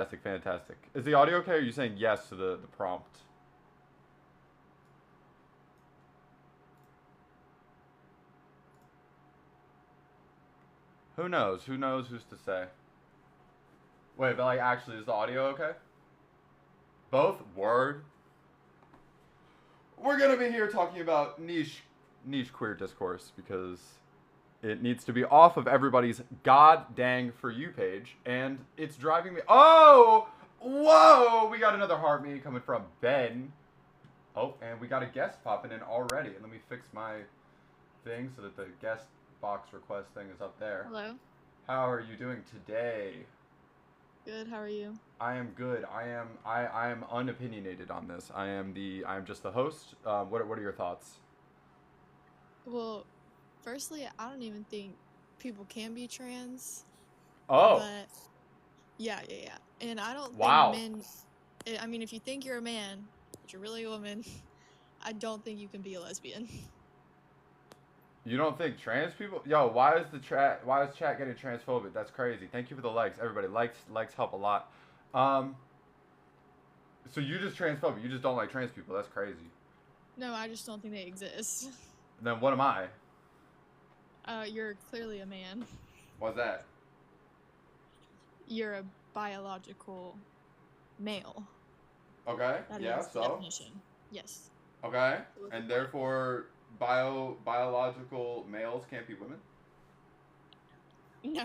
Fantastic, fantastic. Is the audio okay, or are you saying yes to the prompt? Who knows? Who knows who's to say? Wait, but like actually, is the audio okay? Both? Word? We're gonna be here talking about niche queer discourse because it needs to be off of everybody's god dang For You page, and it's driving me. Oh! Whoa! We got another heart me coming from Ben. Oh, and we got a guest popping in already. Let me fix my thing so that the guest box request thing is up there. Hello. How are you doing today? Good. How are you? I am good. I am unopinionated on this. I'm just the host. What are your thoughts? Well, firstly, I don't even think people can be trans. Oh. But yeah. And I don't Wow. think men. I mean, if you think you're a man, but you're really a woman, I don't think you can be a lesbian. You don't think trans people? Yo, why is chat getting transphobic? That's crazy. Thank you for the likes, everybody. Likes help a lot. So you just transphobic? You just don't like trans people? That's crazy. No, I just don't think they exist. Then what am I? You're clearly a man. What's that? You're a biological male. Okay. That yeah. is the So. definition. Yes. Okay. And therefore, biological males can't be women. No.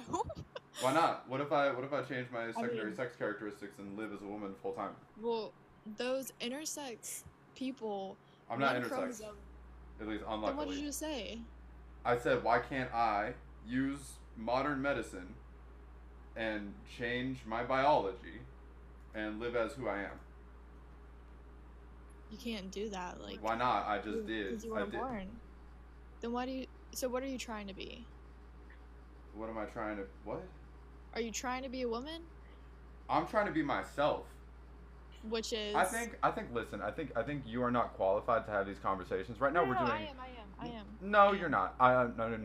Why not? What if I change my secondary sex characteristics and live as a woman full time? Well, those intersex people. I'm not intersex. At least unluckily. Then what did you say? I said, why can't I use modern medicine and change my biology and live as who I am? You can't do that. Like. Why not? I just did. Because you weren't born. Then why do you? So what are you trying to be? What am I trying to? What? Are you trying to be a woman? I'm trying to be myself. Which is. I think. Listen. I think you are not qualified to have these conversations right now. No, we're doing. I am. No, you're not. No, you're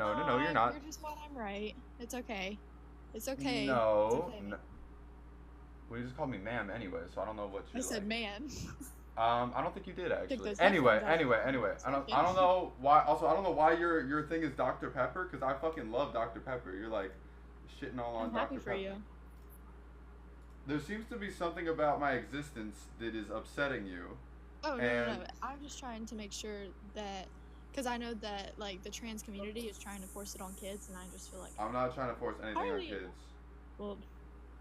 not. You're just what I'm right. It's okay. It's okay. No. It's okay. No. Well, you just called me ma'am anyway, so I don't know what you. I said man. I don't think you did actually. Anyway. I don't know why. Also, I don't know why your thing is Dr. Pepper, because I fucking love Dr. Pepper. You're like shitting all on I'm Dr. happy Pepper. for you. There seems to be something about my existence that is upsetting you. Oh no. I'm just trying to make sure that, because I know that like the trans community is trying to force it on kids, and I just feel like I'm not trying to force anything on kids. Well,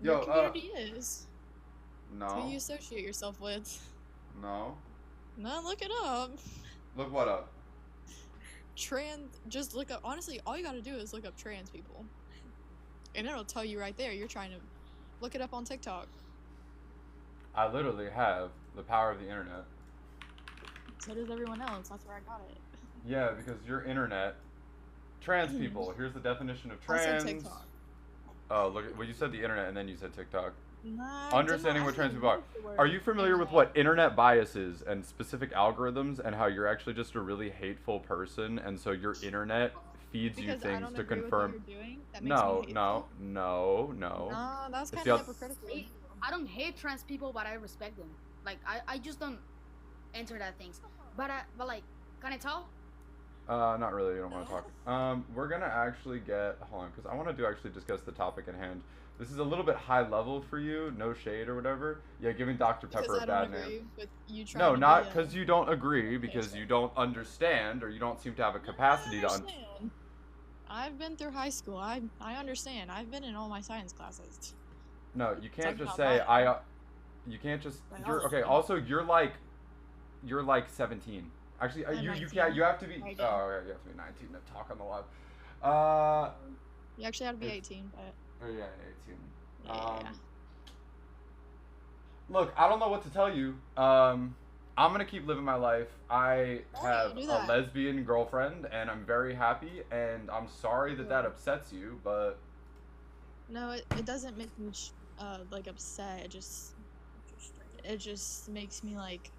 your community is. No. It's who you associate yourself with. No. No, look it up. Look what up? Just look up. Honestly, all you gotta do is look up trans people. And it'll tell you right there. You're trying to look it up on TikTok. I literally have the power of the internet. So does everyone else. That's where I got it. Yeah, because your internet. Trans people. Here's the definition of trans. I said TikTok. Oh, look. Well, you said the internet and then you said TikTok. Nah, Understanding what trans people are. Are you familiar with what internet bias is and specific algorithms and how you're actually just a really hateful person, and so your internet feeds you things to confirm? No, that's kind of hypocritical. I don't hate trans people, but I respect them. Like I just don't enter that things. But like, can I talk? Not really. You don't want to talk. We're gonna actually hold on, because I want to actually discuss the topic at hand. This is a little bit high level for you, no shade or whatever. Yeah, giving Dr. Pepper a bad name. No, not because you don't agree, because you don't understand, or you don't seem to have a capacity to understand. I've been through high school. I understand. I've been in all my science classes. No, you can't just say you can't just. You're okay. Also, you're like 17. Actually, you have to be. Oh, yeah, you have to be 19 to talk on the live. You actually have to be 18, but. Oh yeah, 18. Yeah. Look, I don't know what to tell you. I'm gonna keep living my life. I have a lesbian girlfriend, and I'm very happy. And I'm sorry that upsets you, but. No, it doesn't make me like upset. It just makes me like.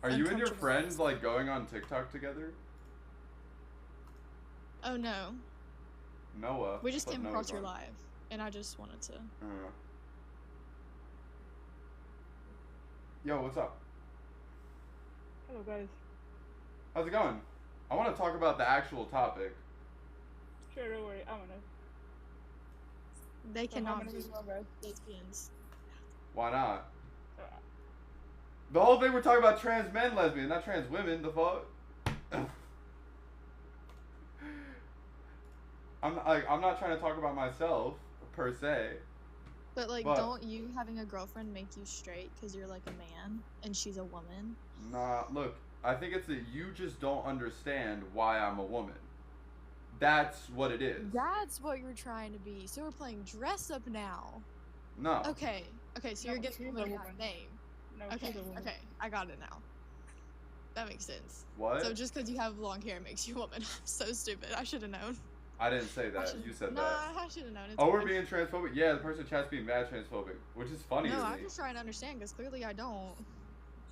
Are you and your friends like going on TikTok together? Oh no. Noah. We just came across your live, and I just wanted to. Yo, what's up? Hello, guys. How's it going? I want to talk about the actual topic. Sure, don't worry. I'm on it. They So how cannot many be people are guys? lesbians. Why not? So, The whole thing we're talking about trans men, lesbian, not trans women. The fuck? I'm not trying to talk about myself per se. But like, But- don't you having a girlfriend make you straight because you're like a man and she's a woman? Nah, look, I think it's that you just don't understand why I'm a woman. That's what it is. That's what you're trying to be. So we're playing dress up now. No. Okay. Okay. So No, you're giving she's a women a woman. name. no, Okay. she's a woman. Okay. I got it now. That makes sense. What? So just because you have long hair makes you a woman. I'm so stupid. I should have known. I didn't say I that. should've- You said nah, that. I should have known. It's Oh, we're fine. being transphobic? Yeah, the person in chat's being mad transphobic, which is funny No, to I'm me. just trying to understand because clearly I don't.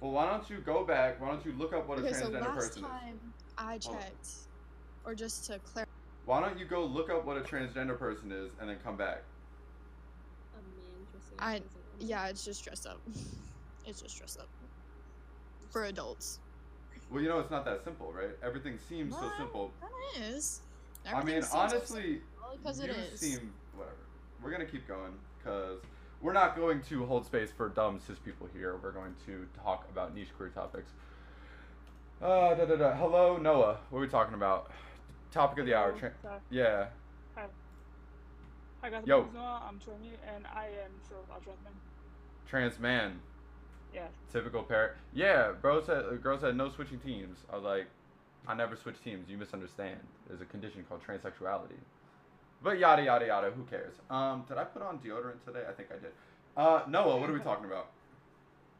Well, why don't you go back? Why don't you look up what a Okay, so transgender last person is? time I Hold on. checked, or just to clarify. Why don't you go look up what a transgender person is and then come back? A man dressing I- up as a woman. Yeah, it's just dress up. It's just dress up for adults. Well, you know, it's not that simple, right? Everything seems so Well, simple. That is. I mean, honestly, because you it is. seem whatever. We're gonna keep going because we're not going to hold space for dumb cis people here. We're going to talk about niche queer topics. Hello, Noah. What are we talking about? Topic of the hour. So, Yeah. hi guys, Yo. my name is Noah. I'm 20 and I am sort of a trans man. Trans man. Yes. Typical parent. Yeah, girl said no switching teams. I was like, I never switch teams. You misunderstand. There's a condition called transsexuality. But yada yada yada. Who cares? Did I put on deodorant today? I think I did. Noah, what are we talking about?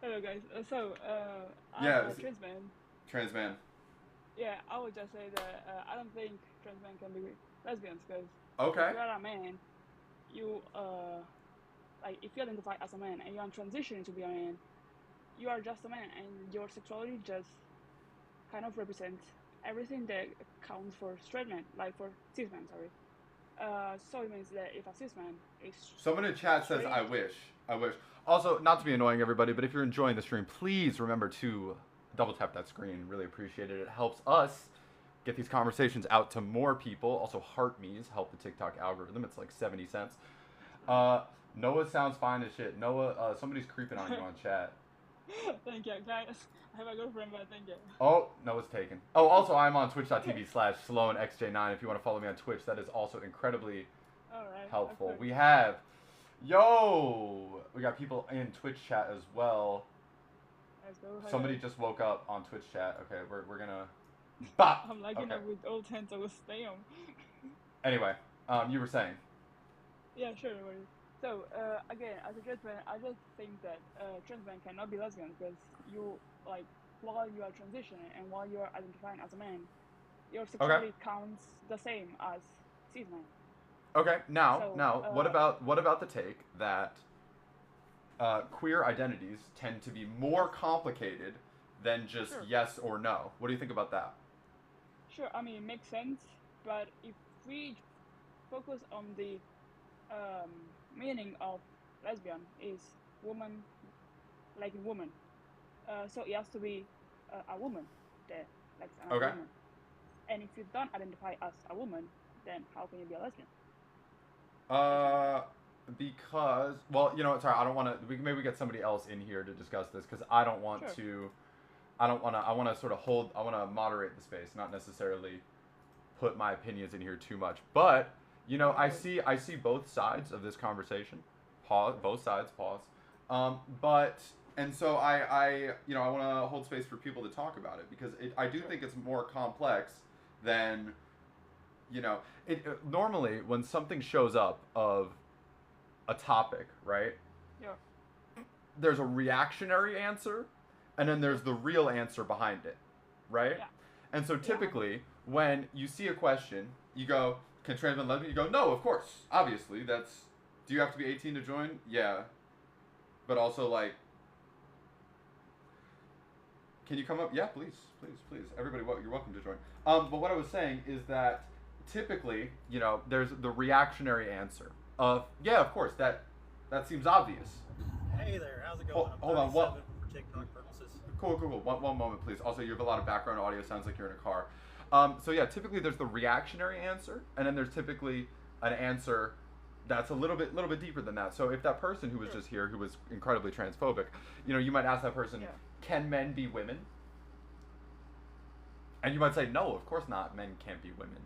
Hello, guys. I'm Yeah, a it's- trans man. Trans man. Yeah, I would just say that I don't think trans men can be lesbians because Okay. if you're a man, you like if you identify as a man and you're transitioning to be a man, you are just a man and your sexuality just kind of represents everything that counts for straight men, like for cis men, sorry. So it means that if a cis man is Someone in chat says, I wish. I wish. Also, not to be annoying everybody, but if you're enjoying the stream, please remember to double tap that screen. Really appreciate it. It helps us get these conversations out to more people. Also, heart me's help the TikTok algorithm. It's like 70 cents. Noah sounds fine as shit. Noah, somebody's creeping on you on chat. thank you, guys. I have a girlfriend, but thank you. Oh, Noah's taken. Oh, also, I'm on twitch.tv/SloanXJ9. If you want to follow me on Twitch, that is also incredibly All right. helpful. okay. We got people in Twitch chat as well. Let's go. Hi, Somebody guys. just woke up on Twitch chat. Okay, we're gonna. Bop! I'm liking Okay. it with all hands of spam. Anyway, you were saying. Yeah, sure. No worries. So again, as a trans man, I just think that trans men cannot be lesbian because you like while you are transitioning and while you are identifying as a man, your sexuality counts the same as cis men. Okay, now, So, what about the take that queer identities tend to be more complicated than just Sure. yes or no? What do you think about that? Sure, I mean it makes sense, but if we focus on the meaning of lesbian is woman, like a woman, so it has to be a woman that likes another Okay. woman. And if you don't identify as a woman, then how can you be a lesbian? Because, well, you know, sorry, I don't want to. Maybe we get somebody else in here to discuss this because I don't want Sure. to. I want to sort of hold. I want to moderate the space, not necessarily put my opinions in here too much. But you know, I see both sides of this conversation. Pause. Both sides. Pause. But and so I you know I want to hold space for people to talk about it because I do Sure. think it's more complex than. You know, normally when something shows up of a topic, right? Yeah. There's a reactionary answer, and then there's the real answer behind it, right? Yeah. And so typically, when you see a question, you go, "Can trans men lesbian?" You go, "No, of course, obviously. That's. Do you have to be 18 to join? Yeah, but also like." Can you come up? Yeah, please. Everybody, you're welcome to join. But what I was saying is that typically, you know, there's the reactionary answer of, yeah, of course, that seems obvious. Hey there, how's it going? Hold on, what? TikTok purposes. Cool. One moment, please. Also, you have a lot of background audio. Sounds like you're in a car. So yeah, typically there's the reactionary answer, and then there's typically an answer that's a little bit deeper than that. So if that person who was just here, who was incredibly transphobic, you might ask that person, can men be women? And you might say, no, of course not. Men can't be women.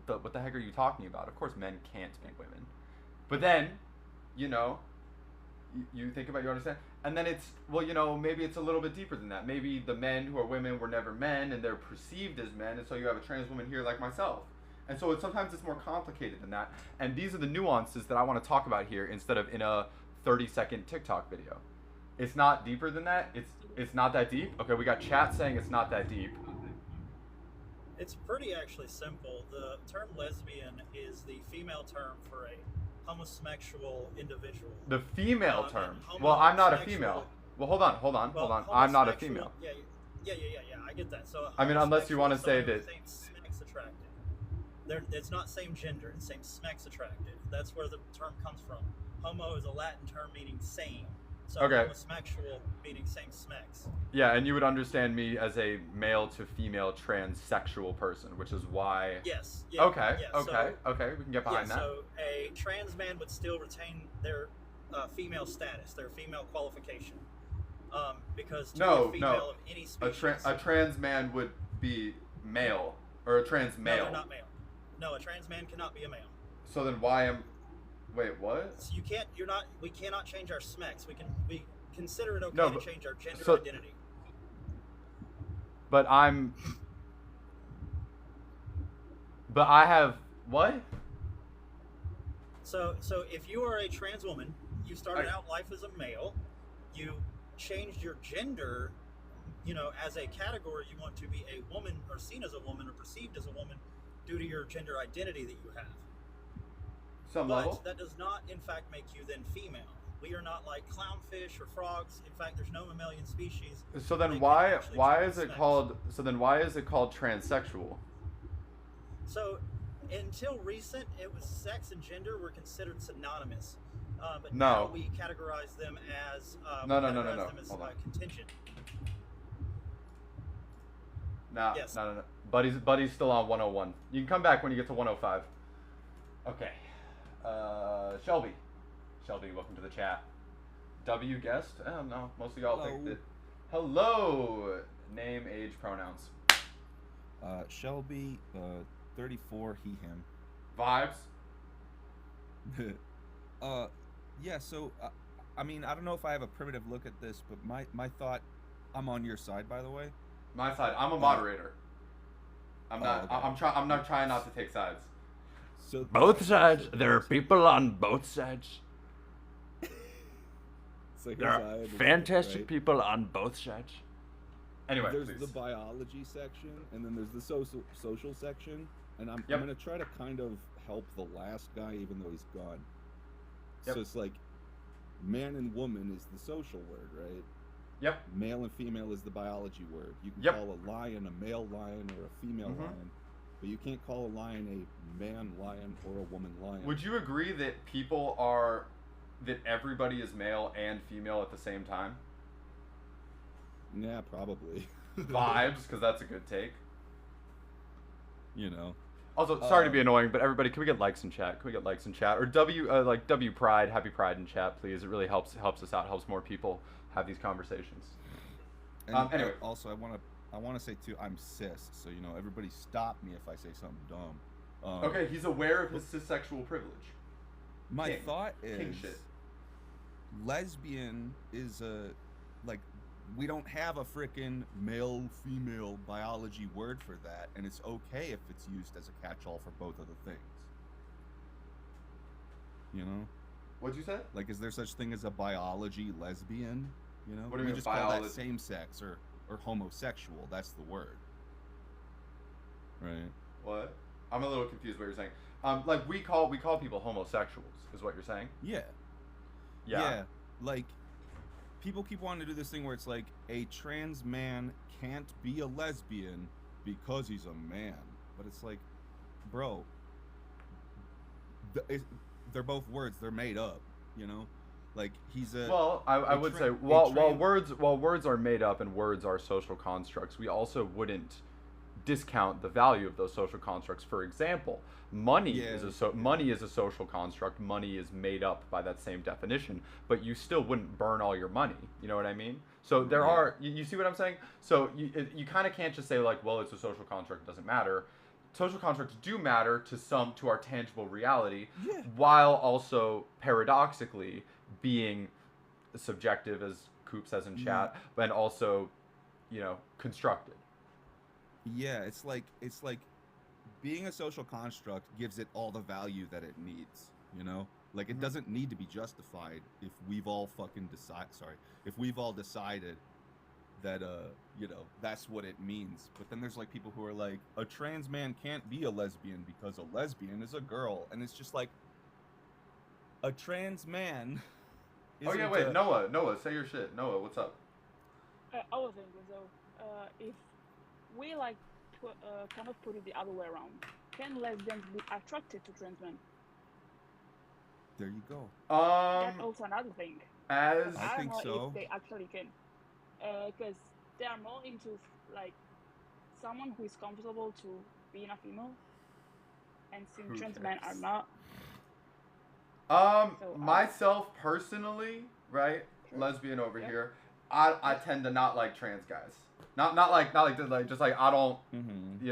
What the heck are you talking about? Of course men can't be women. But then, you think about, you understand? And then it's, maybe it's a little bit deeper than that. Maybe the men who are women were never men and they're perceived as men, and so you have a trans woman here like myself. And so sometimes it's more complicated than that. And these are the nuances that I want to talk about here instead of in a 30-second TikTok video. It's not deeper than that. It's not that deep. Okay, we got chat saying it's not that deep. It's pretty actually simple. The term lesbian is the female term for a homosexual individual. The female term. Well, I'm not a female. Well, hold on. I'm not a female. Yeah. I get that. So I mean, unless you want to say that. Same sex attracted. It's not same gender. It's same sex attracted. That's where the term comes from. Homo is a Latin term meaning same. So okay. Homosexual meaning same sex. Yeah, and you would understand me as a male to female transsexual person, which is why. Yes. Yeah, okay. We can get behind that. So a trans man would still retain their female status, their female qualification, because a female of any species. A trans man would be male, or a trans male. No, they're not male. No, a trans man cannot be a male. So then why am? Wait, what? So you can't. You're not. We cannot change our sex. We consider it okay to change our gender identity. But I have what? So if you are a trans woman, you started out life as a male, you changed your gender, as a category, you want to be a woman or seen as a woman or perceived as a woman due to your gender identity that you have. But that does not, in fact, make you then female. We are not like clownfish or frogs. In fact, there's no mammalian species. So then why is it called? So then why is it called transsexual? So until recent, it was sex and gender were considered synonymous. But now we categorize them as no. Contingent. No. Buddy's still on 101. You can come back when you get to 105. Okay. Shelby, welcome to the chat. W guest? Oh no, most of y'all picked it. Hello. Name, age, pronouns. Shelby, 34, he, him. Vibes? Yeah, so, I mean, I don't know if I have a primitive look at this, but my thought, I'm on your side, by the way. My side. I'm a moderator. I'm not. Okay. I'm not trying not to take sides. So both sides. There are people on both sides. There are fantastic people on both sides. Anyway, there's the biology section, and then there's the social section, and I'm gonna try to kind of help the last guy, even though he's gone. Yep. So it's like, man and woman is the social word, right? Yep. Male and female is the biology word. You can call a lion a male lion or a female lion, but you can't call a lion a man lion or a woman lion. Would you agree that that everybody is male and female at the same time? Yeah, probably. Vibes, because that's a good take. Also, sorry to be annoying, but everybody, can we get likes in chat? Or W Pride, Happy Pride in chat, please. It really helps us out, helps more people have these conversations. And anyway. Also, I want to say too, I'm cis, so everybody stop me if I say something dumb. Okay, he's aware of his cissexual privilege. My thought is, king shit. Lesbian is we don't have a frickin' male-female biology word for that, and it's okay if it's used as a catch-all for both of the things. What'd you say? Like, is there such thing as a biology lesbian? What do you mean, just call that same-sex or homosexual. That's the word. Right. What? I'm a little confused what you're saying. We call people homosexuals, is what you're saying? Yeah. Yeah. Like, people keep wanting to do this thing where it's like, a trans man can't be a lesbian because he's a man. But it's like, bro, they're both words. They're made up, Like he's a. Well, I would say while words are made up and words are social constructs, we also wouldn't discount the value of those social constructs. For example, money is a social construct. Money is made up by that same definition, but you still wouldn't burn all your money. You know what I mean? So there are you see what I'm saying? So you kind of can't just say like, well, it's a social construct, it doesn't matter. Social constructs do matter to our tangible reality, while also paradoxically being subjective, as Coop says in chat, but also, constructed. Yeah, it's like being a social construct gives it all the value that it needs, Like it doesn't need to be justified if we've all if we've all decided that that's what it means. But then there's like people who are like, a trans man can't be a lesbian because a lesbian is a girl, and it's just like, a trans man Oh yeah, wait, Noah, say your shit. Noah, what's up? I was thinking, so if we like kind of put it the other way around, can lesbians be attracted to trans men? There you go. That's also another thing. I think don't know so. if they actually can, because they are more into like someone who is comfortable to being a female, and since trans men are not. Myself personally, right, lesbian over here, I tend to not like trans guys. Not like just like I don't,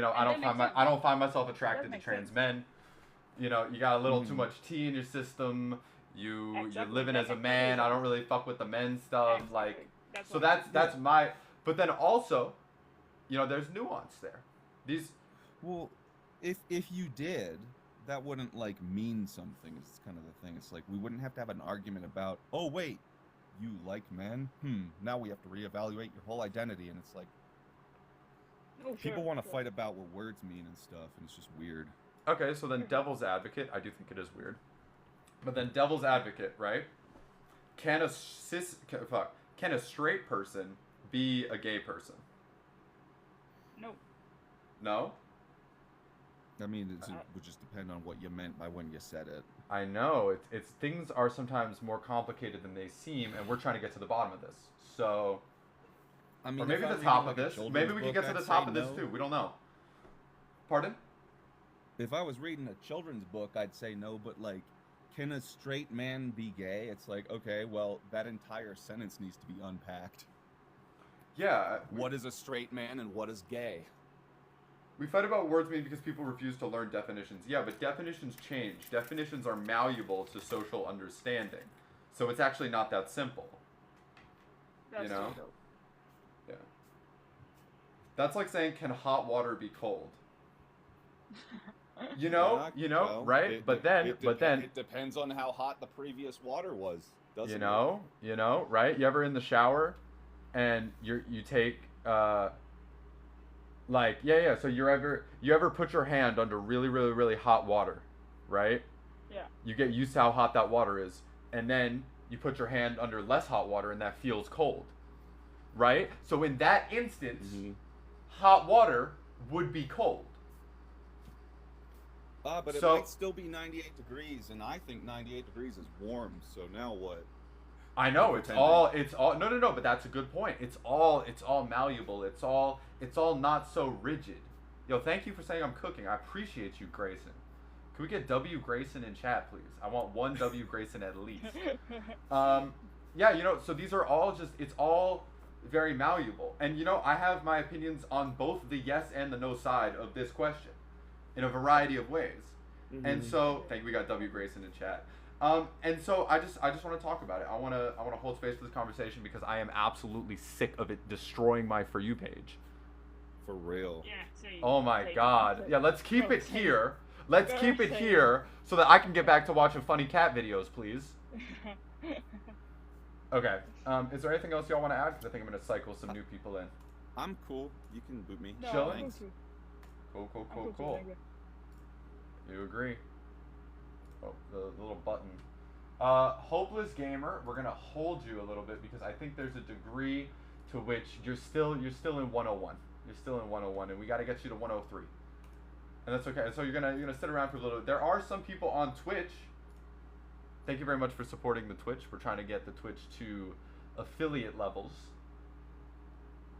I don't find myself attracted to trans men. You got a little too much tea in your system. You're living as a man. I don't really fuck with the men stuff. Like, so that's my. But then also, there's nuance there. Well, if you did, that wouldn't like mean something. It's kind of the thing. It's like we wouldn't have to have an argument about, oh wait, you like men? Now we have to reevaluate your whole identity, and it's like people want to fight about what words mean and stuff, and it's just weird. Okay, so then devil's advocate, I do think it is weird. But then devil's advocate, right? Can a straight person be a gay person? No. No? I mean, it would just depend on what you meant by when you said it. I know. It's things are sometimes more complicated than they seem, and we're trying to get to the bottom of this. So, I mean, or maybe the top of this. Maybe we can get to the top of this too. We don't know. Pardon? If I was reading a children's book, I'd say no, but like, can a straight man be gay? It's like, okay, well, that entire sentence needs to be unpacked. Yeah. What is a straight man and what is gay? We fight about words mean because people refuse to learn definitions. Yeah, but definitions change. Definitions are malleable to social understanding. So it's actually not that simple. That's true. Yeah. That's like saying, can hot water be cold? Right? But then it depends on how hot the previous water was, doesn't it? Right? You ever in the shower and you take so you ever put your hand under really, really, really hot water, right? Yeah. You get used to how hot that water is, and then you put your hand under less hot water and that feels cold, right? So in that instance, hot water would be cold. But it might still be 98 degrees, and I think 98 degrees is warm, so now what? I know, it's all no, but that's a good point. It's all malleable. It's all not so rigid. Yo, thank you for saying I'm cooking. I appreciate you, Grayson. Can we get W Grayson in chat, please? I want one W Grayson at least. So these are all it's all very malleable. And I have my opinions on both the yes and the no side of this question in a variety of ways. And so, we got W Grayson in chat. And so I just want to talk about it. I want to hold space for this conversation because I am absolutely sick of it destroying my For You page. For real. Yeah, same. Oh my God. Yeah, let's keep it here. Let's keep it Same. here so that I can get back to watching funny cat videos, please. Okay. Is there anything else y'all want to add? Because I think I'm going to cycle some new people in. I'm cool. You can boot me. No, Chilling? I'm cool. Cool. You agree? Oh, the little button. Hopeless Gamer, we're gonna hold you a little bit because I think there's a degree to which you're still in 101. You're still in 101, and we got to get you to 103. And that's okay. So you're gonna sit around for a little bit. There are some people on Twitch Thank you very much for supporting the Twitch. We're trying to get the Twitch to affiliate levels.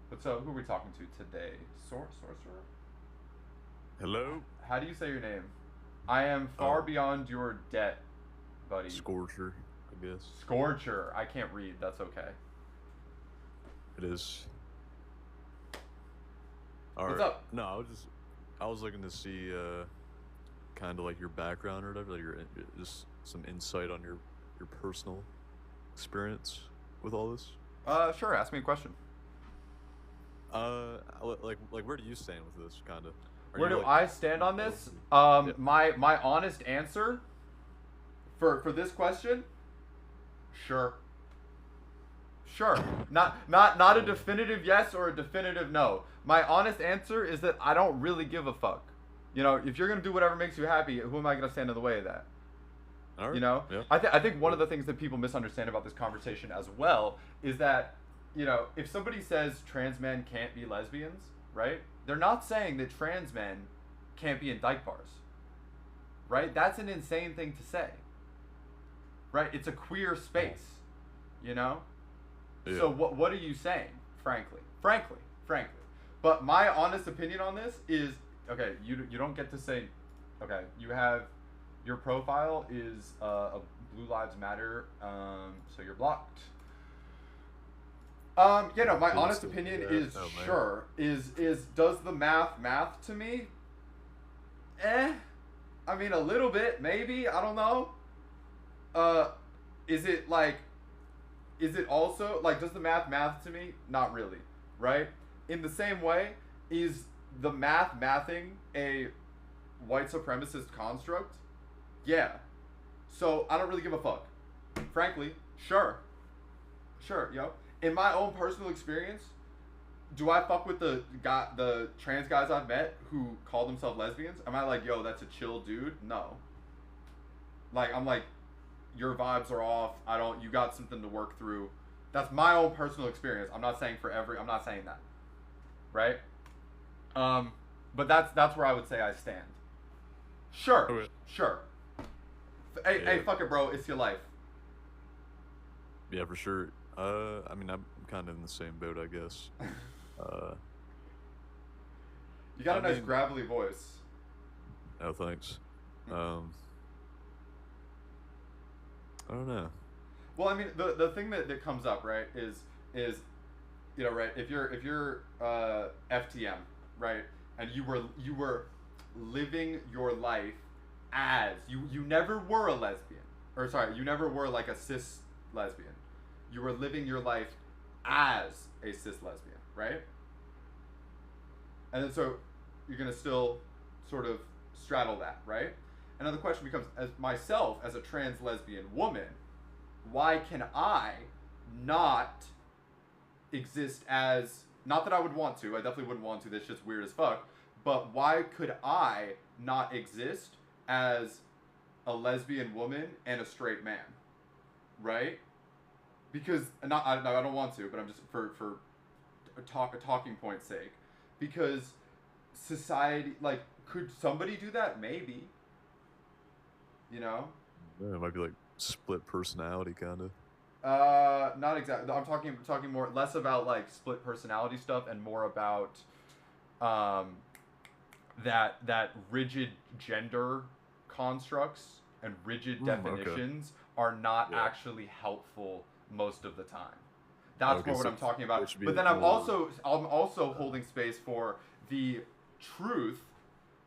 But so, who are we talking to today? Sorcerer? Hello? How do you say your name? I am far beyond your debt, buddy. Scorcher, I guess. Scorcher. I can't read. That's okay. It is. What's up? No, I was looking to see, kind of like your background or whatever, like just some insight on your personal experience with all this. Sure. Ask me a question. Like where do you stand with this, kind of? Where do I stand on this? Yeah. My honest answer for this question, sure. Not a definitive yes or a definitive no. My honest answer is that I don't really give a fuck. You know, if you're gonna do whatever makes you happy, who am I gonna stand in the way of that? All right. You know, yeah. I think one of the things that people misunderstand about this conversation as well is that, you know, if somebody says trans men can't be lesbians, right? They're not saying that trans men can't be in dyke bars, right? That's an insane thing to say, right? It's a queer space, you know? Yeah. So what are you saying, frankly? But my honest opinion on this is, okay, you don't get to say, okay, you have, your profile is a Blue Lives Matter, so you're blocked. You know, my honest opinion is sure. Is does the math to me? I mean, a little bit, maybe. I don't know. Is it also like, does the math to me? Not really, right? In the same way, is the mathing a white supremacist construct? Yeah. So I don't really give a fuck. Frankly, sure, yo. In my own personal experience, do I fuck with the trans guys I've met who call themselves lesbians? Am I like, yo, that's a chill dude? No. Like, I'm like, your vibes are off. You got something to work through. That's my own personal experience. I'm not saying I'm not saying that. Right? But that's where I would say I stand. Sure. Okay. Sure. Hey, fuck it, bro. It's your life. Yeah, for sure. I mean, I'm kind of in the same boat, I guess. You got a nice gravelly voice. Oh, thanks. I don't know. Well, I mean, the thing that comes up, right, is you know, right, if you're FTM, right, and you were living your life as you never were a lesbian, or sorry, you never were like a cis lesbian. You were living your life as a cis lesbian, right? And then so you're gonna still sort of straddle that, right? And then the question becomes, as myself, as a trans lesbian woman, why can I not exist as, not that I would want to, I definitely wouldn't want to, that's just weird as fuck, but why could I not exist as a lesbian woman and a straight man, right? Because, I don't want to, but I'm just, for a talking point's sake, because society, like, could somebody do that? Maybe. You know? Yeah, it might be like split personality, kind of. Not exactly. I'm talking more, less about like split personality stuff and more about, that rigid gender constructs and rigid definitions are not actually helpful most of the time. That's more what I'm talking about. But then I'm also holding space for the truth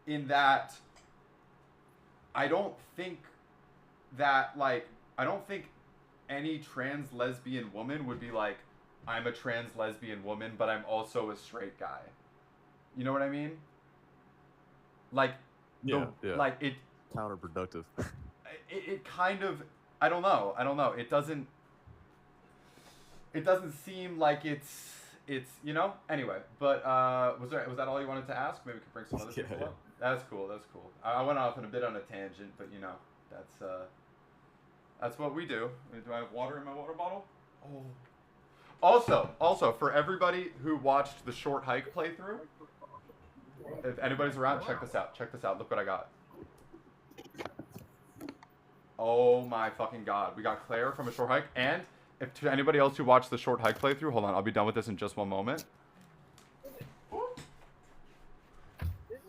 in that I don't think any trans lesbian woman would be like, I'm a trans lesbian woman, but I'm also a straight guy. You know what I mean? Like, like it counterproductive. It kind of, I don't know. It doesn't seem like it's you know. Anyway, but was that all you wanted to ask? Maybe we could bring some other people up. That's cool. I went off a bit on a tangent, but you know, that's what we do. Do I have water in my water bottle? Oh. Also, for everybody who watched the short hike playthrough, if anybody's around, check this out. Look what I got. Oh my fucking god. We got Claire from A Short Hike. And if to anybody else who watched the Short Hike playthrough, hold on, I'll be done with this in just one moment. This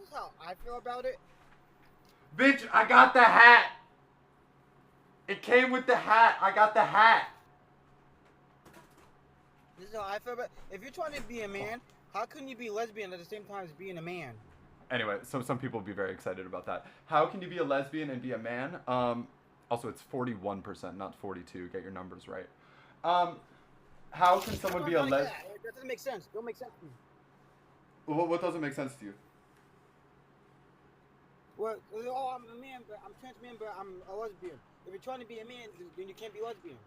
is how I feel about it. Bitch, I got the hat. It came with the hat. I got the hat. This is how I feel about it. If you're trying to be a man, how can you be lesbian at the same time as being a man? Anyway, so some people will be very excited about that. How can you be a lesbian and be a man? Also, it's 41%, not 42. Get your numbers right. How can someone be a lesbian? That doesn't make sense. Don't make sense to me. What doesn't make sense to you? Well, oh, I'm a man, but I'm trans man, but I'm a lesbian. If you're trying to be a man, then you can't be lesbian.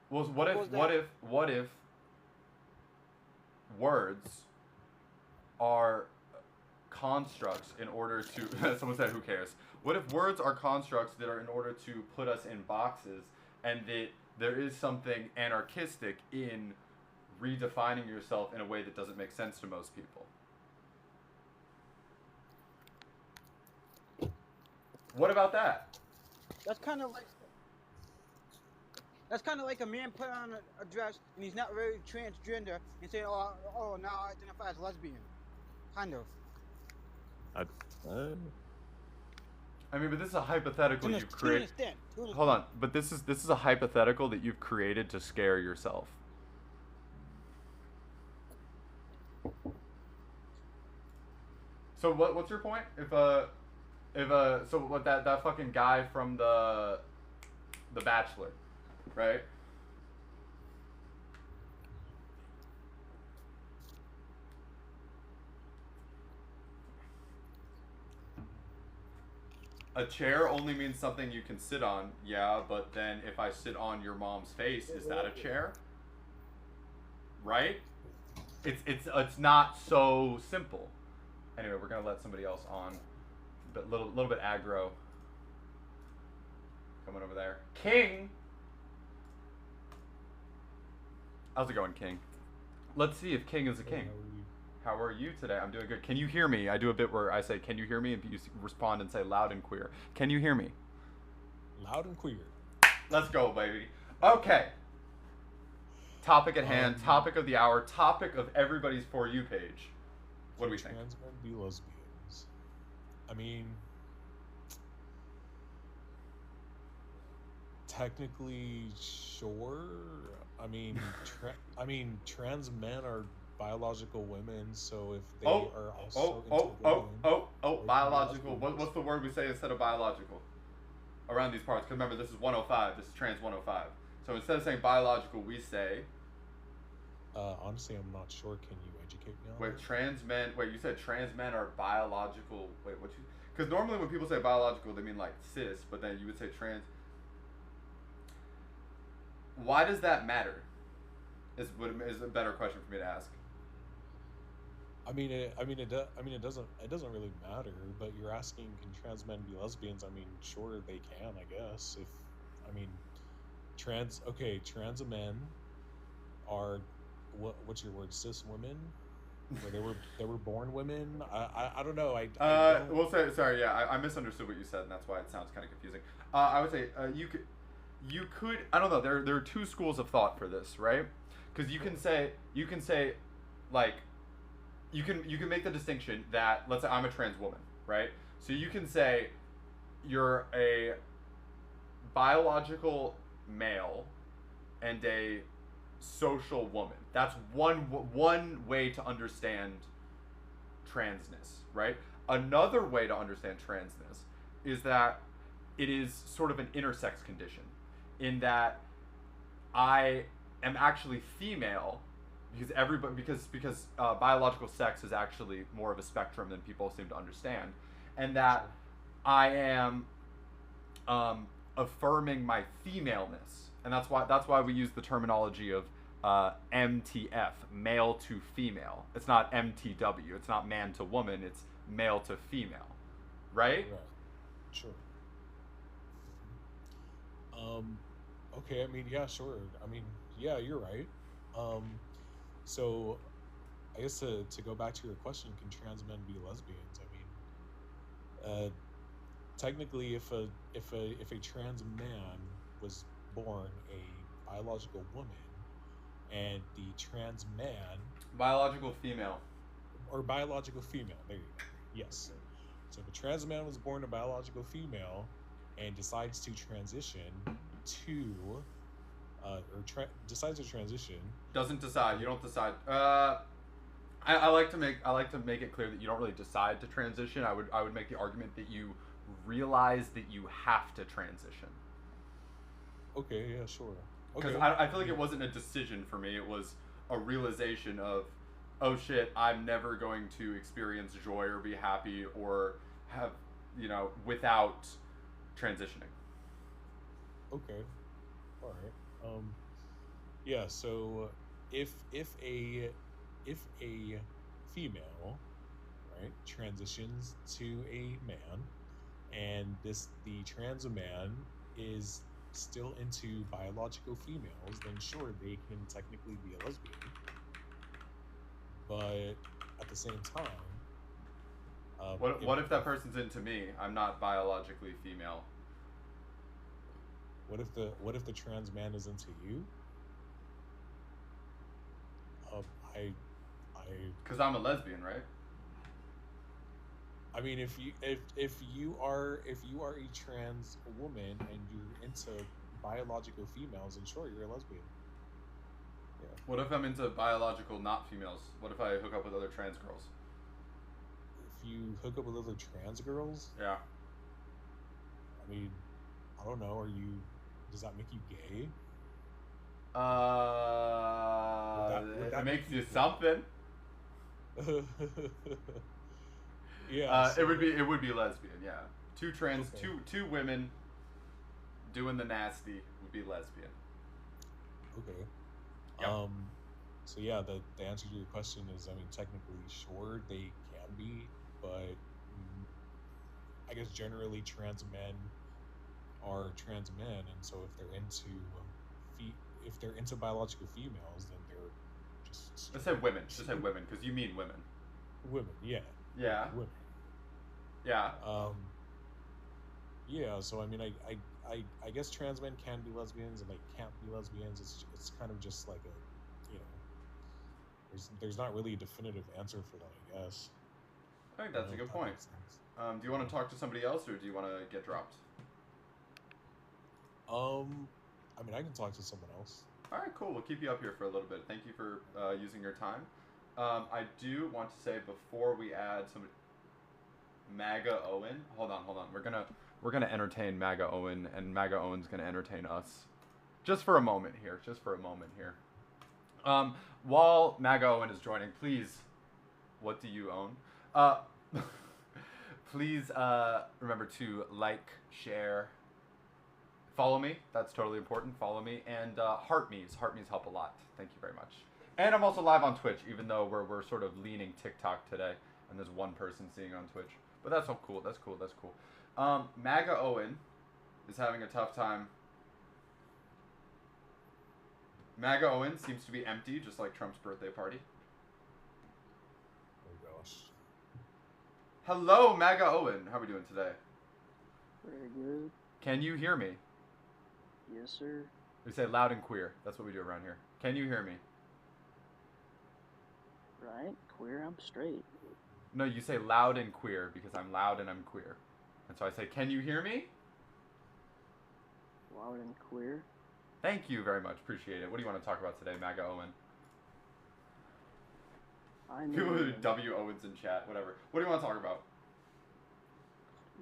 Well, what if words are constructs in order to someone said who cares? What if words are constructs that are in order to put us in boxes, and that there is something anarchistic in redefining yourself in a way that doesn't make sense to most people? What about that? That's kind of like a man put on a dress and he's not very transgender and saying, oh, now I identify as lesbian. Kind of. I mean, but this is a hypothetical you've created. Hold on, but this is a hypothetical that you've created to scare yourself. So what's your point? So what that fucking guy from the Bachelor, right? A chair only means something you can sit on, yeah, but then if I sit on your mom's face, is that a chair? Right? It's not so simple. Anyway, we're gonna let somebody else on. But little bit aggro. Coming over there. King! How's it going, King? Let's see if King is a king. How are you today? I'm doing good. Can you hear me? I do a bit where I say, can you hear me? And you respond and say loud and queer. Can you hear me? Loud and queer. Let's go, baby. Okay. Topic at hand, topic of the hour, topic of everybody's For You page. What do we think? Trans men be lesbians. I mean, technically, sure. I mean, trans men are biological women, so if they are also biological. What's the word we say instead of biological around these parts? Because remember, this is 105. This is trans 105. So instead of saying biological, we say. Honestly, I'm not sure. Can you educate me on Wait, that? trans men. Wait, you said trans men are biological. Wait, what you? Because normally when people say biological, they mean like cis, but then you would say trans. Why does that matter? Is a better question for me to ask. It doesn't really matter. But you're asking, can trans men be lesbians? I mean, sure they can, I guess. Trans men are what's your word? Cis women. Where they were born women. I don't know. We'll say sorry. Yeah, I misunderstood what you said, and that's why it sounds kind of confusing. I would say you could. I don't know. There are two schools of thought for this, right? Because you can say like you can make the distinction that, let's say I'm a trans woman, right? So you can say you're a biological male and a social woman. That's one way to understand transness, right? Another way to understand transness is that it is sort of an intersex condition, in that I am actually female because biological sex is actually more of a spectrum than people seem to understand, and that I am affirming my femaleness, and that's why we use the terminology of MTF, male to female. It's not MTW. It's not man to woman. It's male to female, right? Right. Sure. Okay. I mean, yeah, sure. I mean, yeah, you're right. So, I guess to go back to your question, can trans men be lesbians? I mean, technically, if a trans man was born a biological woman, and the trans man Biological female. or biological female, there you go. Yes. So if a trans man was born a biological female and decides to transition to decides to transition. Doesn't decide. You don't decide. I like to make it clear that you don't really decide to transition. I would make the argument that you realize that you have to transition. Okay. Yeah. Sure. Because Okay. I feel like it wasn't a decision for me. It was a realization of, oh shit, I'm never going to experience joy or be happy or have, without transitioning. Okay. All right. Yeah. So if a female, right, transitions to a man, and the trans man is still into biological females, then sure, they can technically be a lesbian. But at the same time, What if that person's into me? I'm not biologically female. What if the trans man is into you? Because I'm a lesbian, right? I mean, if you are a trans woman and you're into biological females, then sure, you're a lesbian. Yeah. What if I'm into biological not females? What if I hook up with other trans girls? If you hook up with other trans girls, Yeah. I mean, I don't know. Does that make you gay? Would that It makes make you you- something. Yeah. It would be lesbian. Yeah. Two trans, Okay. two women doing the nasty would be lesbian. Okay. Yep. So yeah, the answer to your question is, I mean, technically, sure, they can be, but I guess generally trans men are trans men, and so if they're into biological females, then they're just Let's say women. Just say women, because you mean women. women. Yeah. Yeah. Women. Yeah. Yeah. So I mean, I guess trans men can be lesbians and they can't be lesbians. It's kind of just like there's not really a definitive answer for that, I guess. I think that's a good point. Do you want to talk to somebody else, or do you want to get dropped? I mean, I can talk to someone else. All right, cool. We'll keep you up here for a little bit. Thank you for using your time. I do want to say before we add somebody, MAGA Owen. Hold on. We're gonna entertain MAGA Owen, and MAGA Owen's gonna entertain us, just for a moment here. While MAGA Owen is joining, please, what do you own? Please remember to like, share, follow me. That's totally important. Follow me, and heart me's help a lot. Thank you very much. And I'm also live on Twitch, even though we're sort of leaning TikTok today, and there's one person seeing on Twitch. But that's all cool. That's cool. MAGA Owen is having a tough time. MAGA Owen seems to be empty, just like Trump's birthday party. Oh gosh. Hello, MAGA Owen. How are we doing today? Very good. Can you hear me? Yes, sir. We say loud and queer. That's what we do around here. Can you hear me? Right? Queer, I'm straight. No, you say loud and queer because I'm loud and I'm queer. And so I say, can you hear me? Loud and queer. Thank you very much. Appreciate it. What do you want to talk about today, MAGA Owen? I People who know. W Owens in chat, whatever. What do you want to talk about?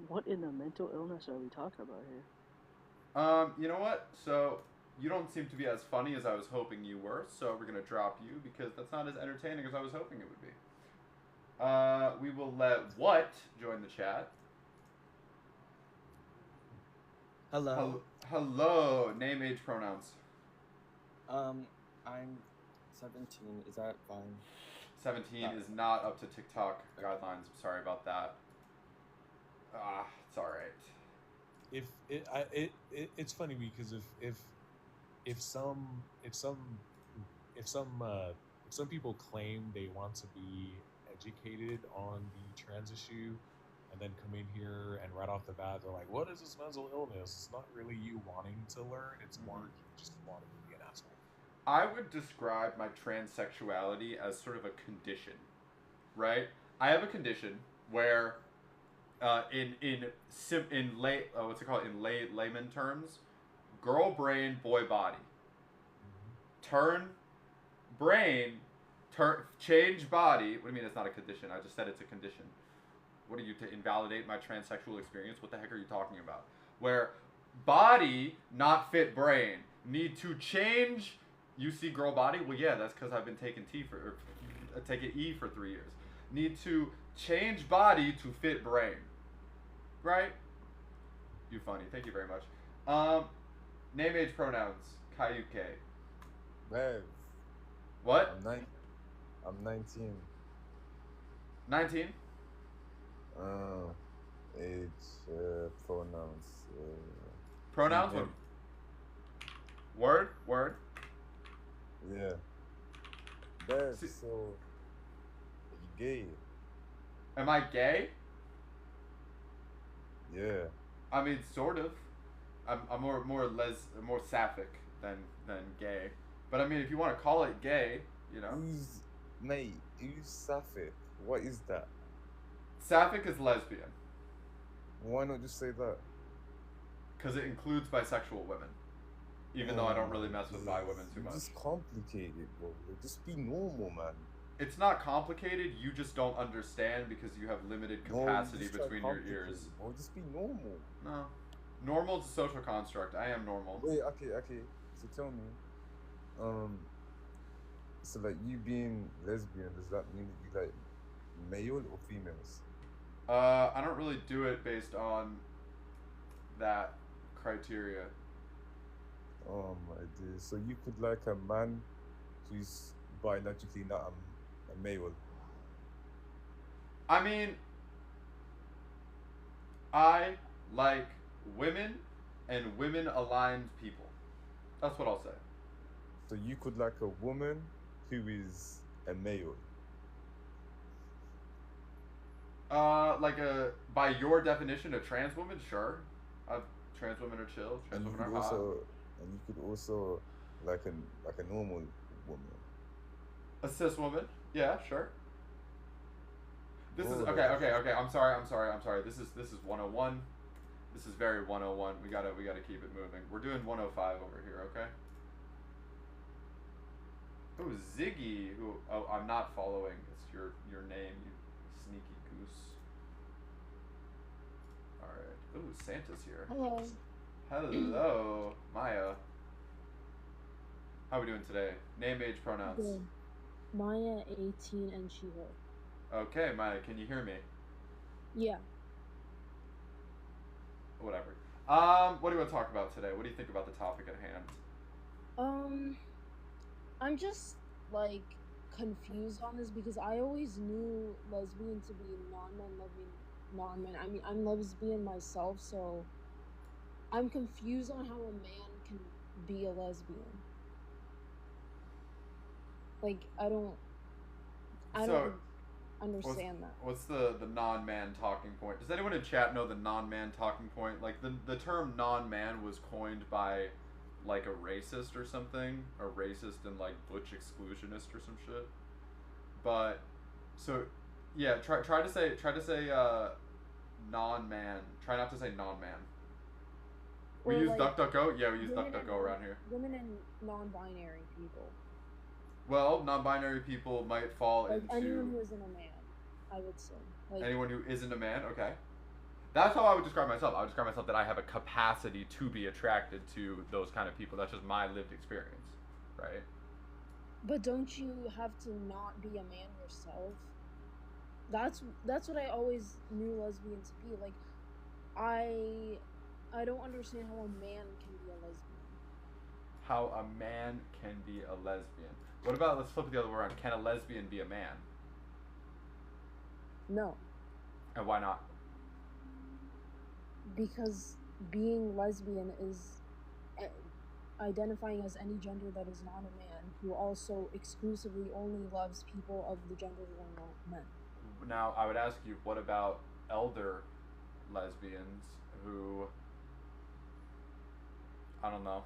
What in the mental illness are we talking about here? You know what? So, you don't seem to be as funny as I was hoping you were, so we're going to drop you because that's not as entertaining as I was hoping it would be. We will let What join the chat. Hello. Hello. Name, age, pronouns. I'm 17. Is that fine? 17 is not up to TikTok guidelines. I'm sorry about that. It's all right. It's funny because if some people claim they want to be educated on the trans issue, and then come in here and right off the bat they're like, "What is this mental illness?" It's not really you wanting to learn; it's more you just wanting to be an asshole. I would describe my transsexuality as sort of a condition, right? I have a condition where, layman terms, girl brain, boy body. Change body. What do you mean it's not a condition? I just said it's a condition. What are you, to invalidate my transsexual experience? What the heck are you talking about? Where body, not fit brain. Need to change. You see girl body? Well, yeah, that's because I've been taking E for 3 years. Need to change body to fit brain. Right? You funny. Thank you very much. Name, age, pronouns. Kayuke. Bev. What? I'm 19. 19? Age, pronouns. Pronouns? female. Word? Yeah. Bev, See- so you gay? Am I gay? Yeah. I mean, sort of. I'm more sapphic than gay. But I mean, if you want to call it gay, you know. Who's sapphic? What is that? Sapphic is lesbian. Why not just say that? Because it includes bisexual women. Even though I don't really mess with bi women too much. It's complicated, bro. Just be normal, man. It's not complicated, you just don't understand because you have limited capacity just try between your ears. complicated, bro. Just be normal. No. Normal is a social construct. I am normal. Wait, okay. So tell me, so like you being lesbian, does that mean that you like male or females? I don't really do it based on that criteria. Oh my dear. So you could like a man who's biologically not a male. I mean, I like women and women-aligned people. That's what I'll say. So you could like a woman who is a male. By your definition, a trans woman, sure. Trans women are chill. Trans women are hot. And you could also like a normal woman. A cis woman, yeah, sure. This is Oh, okay. I'm sorry. This is 101. This is very 101. We gotta keep it moving. We're doing 105 over here, okay? Oh, Ziggy, I'm not following. It's your name, you sneaky goose. Alright. Ooh, Santa's here. Hello. Hello, Maya. How we doing today? Name, age, pronouns. Good. Maya, 18, and She-Hulk. Okay, Maya, can you hear me? Yeah. Whatever. What do you want to talk about today? What do you think about the topic at hand? I'm just like confused on this because I always knew lesbian to be non-men loving non-men. I mean, I'm lesbian myself, so I'm confused on how a man can be a lesbian. Like, I don't understand that. What's the non-man talking point? Does anyone in chat know the non-man talking point? Like, the term non-man was coined by like a racist or something, a racist and like butch exclusionist or some shit. But so yeah, try to say non-man. Try not to say non-man. We Or, use like, DuckDuckGo. Yeah, we use women DuckDuckGo and- around here. Women and non-binary people. Well, non-binary people might fall Like into anyone who isn't a man, I would say. Like, anyone who isn't a man. Okay, that's how I would describe myself. I would describe myself that I have a capacity to be attracted to those kind of people. That's just my lived experience, right? But don't you have to not be a man yourself? That's what I always knew lesbians to be. Like, I don't understand how a man can be a lesbian. How a man can be a lesbian. What about, let's flip it the other way around. Can a lesbian be a man? No, And why not? because being lesbian is identifying as any gender that is not a man who also exclusively only loves people of the gender who are not men. Now, I would ask you, what about elder lesbians who, I don't know,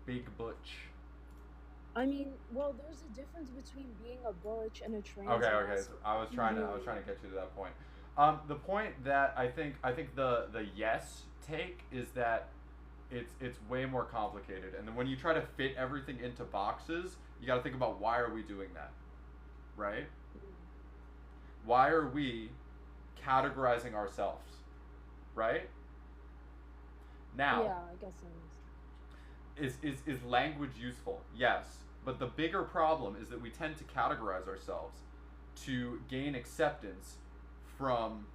big butch. I mean, well, there's a difference between being a butch and a trans. Okay. So I was trying to get you to that point. The point that I think the yes take is that it's way more complicated, and then when you try to fit everything into boxes, you got to think about why are we doing that, right? Why are we categorizing ourselves, right? Now, yeah, I guess it is language useful? Yes, but the bigger problem is that we tend to categorize ourselves to gain acceptance from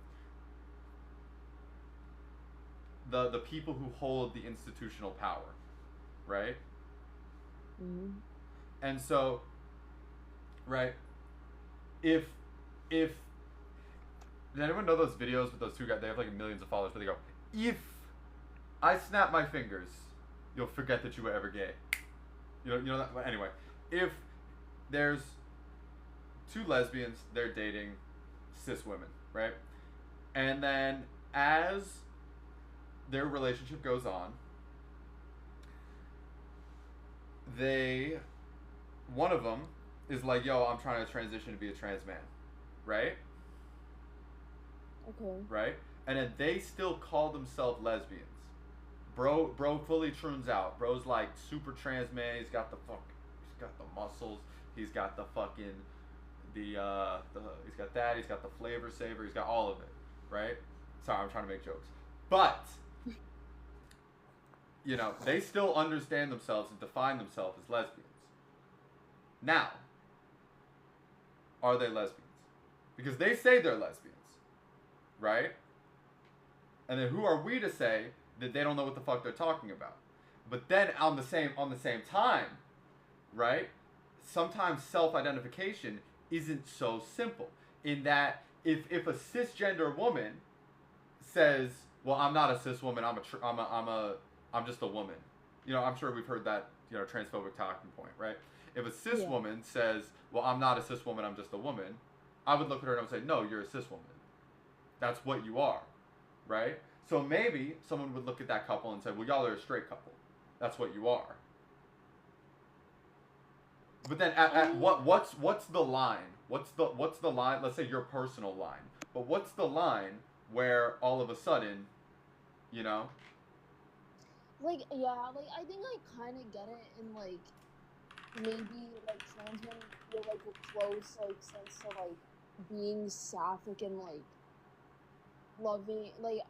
the people who hold the institutional power, right? Mm-hmm. And so, right, if did anyone know those videos with those two guys? They have like millions of followers, but they go, if I snap my fingers, you'll forget that you were ever gay. You know that. Anyway, if there's two lesbians, they're dating cis women, right? And then as their relationship goes on, one of them is like, yo, I'm trying to transition to be a trans man, right? Okay. Right? And then they still call themselves lesbians. Bro fully turns out. Bro's like super trans man. He's got the muscles. He's got the fucking he's got that. He's got the flavor saver. He's got all of it, right? Sorry, I'm trying to make jokes, but you know, they still understand themselves and define themselves as lesbians. Now, are they lesbians? Because they say they're lesbians, right? And then who are we to say that they don't know what the fuck they're talking about? But then on the same time, right? Sometimes self-identification isn't so simple. In that, if a cisgender woman says, "Well, I'm not a cis woman. I'm just a woman," you know, I'm sure we've heard that, you know, transphobic talking point, right? If a cis woman says, "Well, I'm not a cis woman. I'm just a woman," I would look at her and I would say, "No, you're a cis woman. That's what you are," right? So maybe someone would look at that couple and say, "Well, y'all are a straight couple. That's what you are." But then what's the line? What's the line? Let's say your personal line. But what's the line where all of a sudden, you know? Like, yeah, like I think I kind of get it in like maybe like trans men feel like a close like sense to like being sapphic and like loving, like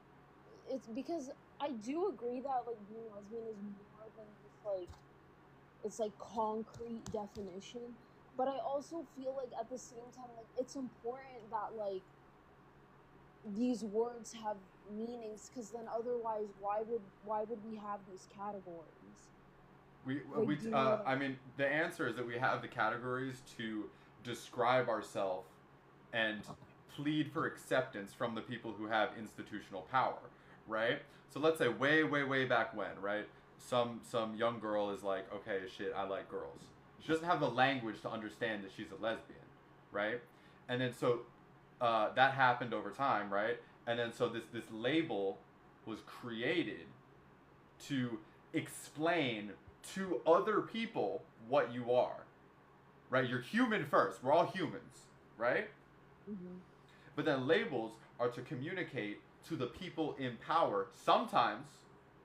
it's because I do agree that like being lesbian is more than just like it's like concrete definition, but I also feel like at the same time like it's important that like these words have meanings, because then otherwise why would we have these categories? I mean, the answer is that we have the categories to describe ourselves and plead for acceptance from the people who have institutional power, right? So let's say way back when, right? Some young girl is like, okay, shit, I like girls. She doesn't have the language to understand that she's a lesbian, right? And then so that happened over time, right? And then so this label was created to explain to other people what you are, right? You're human first. We're all humans, right? Mm-hmm. But then labels are to communicate to the people in power. Sometimes,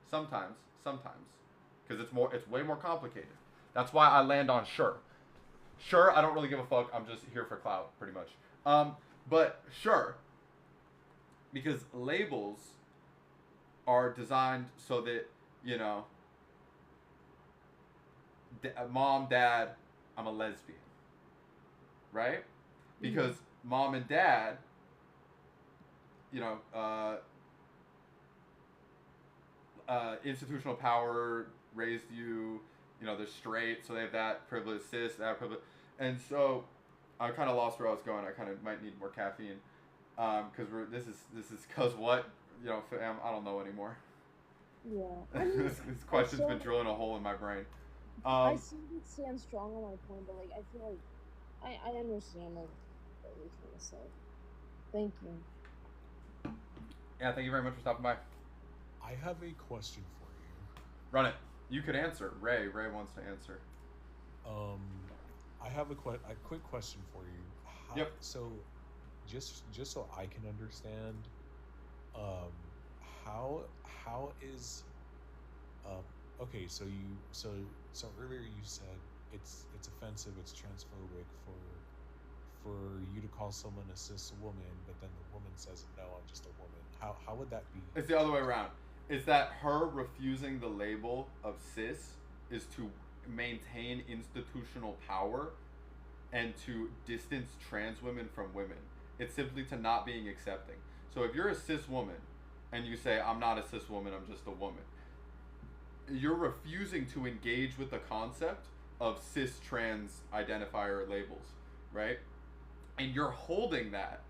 because it's way more complicated. That's why I land on sure. Sure, I don't really give a fuck. I'm just here for clout, pretty much. But sure, because labels are designed so that, you know, mom, dad, I'm a lesbian, right? Because mom and dad, you know, institutional power raised you, you know, they're straight, so they have that privilege, cis, that privilege. And so I kind of lost where I was going. I kind of might need more caffeine, because this is cause what, you know, fam, I don't know anymore. Yeah. I mean, this question's been drilling a hole in my brain. I still would stand strong on my point, but like I feel like I understand like what you're trying to say. Thank you. Yeah, thank you very much for stopping by. I have a question for you. Run it. You could answer. Ray wants to answer. I have a quick question for you. Yep. So, just so I can understand, how is okay? So earlier you said it's offensive, it's transphobic for you to call someone a cis woman, but then the woman says no, I'm just a woman. How would that be? It's the other way around. Is that her refusing the label of cis is to maintain institutional power and to distance trans women from women. It's simply to not being accepting. So if you're a cis woman and you say, I'm not a cis woman, I'm just a woman, you're refusing to engage with the concept of cis trans identifier labels, right? And you're holding that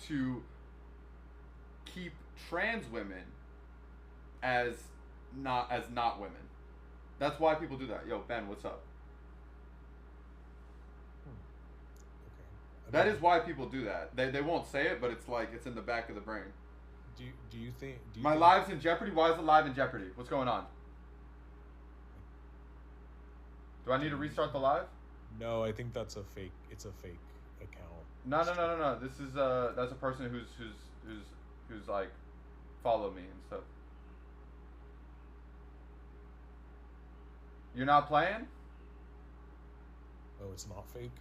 to keep trans women as not women. That's why people do that. Yo, Ben, what's up? Okay. That is why people do that. They won't say it, but it's like it's in the back of the brain. Do you think my live's in jeopardy? Why is the live in jeopardy? What's going on? Do I need to restart the live? No, I think that's a fake. It's a fake account. No. This is that's a person who's like follow me and stuff. You're not playing? Oh, it's not fake.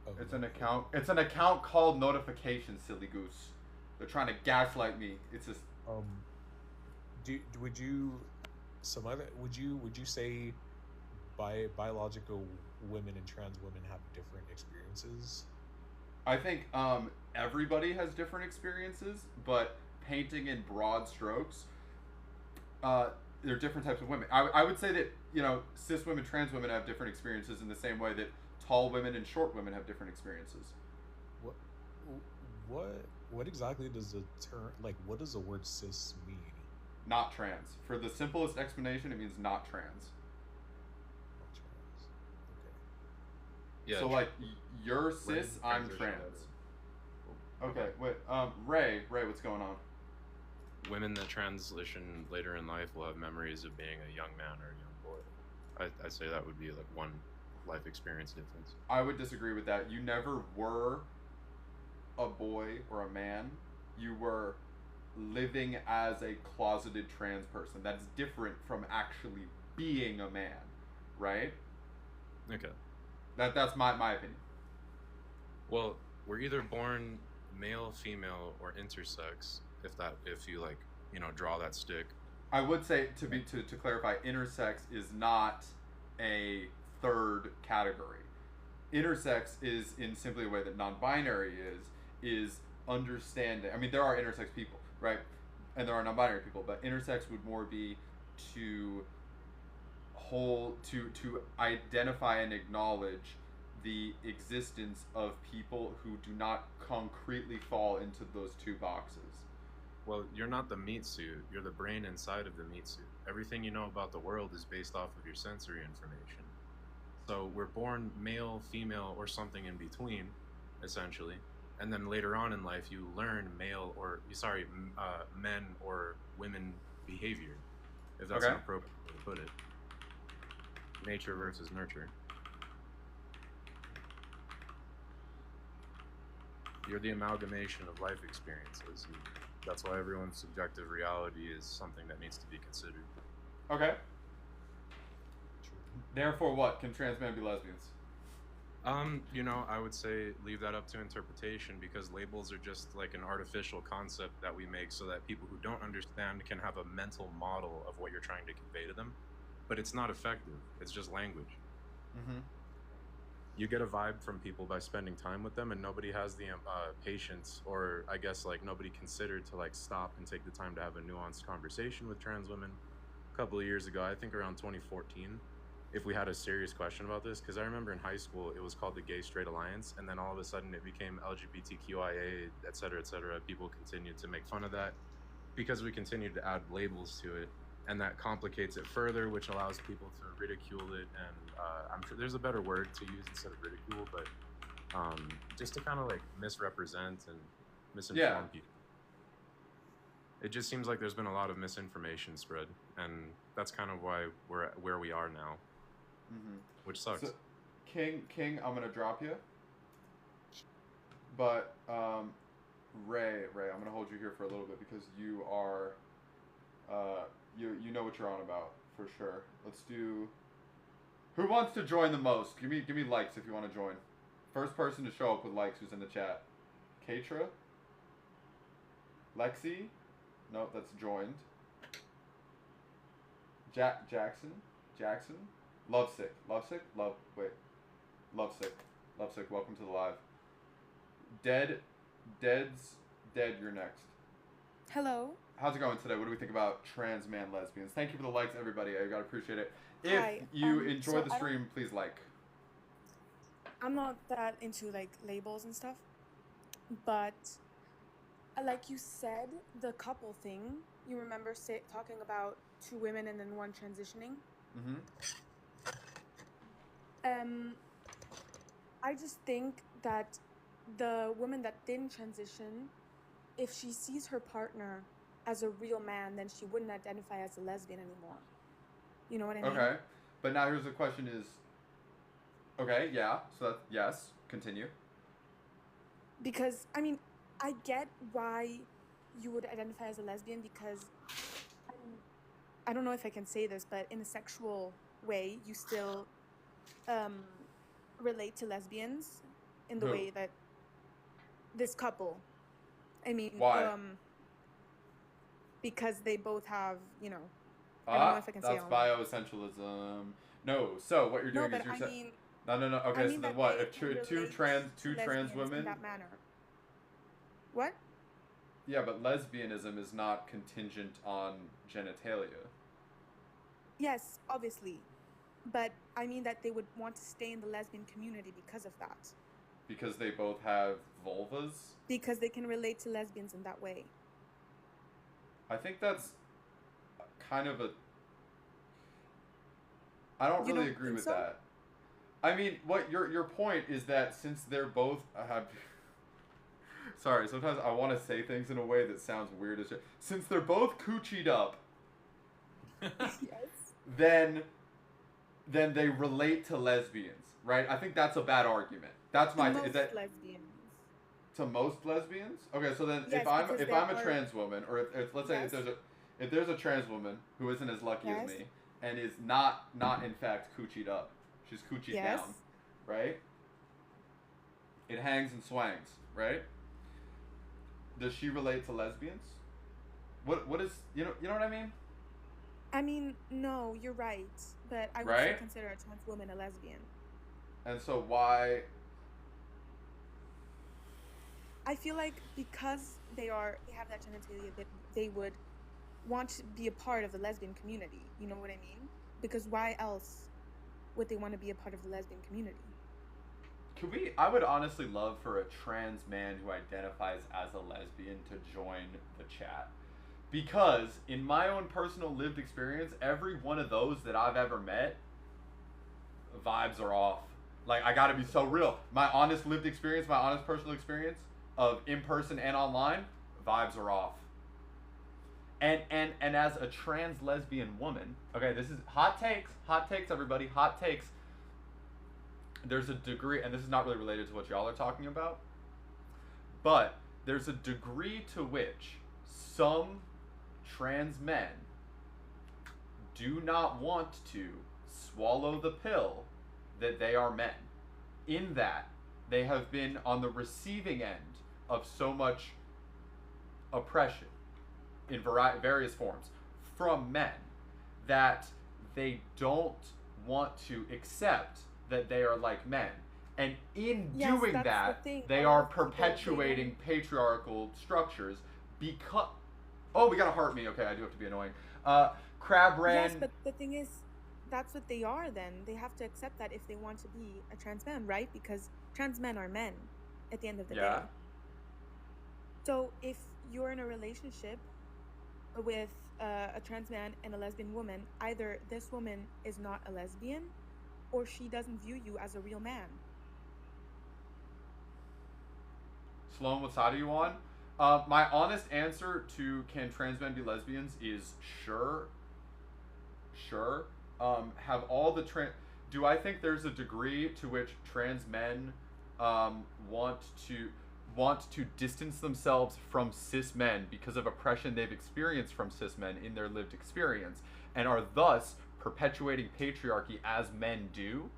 Oh, it's an account. It's an account called Notification, silly goose. They're trying to gaslight me. It's just. Would you say biological women and trans women have different experiences? I think everybody has different experiences, but painting in broad strokes, there are different types of women. I would say that, cis women, trans women have different experiences in the same way that tall women and short women have different experiences. What exactly does the term, what does the word cis mean? Not trans. For the simplest explanation, it means not trans. Not trans. Okay. Yeah. So you're cis, I'm trans. Okay, wait. Ray, what's going on? Women that transition later in life will have memories of being a young man or a young boy. I say that would be one life experience difference. I would disagree with that. You never were a boy or a man. You were living as a closeted trans person. That's different from actually being a man, right? Okay. That's my opinion. Well, we're either born male, female, or intersex. If you draw that stick. I would say to clarify, intersex is not a third category. Intersex is in simply a way that non-binary is understanding. I mean, there are intersex people, right? And there are non-binary people, but intersex would more be to identify and acknowledge the existence of people who do not concretely fall into those two boxes. Well, you're not the meat suit. You're the brain inside of the meat suit. Everything you know about the world is based off of your sensory information. So we're born male, female, or something in between, essentially. And then later on in life, you learn men or women behavior, if that's an appropriate way to put it. Nature versus nurture. You're the amalgamation of life experiences. That's why everyone's subjective reality is something that needs to be considered. Okay. Therefore, what? Can trans men be lesbians? I would say leave that up to interpretation, because labels are just like an artificial concept that we make so that people who don't understand can have a mental model of what you're trying to convey to them. But it's not effective. It's just language. Mm-hmm. You get a vibe from people by spending time with them, and nobody has the patience, or I guess nobody considered to stop and take the time to have a nuanced conversation with trans women. A couple of years ago, I think around 2014, if we had a serious question about this, because I remember in high school it was called the Gay Straight Alliance, and then all of a sudden it became LGBTQIA, etc., etc. People continued to make fun of that because we continued to add labels to it, and that complicates it further, which allows people to ridicule it. And I'm sure there's a better word to use instead of ridicule, but just to kind of misrepresent and misinform Yeah. people. It just seems like there's been a lot of misinformation spread, and that's kind of why we're at where we are now, which sucks. So, King, I'm gonna drop you. But Ray, I'm gonna hold you here for a little bit because you are, you know what you're on about for sure. Let's do. Who wants to join the most? Give me likes if you want to join. First person to show up with likes who's in the chat. Katra. Lexi. No, that's joined. Jackson. Lovesick. Lovesick. Welcome to the live. Dead, you're next. Hello. How's it going today? What do we think about trans man lesbians? Thank you for the likes, everybody. I gotta appreciate it. If Hi, you enjoy so the stream, please like. I'm not that into like labels and stuff, but like you said, the couple thing. You remember talking about 2 women and then 1 transitioning. I just think that the woman that didn't transition, if she sees her partner as a real man, then she wouldn't identify as a lesbian anymore. You know what I mean? Okay, but now here's the question: is okay, yeah. So that's yes. Continue. Because I mean, I get why you would identify as a lesbian because I don't know if I can say this, but in a sexual way, you still relate to lesbians in the Who? way that this couple. I mean, Why? Because they both have, you know. I don't know if I can say that's all that. bioessentialism. No. So what you're doing No, is but you're I saying. mean. No. I Okay, mean so then that what? they If can two relate trans to women. in that manner. What? Yeah, but lesbianism is not contingent on genitalia. Yes, obviously. But I mean that they would want to stay in the lesbian community because of that. Because they both have vulvas? Because they can relate to lesbians in that way. I think that's kind of a... I don't You really don't agree think with so? that. I mean, what your point is that since they're both have... Sorry, sometimes I want to say things in a way that sounds weird as shit. Since they're both coochied up, Yes. then they relate to lesbians, right? I think that's a bad argument. That's my... Most Is that... lesbians. To most lesbians? Okay, so then Yes, because if they I'm a are- trans woman, or if let's say Yes. if there's a trans woman who isn't as lucky Yes. as me and is not in fact coochied up, she's coochied Yes. down, right? It hangs and swangs, right? Does she relate to lesbians? What is you know what I mean? I mean, no, you're right. But I would Right? still consider a trans woman a lesbian. And so why? I feel like because they have that genitalia, that they would want to be a part of the lesbian community. You know what I mean? Because why else would they want to be a part of the lesbian community? I would honestly love for a trans man who identifies as a lesbian to join the chat. Because in my own personal lived experience, every one of those that I've ever met, vibes are off. Like, I gotta be so real. My honest lived experience, my honest personal experience of in-person and online, vibes are off. And as a trans lesbian woman, okay, this is hot takes everybody, hot takes. There's a degree, and this is not really related to what y'all are talking about, but there's a degree to which some trans men do not want to swallow the pill that they are men, in that they have been on the receiving end of so much oppression in various forms from men that they don't want to accept that they are like men. And in Yes, doing that's the that, thing. they A lot are of people, they perpetuating patriarchal structures because... Oh, we got a heart me. Okay, I do have to be annoying. Crab ran... Yes, but the thing is, that's what they are then. They have to accept that if they want to be a trans man, right? Because trans men are men at the end of the day. So if you're in a relationship with a trans man and a lesbian woman, either this woman is not a lesbian or she doesn't view you as a real man. Sloan, what side are you on? My honest answer to can trans men be lesbians is sure. Sure. Have all the do I think there's a degree to which trans men want to distance themselves from cis men because of oppression they've experienced from cis men in their lived experience and are thus perpetuating patriarchy as men do?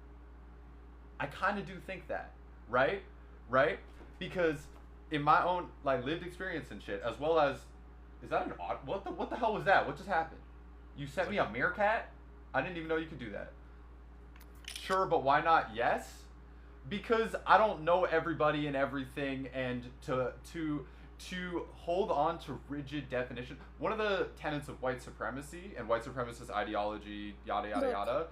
I kind of do think that, right? Right? Because in my own like lived experience and shit, as well as, is that an odd? What the hell was that? What just happened? You sent me a meerkat? I didn't even know you could do that. Sure, but why not yes? Because I don't know everybody and everything, and to hold on to rigid definition. One of the tenets of white supremacy and white supremacist ideology, yada yada yada.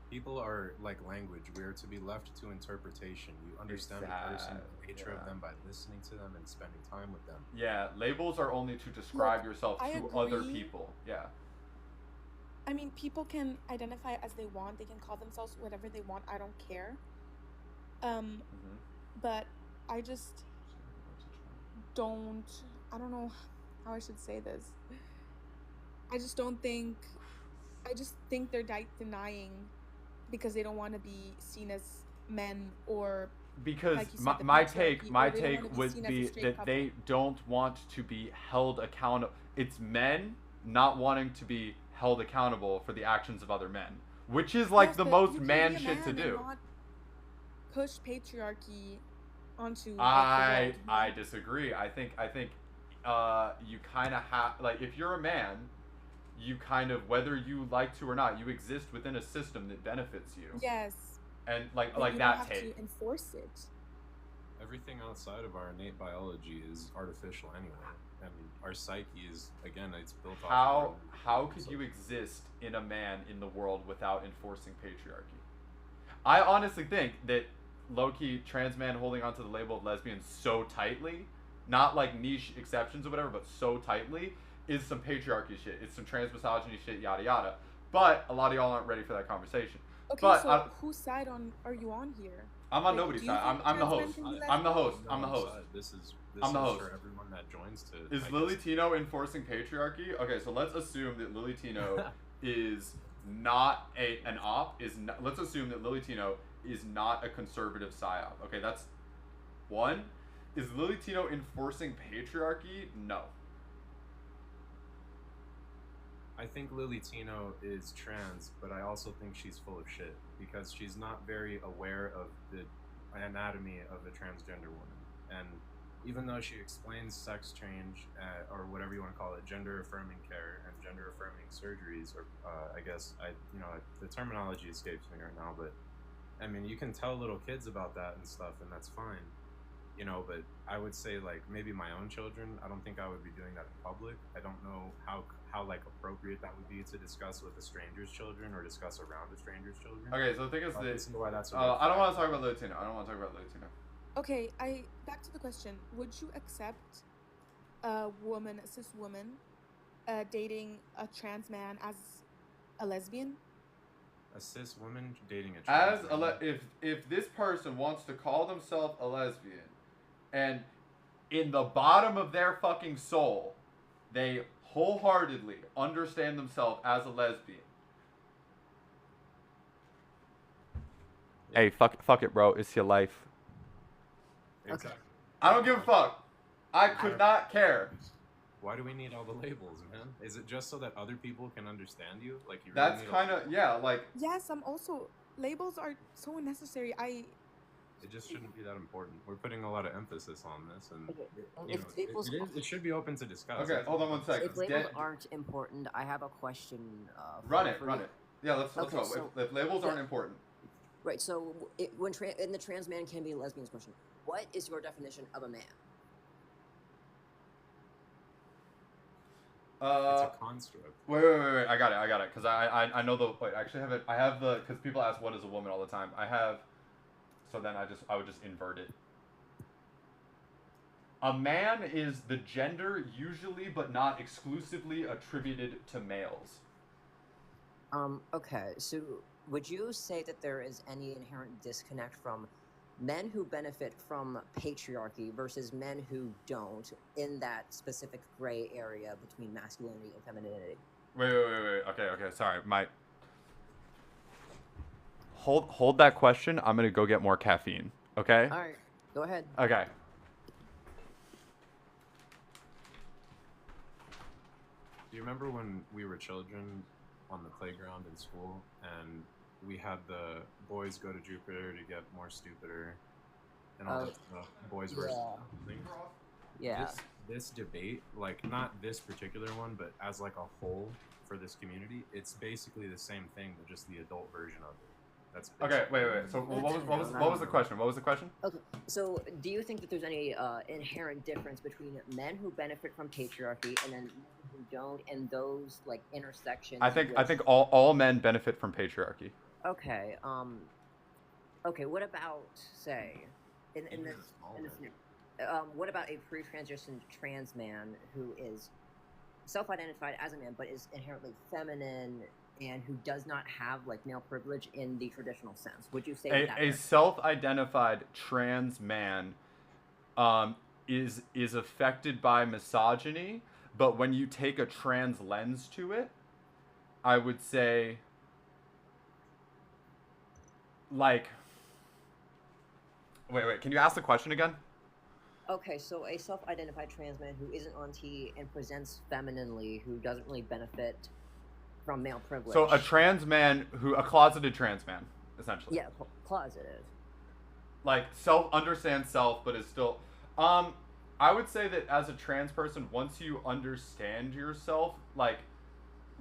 People are like language. We are to be left to interpretation. You understand a person, the nature of them by listening to them and spending time with them. Yeah, labels are only to describe yourself to other people. Yeah. I mean, people can identify as they want. They can call themselves whatever they want. I don't care. But I just don't. I don't know how I should say this. I just think they're denying because they don't want to be seen as men, or because like you said, my take would be that they don't want to be held accountable. It's men not wanting to be held accountable for the actions of other men, which is like the most man shit to do. Not push patriarchy onto. I disagree. I think you kind of have, like, if you're a man, you kind of, whether you like to or not, you exist within a system that benefits you. Yes. And like you that don't have take. to enforce it. Everything outside of our innate biology is artificial anyway. And our psyche is, again, it's built off. How could you exist in a man in the world without enforcing patriarchy? I honestly think that low-key trans man holding onto the label of lesbian so tightly, not like niche exceptions or whatever, but so tightly, is some patriarchy shit. It's some trans misogyny shit, yada yada. But a lot of y'all aren't ready for that conversation. Okay, but so whose side are you on here? I'm on nobody's side. I'm the host. I'm the host. I'm the host. This is I'm the host. for everyone that joins to. Is Lily Tino enforcing patriarchy? Okay, so let's assume that Lily Tino is not an op. Let's assume that Lily Tino is not a conservative psyop. Okay, that's one. Is Lily Tino enforcing patriarchy? No. I think Lily Tino is trans, but I also think she's full of shit because she's not very aware of the anatomy of a transgender woman. And even though she explains sex change, or whatever you want to call it, gender affirming care and gender affirming surgeries, or I guess the terminology escapes me right now, but I mean, you can tell little kids about that and stuff, and that's fine. But I would say, like, maybe my own children, I don't think I would be doing that in public. I don't know how like appropriate that would be to discuss with a stranger's children or discuss around a stranger's children. Okay, so the thing is that why that's I don't want to talk about Lily Tino. Okay, back to the question. Would you accept a cis woman, dating a trans man as a lesbian? A cis woman dating a trans man? If this person wants to call themselves a lesbian, and in the bottom of their fucking soul, they wholeheartedly understand themselves as a lesbian. Hey, fuck it, bro. It's your life. Exactly. I don't give a fuck. I could not care. Why do we need all the labels, man? Is it just so that other people can understand you? Like you. That's kind of like. Yes, labels are so unnecessary. It just shouldn't be that important. We're putting a lot of emphasis on this, and it should be open to discuss. Okay, hold on 1 second. If labels aren't important, I have a question. Run it. Yeah, let's go. So, if labels aren't important. Right. So in the trans man can be a lesbian's question, what is your definition of a man? It's a construct. Wait. I got it. Because I know the. Wait, actually, I have the. Because people ask what is a woman all the time. I have. So then I would just invert it. A man is the gender usually, but not exclusively, attributed to males. Okay. So would you say that there is any inherent disconnect from men who benefit from patriarchy versus men who don't in that specific gray area between masculinity and femininity. Wait. Okay. Sorry. Hold that question. I'm gonna go get more caffeine. Okay. All right. Go ahead. Okay. Do you remember when we were children on the playground in school and we had the boys go to Jupiter to get more stupider and all that stuff? Boys versus things. Yeah. This debate, like not this particular one, but as like a whole for this community, it's basically the same thing, but just the adult version of it. That's okay. Wait. So what was the question? What was the question? Okay. So do you think that there's any inherent difference between men who benefit from patriarchy and then men who don't, and those like intersections? I think all men benefit from patriarchy. Okay. Okay. What about say in this what about a pre-transitioned trans man who is self-identified as a man but is inherently feminine and who does not have like male privilege in the traditional sense? Would you say a self-identified trans man is affected by misogyny, but when you take a trans lens to it, I would say like wait, can you ask the question again? Okay, so a self-identified trans man who isn't on T and presents femininely, who doesn't really benefit from male privilege. So a closeted trans man, essentially. Yeah, closeted. Like understands self, but is still. I would say that as a trans person, once you understand yourself, like,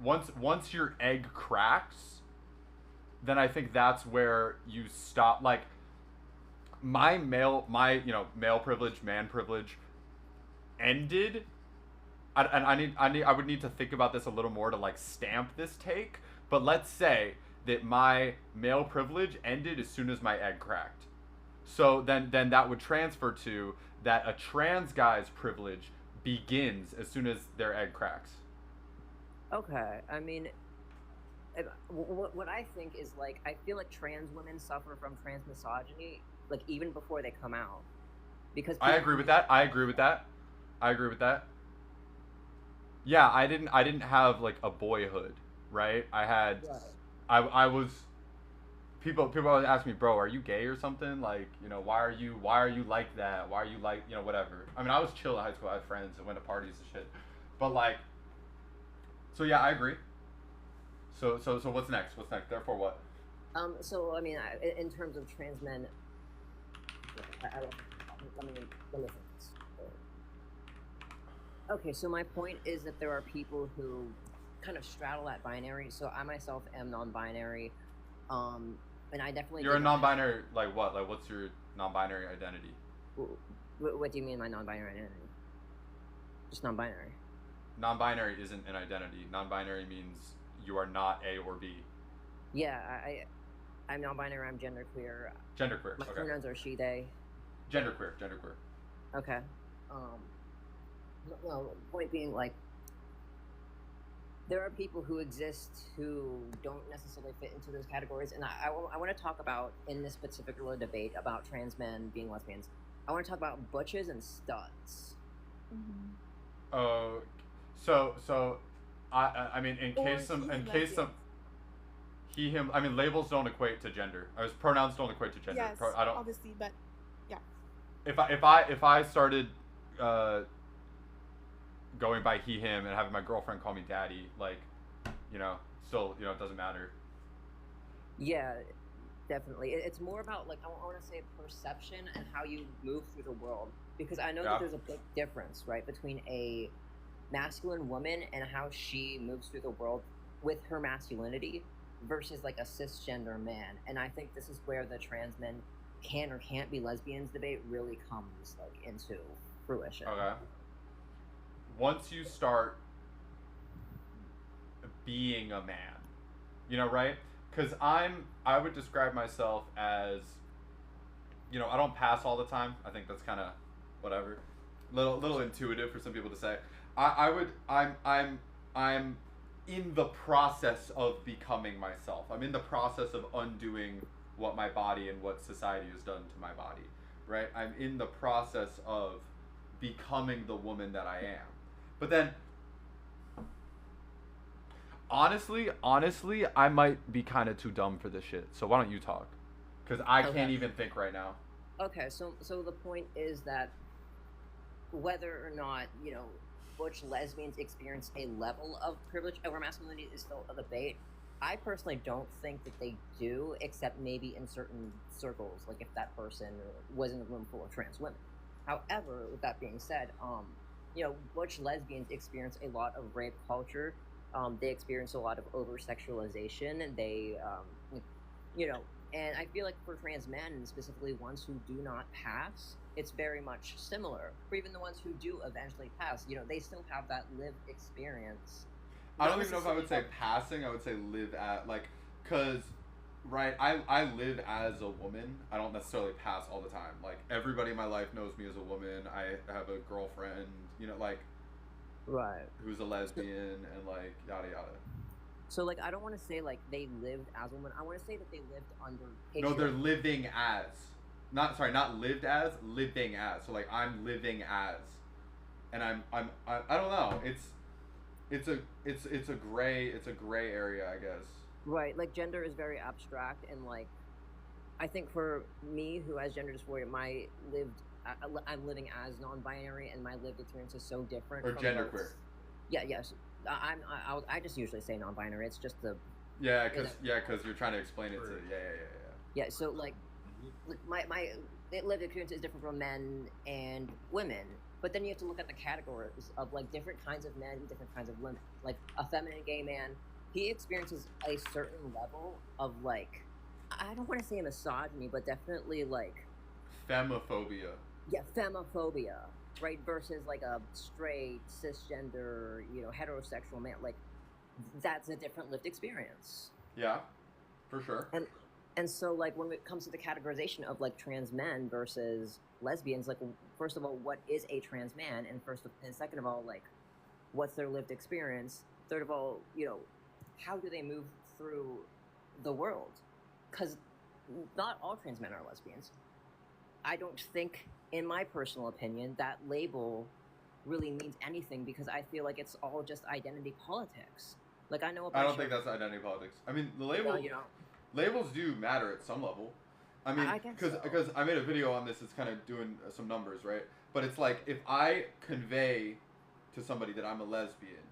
once your egg cracks, then I think that's where you stop. Like, my male privilege, man privilege, ended. I would need to think about this a little more to like stamp this take. But let's say that my male privilege ended as soon as my egg cracked. So then that would transfer to that a trans guy's privilege begins as soon as their egg cracks. Okay, I mean, what I think is like, I feel like trans women suffer from trans misogyny like even before they come out, because I agree with that. Yeah, I didn't have like a boyhood, right? I had, I was. People always ask me, bro, are you gay or something? Like, why are you like that? Why are you like, whatever. I mean, I was chill in high school. I had friends and went to parties and shit. But like, so yeah, I agree. So what's next? Therefore what? So I mean, in terms of trans men, let me think this. Okay, so my point is that there are people who kind of straddle that binary. So I myself am non-binary, and I definitely. You're a non-binary, like what? Like, what's your non-binary identity? What do you mean by non-binary identity? Just non-binary. Non-binary isn't an identity. Non-binary means you are not A or B. Yeah, I'm non-binary. I'm genderqueer. Genderqueer. My okay. pronouns are she, they. Genderqueer. Okay. No, point being, like, there are people who exist who don't necessarily fit into those categories, and I want to talk about, in this particular debate about trans men being lesbians, I want to talk about butches and studs. So I mean, in case some he, him, I mean, labels don't equate to gender. Pronouns don't equate to gender. Yes, I don't, obviously, but yeah. If I started going by he, him, and having my girlfriend call me daddy, like, still, it doesn't matter. Yeah, definitely. It's more about, like, I want to say perception and how you move through the world, because I know that there's a big difference, right, between a masculine woman and how she moves through the world with her masculinity versus like a cisgender man. And I think this is where the trans men can or can't be lesbians debate really comes like into fruition. Okay. Once you start being a man, right? Because I would describe myself as, I don't pass all the time. I think that's kind of whatever, little intuitive for some people to say. I'm in the process of becoming myself. I'm in the process of undoing what my body and what society has done to my body, right? I'm in the process of becoming the woman that I am. But then, honestly, I might be kind of too dumb for this shit. So why don't you talk? Because I can't even think right now. Okay, so the point is that whether or not, butch lesbians experience a level of privilege over masculinity is still a debate. I personally don't think that they do, except maybe in certain circles, like if that person was in a room full of trans women. However, with that being said, butch lesbians experience a lot of rape culture. They experience a lot of over-sexualization, and they, and I feel like for trans men, specifically ones who do not pass, it's very much similar. For even the ones who do eventually pass, they still have that lived experience. I don't even know if I would say passing. I would say live at, like, because, right, I live as a woman. I don't necessarily pass all the time. Like, everybody in my life knows me as a woman. I have a girlfriend, like, right, who's a lesbian, and, like, yada yada. So, like, I don't want to say, like, they lived as a woman. I want to say that they lived under patriarchy. No, they're living as. Not lived as, living as. So, like, I'm living as. And I don't know. It's a gray area, I guess. Right, like, gender is very abstract, and, like, I think for me, who has gender dysphoria, I'm living as non-binary, and my lived experience is so different. Or genderqueer. Yes. I just usually say non-binary. It's just the. Yeah, because you're trying to explain it to. Yeah. Yeah, so like my lived experience is different from men and women, but then you have to look at the categories of like different kinds of men and different kinds of women. Like a feminine gay man, he experiences a certain level of like, I don't want to say misogyny, but definitely like. Femophobia. Yeah, femophobia. Right, versus like a straight, cisgender, heterosexual man, like that's a different lived experience. Yeah, for sure. And so like when it comes to the categorization of like trans men versus lesbians, like first of all, what is a trans man, and second of all, like what's their lived experience? Third of all, how do they move through the world? Because not all trans men are lesbians. I don't think, in my personal opinion, that label really means anything, because I feel like it's all just identity politics. Like I don't think that's identity politics. I mean, the label, labels do matter at some level. I mean, because I made a video on this. It's kind of doing some numbers, right? But it's like if I convey to somebody that I'm a lesbian,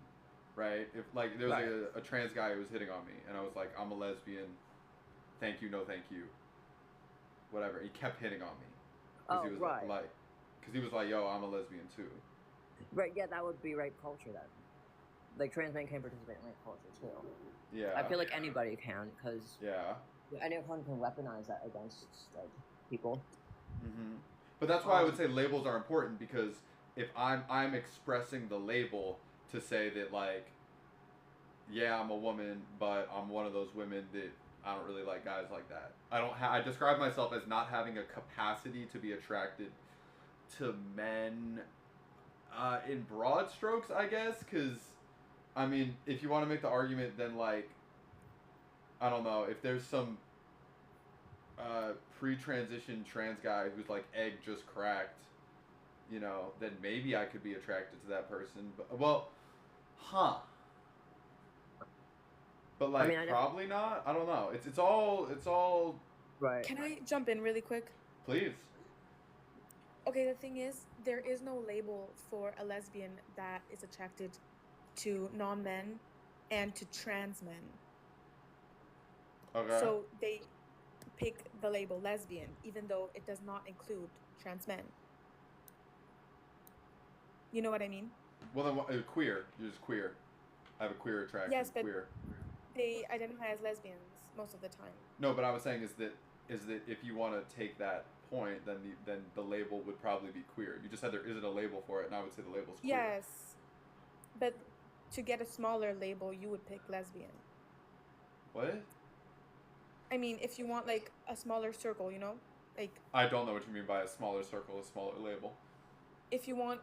right? If like there was a trans guy who was hitting on me, and I was like, I'm a lesbian. Thank you, no thank you. Whatever. He kept hitting on me. Because he was like, yo, I'm a lesbian too. Right, yeah, that would be rape culture then. Like, trans men can participate in rape culture too. Yeah. I feel like anybody can, because anyone can weaponize that against, like, people. Mm-hmm. But that's why I would say labels are important, because if I'm expressing the label to say that, like, yeah, I'm a woman, but I'm one of those women that I don't really like guys like that. I describe myself as not having a capacity to be attracted to men in broad strokes, I guess, because, I mean, if you want to make the argument, then, like, I don't know, if there's some pre-transition trans guy who's, like, egg just cracked, then maybe I could be attracted to that person. But, well, But like, probably not. I don't know. It's all. Right. Can I jump in really quick? Please. Okay, the thing is, there is no label for a lesbian that is attracted to non-men and to trans men. Okay. So they pick the label lesbian, even though it does not include trans men. You know what I mean? Well, then queer. You're just queer. I have a queer attraction. Yes, but queer. They identify as lesbians most of the time. No, but I was saying is that if you want to take that point, then the label would probably be queer. You just said there isn't a label for it, and I would say the label's queer. Yes, but to get a smaller label, you would pick lesbian. What? I mean, if you want like a smaller circle, like. I don't know what you mean by a smaller circle, a smaller label. If you want,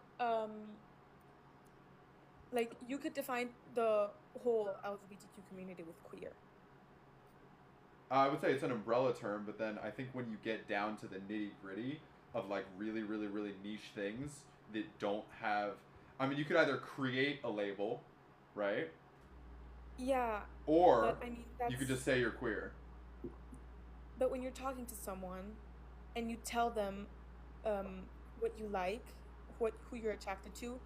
like, you could define the whole LGBTQ community with queer. I would say it's an umbrella term, but then I think when you get down to the nitty gritty of like really, really, really niche things that don't have, I mean, you could either create a label, right? Yeah. Or but, I mean, you could just say you're queer. But when you're talking to someone and you tell them what you like, who you're attracted to,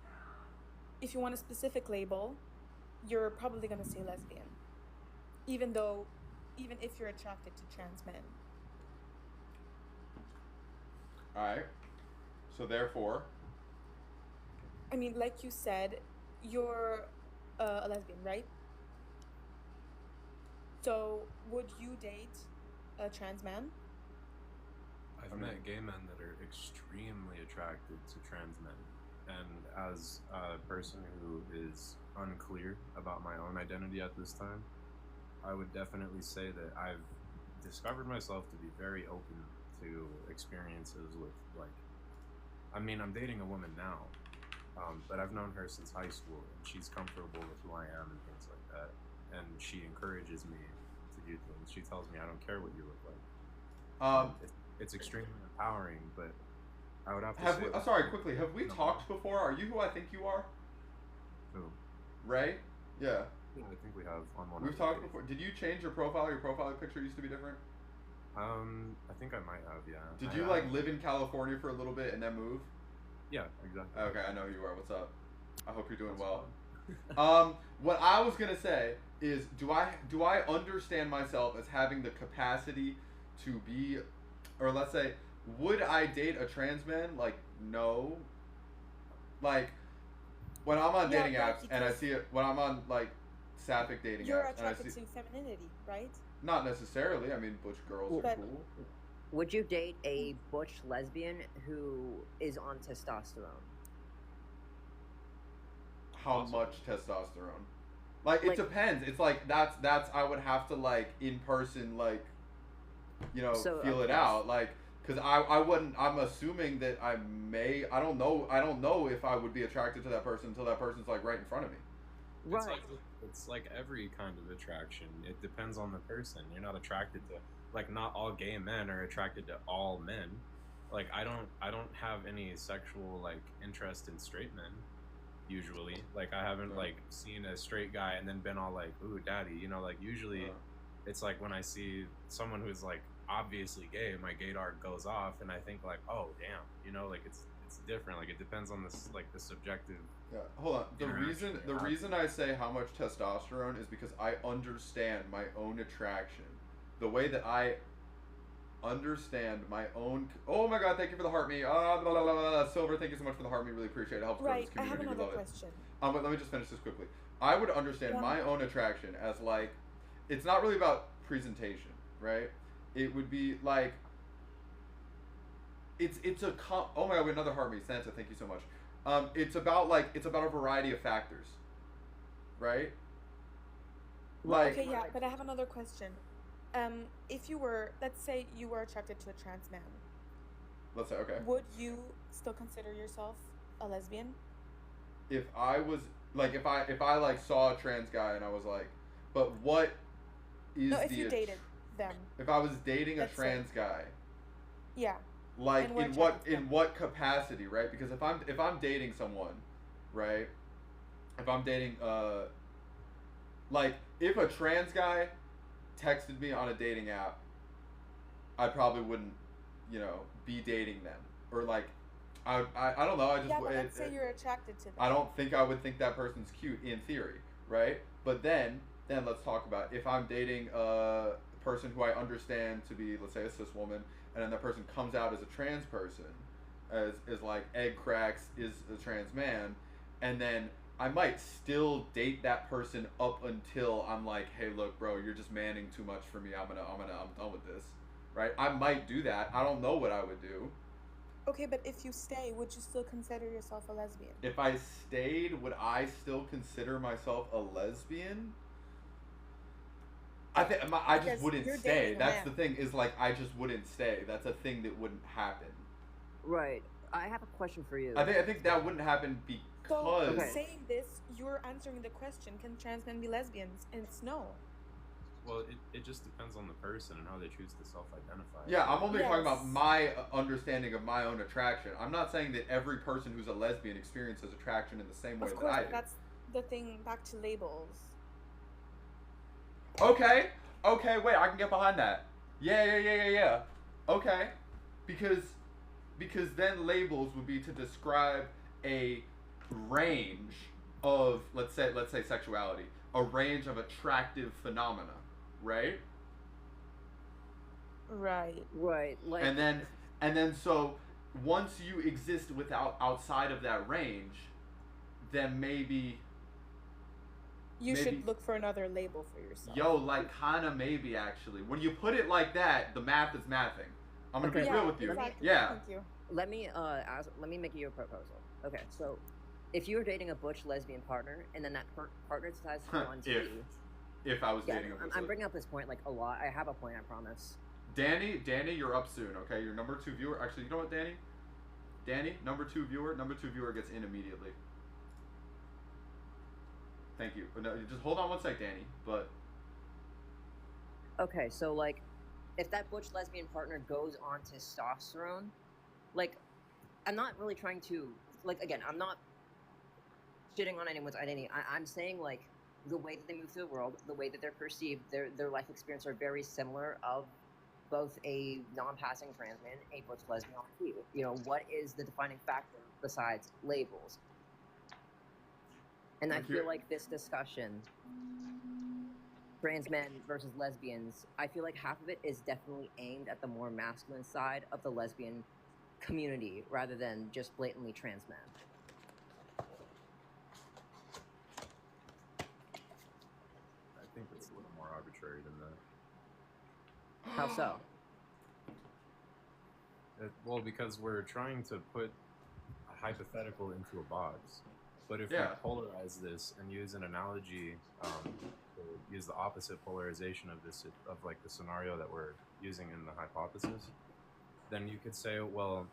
if you want a specific label, you're probably going to say lesbian. Even if you're attracted to trans men. Alright. So therefore, I mean, like you said, you're a lesbian, right? So would you date a trans man? I've met gay men that are extremely attracted to trans men. And as a person who is unclear about my own identity at this time, I would definitely say that I've discovered myself to be very open to experiences with, like, I mean, I'm dating a woman now, but I've known her since high school, and she's comfortable with who I am and things like that. And she encourages me to do things. She tells me I don't care what you look like. It's extremely empowering, but I would have to say... sorry, quickly, have we talked before? Are you who I think you are? Who? Ray? Yeah. Yeah, I think we have on one. We've talked before. Did you change your profile? Your profile picture used to be different? I think I might have, yeah. Did you like live in California for a little bit and then move? Yeah, exactly. Okay, I know who you are. What's up? I hope you're doing well. What I was gonna say is, do I understand myself as having the capacity to be, or let's say, would I date a trans man? Like, no. Like, when I'm on dating apps and I see it, when I'm on like sapphic dating you're apps and I attracted see, to femininity, right? not necessarily. I mean, butch girls are cool. Would you date a butch lesbian who is on testosterone? How much testosterone? Like, it depends. It's like that's I would have to like in person, like, you know, feel it out, like, because I wouldn't. I'm assuming that I don't know if I would be attracted to that person until that person's like right in front of me. Right. It's like every kind of attraction. It depends on the person. You're not attracted to, like, not all gay men are attracted to all men. Like, I don't have any sexual like interest in straight men. Usually, like, I haven't like seen a straight guy and then been all like, ooh, daddy, you know, like, usually it's like when I see someone who's like obviously gay, my gaydar goes off and I think like, oh damn, you know, like it's different. Like, it depends on this, like, the subjective. Yeah, hold on. The reason I say how much testosterone is because I understand my own attraction, the way that I understand my own. Oh my God! Thank you for the heart me. Silver, thank you so much for the heart me. Really appreciate it. Helps grow this Right. I community. have We another love question. But let me just finish this quickly. I would understand my own attraction as like, it's not really about presentation, right? It would be like, oh my God, wait, another heart me. Santa, thank you so much. It's about a variety of factors, right? Like, Okay, yeah, but I have another question. If you were, let's say you were attracted to a trans man, let's say, okay. would you still consider yourself a lesbian? If I was like, if I like saw a trans guy and I was like, but what is No, if you dated them. If I was dating a Let's say. trans guy, Yeah. like And we're in what capacity, right? Because if I'm dating someone, right? If I'm dating like, if a trans guy texted me on a dating app, I probably wouldn't, you know, be dating them, or like, I don't know. I just Yeah, but let's say you're attracted to them. I don't think I would think that person's cute in theory, right? But then let's talk about if I'm dating a person who I understand to be, let's say, a cis woman, and then that person comes out as a trans person, as like egg cracks is a trans man, and then I might still date that person up until I'm like, hey, look, bro, you're just manning too much for me. I'm done with this, right? I might do that. I don't know what I would do. Okay, but if you stay, would you still consider yourself a lesbian? If I stayed, would I still consider myself a lesbian? I think I just Because wouldn't you're stay. dating a That's the man. thing, is like, I just wouldn't stay. That's a thing that wouldn't happen. Right. I have a question for you. I think that wouldn't happen because So, saying this, you're answering the question, can trans men be lesbians? And it's no. Well, it just depends on the person and how they choose to self-identify. Yeah, I'm only talking about my understanding of my own attraction. I'm not saying that every person who's a lesbian experiences attraction in the same way Of course, that I do. that's the thing. Back to labels. Okay, wait, I can get behind that. Yeah. Okay, because then labels would be to describe a range of let's say sexuality, a range of attractive phenomena, right? Right. Like, and then so once you exist outside of that range, then maybe you should look for another label for yourself. Yo, like kind of maybe actually. When you put it like that, the math is mathing. I'm gonna be real with you. Exactly. Yeah. Thank you. Let me make you a proposal. Okay, so if you were dating a butch lesbian partner and then that partner decides to go on TV. If I was dating a butch I'm bringing up this point like a lot. I have a point, I promise. Danny, you're up soon, okay? You're number 2 viewer. Actually, you know what, Danny, number 2 viewer gets in immediately. Thank you. But no, just hold on one sec, Danny. But okay, so like, if that butch lesbian partner goes on testosterone, like, I'm not really trying to, like, again, I'm not shitting on anyone's identity. I'm saying like the way that they move through the world, the way that they're perceived, their life experience are very similar of both a non-passing trans man, a butch lesbian on TV. You know, what is the defining factor besides labels? And I feel like this discussion, trans men versus lesbians, I feel like half of it is definitely aimed at the more masculine side of the lesbian community rather than just blatantly trans men. I think it's a little more arbitrary than that. How so? Well, because we're trying to put a hypothetical into a box. But if we polarize this and use an analogy, use the opposite polarization of this, of like the scenario that we're using in the hypothesis, then you could say, well,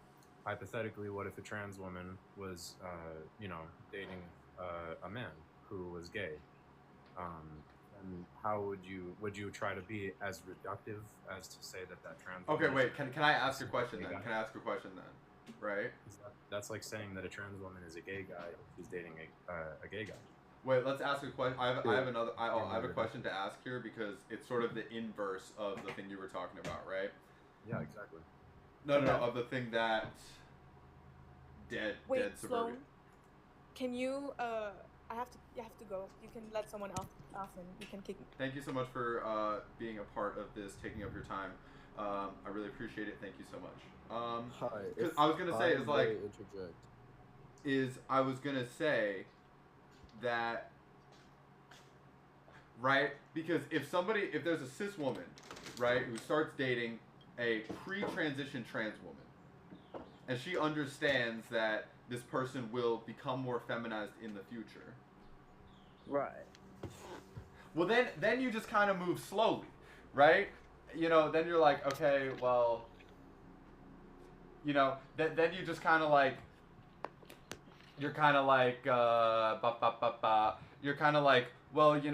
hypothetically, what if a trans woman was, dating a man who was gay? And how would you try to be as reductive as to say that trans? Okay, wait. Can I ask a question then? Right? That's like saying that a trans woman is a gay guy if she's dating a gay guy. Wait, let's ask a question. I have a question to ask here because it's sort of the inverse of the thing you were talking about, right? Yeah, exactly. No, of the thing that dead suburbia. Can you you have to go. You can let someone else off and you can kick me. Thank you so much for being a part of this, taking up your time. I really appreciate it. Thank you so much. Hi. I was gonna say I was gonna say that, right? Because if there's a cis woman, right, who starts dating a pre-transition trans woman, and she understands that this person will become more feminized in the future. Right. Well, then you just kind of move slowly, right? Then you're like, okay, well, then you just kind of like, you're kind of like, you're kind of like, well, you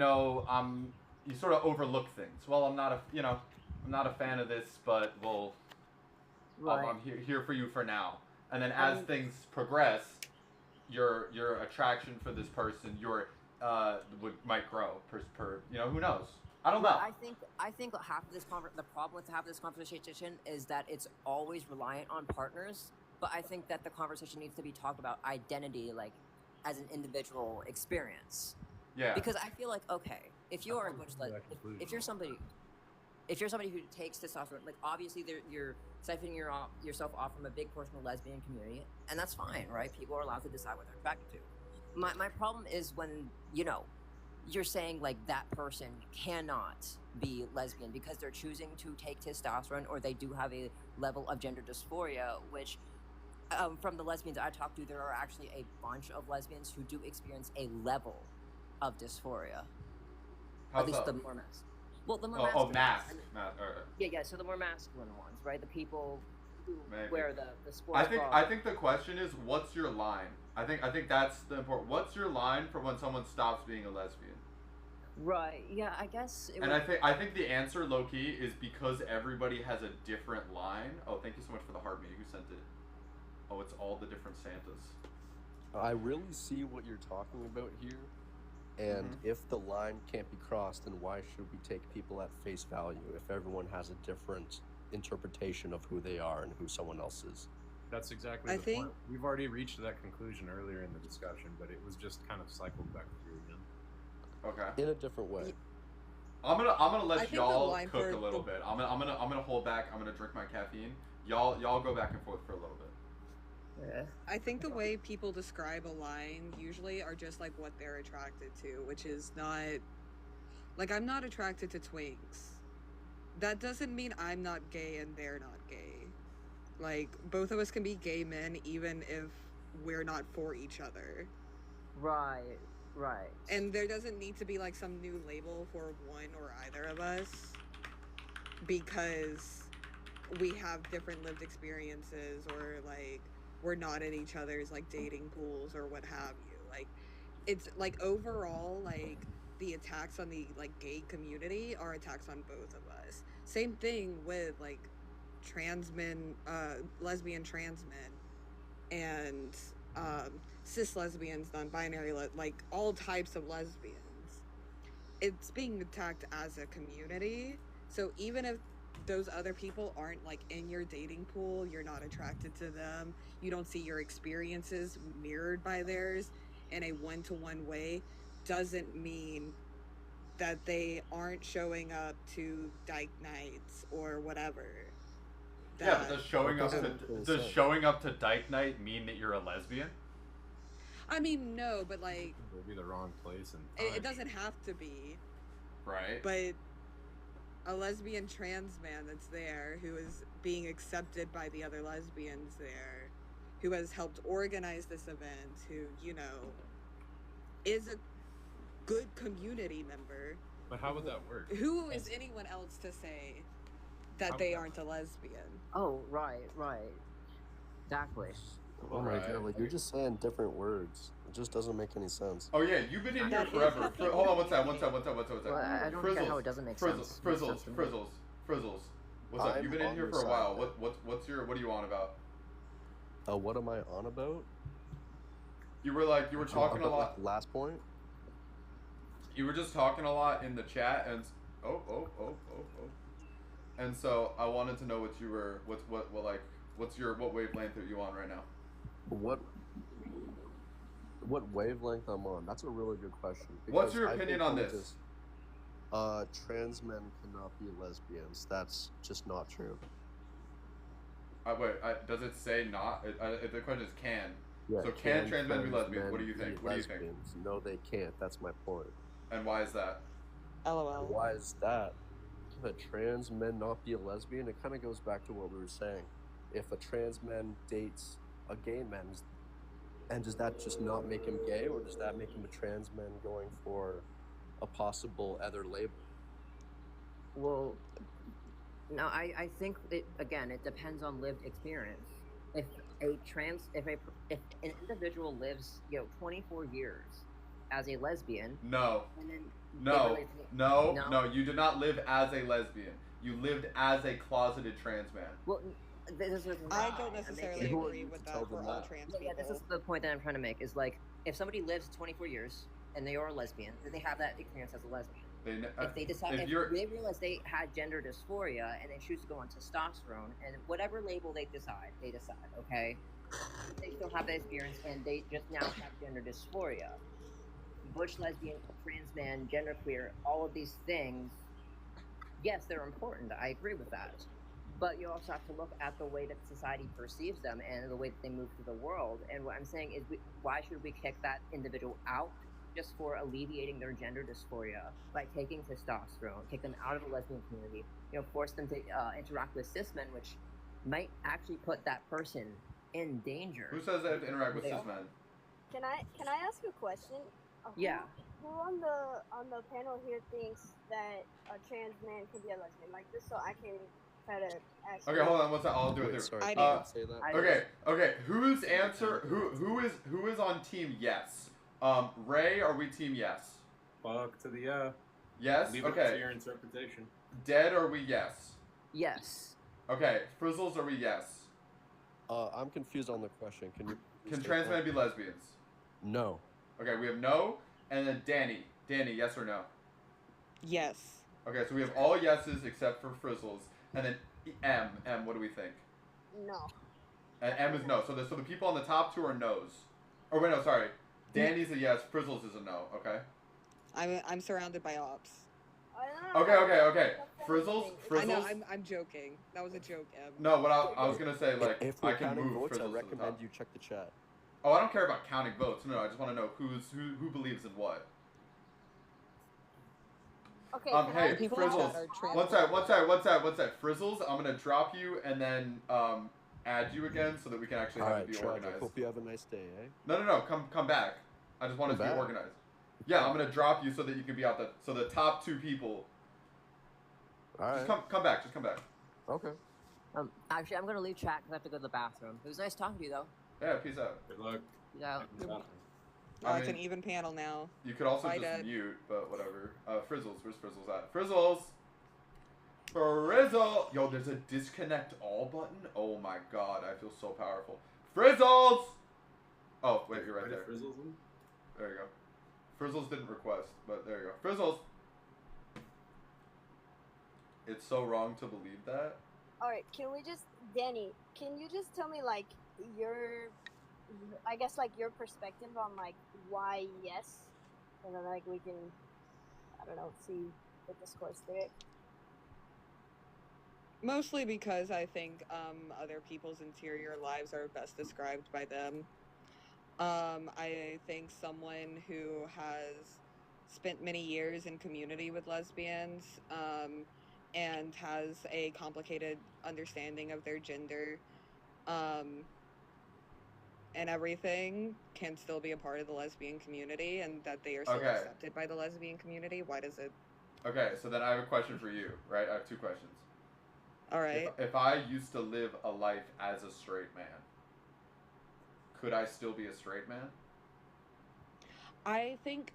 sort of overlook things. Well, I'm not a fan of this, but I'm here for you for now. And then as things progress, your attraction for this person, might grow per who knows? I don't know. I think half of the problem with half of this conversation is that it's always reliant on partners. But I think that the conversation needs to be talked about identity, like as an individual experience. Yeah. Because I feel like, okay, if you are if you're somebody who takes testosterone, like obviously you're siphoning yourself off from a big portion of the lesbian community, and that's fine, right? People are allowed to decide what they're attracted to. My problem is when you're saying like that person cannot be lesbian because they're choosing to take testosterone or they do have a level of gender dysphoria, which from the lesbians I talked to, there are actually a bunch of lesbians who do experience a level of dysphoria. How at least so? the more masculine. Well, the more masculine. Yeah. So the more masculine ones, right? The people who wear the sports bra. I think the question is, what's your line? I think that's the important. What's your line for when someone stops being a lesbian? Right. Yeah. I guess. And I think the answer, low key, is because everybody has a different line. Oh, thank you so much for the heart me. Who sent it? Oh, it's all the different Santas. I really see what you're talking about here, and if the line can't be crossed, then why should we take people at face value if everyone has a different interpretation of who they are and who someone else is? That's exactly the point. We've already reached that conclusion earlier in the discussion, but it was just kind of cycled back through again. Okay. In a different way. I'm gonna let y'all cook a little bit. I'm gonna hold back. I'm gonna drink my caffeine. Y'all go back and forth for a little bit. Yeah. I think the way people describe a line usually are just like what they're attracted to, which is not like I'm not attracted to twinks. That doesn't mean I'm not gay and they're not gay. Like both of us can be gay men even if we're not for each other. Right. Right. And there doesn't need to be like some new label for one or either of us because we have different lived experiences or like we're not in each other's like dating pools or what have you. Like it's like overall like the attacks on the like gay community are attacks on both of us. Same thing with like trans men, lesbian trans men and cis lesbians, non-binary, like all types of lesbians. It's being attacked as a community. So even if those other people aren't like in your dating pool, you're not attracted to them, you don't see your experiences mirrored by theirs in a one-to-one way, doesn't mean that they aren't showing up to dyke nights or whatever. Yeah, but does showing up to dyke night mean that you're a lesbian? I mean, no, but like It would be the wrong place and it doesn't have to be. Right. But a lesbian trans man that's there who is being accepted by the other lesbians there, who has helped organize this event, who, you know, is a good community member. But how would that work? Who is anyone else to say that they aren't a lesbian? Oh, right. Exactly. Oh my god, like you're just saying different words. It just doesn't make any sense. Oh yeah, you've been in here forever. Hold on, one second. Well, I don't get how it doesn't make sense. Frizzles. What's up? You've been in here for a while. What are you on about? What am I on about? You were talking a lot. Last point. You were just talking a lot in the chat, and and so I wanted to know what wavelength are you on right now? What wavelength I'm on? That's a really good question. What's your opinion on this? Trans men cannot be lesbians. That's just not true. Does it say not? The question is can. Yeah, so can trans men be lesbians? What do you think? What do you think? No, they can't. That's my point. And why is that? LOL. Why is that? Can a trans man not be a lesbian? It kind of goes back to what we were saying. If a trans man dates a gay man, and does that just not make him gay, or does that make him a trans man going for a possible other label? Well, no, I think it depends on lived experience. If an individual lives 24 years as a lesbian, no, you did not live as a lesbian. You lived as a closeted trans man. Well, I don't necessarily agree with that for all trans people. Yeah, this is the point that I'm trying to make. Is like if somebody lives 24 years and they are a lesbian, then they have that experience as a lesbian. If they decide, if they realize they had gender dysphoria and they choose to go on testosterone and whatever label they decide. Okay, they still have that experience and they just now have gender dysphoria. Butch, lesbian, trans man, genderqueer, all of these things. Yes, they're important. I agree with that. But you also have to look at the way that society perceives them and the way that they move through the world. And what I'm saying is, why should we kick that individual out just for alleviating their gender dysphoria by taking testosterone, kick them out of the lesbian community, force them to interact with cis men, which might actually put that person in danger. Who says they have to interact with cis men? Can I ask a question? Yeah. Who on the panel here thinks that a trans man can be a lesbian? Like, just so I can try to ask. Okay, hold on. What's that? I'll do it there. Sorry, I didn't say that. Okay. Whose answer? Who is on team yes? Ray, are we team yes? Fuck to the yeah. Yes? Leave it Okay. to your interpretation. Dead, are we yes? Yes. Okay. Frizzles, are we yes? I'm confused on the question. Can you? Can trans men be lesbians? No. Okay, we have no, and then Danny. Danny, yes or no? Yes. Okay, so we have all yeses except for Frizzles, and then M. M, what do we think? No. And M is no. So the people on the top two are no's. Or wait, no, sorry. Danny's a yes. Frizzles is a no. Okay. I'm surrounded by ops. Okay. Frizzles. I know. I'm joking. That was a joke, Em. No, what I was gonna say, like, If I we're can counting move votes, I Frizzles to the recommend top. you check the chat. Oh, I don't care about counting votes. No, I just want to know who believes in what. Okay. Hey, Frizzles. One sec. Frizzles, I'm gonna drop you and then add you again so that we can actually have it be Trav, organized. I hope you have a nice day, eh? No. Come back. I just want us to be back? organized. Yeah, I'm gonna drop you so that you can be out so the top two people. All right. Just come back. Okay. Actually, I'm gonna leave chat because I have to go to the bathroom. It was nice talking to you, though. Yeah, peace out. Good luck. Peace out. It's an even panel now. You could also Bye, just Dad. mute, but whatever. Frizzles, where's Frizzles at? Frizzles! Frizzle! Yo, there's a disconnect all button? Oh my god, I feel so powerful. Frizzles! Oh, wait, you're right there. Frizzles in? There you go. Frizzles didn't request, but there you go. Frizzles! It's so wrong to believe that. Alright, Danny, can you just tell me, like, I guess, like, your perspective on, like, why yes? And then, like, we can, I don't know, see the discourse there. Mostly because I think other people's interior lives are best described by them. I think someone who has spent many years in community with lesbians and has a complicated understanding of their gender and everything can still be a part of the lesbian community, and that they are still Okay. accepted by the lesbian community. Why does it? Okay, so then I have a question for you, right? I have two questions. All right. If I used to live a life as a straight man, could I still be a straight man? I think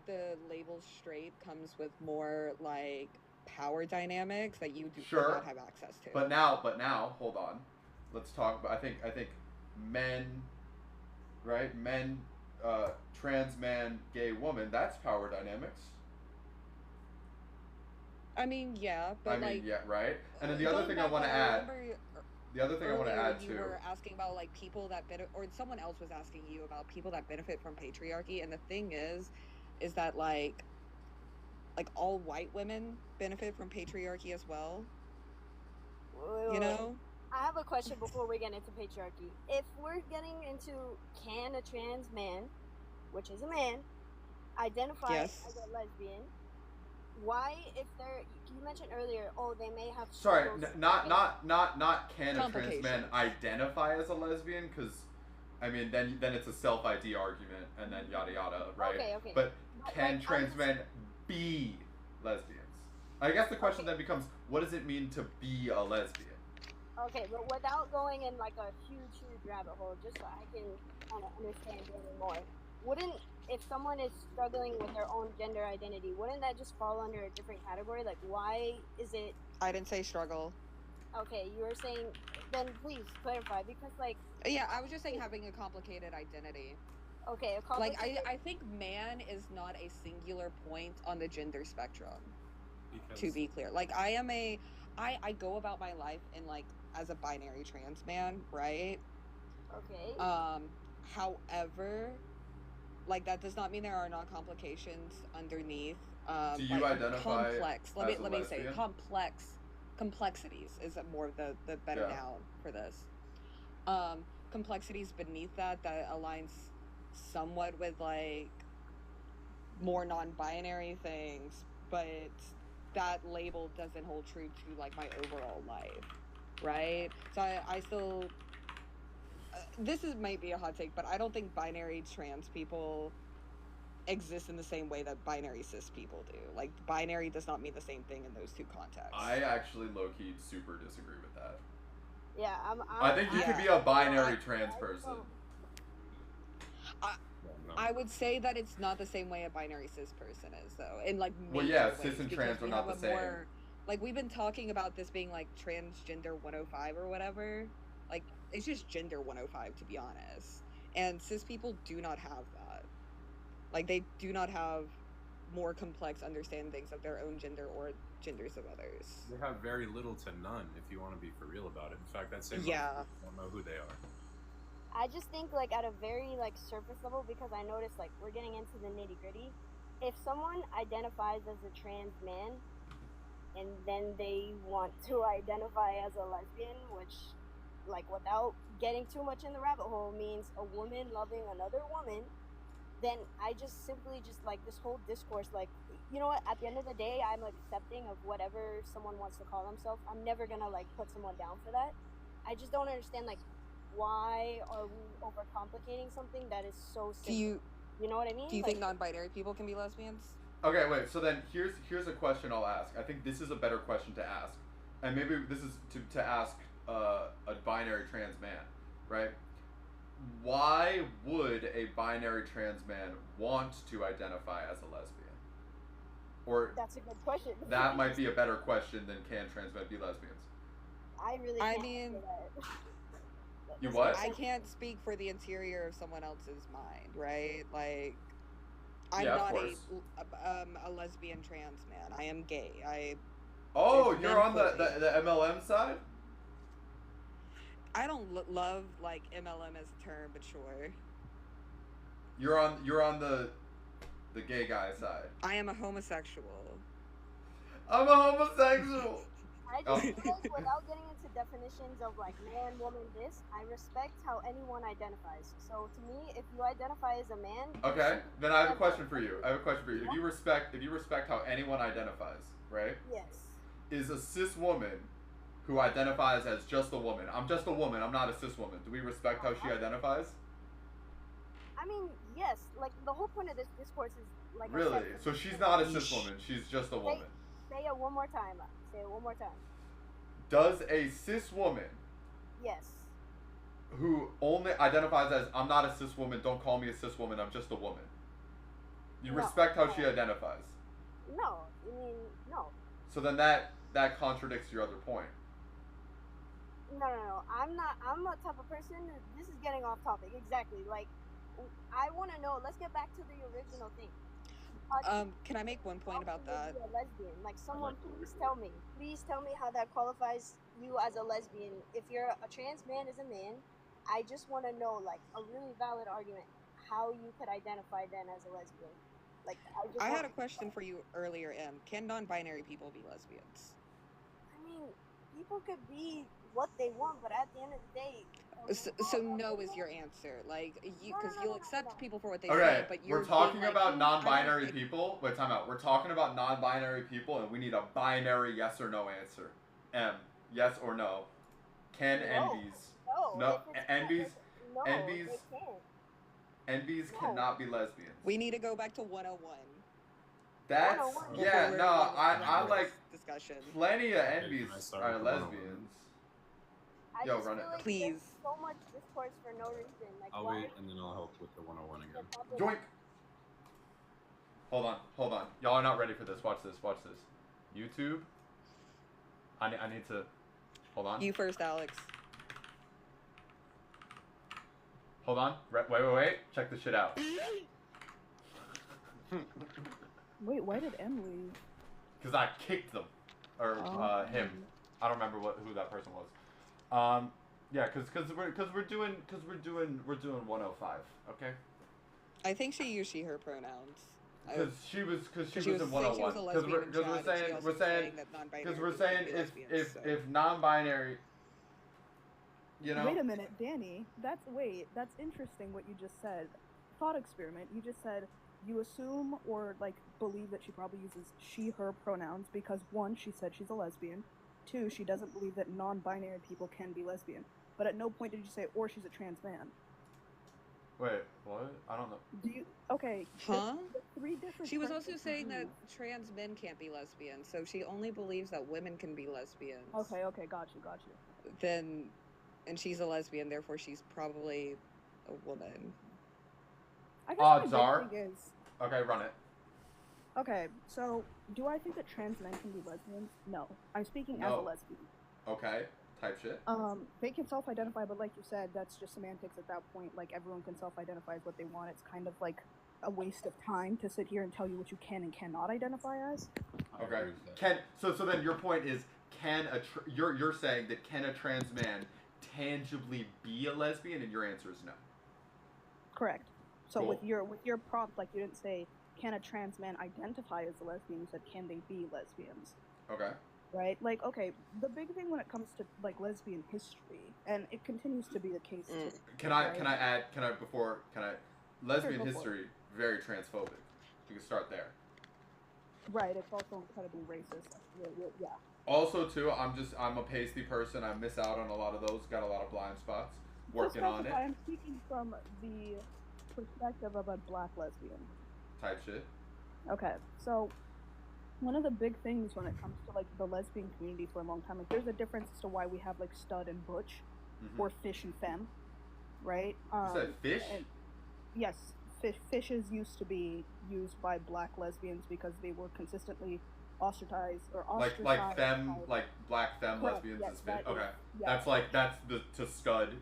the label straight comes with more like power dynamics that you do Sure. not have access to. But now, hold on. Let's talk about. I think men, right? Men, trans man, gay woman. That's power dynamics. I mean, yeah, but yeah, right. And then the other thing I want to add. The other thing I want to add you too. were asking about like people that benefit, or someone else was asking you about people that benefit from patriarchy, and the thing is that like all white women benefit from patriarchy as well. You know? I have a question before we get into patriarchy. If we're getting into can a trans man, which is a man, identify Yes. as a lesbian, why, if they're, you mentioned earlier, oh, they may have Sorry, struggles not can a trans man Complications. identify as a lesbian? Because, I mean, then it's a self-ID argument, and then yada yada, right? Okay. But can like, trans men be lesbians? I guess the question then becomes, what does it mean to be a lesbian? Okay, but without going in like a huge rabbit hole, just so I can kind of understand a little more, wouldn't, if someone is struggling with their own gender identity, wouldn't that just fall under a different category? Like, why is it... I didn't say struggle. Okay, you were saying... Then please clarify, because like... Yeah, I was just saying having a complicated identity. Okay, a Like, complicated... I think man is not a singular point on the gender spectrum. Because To be clear, like I go about my life in like as a binary trans man, right? Okay. However, like that does not mean there are not complications underneath. Do you like, identify complex? as a Let me say lesbian? complexities is more the better Yeah. noun for this. Complexities beneath that aligns somewhat with like more non-binary things, but that label doesn't hold true to like my overall life, right? So I still this might be a hot take, but I don't think binary trans people exist in the same way that binary cis people do. Like binary does not mean the same thing in those two contexts. I actually low-key super disagree with that. Yeah, I think you could be a binary trans person. no. I would say that it's not the same way a binary cis person is, though. In like Well, major yeah, ways, cis and because trans are we not have the a same. more, like we've been talking about this being like transgender 105 or whatever. Like it's just gender 105 to be honest. And cis people do not have that. Like they do not have more complex understandings of their own gender or genders of others. They have very little to none, if you want to be for real about it. In fact, I'd say most Yeah. people don't know who they are. I just think like at a very like surface level, because I noticed like we're getting into the nitty gritty. If someone identifies as a trans man and then they want to identify as a lesbian, which like without getting too much in the rabbit hole means a woman loving another woman, then I just simply just like this whole discourse, like, you know what, at the end of the day, I'm accepting of whatever someone wants to call themselves. I'm never gonna like put someone down for that. I just don't understand like why are we overcomplicating something that is so simple? You know what I mean? Do you Like, think non-binary people can be lesbians? Okay, wait. So then here's a question I'll ask. I think this is a better question to ask, and maybe this is to ask a binary trans man, right? Why would a binary trans man want to identify as a lesbian? Or that's a good question. that might be a better question than can trans men be lesbians? I really can't answer that. You what? I can't speak for the interior of someone else's mind, right? Like, I'm Yeah, of not course. a lesbian trans man. I am gay. Oh, it's you're men on the MLM side? I don't love like MLM as a term, but sure. You're on the gay guy side. I am a homosexual. I'm a homosexual. I just feel like without getting into definitions of like man, woman, this, I respect how anyone identifies. So to me, if you identify as a man, Okay, then I have a question for you. If you respect how anyone identifies, right? Yes. Is a cis woman who identifies as just a woman. I'm just a woman. I'm not a cis woman. Do we respect how she identifies? I mean, yes. Like the whole point of this discourse is like. I Really? said, So she's not a cis woman. She's just a woman. Say it one more time. Say it one more time. Does a cis woman Yes. who only identifies as I'm not a cis woman, don't call me a cis woman, I'm just a woman. You No, respect how no. she identifies. No. I mean, no. So then that contradicts your other point. No. I'm a type of person. This is getting off topic. Exactly. Like, I want to know. Let's get back to the original thing. Can I make one point about that? A lesbian. Like, someone, please tell me how that qualifies you as a lesbian. If you're a trans man as a man, I just want to know, like, a really valid argument how you could identify then as a lesbian. Like, I had a question for you earlier, Em. Can non-binary people be lesbians? I mean, people could be what they want, but at the end of the day. So no is your answer, like you, because you'll accept people for what they Okay, say, but you're we're talking being, about like, non-binary people. Wait, time out. We're talking about non-binary people, and we need a binary yes or no answer. M, yes or no. Can envies? No, envies. No, Envies. they can't. Envies cannot be lesbians. We need to go back to 101. That's yeah. No, I like discussion. plenty of envies I start are with the 101? lesbians. I Yo, just run feel it. like Please. there's so much discourse for no reason. Like, I'll why? wait and then I'll help with the 101 again. Yoink. Hold on. Y'all are not ready for this. Watch this. YouTube. I need to. Hold on. You first, Alex. Hold on. Wait. Check this shit out. Wait, why did M leave? Because I kicked them, or him. I don't remember who that person was. Yeah, because we're doing 105. Okay. I think she used she/her pronouns. Because she was in saying she was 101. a Because lesbian in chat, and she also we're saying that non-binary because we're people can saying be if lesbians, if non-binary, you know. Wait a minute, Danny. That's interesting what you just said. Thought experiment. You just said you assume or like believe that she probably uses she/her pronouns because 1, she said she's a lesbian. 2, she doesn't believe that non-binary people can be lesbian. But at no point did you say or she's a trans man. Wait, what? I don't know. Do you? Okay. Huh? The 3 different. She was terms also that saying you that use- trans men can't be lesbians, so she only believes that women can be lesbians. Okay, got you. And she's a lesbian, therefore she's probably a woman. I guess my Odds big are. thing is, Okay, run it. okay, so do I think that trans men can be lesbians? No. I'm speaking as a No. lesbian. Okay, type shit. They can self-identify, but like you said, that's just semantics at that point. Like, everyone can self-identify as what they want. It's kind of like a waste of time to sit here and tell you what you can and cannot identify as. Okay. So then your point is, you're saying that can a trans man tangibly be a lesbian, and your answer is no. Correct. So Cool. with your prompt, like, you didn't say can a trans man identify as a lesbian. You said can they be lesbians. Okay. Right? Like, okay, the big thing when it comes to like lesbian history, and it continues to be the case. Today, Can I right? lesbian go for it. history, very transphobic. You can start there. Right. It's also incredibly racist. Yeah. Also, too, I'm a pasty person. I miss out on a lot of those. Got a lot of blind spots. Working To on it. specify, I'm speaking from the perspective of a black lesbian. Type shit. Okay, so one of the big things when it comes to like the lesbian community for a long time, like there's a difference as to why we have like stud and butch, or fish and femme, right? You said fish? Yes, fishes used to be used by black lesbians because they were consistently ostracized or ostracized. Like femme, like black femme Correct, lesbians yes, is fish. that is- Okay. yeah. That's to scud.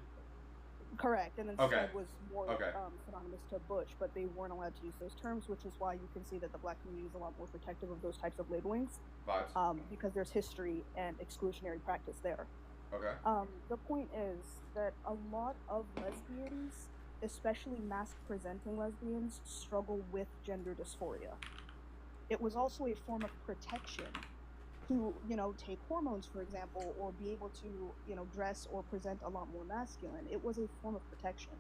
Correct, and then Okay. stud was more Okay. synonymous to butch, but they weren't allowed to use those terms, which is why you can see that the black community is a lot more protective of those types of labelings. Vibes. Because there's history and exclusionary practice there. Okay. The point is that a lot of lesbians, especially mask-presenting lesbians, struggle with gender dysphoria. It was also a form of protection to, take hormones, for example, or be able to, dress or present a lot more masculine. It was a form of protection.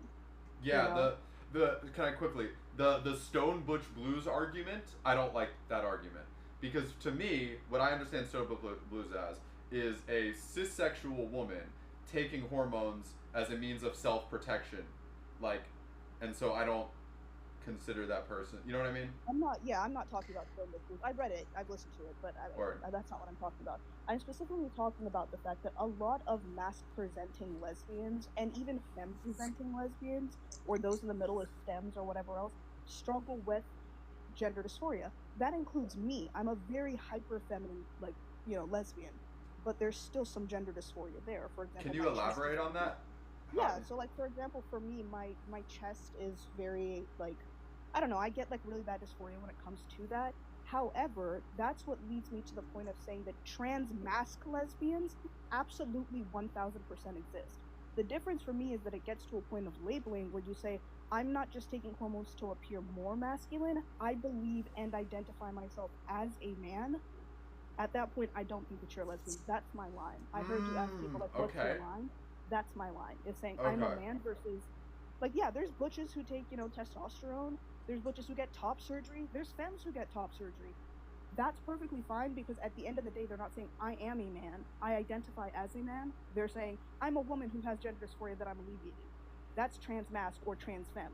Yeah, can I quickly, the Stone Butch Blues argument, I don't like that argument. Because to me, what I understand Stone Butch Blues as is a cissexual woman taking hormones as a means of self-protection. And so I don't consider that person, you know what I mean? I'm not talking about Stone Butch Blues. I read it, I've listened to it, but that's not what I'm talking about. I'm specifically talking about the fact that a lot of mask-presenting lesbians, and even femme-presenting lesbians, or those in the middle as stems or whatever else, struggle with gender dysphoria. That includes me. I'm a very hyper-feminine, lesbian, but there's still some gender dysphoria there. For example, Can you elaborate on that? Yeah, so for example, for me, my chest is very I don't know, I get really bad dysphoria when it comes to that. However, that's what leads me to the point of saying that trans mask lesbians absolutely 1000% exist. The difference for me is that it gets to a point of labeling where you say, I'm not just taking hormones to appear more masculine, I believe and identify myself as a man. At that point, I don't think that you're a lesbian. That's my line. I heard you ask people what's your line? That's my line. It's saying I'm a man versus, there's butches who take, testosterone. There's butches who get top surgery. There's femmes who get top surgery. That's perfectly fine because at the end of the day, they're not saying I am a man. I identify as a man. They're saying I'm a woman who has gender dysphoria that I'm alleviating. That's trans mask or trans femme.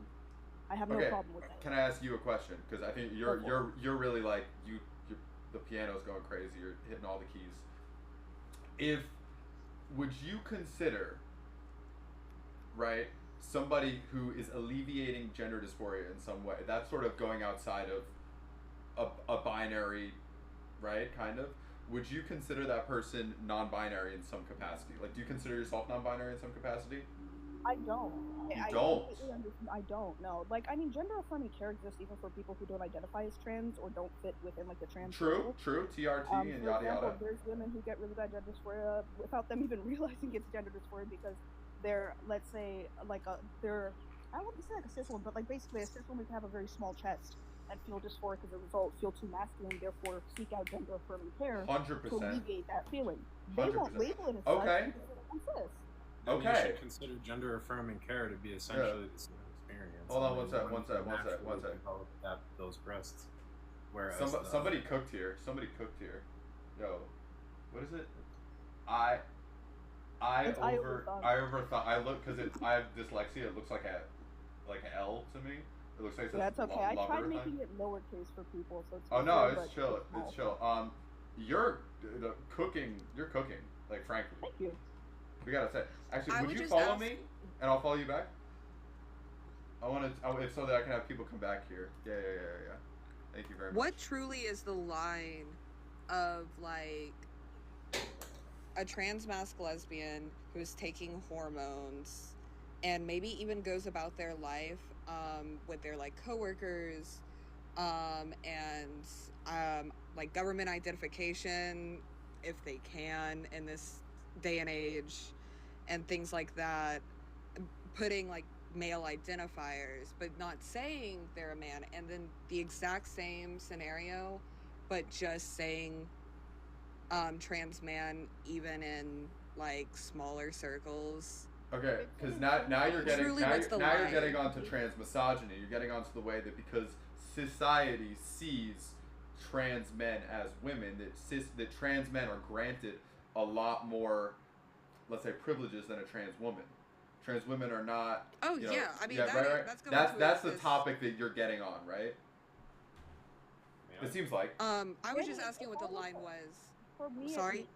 I have no problem with that. Can I ask you a question? Because I think you're really the piano's going crazy. You're hitting all the keys. Would you consider, right, somebody who is alleviating gender dysphoria in some way? That's sort of going outside of a binary, right, kind of. Would you consider that person non-binary in some capacity? Do you consider yourself non-binary in some capacity? I don't. You don't? I don't, no. Gender-affirming care exists even for people who don't identify as trans or don't fit within, the trans True, TRT and yada yada. There's women who get really bad gender dysphoria without them even realizing it's gender dysphoria because they're, let's say, they're, I don't want to say a cis woman, but basically a cis woman can have a very small chest and feel dysphoric as a result, feel too masculine, therefore seek out gender-affirming care 100%. to alleviate that feeling. They won't label it as Okay. such because they're cis. Then you should consider gender affirming care to be essentially the same experience. Hold on one sec. That those breasts. Whereas somebody cooked here. Yo, what is it? I overthought. I look because I have dyslexia. It looks like an L to me. It looks like it says That's okay. I tried lover making thing. it lowercase for people, so it's. Oh no, easier, it's chill. small. It's chill. You're cooking. You're cooking. Frankly. Thank you. We gotta say. Actually, I would would you just follow ask- me, and I'll follow you back? if so that I can have people come back here. Yeah. Thank you very much. What truly is the line of like a trans masc lesbian who's taking hormones and maybe even goes about their life with their like coworkers and like government identification if they can in this day and age and things like that, putting like male identifiers but not saying they're a man, and then the exact same scenario but just saying trans man even in like smaller circles. Okay, because now you're getting you're getting onto trans misogyny. You're getting onto the way that because society sees trans men as women, that trans men are granted a lot more, let's say, privileges than a trans woman. Trans women are not. Oh you know, yeah, I mean right. That's going that's the topic that you're getting on, right? Yeah. It seems like. I was just asking what the line was. For me, sorry.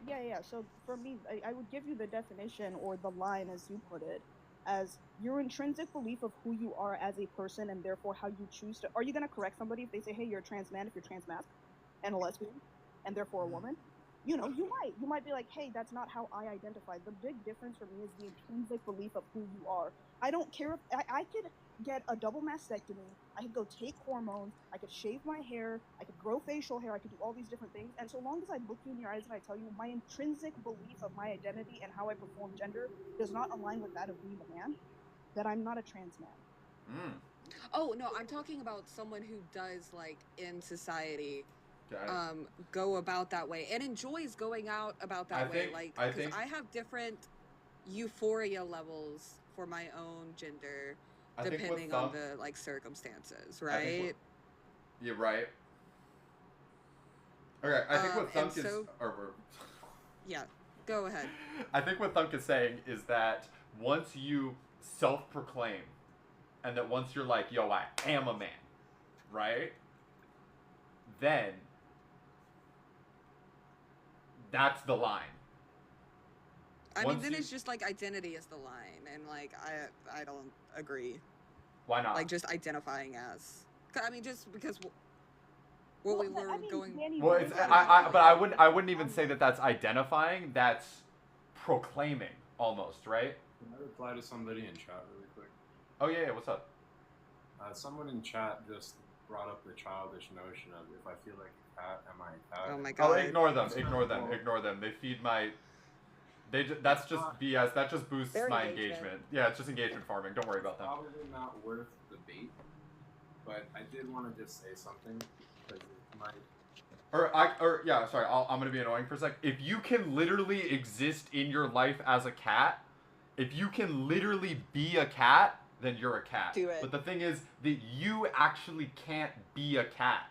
Yeah. So for me, I would give you the definition or the line, as you put it, as your intrinsic belief of who you are as a person, and therefore how you choose to. Are you gonna correct somebody if they say, "Hey, you're a trans man," if you're trans masc, and a lesbian, and therefore a woman? You know, you might be like, "Hey, that's not how I identify." The big difference for me is the intrinsic belief of who you are. I don't care if I could get a double mastectomy, I could go take hormones, I could shave my hair, I could grow facial hair, I could do all these different things, and so long as I look you in your eyes and I tell you my intrinsic belief of my identity and how I perform gender does not align with that of being a man, then I'm not a trans man. Oh no, I'm talking about someone who does like in society Okay. go about that way and enjoys going out about that way. Like, because I have different euphoria levels for my own gender depending on the like circumstances, right? You're right. Okay, I think what Thunk is, yeah, go ahead. I think what Thunk is saying is that once you self-proclaim, and that once you're like, yo, I am a man, right? Then that's the line. I mean, then it's just like identity is the line, and like I don't agree. Why not? Like just identifying as. I mean, just because what we were going. Well, it's but I wouldn't even say that that's identifying. That's proclaiming almost, right? Can I reply to somebody in chat really quick? Oh yeah, what's up? Someone in chat just brought up the childish notion of if I feel like a cat, am I a cat? Oh my god. Oh, ignore them. They feed my. That's just BS. That just boosts my engagement. Yeah, it's just engagement farming. Don't worry about that. Probably not worth the bait, but I did want to just say something because it might. I'm gonna be annoying for a sec. If you can literally exist in your life as a cat, if you can literally be a cat, then you're a cat. Do it. But the thing is that you actually can't be a cat.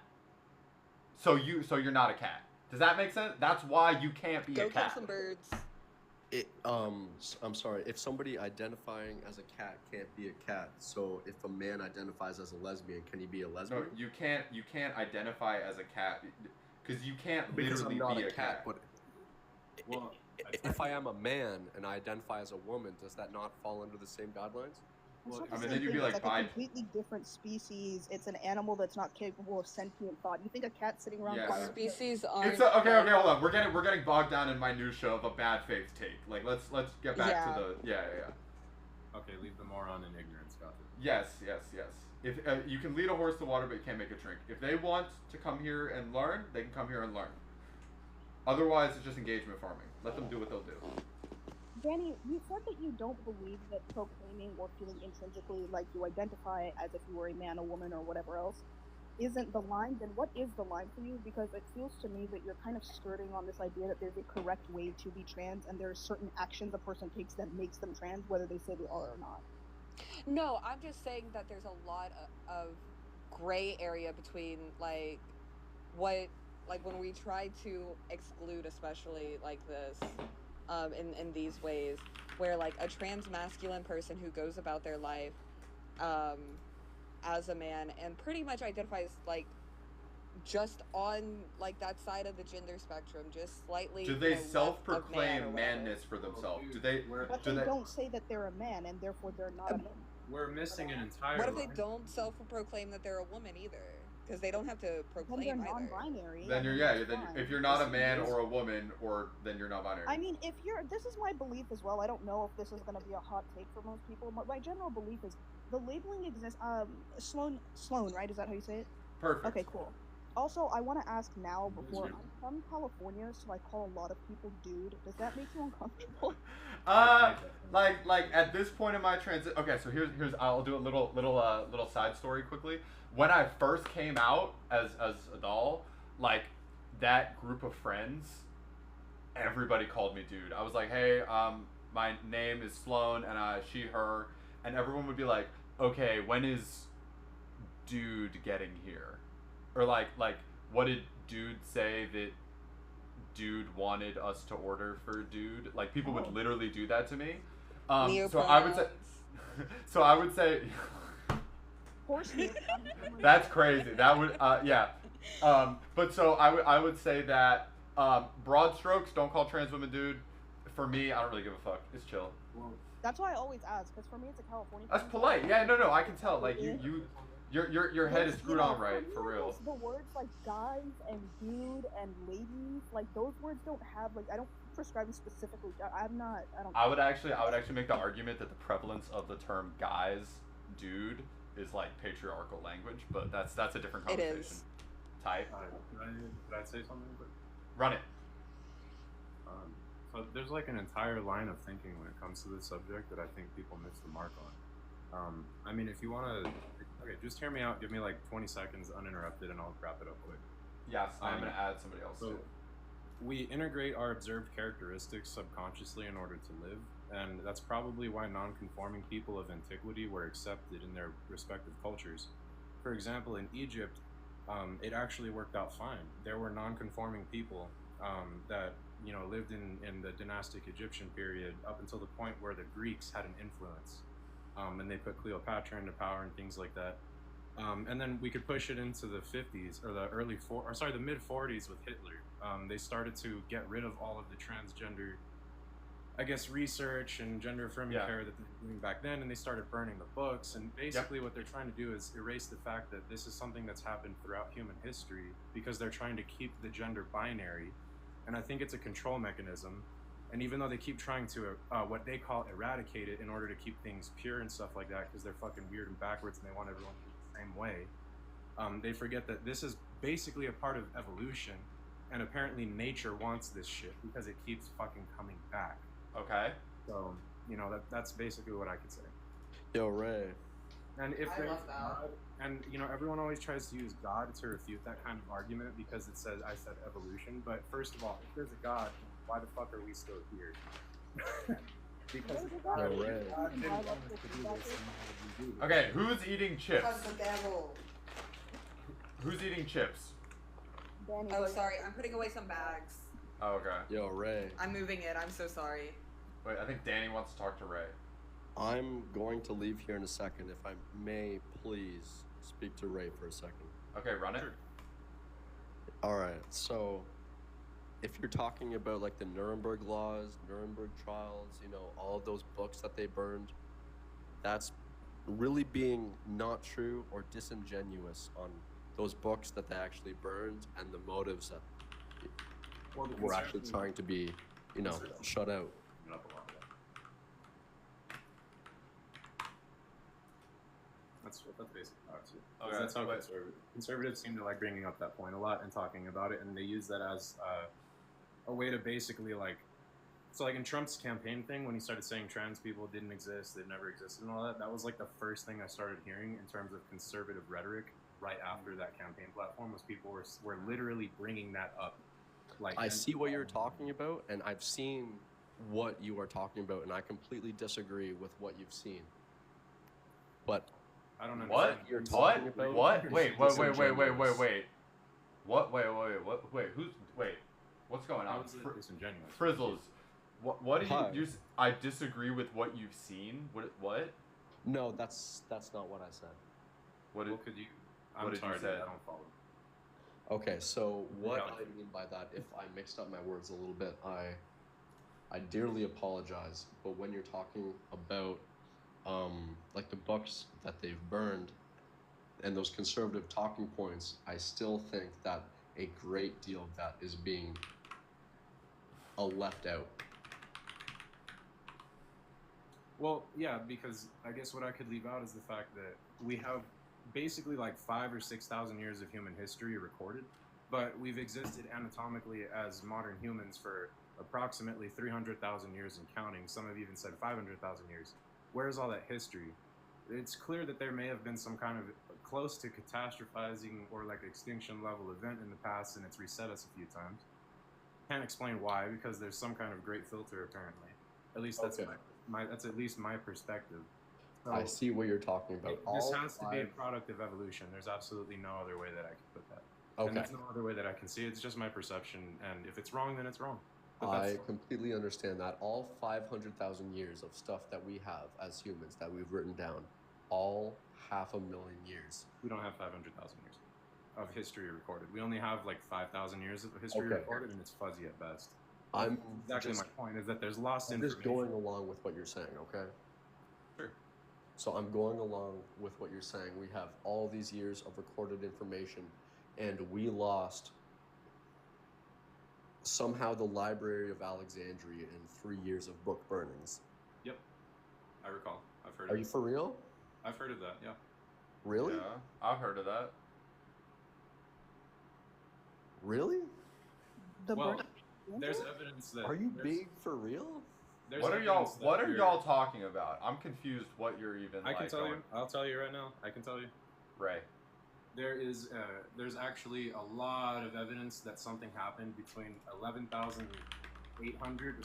So you're not a cat. Does that make sense? That's why you can't be a cat. Go kill some birds. I'm sorry. If somebody identifying as a cat can't be a cat, so if a man identifies as a lesbian, can he be a lesbian? No, you can't identify as a cat because you can't Because literally I'm not be a a cat. cat. But if I am a man and I identify as a woman, does that not fall under the same guidelines? Well, I mean, then you'd be like a completely different species. It's an animal that's not capable of sentient thought. You think a cat sitting around? Yes. Species are. Okay, hold on. We're getting bogged down in minutia of a bad faith take. Like, let's get back to the yeah. Okay, leave the moron in ignorance. Got it. Yes. If you can lead a horse to water, but you can't make it drink. If they want to come here and learn, they can come here and learn. Otherwise, it's just engagement farming. Let them do what they'll do. Danny, you said that you don't believe that proclaiming or feeling intrinsically like you identify as if you were a man, a woman, or whatever else isn't the line. Then what is the line for you? Because it feels to me that you're kind of skirting on this idea that there's a correct way to be trans, and there are certain actions a person takes that makes them trans, whether they say they are or not. No, I'm just saying that there's a lot of gray area between like what, like when we try to exclude, especially like this, in these ways, where like a trans masculine person who goes about their life, as a man and pretty much identifies like just on like that side of the gender spectrum, just slightly. Do they self-proclaim manness for themselves? Do they? But they don't say that they're a man, and therefore they're not a man. we're missing an entire. What if they line. don't self-proclaim that they're a woman either? Because they don't have to Then proclaim they're either. non-binary. Then I you're mean, yeah. that's Then fine. if you're not a man or a woman, or then you're not binary. I mean, if you're, this is my belief as well. I don't know if this is going to be a hot take for most people. My general belief is the labeling exists. Sloan, right? Is that how you say it? Perfect. Okay, cool. Also, I want to ask now before, I'm from California, so I call a lot of people dude. Does that make you uncomfortable? Like at this point in my transit. Okay, so here's I'll do a little side story quickly. When I first came out as a doll, like that group of friends, everybody called me dude. I was like, hey, my name is Sloan, and she, her, and everyone would be like, okay, when is dude getting here? Or like what did dude say that dude wanted us to order for dude? Like people would literally do that to me. So I would say that's crazy. That would yeah. But so I would say that broad strokes, don't call trans women dude. For me, I don't really give a fuck. It's chill. That's why I always ask, because for me it's a California That's thing. polite. Yeah, no, I can tell. Like your head is screwed on right, for real. The words like guys and dude and ladies, like those words don't have, like, I don't prescribe them specifically. I don't. I would actually make the argument that the prevalence of the term guys, dude, is like patriarchal language, but that's a different conversation. It is. Type. Could I say something? Run it. So there's like an entire line of thinking when it comes to this subject that I think people miss the mark on. I mean, if you want to, okay, just hear me out. Give me like 20 seconds uninterrupted, and I'll wrap it up quick. Yes, I'm gonna add somebody else too. We integrate our observed characteristics subconsciously in order to live, and that's probably why non-conforming people of antiquity were accepted in their respective cultures. For example, in Egypt, it actually worked out fine. There were non-conforming people that lived in the dynastic Egyptian period up until the point where the Greeks had an influence, and they put Cleopatra into power and things like that. And then we could push it into the 50s or the mid 40s with Hitler. They started to get rid of all of the transgender, I guess, research and gender affirming care that they were doing back then, and they started burning the books. And basically what they're trying to do is erase the fact that this is something that's happened throughout human history, because they're trying to keep the gender binary. And I think it's a control mechanism. And even though they keep trying to what they call eradicate it in order to keep things pure and stuff like that, because they're fucking weird and backwards and they want everyone to be the same way, they forget that this is basically a part of evolution, and apparently nature wants this shit because it keeps fucking coming back. Okay. So that's basically what I could say. Yo, Ray. And if I there's love that. God, and everyone always tries to use God to refute that kind of argument because it says I said evolution. But first of all, if there's a God, why the fuck are we still here? Because God didn't want us to do this, and we do. Okay, who's eating chips? Because the devil. Who's eating chips? Oh, sorry. I'm putting away some bags. Oh, okay. Yo, Ray. I'm moving it. I'm so sorry. Wait, I think Danny wants to talk to Ray. I'm going to leave here in a second. If I may, please speak to Ray for a second. Okay, run it. All right. So, if you're talking about like the Nuremberg laws, Nuremberg trials, all of those books that they burned, that's really being not true or disingenuous on those books that they actually burned and the motives that were actually trying to be, shut out. That's basically how it's. Okay, that's how conservatives seem to like bringing up that point a lot and talking about it, and they use that as a way to basically so like in Trump's campaign thing when he started saying trans people didn't exist, they never existed and all that, that was like the first thing I started hearing in terms of conservative rhetoric right after that campaign platform, was people were literally bringing that up. I see what you're talking about, and I've seen what you are talking about, and I completely disagree with what you've seen. But I don't know what you're talking about. What? Wait. What? Wait. Who's? Wait. What's going on? Disingenuous. Frizzles. What do you? I disagree with what you've seen. What? No, that's not what I said. What could you? What did you say? I don't follow. Okay, so what I mean by that, if I mixed up my words a little bit, I dearly apologize. But when you're talking about like the books that they've burned and those conservative talking points, I still think that a great deal of that is being left out. Well, yeah, because I guess what I could leave out is the fact that we have basically like 5,000 or 6,000 years of human history recorded, but we've existed anatomically as modern humans for approximately 300,000 years and counting. Some have even said 500,000 years. Where's all that history? It's clear that there may have been some kind of close to catastrophizing or like extinction level event in the past, and it's reset us a few times. Can't explain why, because there's some kind of great filter apparently. At least that's Okay. that's at least my perspective. So I see what you're talking about. this All has to be a five- product of evolution. There's absolutely no other way that I can put that. Okay. And there's no other way that I can see it. It's just my perception, and if it's wrong, then it's wrong. But I that's completely understand that. All 500,000 years of stuff that we have as humans that we've written down, all 500,000 years. we don't have 500,000 years of history recorded. We only have like 5,000 years of history Okay. recorded, and it's fuzzy at best. I'm Exactly just- my point is that there's lost I'm just information. going along with what you're saying, okay? Sure. So I'm going along with what you're saying. We have all these years of recorded information, and we lost somehow the Library of Alexandria in 3 years of book burnings. Yep, I recall. I've heard. Are of you it. for real? I've heard of that. Yeah. Really? Yeah, I've heard of that. Really? Well, there's evidence that. Are you there's- being for real? there's What are y'all? evidence that What are we're- y'all talking about? I'm confused. What you're even? I can like, tell going- you. I'll tell you right now. I can tell you. Ray. There's actually a lot of evidence that something happened between 11,800,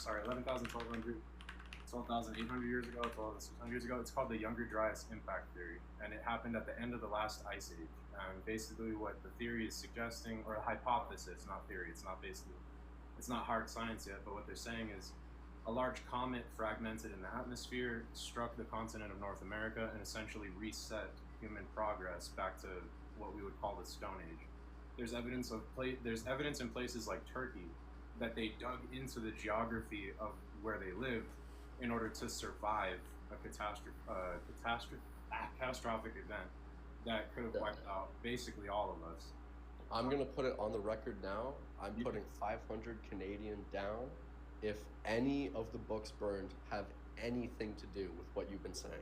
12,800 years ago, 12,600 years ago. It's called the Younger Dryas impact theory, and it happened at the end of the last ice age. And basically, what the theory is suggesting, or a hypothesis, not theory, it's not hard science yet, but what they're saying is a large comet fragmented in the atmosphere, struck the continent of North America, and essentially reset human progress back to what we would call the Stone Age. There's evidence in places like Turkey that they dug into the geography of where they lived in order to survive a catastrophic event that could have wiped out basically all of us. I'm gonna put it on the record now. I'm putting 500 Canadian down if any of the books burned have anything to do with what you've been saying.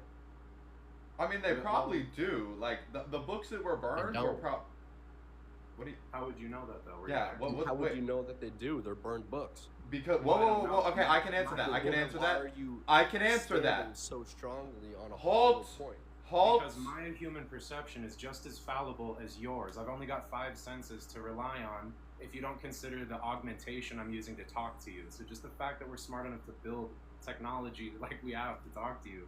I mean, they probably do. Like the books that were burned were don't. probably. What do you? How would you know that though? Were you Yeah. there? How would you know that they do? They're burned books. Because Well, I don't whoa. know. Okay, I can answer that. I can Then answer why that. are you I can answer standing that. so strongly on a Halt. hollow point. Halt. Because my human perception is just as fallible as yours. I've only got 5 senses to rely on if you don't consider the augmentation I'm using to talk to you. So just the fact that we're smart enough to build technology like we have to talk to you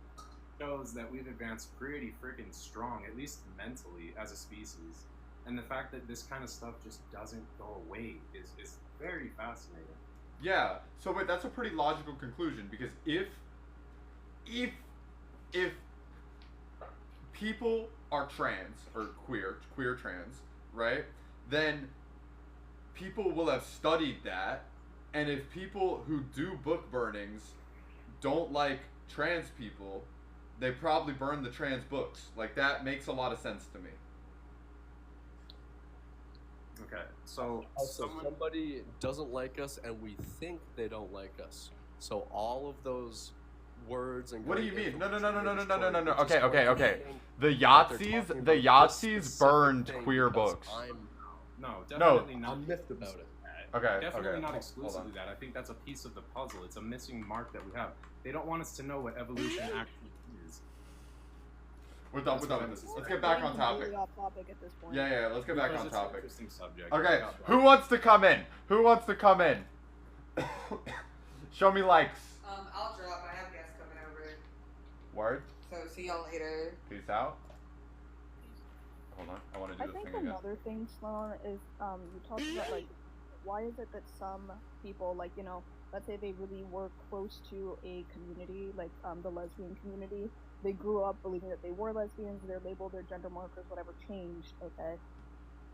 shows that we've advanced pretty freaking strong, at least mentally, as a species. And the fact that this kind of stuff just doesn't go away is very fascinating. Yeah. So wait, that's a pretty logical conclusion because if people are trans or queer trans, right? Then people will have studied that, and if people who do book burnings don't like trans people, they probably burn the trans books. Like that makes a lot of sense to me. Okay, so Also, somebody doesn't like us, and we think they don't like us. So all of those words and What do you great mean? No. information is Okay. going to Okay. think The that they're Yahtzees, talking the about this Yahtzees specific burned thing queer because books. No, No. definitely not. I'm miffed about it. Okay. Definitely okay. not Hold exclusively on. that. I think that's a piece of the puzzle. It's a missing mark that we have. They don't want us to know what evolution actually is. We're done. Let's get back on topic. Really off topic at this point. Yeah. Let's get back Because on it's an topic. interesting subject. Okay. Yeah, Who wants to come in? Who wants to come in? Show me likes. I'll drop. I have guests coming over. Word. So see y'all later. Peace out. Hold on. I want to I do the think thing again. another thing, Sloan, is you talked about like why is it that some people, like, you know, let's say they really were close to a community, like the lesbian community, they grew up believing that they were lesbians, their label, their gender markers, whatever changed, okay?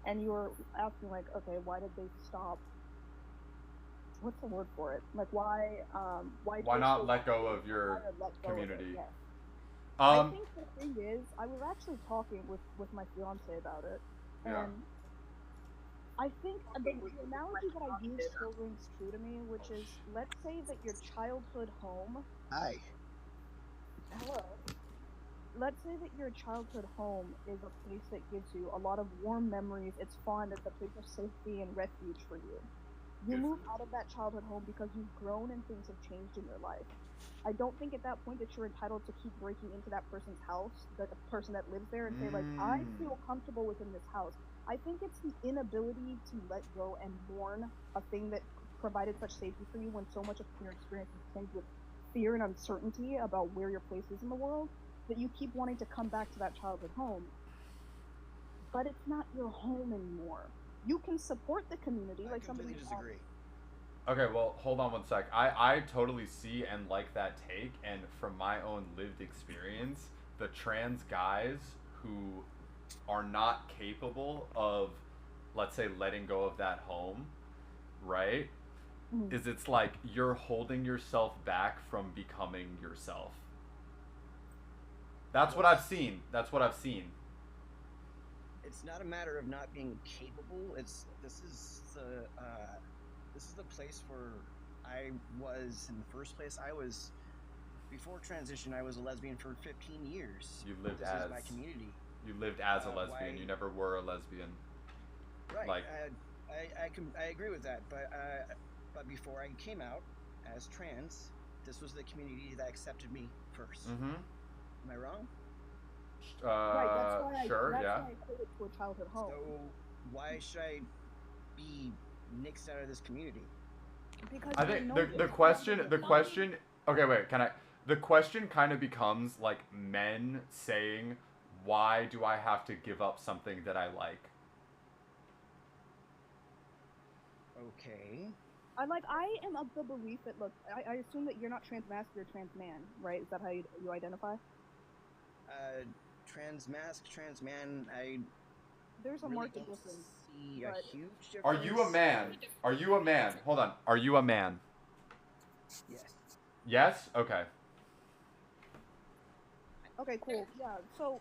And you were asking like, okay, why did they stop? What's the word for it? Like why Why not let go of your let go of it, community? yes. I think the thing is, I was actually talking with my fiance about it, Yeah. and I think the analogy that I use still rings true to me, which is, let's say that your childhood home. Hi. Hello. Let's say that your childhood home is a place that gives you a lot of warm memories. It's fun. It's a place of safety and refuge for you. You move out of that childhood home because you've grown and things have changed in your life. I don't think at that point that you're entitled to keep breaking into that person's house, the person that lives there, and say like, I feel comfortable within this house. I think it's the inability to let go and mourn a thing that provided such safety for you when so much of your experience is tinged with fear and uncertainty about where your place is in the world, that you keep wanting to come back to that childhood home. But it's not your home anymore. You can support the community like somebody. I disagree. Okay, well, hold on one sec. I totally see and like that take, and from my own lived experience, the trans guys who are not capable of, let's say, letting go of that home, right? Is it's like you're holding yourself back from becoming yourself. That's what I've seen. That's what I've seen. It's not a matter of not being capable. This is the place where I was in the first place. I was before transition. I was a lesbian for 15 years. You lived this as is my community. You lived as a lesbian. You never were a lesbian. Right. Like I agree with that. But before I came out as trans, this was the community that accepted me first. Mm-hmm. Am I wrong? Right, that's why I yeah. equate it to a childhood home. So why should I be nixed out of this community? Because I think the question okay, wait, the question kind of becomes like men saying, why do I have to give up something that I like? Okay. I am of the belief that, look, I assume that you're not trans masc, you're trans man, right? Is that how you identify? Trans masc, trans man, there's a really marked don't difference. see a huge difference. Are you a man? Are you a man? Hold on. Are you a man? Yes. Yes? Okay. Okay, cool. Yeah, so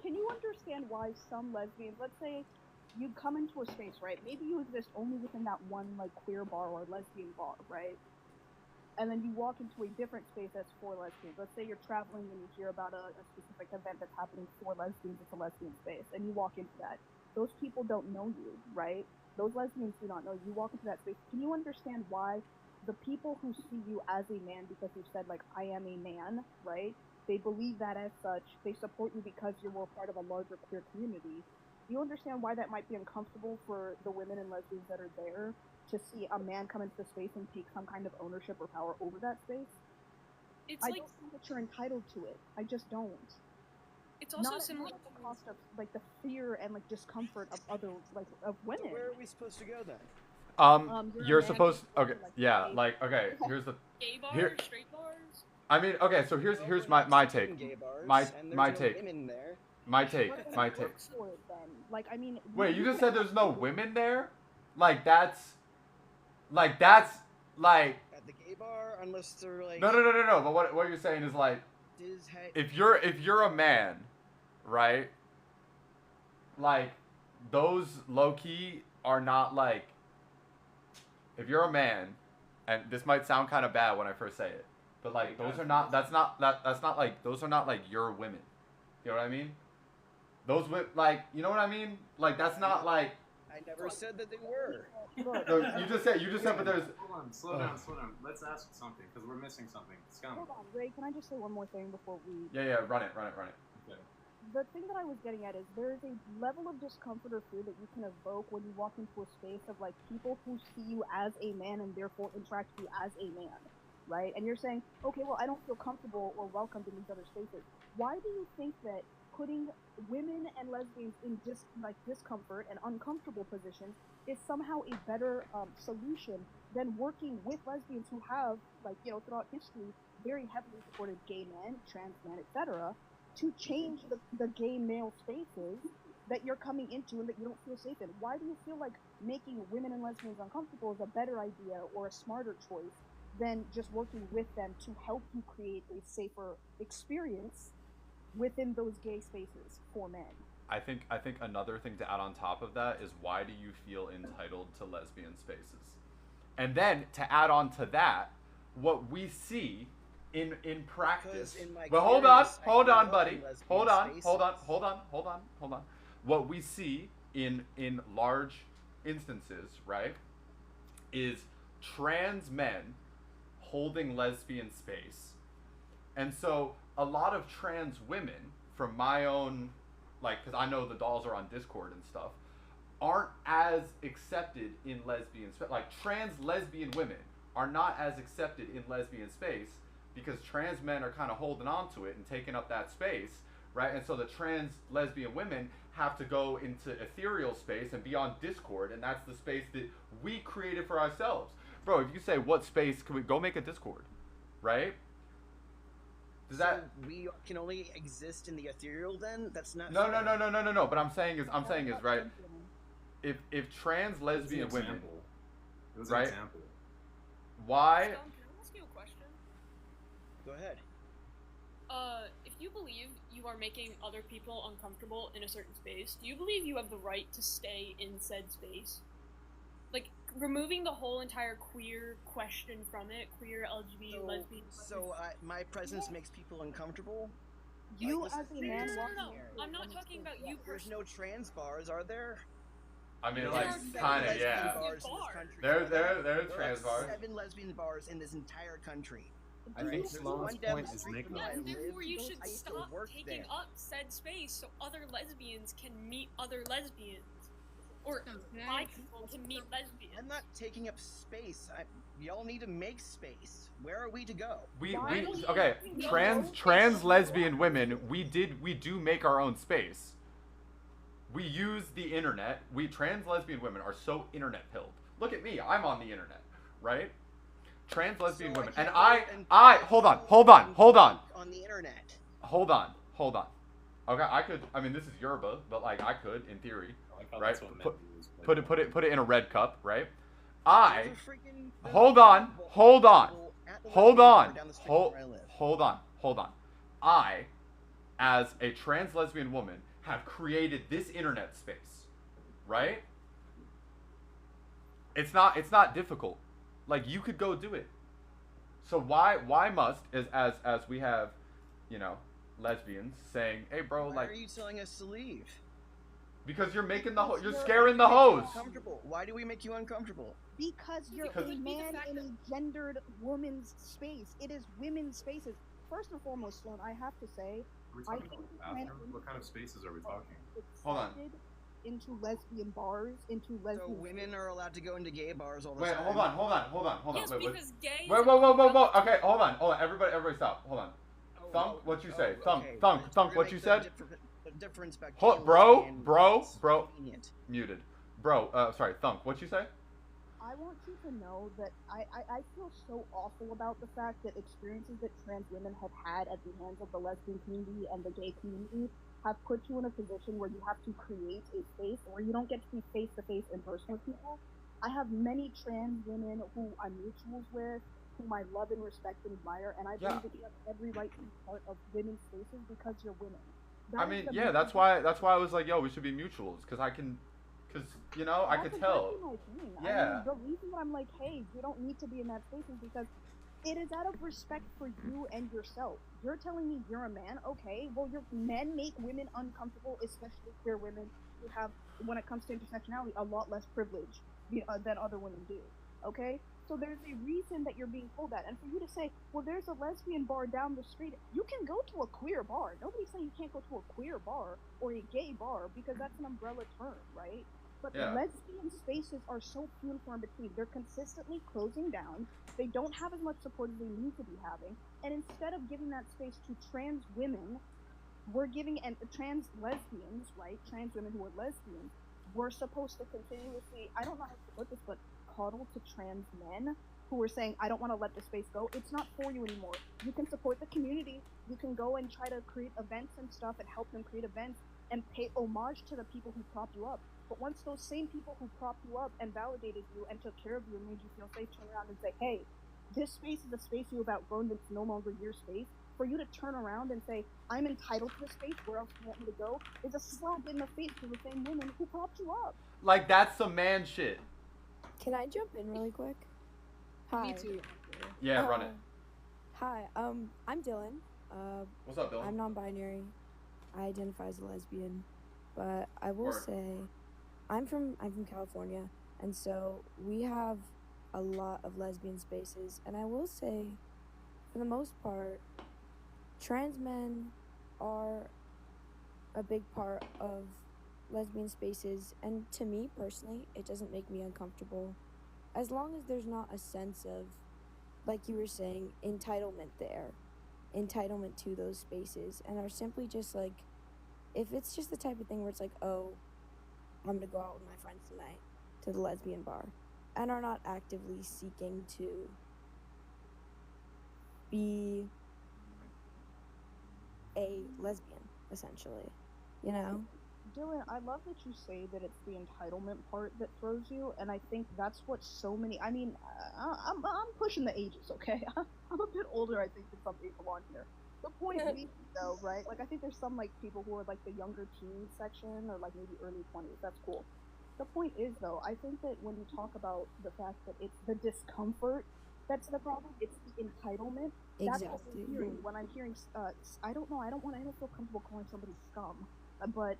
can you understand why some lesbians, let's say you come into a space, right? Maybe you exist only within that one, like, queer bar or lesbian bar, right? And then you walk into a different space that's for lesbians. Let's say you're traveling and you hear about a specific event that's happening for lesbians. It's a lesbian space, and you walk into that. Those people don't know you, right? Those lesbians do not know you. You walk into that space. Can you understand why the people who see you as a man, because you've said, like, I am a man, right? They believe that as such. They support you because you're more part of a larger queer community. Do you understand why that might be uncomfortable for the women and lesbians that are there to see a man come into the space and take some kind of ownership or power over that space? I don't think that you're entitled to it. I just don't. It's also not similar at the cost of, like, the fear and, like, discomfort of other, like, of women. So where are we supposed to go then? You're supposed. Okay, yeah, like, okay. Here's the. Gay bars, Here, straight bars. I mean, okay. So here's my take. Gay bars, My and there's my no take. women there. My take. What My about take. works for it then? Like, I mean. Wait, you just said there's no women there? Like that's like that's like. At the gay bar, unless they're like. No. But what you're saying is like, if you're a man, right? Like, those low key are not like. If you're a man, and this might sound kind of bad when I first say it, but like those are not. That's not like those are not like your women. You know what I mean? Those like, you know what I mean? Like, that's not like. I never said that they were. No, you just said, but there's. Hold on, slow down. Let's ask something, because we're missing something. Scum. Hold on, Ray, can I just say one more thing before we... Yeah, run it. Okay. The thing that I was getting at is there is a level of discomfort or fear that you can evoke when you walk into a space of, like, people who see you as a man and therefore interact with you as a man, right? And you're saying, okay, well, I don't feel comfortable or welcomed in these other spaces. Why do you think that putting women and lesbians in discomfort and uncomfortable positions is somehow a better solution than working with lesbians who have, like, you know, throughout history, very heavily supported gay men, trans men, etc., to change the gay male spaces that you're coming into and that you don't feel safe in? Why do you feel like making women and lesbians uncomfortable is a better idea or a smarter choice than just working with them to help you create a safer experience within those gay spaces for men. I think another thing to add on top of that is, why do you feel entitled to lesbian spaces? And then to add on to that, what we see in practice. But hold on, buddy. Hold on. What we see in large instances, right, is trans men holding lesbian space. And so a lot of trans women, from my own, like, because I know the dolls are on Discord and stuff, aren't as accepted in lesbian space. Like, trans lesbian women are not as accepted in lesbian space because trans men are kind of holding on to it and taking up that space, right? And so the trans lesbian women have to go into ethereal space and be on Discord, and that's the space that we created for ourselves. Bro, if you say, what space can we go make a Discord, right? Does that we can only exist in the ethereal then? That's not No. But I'm saying is right. If trans lesbian women, It was right? an example. Why? Can I ask you a question? Go ahead. If you believe you are making other people uncomfortable in a certain space, do you believe you have the right to stay in said space? Like, removing the whole entire queer question from it, queer, LGBT, lesbian... So my presence makes people uncomfortable? You Like, as a man walking No, here. I'm not talking about you There's personally. no trans bars, are there? I mean, There like, are 7 kind of, lesbian yeah. bars in this country. There are There trans bars. 7 lesbian bars in this entire country. I think Sloan's point is making Yeah, sense. therefore you should I still stop work taking there. up said space so other lesbians can meet other lesbians. Or bi people can meet lesbians. I'm not taking up space. Y'all need to make space. Where are we to go? Okay, trans lesbian women, we do make our own space. We use the internet. Trans lesbian women are so internet pilled. Look at me, I'm on the internet, right? Trans lesbian women, and I hold on. On the internet. Hold on. Okay, I mean, this is yerba, but like, I could, in theory, right? Put it in a red cup, right? Hold on. I, as a trans lesbian woman, have created this internet space, right? It's not difficult. Like, you could go do it. So why must, as we have, you know, lesbians saying, hey bro, Why like, are you telling us to leave? because you're making you're scaring the hoes. Why do we make you uncomfortable? Because you're a man in a gendered woman's space. It is women's spaces. First and foremost, Sloan, I have to say, Are we I talking think about trans bathrooms? What kind of spaces are we talking? Hold on. into lesbian bars, into lesbian. So women are allowed to go into gay bars all the Wait, time. hold on. Yes, Wait, because gay is whoa. Okay, hold on. Everybody stop. Hold on. Thunk, what you say? Thunk, what you said? Difference about Bro, convenient. muted. Bro, sorry, Thunk, what you say? I want you to know that I feel so awful about the fact that experiences that trans women have had at the hands of the lesbian community and the gay community have put you in a position where you have to create a space where you don't get to be face-to-face in person with people. I have many trans women who I'm mutuals with, whom I love and respect and admire, and I believe that you have every right to be part of women's spaces because you're women. I mean, yeah, that's why I was like, yo, we should be mutuals, because I can tell. Yeah. I mean, the reason that I'm like, hey, you don't need to be in that space is because it is out of respect for you and yourself. You're telling me you're a man, okay? Well, your men make women uncomfortable, especially queer women who have, when it comes to intersectionality, a lot less privilege than other women do, okay? So there's a reason that you're being told that. And for you to say, well, there's a lesbian bar down the street, you can go to a queer bar. Nobody's saying you can't go to a queer bar or a gay bar because that's an umbrella term, right? But the lesbian spaces are so few and far in between. They're consistently closing down. They don't have as much support as they need to be having. And instead of giving that space to trans women, we're giving, and trans lesbians, right? Trans women who are lesbians, we're supposed to continuously, I don't know how to put this, but coddle to trans men who are saying, I don't want to let this space go. It's not for you anymore. You can support the community. You can go and try to create events and stuff and help them create events and pay homage to the people who propped you up. But once those same people who propped you up and validated you and took care of you and made you feel safe turn around and say, hey, this space is a space you have outgrown that's no longer your space, for you to turn around and say, I'm entitled to this space, where else do you want me to go, is a slap in the face to the same woman who propped you up. Like, that's some man shit. Can I jump in really quick? Hi. Me too. Yeah, run it. Hi, I'm Dylan. What's up, Dylan? I'm non-binary. I identify as a lesbian, but I will say, I'm from California, and so we have a lot of lesbian spaces, and I will say, for the most part, trans men are a big part of lesbian spaces, and to me personally, it doesn't make me uncomfortable, as long as there's not a sense of, like you were saying, entitlement to those spaces, and are simply just like, if it's just the type of thing where it's like, oh, I'm gonna go out with my friends tonight to the lesbian bar, and are not actively seeking to be a lesbian, essentially, you know? Dylan, I love that you say that it's the entitlement part that throws you, and I think that's what so many. I mean, I'm pushing the ages, okay? I'm a bit older, I think, than some people on here. The point being, though, right? Like, I think there's some like people who are like the younger teen section, or like maybe early 20s. That's cool. The point is, though, I think that when you talk about the fact that it's the discomfort that's the problem, it's the entitlement. That's what I'm hearing when I'm hearing. I don't know. I don't feel comfortable calling somebody scum, but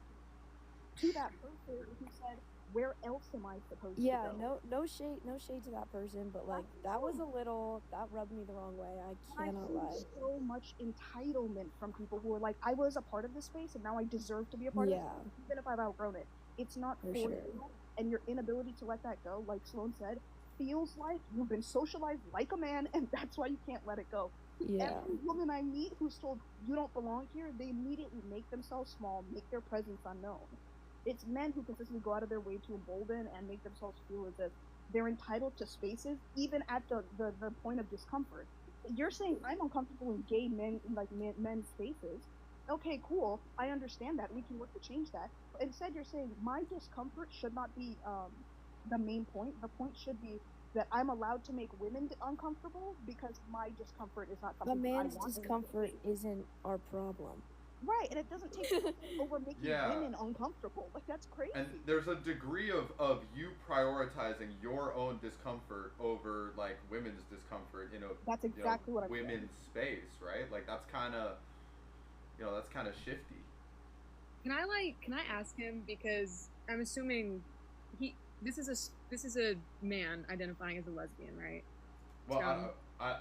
to that person who said, where else am I supposed to go? no shade to that person, but like that rubbed me the wrong way. I cannot lie. So much entitlement from people who are like, I was a part of this space and now I deserve to be a part of this space, even if I've outgrown it. It's not for you, and your inability to let that go, like Sloan said, feels like you've been socialized like a man, and that's why you can't let it go. Every woman I meet who's told you don't belong here, they immediately make themselves small, make their presence unknown. It's men who consistently go out of their way to embolden and make themselves feel as if they're entitled to spaces, even at the point of discomfort. You're saying I'm uncomfortable in gay men, like men's spaces. Okay, cool. I understand that. We can work to change that. But instead, you're saying my discomfort should not be the main point. The point should be that I'm allowed to make women uncomfortable because my discomfort is not something A I man's want. discomfort isn't our problem. Right, and it doesn't take over making women uncomfortable. Like, that's crazy. And there's a degree of you prioritizing your own discomfort over like women's discomfort in a that's exactly what I'm women's space, right? Like that's kind of shifty. Can I ask him, because I'm assuming this is a man identifying as a lesbian, right? Well,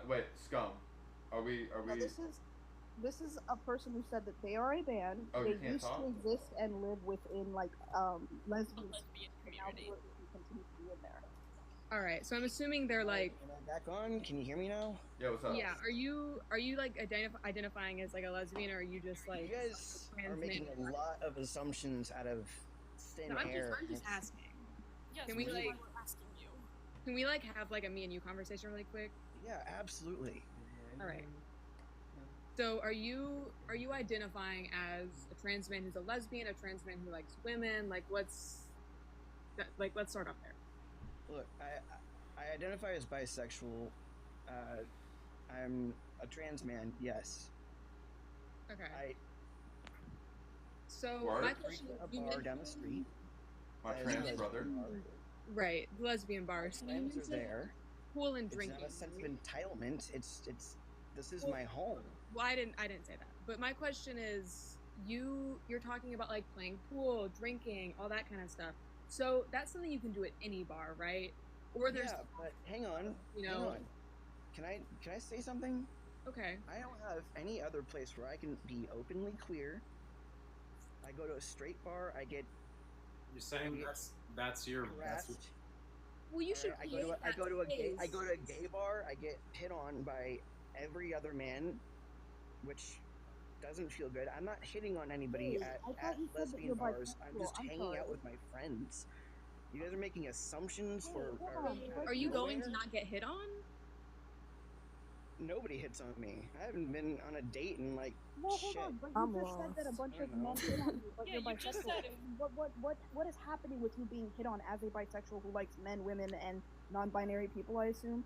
wait, scum. Are we? No, this is a person who said that they are a man. Oh, they used to exist and live within like lesbian community. Continue to be in there. All right, so I'm assuming they're like. Am I back on? Can you hear me now? Yeah, what's up? Yeah, are you like identifying as like a lesbian, or are you just like? You guys are making a lot of assumptions out of thin air. I'm just asking. Yes, can we we're like asking you. Can we like have like a me and you conversation really quick? Yeah, absolutely. All right. So are you identifying as a trans man who's a lesbian, a trans man who likes women? Like let's start off there. Look, I identify as bisexual. I'm a trans man, yes. Okay. So Word. my question A bar down the street. My trans brother. Right, lesbian bars. Friends are there. Pool and drinking. It's not a sense of entitlement. It's this is my home. Well, I didn't say that. But my question is, you're talking about like playing pool, drinking, all that kind of stuff. So that's something you can do at any bar, right? Or there's but hang on. Hang on. Can I say something? Okay. I don't have any other place where I can be openly queer. I go to a straight bar. I get. You're saying that's your. Well, you should. I go to a gay bar. I get hit on by every other man, which doesn't feel good. I'm not hitting on anybody at lesbian bars. I'm just hanging out with my friends. You guys are making assumptions for. Are you going to not get hit on? Nobody hits on me. I haven't been on a date in like shit. On, but you just said that a bunch of men hit on you, but you're bisexual. What is happening with you being hit on as a bisexual who likes men, women, and non-binary people? I assume.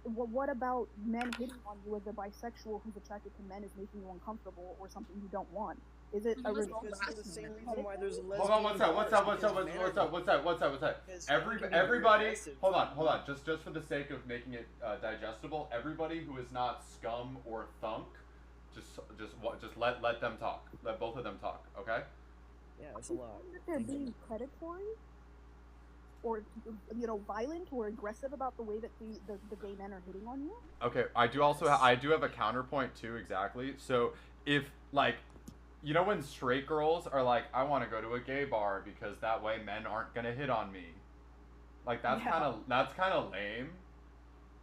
what about men hitting on you as a bisexual who's attracted to men is making you uncomfortable or something you don't want? Is it a result Because of it's the same reason why there's Hold on, what's up? Everybody, hold on. Just for the sake of making it digestible, everybody who is not scum or thunk, just let them talk. Let both of them talk, okay? Yeah, that's a lot. That they're being predatory, or violent or aggressive about the way that the gay men are hitting on you. Okay, I do have a counterpoint too. Exactly. So if like, when straight girls are like, I want to go to a gay bar because that way men aren't gonna hit on me. Like that's kind of lame,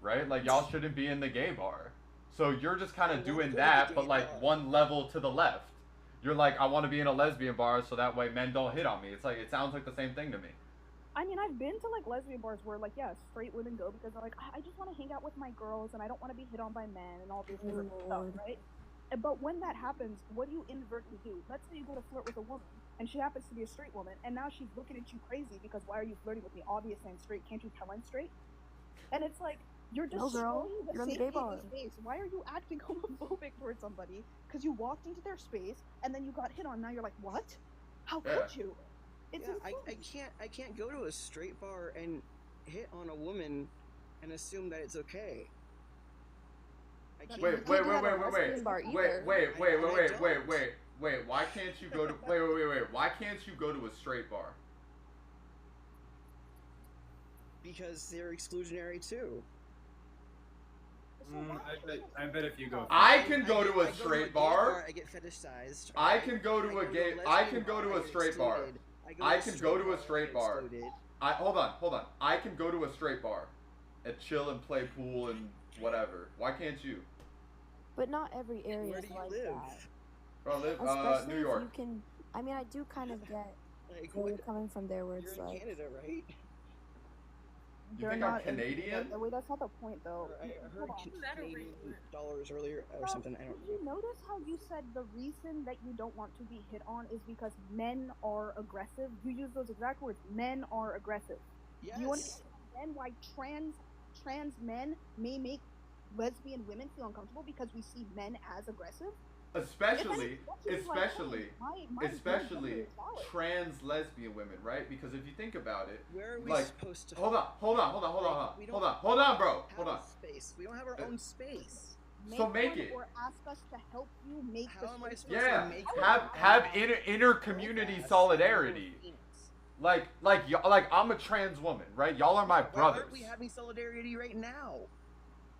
right? Like y'all shouldn't be in the gay bar. So you're just kind of doing that, but like one level to the left. You're like, I want to be in a lesbian bar so that way men don't hit on me. It's like, it sounds like the same thing to me. I mean, I've been to like lesbian bars where like, yeah, straight women go because they're like, I just want to hang out with my girls and I don't want to be hit on by men and all this different stuff, right? But when that happens, what do you inadvertently do? Let's say you go to flirt with a woman and she happens to be a straight woman and now she's looking at you crazy because why are you flirting with me? Obviously I'm straight. Can't you tell I'm straight? And it's like, you're just showing the same space. Why are you acting homophobic towards somebody? Because you walked into their space and then you got hit on. Now you're like, what? How could you? It's I can't go to a straight bar and hit on a woman and assume that it's okay. Wait. Why can't you go to Why can't you go to a straight bar? Because they're exclusionary too. I bet if you go. I can go to a straight bar. I get fetishized. I can go to a gay. I can go to a straight bar. I can go to a straight bar. Hold on. I can go to a straight bar, and chill and play pool and whatever. Why can't you? But not every area is like that. Bro, I live Especially New York. If you can, I mean, I do kind of get where you're coming from there, where it's You're in like. Canada, right? You think I'm Canadian? Wait, that's not the point, though. I heard Canadian dollars earlier or something. I don't know. Did you notice how you said the reason that you don't want to be hit on is because men are aggressive? You use those exact words. Men are aggressive. Yes. Do you understand then why trans men may make lesbian women feel uncomfortable because we see men as aggressive? Especially my trans lesbian women, right? Because if you think about it, where are we like, supposed to? Hold on, bro. Hold on. Space. We don't have our own space. So make it. Or ask us to help you make. How am I supposed Yeah, to make have inner community solidarity. Like I'm a trans woman, right? Y'all are my brothers. Why aren't we having solidarity right now?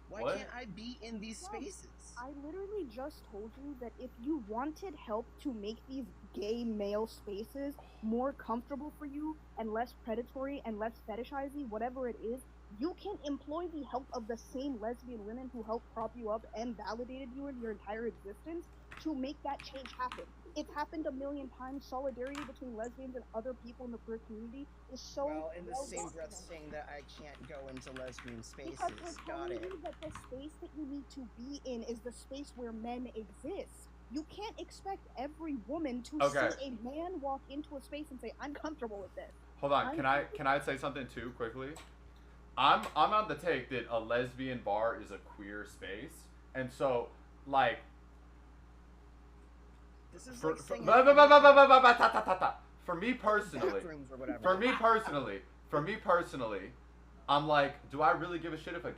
Why can't I be in these spaces? I literally just told you that if you wanted help to make these gay male spaces more comfortable for you and less predatory and less fetishizing, whatever it is, you can employ the help of the same lesbian women who helped prop you up and validated you in your entire existence to make that change happen. It's happened a million times. Solidarity between lesbians and other people in the queer community is so well, in the same breath saying that I can't go into lesbian spaces. Because we're telling you that the space that you need to be in is the space where men exist. You can't expect every woman to see a man walk into a space and say, "I'm comfortable with this." Hold on, can I say something too quickly? I'm on the take that a lesbian bar is a queer space, and so like. This is For me personally, I'm like, do I really give a shit if a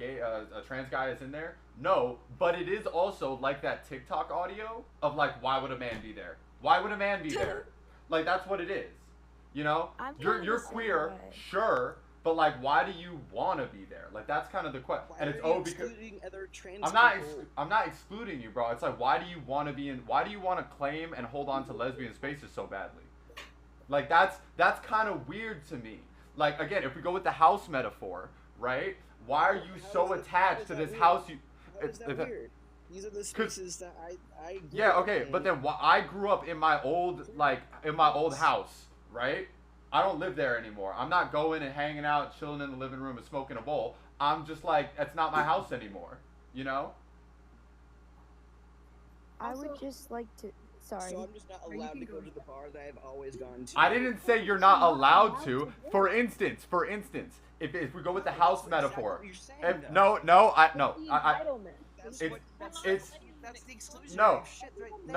trans guy is in there? No, but it is also like that TikTok audio of like, why would a man be there? Why would a man be there? Like that's what it is. You know, you're queer, sure. But like, why do you want to be there? Like that's kind of the question. And it's because other trans I'm not excluding you, bro. It's like, why do you want to be in? Why do you want to claim and hold on to lesbian spaces so badly? Like that's kind of weird to me. Like again, if we go with the house metaphor, right? Why are you so attached to this house? Is that weird? These are the spaces that I yeah, okay, but then I grew up in my old house, right? I don't live there anymore. I'm not going and hanging out, chilling in the living room and smoking a bowl. I'm just like, it's not my house anymore, you know? I would just like to Sorry. So I'm just not allowed to go to the bar that I've always gone to. I didn't say you're not allowed to. For instance, if we go with the house metaphor, no, it's that's the exclusionary no, shit right there.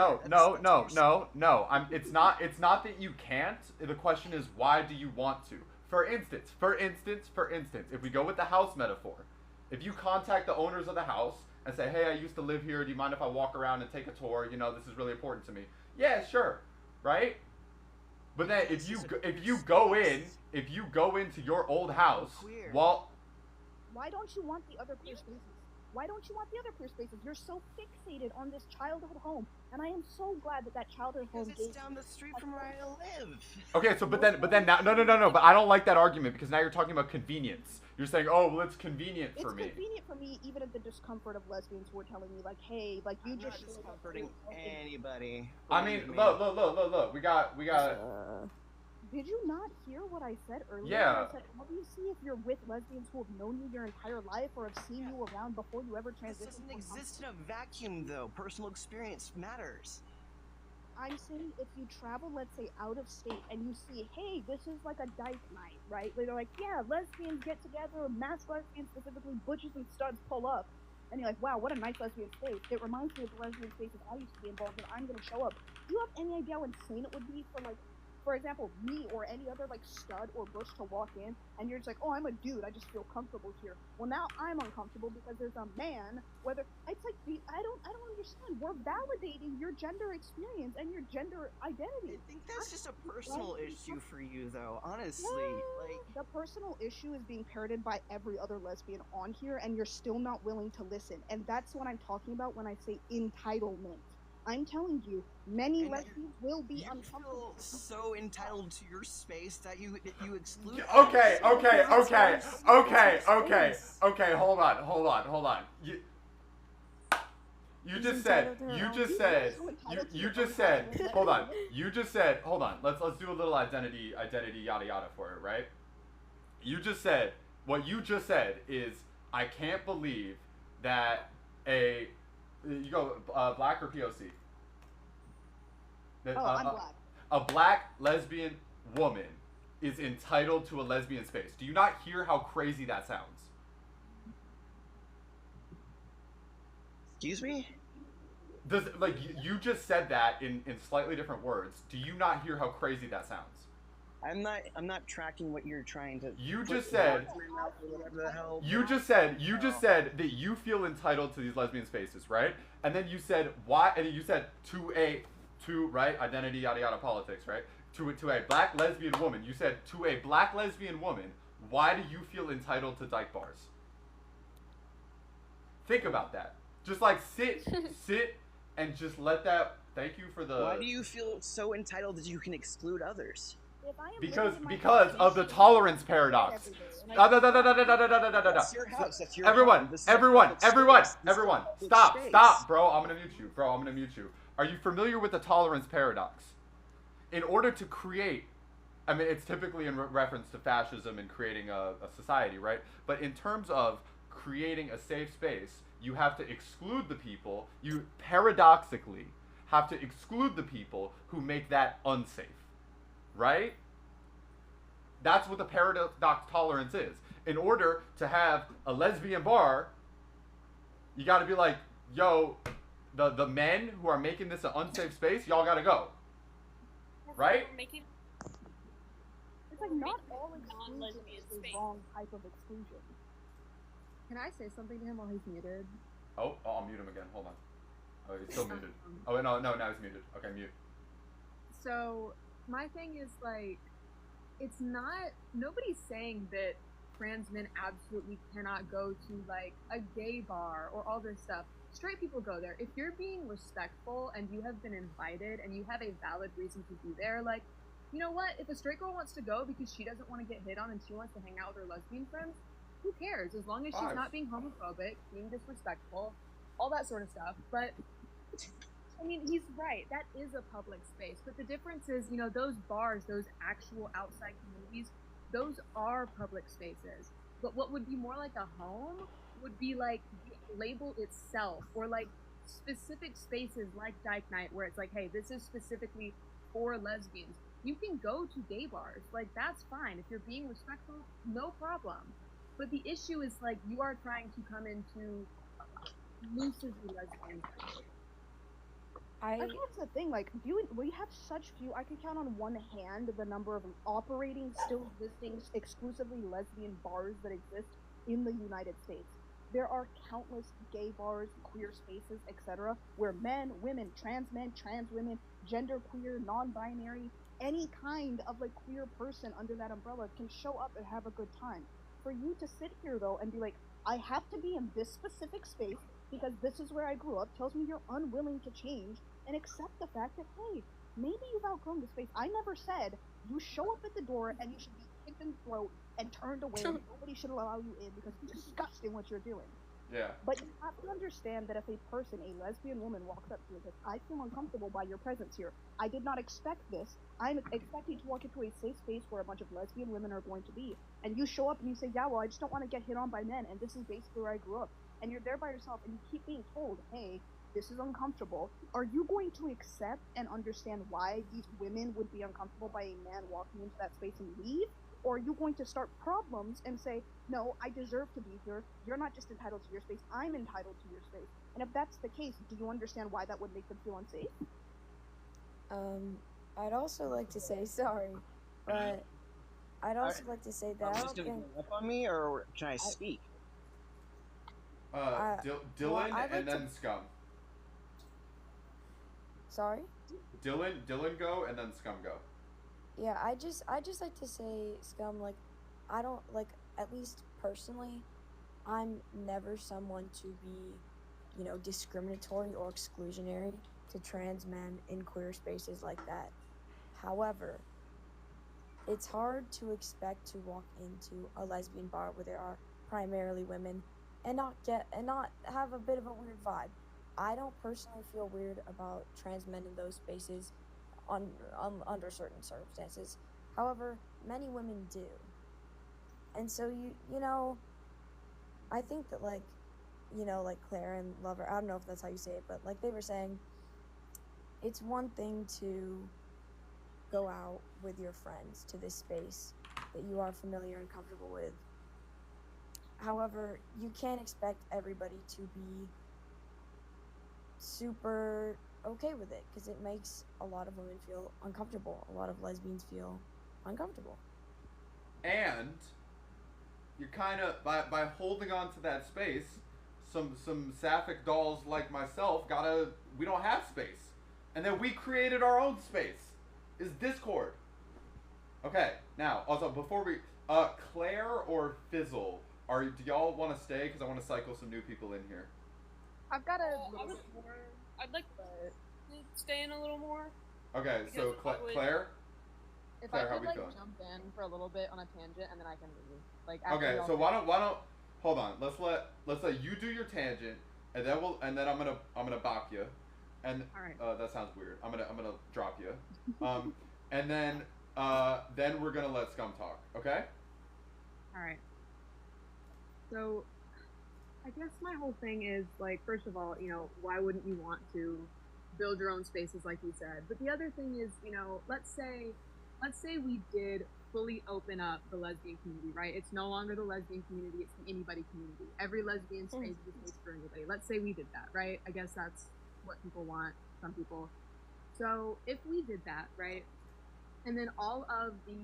no. It's not that you can't. The question is, why do you want to? For instance, if we go with the house metaphor, if you contact the owners of the house and say, hey, I used to live here, do you mind if I walk around and take a tour? You know, this is really important to me. Yeah, sure, right? But then if you go into your old house, well, why don't you want the other queer spaces? Why don't you want the other queer spaces? You're so fixated on this childhood home, and I am so glad that childhood home is down the street from where I live. Okay, so but then now no, but I don't like that argument because now you're talking about convenience. You're saying, oh, well, it's convenient for me. It's convenient for me, even at the discomfort of lesbians who are telling me, like, hey, like, you I'm just not discomforting anybody. I mean, look, we got. Did you not hear what I said earlier? Yeah. I said, obviously, if you're with lesbians who have known you your entire life or have seen you around before you ever transitioned. This doesn't exist in a vacuum, though. Personal experience matters. I'm saying if you travel, let's say, out of state, and you see, hey, this is like a dyke night, right? Where they're like, yeah, lesbians get together, masked lesbians, specifically butches and studs pull up. And you're like, wow, what a nice lesbian space. It reminds me of the lesbian spaces I used to be involved in. I'm going to show up. Do you have any idea how insane it would be for, like, for example, me or any other, like, stud or bush to walk in, and you're just like, oh, I'm a dude, I just feel comfortable here. Well, now I'm uncomfortable because there's a man, whether, it's like, I don't understand. We're validating your gender experience and your gender identity. I think that's just a personal issue for you, though, honestly. Like, the personal issue is being parroted by every other lesbian on here, and you're still not willing to listen. And that's what I'm talking about when I say entitlement. I'm telling you, many lesbians will be uncomfortable. You feel so entitled to your space that you exclude. Okay. Hold on. You just said. Hold on. Let's do a little identity yada yada for it, right? You just said. What you just said is, I can't believe that you go black or POC? I'm black. A black lesbian woman is entitled to a lesbian space. Do you not hear how crazy that sounds? Excuse me? You just said that in slightly different words. Do you not hear how crazy that sounds? I'm not tracking what you're trying to. You just said that you feel entitled to these lesbian spaces, right? And then you said why? And then you said to right, identity yada yada politics, right? To a black lesbian woman. You said to a black lesbian woman, why do you feel entitled to dyke bars? Think about that. Just like sit and just let that. Thank you for the. Why do you feel so entitled that you can exclude others? Because of the tolerance paradox. That's your house. That's your everyone, home. Stop, bro. I'm gonna mute you. Are you familiar with the tolerance paradox? In order to create, I mean, it's typically in reference to fascism and creating a society, right? But in terms of creating a safe space, you have to exclude the people. You paradoxically have to exclude the people who make that unsafe. Right? That's what the paradox tolerance is. In order to have a lesbian bar, you got to be like, yo, the men who are making this an unsafe space, y'all got to go. Right? It's like not all exclusion is the wrong type of exclusion. Can I say something to him while he's muted? Oh, I'll mute him again. Hold on. Oh, he's still muted. Oh, no, now he's muted. Okay, mute. So, my thing is, like, it's not, nobody's saying that trans men absolutely cannot go to, like, a gay bar or all this stuff. Straight people go there. If you're being respectful and you have been invited and you have a valid reason to be there, like, you know what? If a straight girl wants to go because she doesn't want to get hit on and she wants to hang out with her lesbian friends, who cares? As long as she's not being homophobic, being disrespectful, all that sort of stuff. But I mean, he's right. That is a public space. But the difference is, you know, those bars, those actual outside communities, those are public spaces. But what would be more like a home would be like the label itself, or like specific spaces like Dyke Night where it's like, hey, this is specifically for lesbians. You can go to gay bars. Like, that's fine. If you're being respectful, no problem. But the issue is, like, you are trying to come into exclusively lesbian. That's the thing. Like, we have such few. I can count on one hand the number of operating, still existing, exclusively lesbian bars that exist in the United States. There are countless gay bars, queer spaces, etc., where men, women, trans women, genderqueer, non-binary, any kind of like queer person under that umbrella can show up and have a good time. For you to sit here though and be like, I have to be in this specific space because this is where I grew up, tells me you're unwilling to change and accept the fact that, hey, maybe you've outgrown the space. I never said you show up at the door and you should be kicked in the throat and turned away and nobody should allow you in because it's disgusting what you're doing. Yeah. But you have to understand that if a person, a lesbian woman, walks up to you and says, I feel uncomfortable by your presence here. I did not expect this. I'm expecting to walk into a safe space where a bunch of lesbian women are going to be. And you show up and you say, yeah, well, I just don't want to get hit on by men, and this is basically where I grew up. And you're there by yourself and you keep being told, hey, this is uncomfortable. Are you going to accept and understand why these women would be uncomfortable by a man walking into that space and leave? Or are you going to start problems and say, no, I deserve to be here. You're not just entitled to your space. I'm entitled to your space. And if that's the case, do you understand why that would make them feel unsafe? I'd also like to say sorry, but I'd also like to say that I Just don't gonna think... go up on me, or can I speak? Dylan I'd and like then to- Scum. Sorry? Dylan go and then Scum go. Yeah, I just like to say, Scum, like, I don't, like, at least personally, I'm never someone to be, discriminatory or exclusionary to trans men in queer spaces like that. However, it's hard to expect to walk into a lesbian bar where there are primarily women and not have a bit of a weird vibe. I don't personally feel weird about trans men in those spaces under certain circumstances. However, many women do. And so I think that like Claire and Lover, I don't know if that's how you say it, but like they were saying, it's one thing to go out with your friends to this space that you are familiar and comfortable with. However, you can't expect everybody to be super okay with it because it makes a lot of women feel uncomfortable. A lot of lesbians feel uncomfortable. And you're kind of by holding on to that space, some sapphic dolls like myself we don't have space, and then we created our own space. Is Discord. Okay, now also before we Claire or Fizzle, do y'all want to stay? Because I want to cycle some new people in here. I've got a little bit more. I'd like to stay in a little more. Okay, so Claire. If Claire, I how could we like feeling? jump in for a little bit on a tangent and then I can leave. Like Okay, so why don't hold on. Let's let you do your tangent, and then I'm gonna bop you, and that sounds weird. I'm gonna drop you, and then we're gonna let Scum talk. Okay. All right. So, I guess my whole thing is like, first of all, why wouldn't you want to build your own spaces, like you said? But the other thing is, let's say we did fully open up the lesbian community, right? It's no longer the lesbian community, it's the anybody community. Every lesbian space is a space for anybody. Let's say we did that, right? I guess that's what people want, some people. So if we did that, right? And then all of the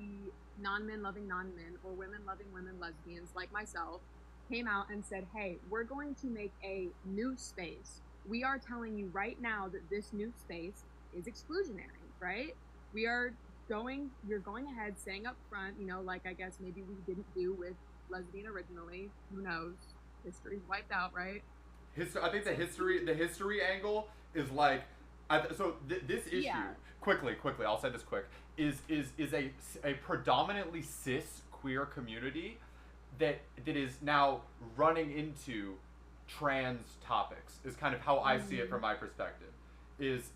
non-men loving non-men or women loving women lesbians like myself came out and said, hey, we're going to make a new space. We are telling you right now that this new space is exclusionary, right? You're going ahead saying up front, like I guess maybe we didn't do with lesbian originally. Who knows? History's wiped out, right? I think the history angle is like, this issue, quickly, I'll say this quick, is a predominantly cis queer community that is now running into trans topics, is kind of how I see it from my perspective. Is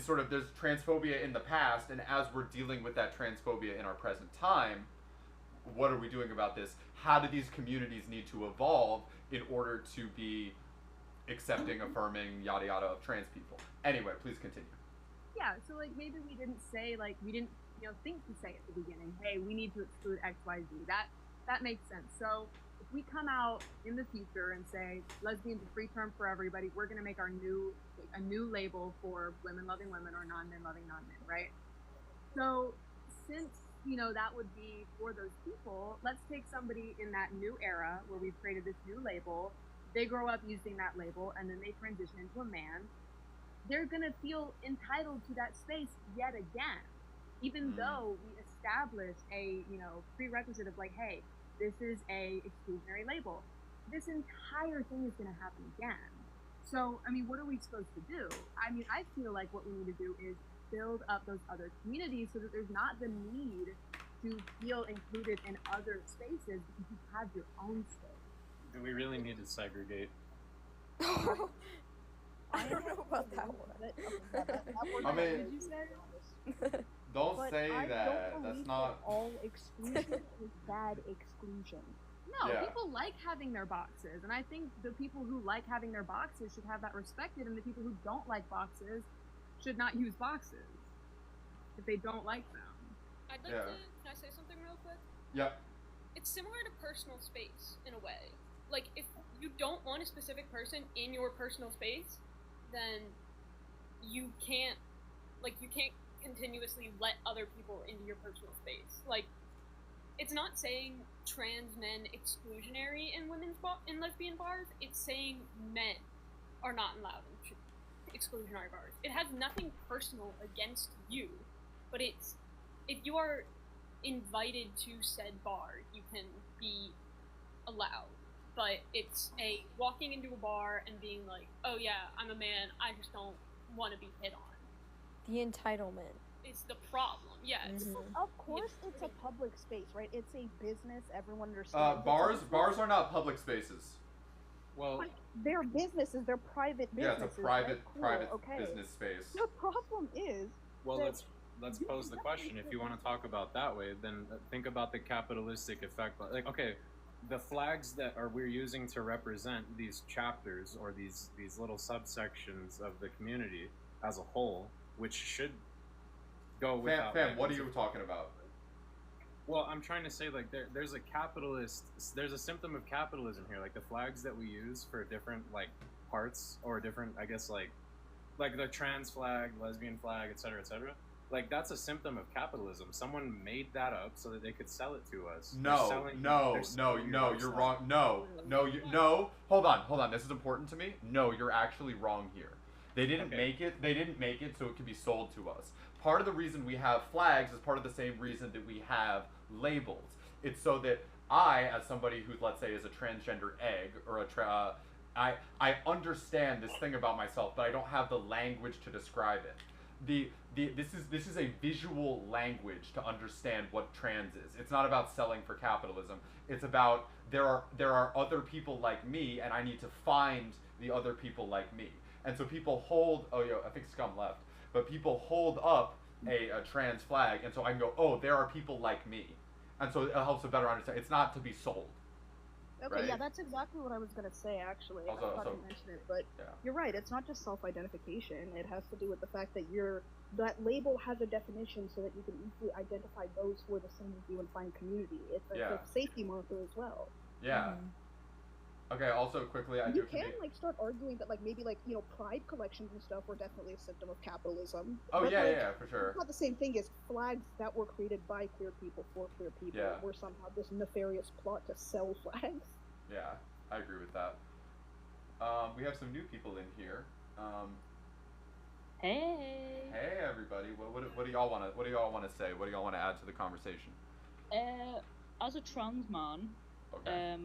sort of, there's transphobia in the past, and as we're dealing with that transphobia in our present time, what are we doing about this? How do these communities need to evolve in order to be accepting, affirming, yada yada of trans people. Anyway, please continue. Yeah, so like maybe we didn't say like we didn't think to say at the beginning, hey, we need to exclude XYZ. That makes sense. So if we come out in the future and say lesbian's a free term for everybody, we're gonna make a new label for women loving women or non-men loving non-men, right? So since that would be for those people, let's take somebody in that new era where we've created this new label. They grow up using that label and then they transition into a man. They're gonna feel entitled to that space yet again, even though we established a prerequisite of like, hey, this is a exclusionary label. This entire thing is gonna happen again. So I mean, what are we supposed to do? I mean, I feel like what we need to do is build up those other communities so that there's not the need to feel included in other spaces because you have your own space. Do we really need to segregate? I don't know about that one. I mean, don't But say I that. don't That's believe not. that all exclusion is bad exclusion. No, Yeah. people like having their boxes, and I think the people who like having their boxes should have that respected, and the people who don't like boxes should not use boxes if they don't like them. I'd like Yeah. to. Can I say something real quick? Yep. It's similar to personal space in a way. Like, if you don't want a specific person in your personal space, then you can't continuously let other people into your personal space. Like, it's not saying trans men exclusionary in in lesbian bars. It's saying men are not allowed in exclusionary bars. It has nothing personal against you, but it's if you are invited to said bar, you can be allowed. But it's a walking into a bar and being like, oh yeah, I'm a man, I just don't want to be hit on. The entitlement. It's the problem. Yeah. It's, Of course, it's a public space, right? It's a business. Everyone understands. Bars are not public spaces. Well, they're businesses. They're private Yeah, businesses. it's a private right? Cool, private business space. The problem is. well, that let's pose the question. If you want to talk about that way, then think about the capitalistic effect. Like, okay, the flags that we're using to represent these chapters or these little subsections of the community as a whole, which should go without. Fam, what are you talking about? Well, I'm trying to say, like, there's a symptom of capitalism here. Like, the flags that we use for different, like, parts, or different, I guess, like the trans flag, lesbian flag, etc., etc. Like, that's a symptom of capitalism. Someone made that up so that they could sell it to us. No, you're wrong. No. Hold on. This is important to me. No, you're actually wrong here. They didn't make it. They didn't make it so it could be sold to us. Part of the reason we have flags is part of the same reason that we have labels. It's so that I, as somebody who, let's say, is a transgender egg or I understand this thing about myself, but I don't have the language to describe it. This is a visual language to understand what trans is. It's not about selling for capitalism. It's about there are other people like me, and I need to find the other people like me. And so people hold. Oh, yeah, I think Scum left. But people hold up a trans flag, and so I can go, oh, there are people like me, and so it helps to better understand. It's not to be sold. Okay, right? yeah, that's exactly what I was gonna say. Actually, I thought you mentioned it, but yeah. You're right. It's not just self-identification. It has to do with the fact that that label has a definition so that you can easily identify those who are the same as you and find community. It's a safety marker as well. Yeah. Okay. Also, quickly, You can start arguing that maybe pride collections and stuff were definitely a symptom of capitalism. Oh but, yeah, for sure. It's not the same thing as flags that were created by queer people for queer people. Yeah. Were somehow this nefarious plot to sell flags. Yeah, I agree with that. We have some new people in here. Hey. Hey everybody. What do y'all want to say? What do y'all want to add to the conversation? As a trans man, okay.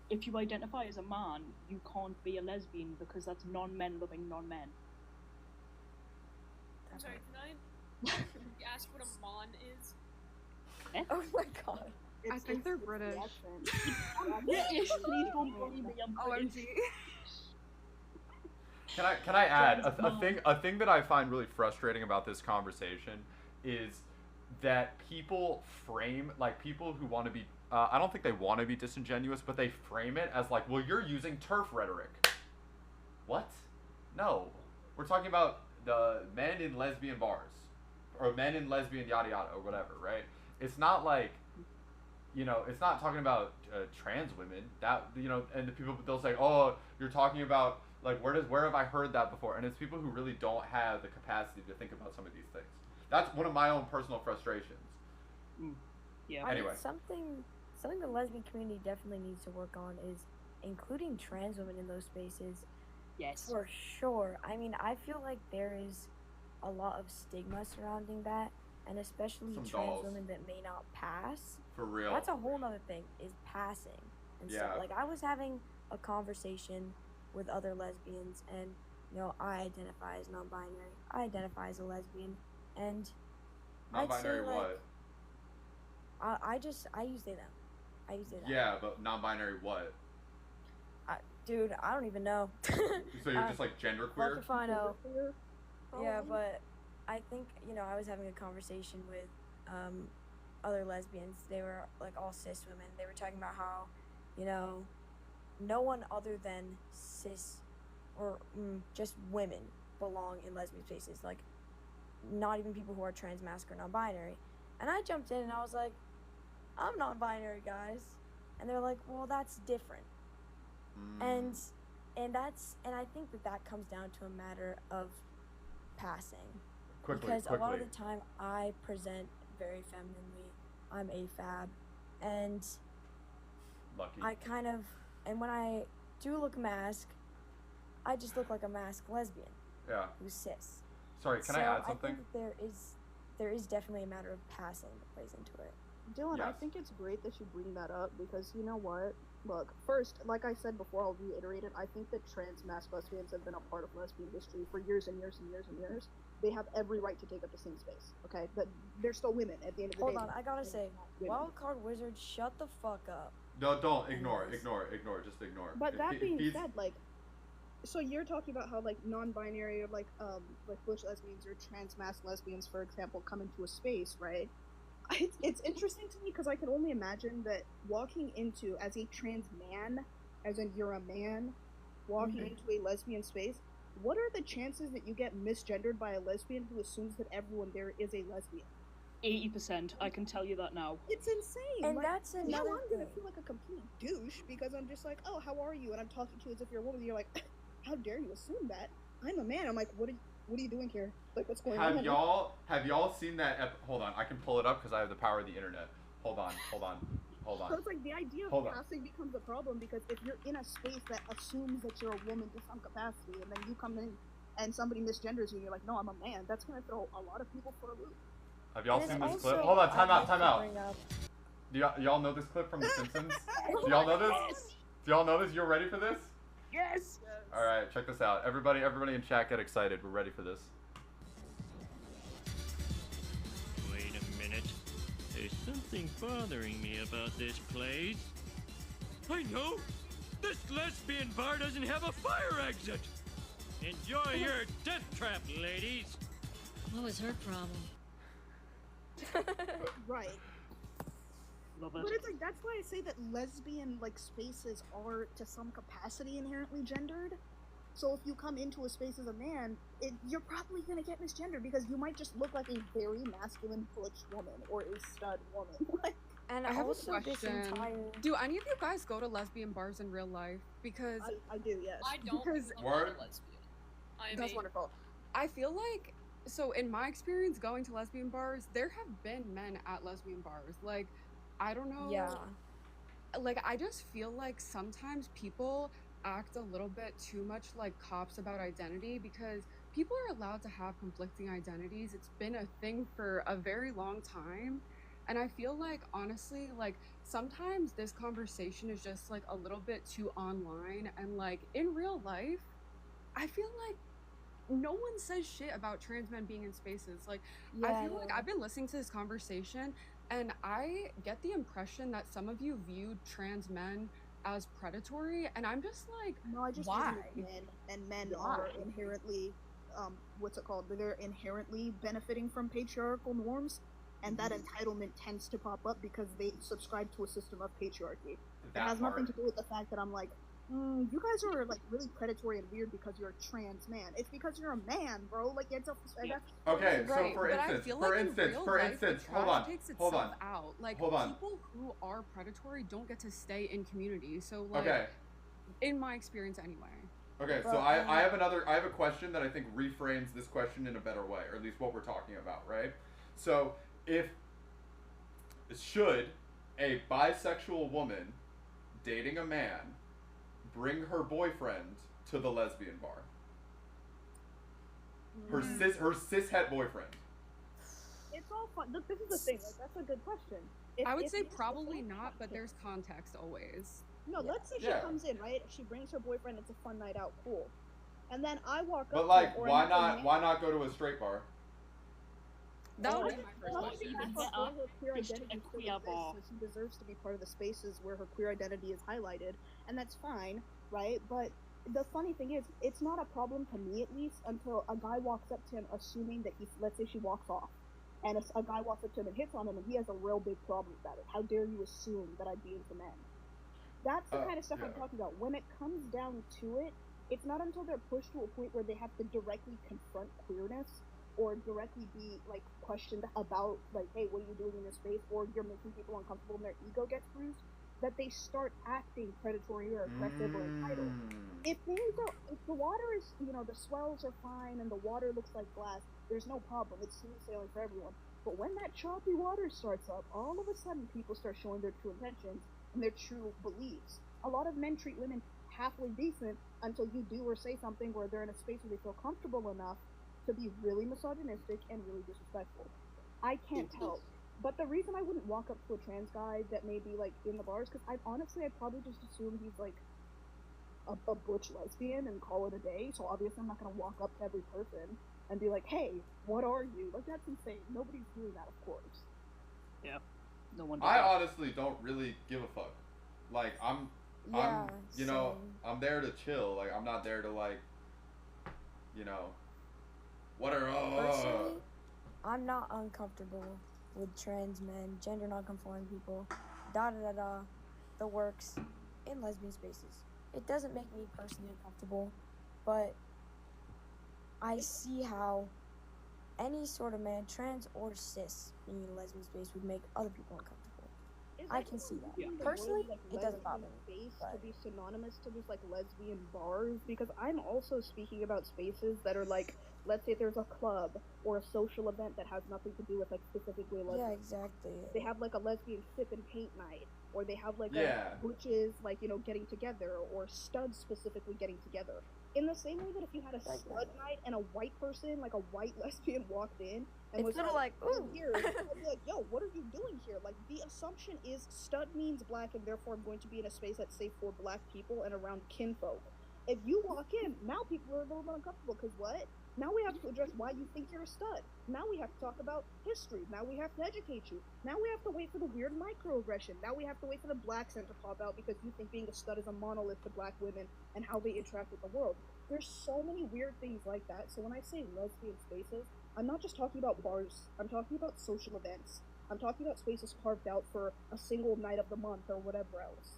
If you identify as a man, you can't be a lesbian because that's non-men loving non-men. I'm sorry, can I ask what a mon is? Oh my god. I think they're British. British, please don't bully me, I'm British. OMG. Can I add a thing that I find really frustrating about this conversation is that people frame people who want to be I don't think they want to be disingenuous, but they frame it as like, well, you're using turf rhetoric. What? No. We're talking about the men in lesbian bars. Or men in lesbian yada yada or whatever, right? It's not like, it's not talking about trans women. That, and the people, they'll say, oh, you're talking about, like, where have I heard that before? And it's people who really don't have the capacity to think about some of these things. That's one of my own personal frustrations. Yeah. Anyway. Something the lesbian community definitely needs to work on is including trans women in those spaces. Yes. For sure. I mean, I feel like there is a lot of stigma surrounding that, and especially Some trans dolls. women that may not pass. For real. That's a whole nother thing, is passing and stuff. Yeah. Like, I was having a conversation with other lesbians, and, I identify as non-binary. I identify as a lesbian, and Non-binary I'd say, what? I use they, them. I use they, them. Yeah, but non-binary what? Dude, I don't even know. So you're just like genderqueer? Fuck if I know. Yeah, Oh. but I think, I was having a conversation with other lesbians. They were like all cis women. They were talking about how, no one other than cis or just women belong in lesbian spaces. Like, not even people who are trans, masc, or non-binary. And I jumped in and I was like, I'm non-binary, guys. And they're like, well, that's different. And I think that comes down to a matter of passing. Because a lot of the time I present very femininely. I'm AFAB, and Lucky. and when I do look mask, I just look like a masked lesbian. Yeah. Who's cis. Sorry, can I add something? I think there is definitely a matter of passing that plays into it. Dylan, I Yes. think it's great that you bring that up because you know what? Look, first, like I said before, I'll reiterate it. I think that trans masked lesbians have been a part of lesbian history for years and years and years and years. They have every right to take up the same space, okay? But they're still women at the end of the day. Hold on, I gotta say, Wildcard Wizard, shut the fuck up. No, don't ignore, just ignore. But that being feeds- said, like, so you're talking about how like non-binary or like butch lesbians or trans masked lesbians, for example, come into a space, right? It's interesting to me because I can only imagine that walking into as a trans man, as in you're a man, walking into a lesbian space. What are the chances that you get misgendered by a lesbian who assumes that everyone there is a lesbian? 80%. I can tell you that now. It's insane. And like, that's now another I'm gonna thing. feel like a complete douche because I'm just like, oh, how are you? And I'm talking to you as if you're a woman. And you're like, how dare you assume that? I'm a man. I'm like, what are you doing here? Like, what's going on? Have y'all seen that? Hold on, I can pull it up because I have the power of the internet. Hold on. So it's like the idea of Hold on. passing becomes a problem because if you're in a space that assumes that you're a woman to some capacity, and then you come in and somebody misgenders you, and you're like, no, I'm a man. That's gonna throw a lot of people for a loop. Have y'all And seen it's this clip? also- Hold on, time I'd out. like to bring up- Do y'all know this clip from The Simpsons? Do y'all know this? Do y'all know this? You're ready for this? Yes. All right, check this out. Everybody in chat, get excited. We're ready for this. Wait a minute. There's something bothering me about this place. I know! This lesbian bar doesn't have a fire exit! Enjoy your death trap, ladies! What was her problem? Right. Love But it's like that's why I say that lesbian like spaces are to some capacity inherently gendered. So if you come into a space as a man, you're probably gonna get misgendered because you might just look like a very masculine butch woman or a stud woman. And I have a also this question. entire... Do any of you guys go to lesbian bars in real life? Because I do, yes. I don't. Because I'm not a lesbian. that's wonderful. I feel like so in my experience going to lesbian bars, there have been men at lesbian bars. Like, I don't know. Yeah. Like, I just feel like sometimes people act a little bit too much like cops about identity because people are allowed to have conflicting identities. It's been a thing for a very long time. And I feel like, honestly, like, sometimes this conversation is just, like, a little bit too online. And, like, in real life, I feel like no one says shit about trans men being in spaces. Like, I feel like I've been listening to this conversation, and I get the impression that some of you view trans men as predatory. And I'm just like, No, I just why? view men, and men Why? are inherently, what's it called? They're inherently benefiting from patriarchal norms. and that entitlement tends to pop up because they subscribe to a system of patriarchy. It That has nothing to part. do with the fact that I'm like, you guys are like really predatory and weird because you're a trans man. It's because you're a man, bro. Like it's a that's Okay, so Right, for but I instance, feel for like in instance, real for life, instance, the hold trash on, takes hold itself on, out. Like hold on. people who are predatory don't get to stay in community. So like, Okay. in my experience anyway. Okay, so I have a question that I think reframes this question in a better way, or at least what we're talking about, right? So should a bisexual woman dating a man bring her boyfriend to the lesbian bar? Her cishet boyfriend. it's all fun. Look, this is the thing. Like that's a good question. I would If say it's probably not, but there's context always. No, let's say she comes in, right? She brings her boyfriend. It's a fun night out, cool. And then I walk But up. like, to her, or why another not? man- Why not go to a straight bar? That would be my my first question. question. Even Her better, queer just identity a still queer exists, bar. so she deserves to be part of the spaces where her queer identity is highlighted, and that's fine, right? But the funny thing is, it's not a problem to me at least until a guy walks up to him, assuming that he's. Let's say she walks off, and a guy walks up to him and hits on him, and he has a real big problem about it. How dare you assume that I'd be into men? That's the kind of stuff I'm talking about. When it comes down to it, it's not until they're pushed to a point where they have to directly confront queerness or directly be like questioned about like, hey, what are you doing in this space, or you're making people uncomfortable and their ego gets bruised, that they start acting predatory or aggressive or entitled. If the water is, the swells are fine and the water looks like glass, there's no problem. It's smooth sailing for everyone. But when that choppy water starts up, all of a sudden people start showing their true intentions and their true beliefs. A lot of men treat women halfway decent until you do or say something where they're in a space where they feel comfortable enough to be really misogynistic and really disrespectful. I can't tell. But the reason I wouldn't walk up to a trans guy that may be like in the bars, because I'd probably just assume he's like a butch lesbian and call it a day. So obviously I'm not gonna walk up to every person and be like, hey, what are you? Like that's insane. Nobody's doing that, of course. Yeah. No one. I honestly don't really give a fuck. Like I'm there to chill. Like I'm not there to like, what are Personally, I'm not uncomfortable with trans men, gender non-conforming people, the works, in lesbian spaces. It doesn't make me personally uncomfortable, but I see how any sort of man, trans or cis, being in a lesbian space would make other people uncomfortable. I can see that. Personally, it doesn't bother me. To be synonymous to just like lesbian bars, because I'm also speaking about spaces that are like, let's say there's a club or a social event that has nothing to do with like specifically lesbian. Yeah, exactly. They have like a lesbian sip and paint night, or they have like Yeah. butches like getting together, or studs specifically getting together. In the same way that if you had a stud night and a white person, like a white lesbian, walked in and It's was kinda like, "I'm ooh." here," I'd be like, yo, what are you doing here? Like the assumption is stud means black, and therefore I'm going to be in a space that's safe for black people and around kinfolk. If you walk in, now people are a little bit uncomfortable because what? Now we have to address why you think you're a stud. Now we have to talk about history. Now we have to educate you. Now we have to wait for the weird microaggression. Now we have to wait for the black center to pop out because you think being a stud is a monolith to black women and how they interact with the world. There's so many weird things like that. So when I say lesbian spaces, I'm not just talking about bars. I'm talking about social events. I'm talking about spaces carved out for a single night of the month or whatever else.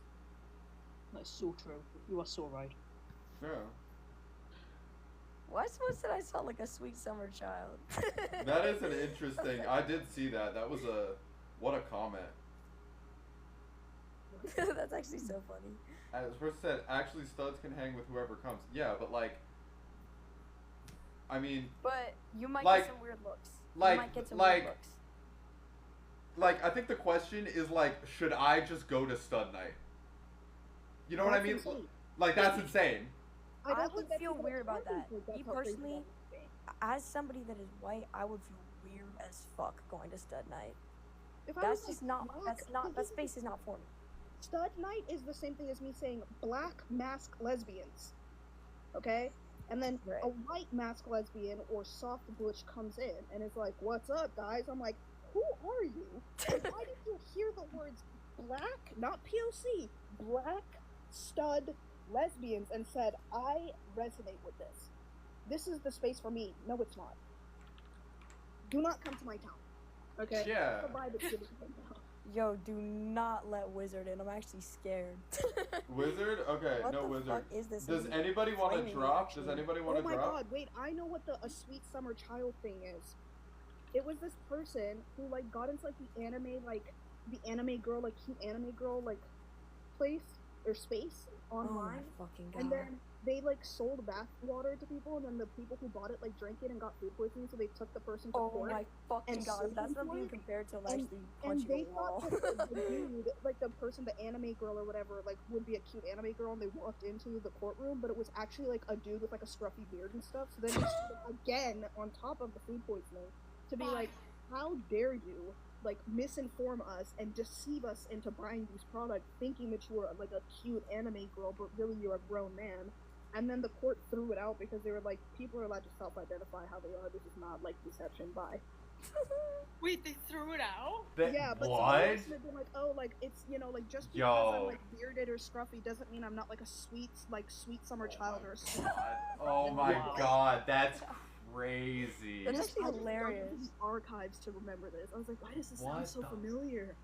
That's so true. You are so right. Yeah. Why suppose that I sound like a sweet summer child? That is an interesting. I did see that. That was what a comment. That's actually so funny. As first said, actually studs can hang with whoever comes. Yeah, but like, I mean. But you might like, get some weird looks. Like, you might get some like, weird looks. Like, I think the question is like, should I just go to stud night? You know what I mean? Insane. Like that's insane. I would feel weird about that. Me personally, as somebody that is white, I would feel weird as fuck going to stud night. That's just not. That space is not for me. Stud night is the same thing as me saying black mask lesbians. Okay? And then a white mask lesbian or soft butch comes in and is like, what's up, guys? I'm like, who are you? And why did you hear the words black, not POC, black stud lesbians, and said, I resonate with this. This is the space for me. No, it's not. Do not come to my town. Okay. Yeah. The vibe it's giving right now. Yo, do not let Wizard in. I'm actually scared. Wizard? Okay, What no the Wizard. fuck is this? Does He's anybody want to flaming me, drop? Does actually. anybody want Oh to my drop? god, wait, I know what a sweet summer child thing is. It was this person who like got into like the anime girl, like cute anime girl like place or space online. Oh my fucking god. And then they like sold bath water to people, and then the people who bought it like drank it and got food poisoning, so they took the person to court. Oh my fucking and god, sued if that's them not for being it. compared to And actually punching they a wall. thought that the dude, like the person, the anime girl or whatever, like would be a cute anime girl, and they walked into the courtroom, but it was actually like a dude with like a scruffy beard and stuff. So then they sued him again on top of the food poisoning to be like, how dare you like misinform us and deceive us into buying these products thinking that you were like a cute anime girl, but really you're a grown man. And then the court threw it out because they were like, people are allowed to self-identify how they are. This is not like deception. Bye. Wait, they threw it out? Yeah, but some what? person had been like, oh, like it's like just because I'm Yo. like bearded or scruffy doesn't mean I'm not like a sweet summer child or a sweet. Oh my god, that's crazy. That's actually hilarious. Archives to remember this. I was like, why does this sound What so the- familiar?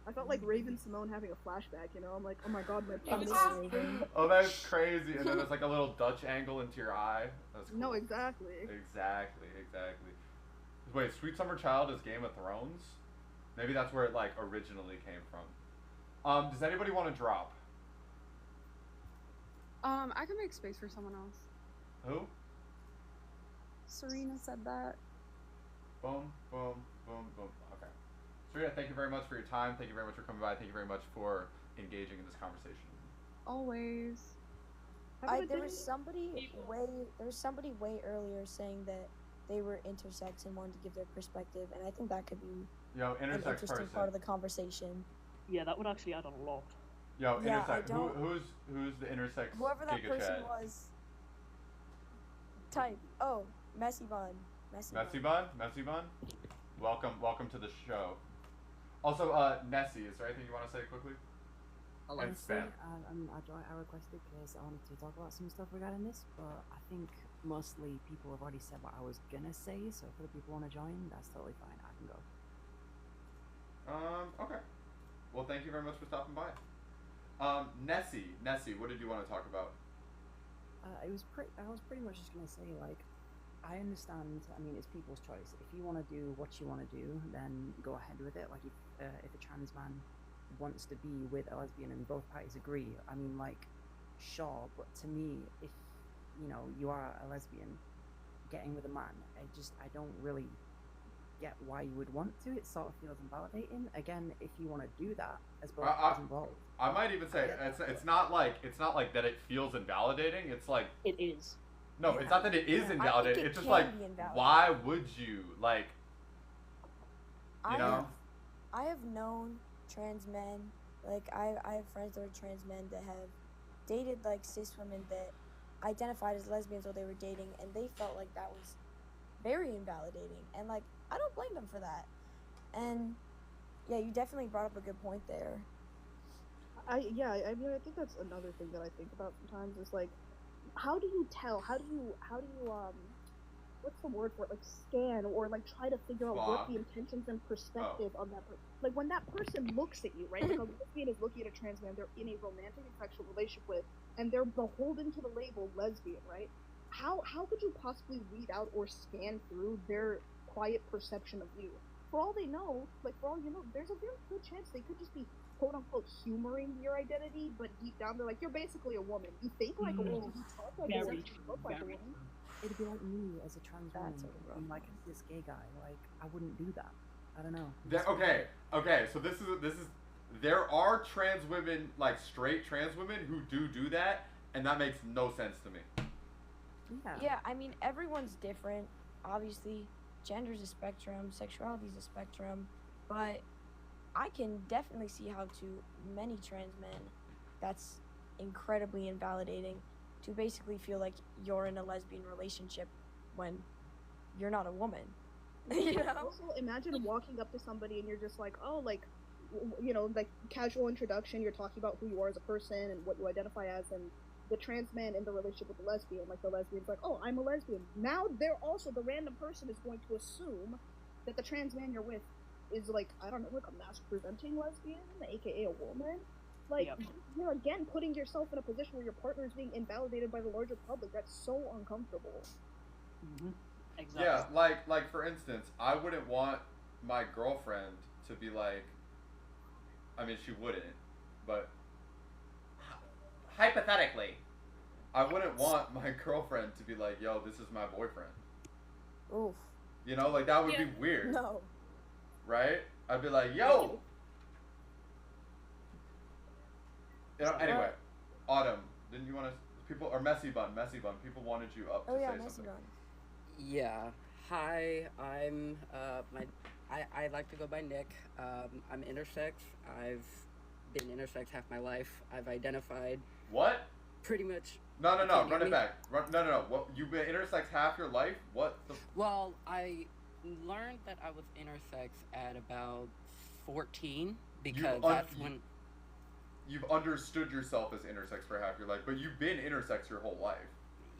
I felt like Raven Simone having a flashback. I'm like, oh my god, my Oh, that's crazy. And then there's like a little Dutch angle into your eye. That's cool. No, exactly. Exactly. Wait, Sweet Summer Child is Game of Thrones? Maybe that's where it like originally came from. Does anybody want to drop? I can make space for someone else. Who? Serena said that. Boom, boom, boom, boom. Okay. Serena, thank you very much for your time. Thank you very much for coming by. Thank you very much for engaging in this conversation. Always. There was somebody way earlier saying that they were intersex and wanted to give their perspective, and I think that could be Yo, an intersex interesting person. part of the conversation. Yeah, that would actually add a lot. Yo, Yeah, I intersex. don't- Who's the intersex? Whoever that Giga person Chad? was. Type. Oh, Messy Bun. Messy Bun? Welcome to the show. Also, Nessie, is there anything you want to say quickly? And Honestly, Spam. I requested because I wanted to talk about some stuff regarding this, but I think mostly people have already said what I was gonna say, so if other people want to join, that's totally fine. I can go. Okay. Well, thank you very much for stopping by. Nessie, what did you want to talk about? I was pretty much just gonna say, like, I understand. I mean, it's people's choice. If you want to do what you want to do, then go ahead with it. Like, if a trans man wants to be with a lesbian and both parties agree, I mean, like, sure. But to me, if you are a lesbian, getting with a man, I don't really get why you would want to. It sort of feels invalidating. Again, if you want to do that, as both parties involved. I might even say it's not like that it feels invalidating. It's like it is. No, Yeah. it's not that it is I think invalidating. it It's just can like, be invalidating. why would you like? You know. I have known trans men, like I have friends that are trans men that have dated like cis women that identified as lesbians while they were dating, and they felt like that was very invalidating, and like I don't blame them for that. And yeah, you definitely brought up a good point there. I mean, I think that's another thing that I think about sometimes is like, how do you tell? How do you what's the word for it? Like scan or like try to figure out what the intentions and perspective of that person. Like when that person looks at you, right? Like a lesbian is looking at a trans man they're in a romantic and sexual relationship with, and they're beholden to the label lesbian, right? How could you possibly weed out or scan through their quiet perception of you? For all they know, like for all you know, there's a very good chance they could just be quote unquote humoring your identity, but deep down they're like, you're basically a woman. You think like a woman, you talk like a woman, you look like a woman. It'd be like me as a trans woman being like this gay guy. Like, I wouldn't do that. I don't know. Okay. So this is there are trans women, like straight trans women, who do that, and that makes no sense to me. Yeah, I mean everyone's different. Obviously, gender's a spectrum, sexuality's a spectrum, but I can definitely see how to many trans men that's incredibly invalidating to basically feel like you're in a lesbian relationship when you're not a woman. You know? Also, imagine walking up to somebody and you're just like, oh, like, like casual introduction. You're talking about who you are as a person and what you identify as, and the trans man in the relationship with the lesbian, like the lesbian's like, oh, I'm a lesbian. Now the random person is going to assume that the trans man you're with is like, I don't know, like a mask preventing lesbian, aka a woman. Like, Yep. you're again putting yourself in a position where your partner is being invalidated by the larger public. That's so uncomfortable. Exactly. Yeah, like for instance, I wouldn't want my girlfriend to be like, I mean, she wouldn't, but hypothetically, I wouldn't want my girlfriend to be like, yo, this is my boyfriend. Oof. You know, like that would be weird. No. Right? I'd be like, yo. You know, anyway, Autumn, didn't you want to, people, or Messy Bun, people wanted you up to Oh yeah, say Messy something. Bun. Yeah. Hi, I'm I like to go by Nick. I'm intersex. I've been intersex half my life. I've identified What? pretty much. No, Can you run hear it me? back. No. What, you've been intersex half your life? What the? Well, I learned that I was intersex at about 14 because that's when. You've understood yourself as intersex for half your life, but you've been intersex your whole life.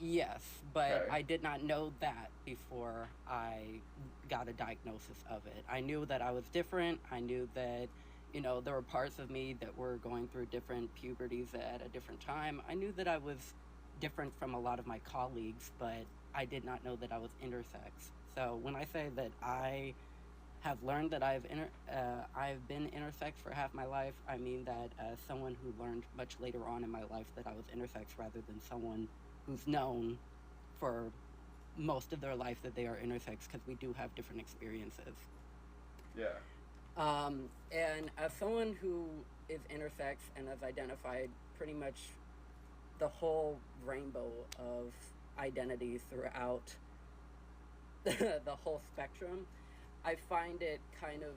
Yes, but Okay. I did not know that before I got a diagnosis of it. I knew that I was different. I knew that, you know, there were parts of me that were going through different puberties at a different time. I knew that I was different from a lot of my colleagues, but I did not know that I was intersex. So when I say that I have learned that I've been intersex for half my life, I mean that as someone who learned much later on in my life that I was intersex rather than someone who's known for most of their life that they are intersex, because we do have different experiences. Yeah. And as someone who is intersex and has identified pretty much the whole rainbow of identities throughout the whole spectrum, I find it kind of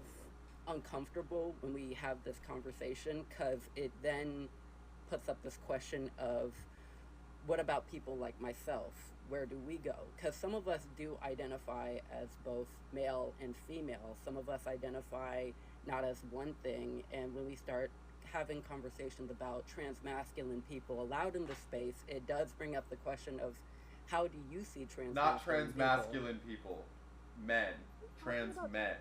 uncomfortable when we have this conversation, because it then puts up this question of, what about people like myself? Where do we go? Because some of us do identify as both male and female. Some of us identify not as one thing. And when we start having conversations about transmasculine people allowed in the space, it does bring up the question of, how do you see transmasculine Not people? transmasculine people. Men. Trans men.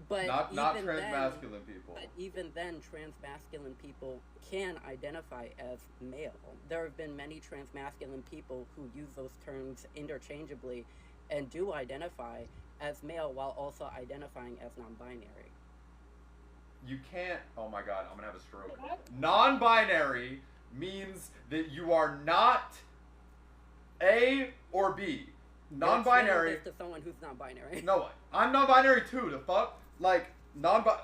But not even transmasculine people. But even then, transmasculine people can identify as male. There have been many transmasculine people who use those terms interchangeably and do identify as male while also identifying as non-binary. You can't. Oh my god, I'm gonna have a stroke. Non-binary means that you are not A or B. Non-binary. That's to someone who's non-binary. No, I'm non-binary too. The fuck, like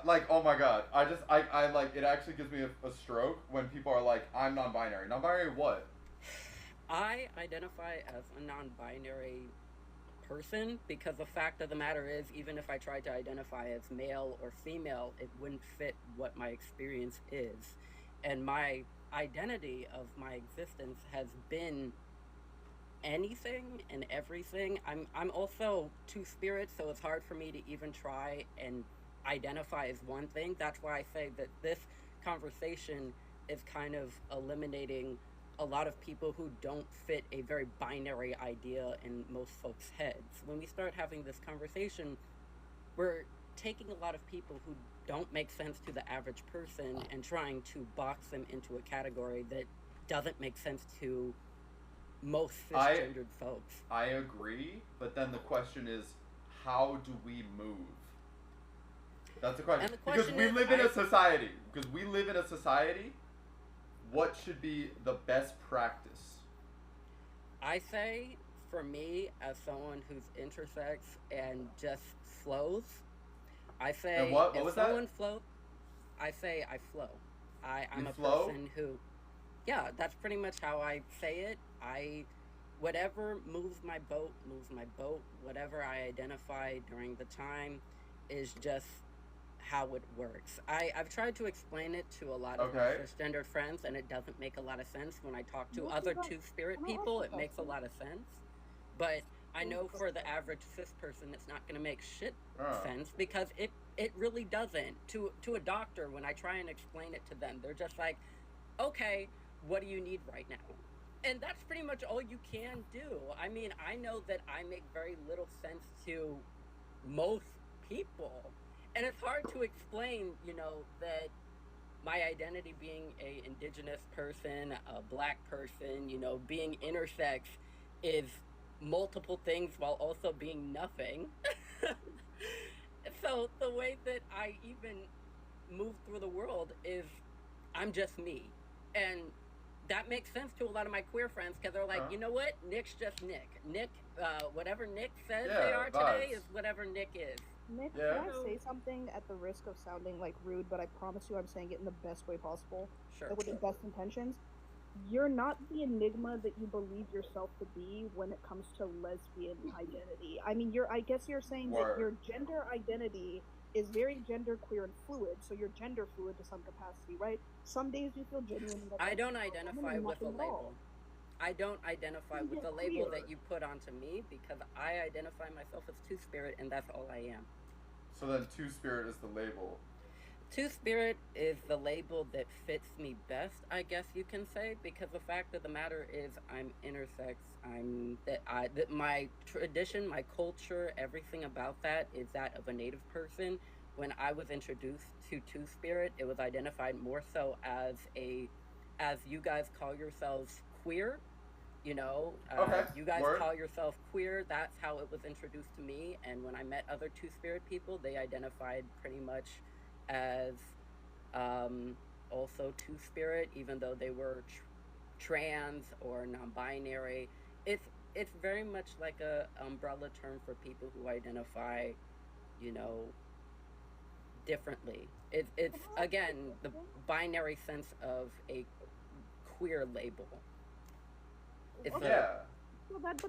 like, oh my god, I like, it actually gives me a stroke when people are like, I'm non-binary. Non-binary what? I identify as a non-binary person because the fact of the matter is, even if I tried to identify as male or female, it wouldn't fit what my experience is. And my identity of my existence has been anything and everything. I'm also two spirits, so it's hard for me to even try and identify as one thing. That's why I say that this conversation is kind of eliminating a lot of people who don't fit a very binary idea in most folks' heads. When we start having this conversation, we're taking a lot of people who don't make sense to the average person and trying to box them into a category that doesn't make sense to most cisgendered folks. I agree, but then the question is, how do we move? That's the question. Because we live in a society. Because we live in a society. What should be the best practice? I say, for me, as someone who's intersex and just flows, I say, And what if was someone that? flows, I say I flow. I'm You a flow? person who, yeah, that's pretty much how I say it. Whatever moves my boat, moves my boat. Whatever I identify during the time is just how it works. I've tried to explain it to a lot of my Okay. cisgendered friends, and it doesn't make a lot of sense. When I talk to other two-spirit people, it makes a lot of sense. But I know for the average cis person, it's not going to make shit sense, because it really doesn't. To a doctor, when I try and explain it to them, they're just like, okay, what do you need right now? And that's pretty much all you can do. I mean, I know that I make very little sense to most people. and it's hard to explain, that my identity being a indigenous person, a black person, being intersex is multiple things while also being nothing. So the way that I even move through the world is I'm just me. And that makes sense to a lot of my queer friends because they're like, you know what? Nick's just Nick. Nick, whatever Nick says they are today is whatever Nick is. Nick, can I say something at the risk of sounding like rude, but I promise you I'm saying it in the best way possible. Sure. And with the best intentions. You're not the enigma that you believe yourself to be when it comes to lesbian identity. I mean, I guess you're saying that your gender identity is very gender queer and fluid, so you're gender fluid to some capacity, right? Some days you feel genuinely like I don't identify with a label. I don't identify with the label that you put onto me because I identify myself as Two-Spirit and that's all I am. So then Two-Spirit is the label. Two-Spirit is the label that fits me best, I guess you can say, because the fact of the matter is I'm intersex. My tradition, my culture, everything about that is that of a Native person. When I was introduced to Two-Spirit, it was identified more so as you guys call yourselves queer. You guys call yourself queer. That's how it was introduced to me. And when I met other Two-Spirit people, they identified pretty much as also Two-Spirit, even though they were trans or non-binary. It's very much like a umbrella term for people who identify, differently. It's again the binary sense of a queer label. But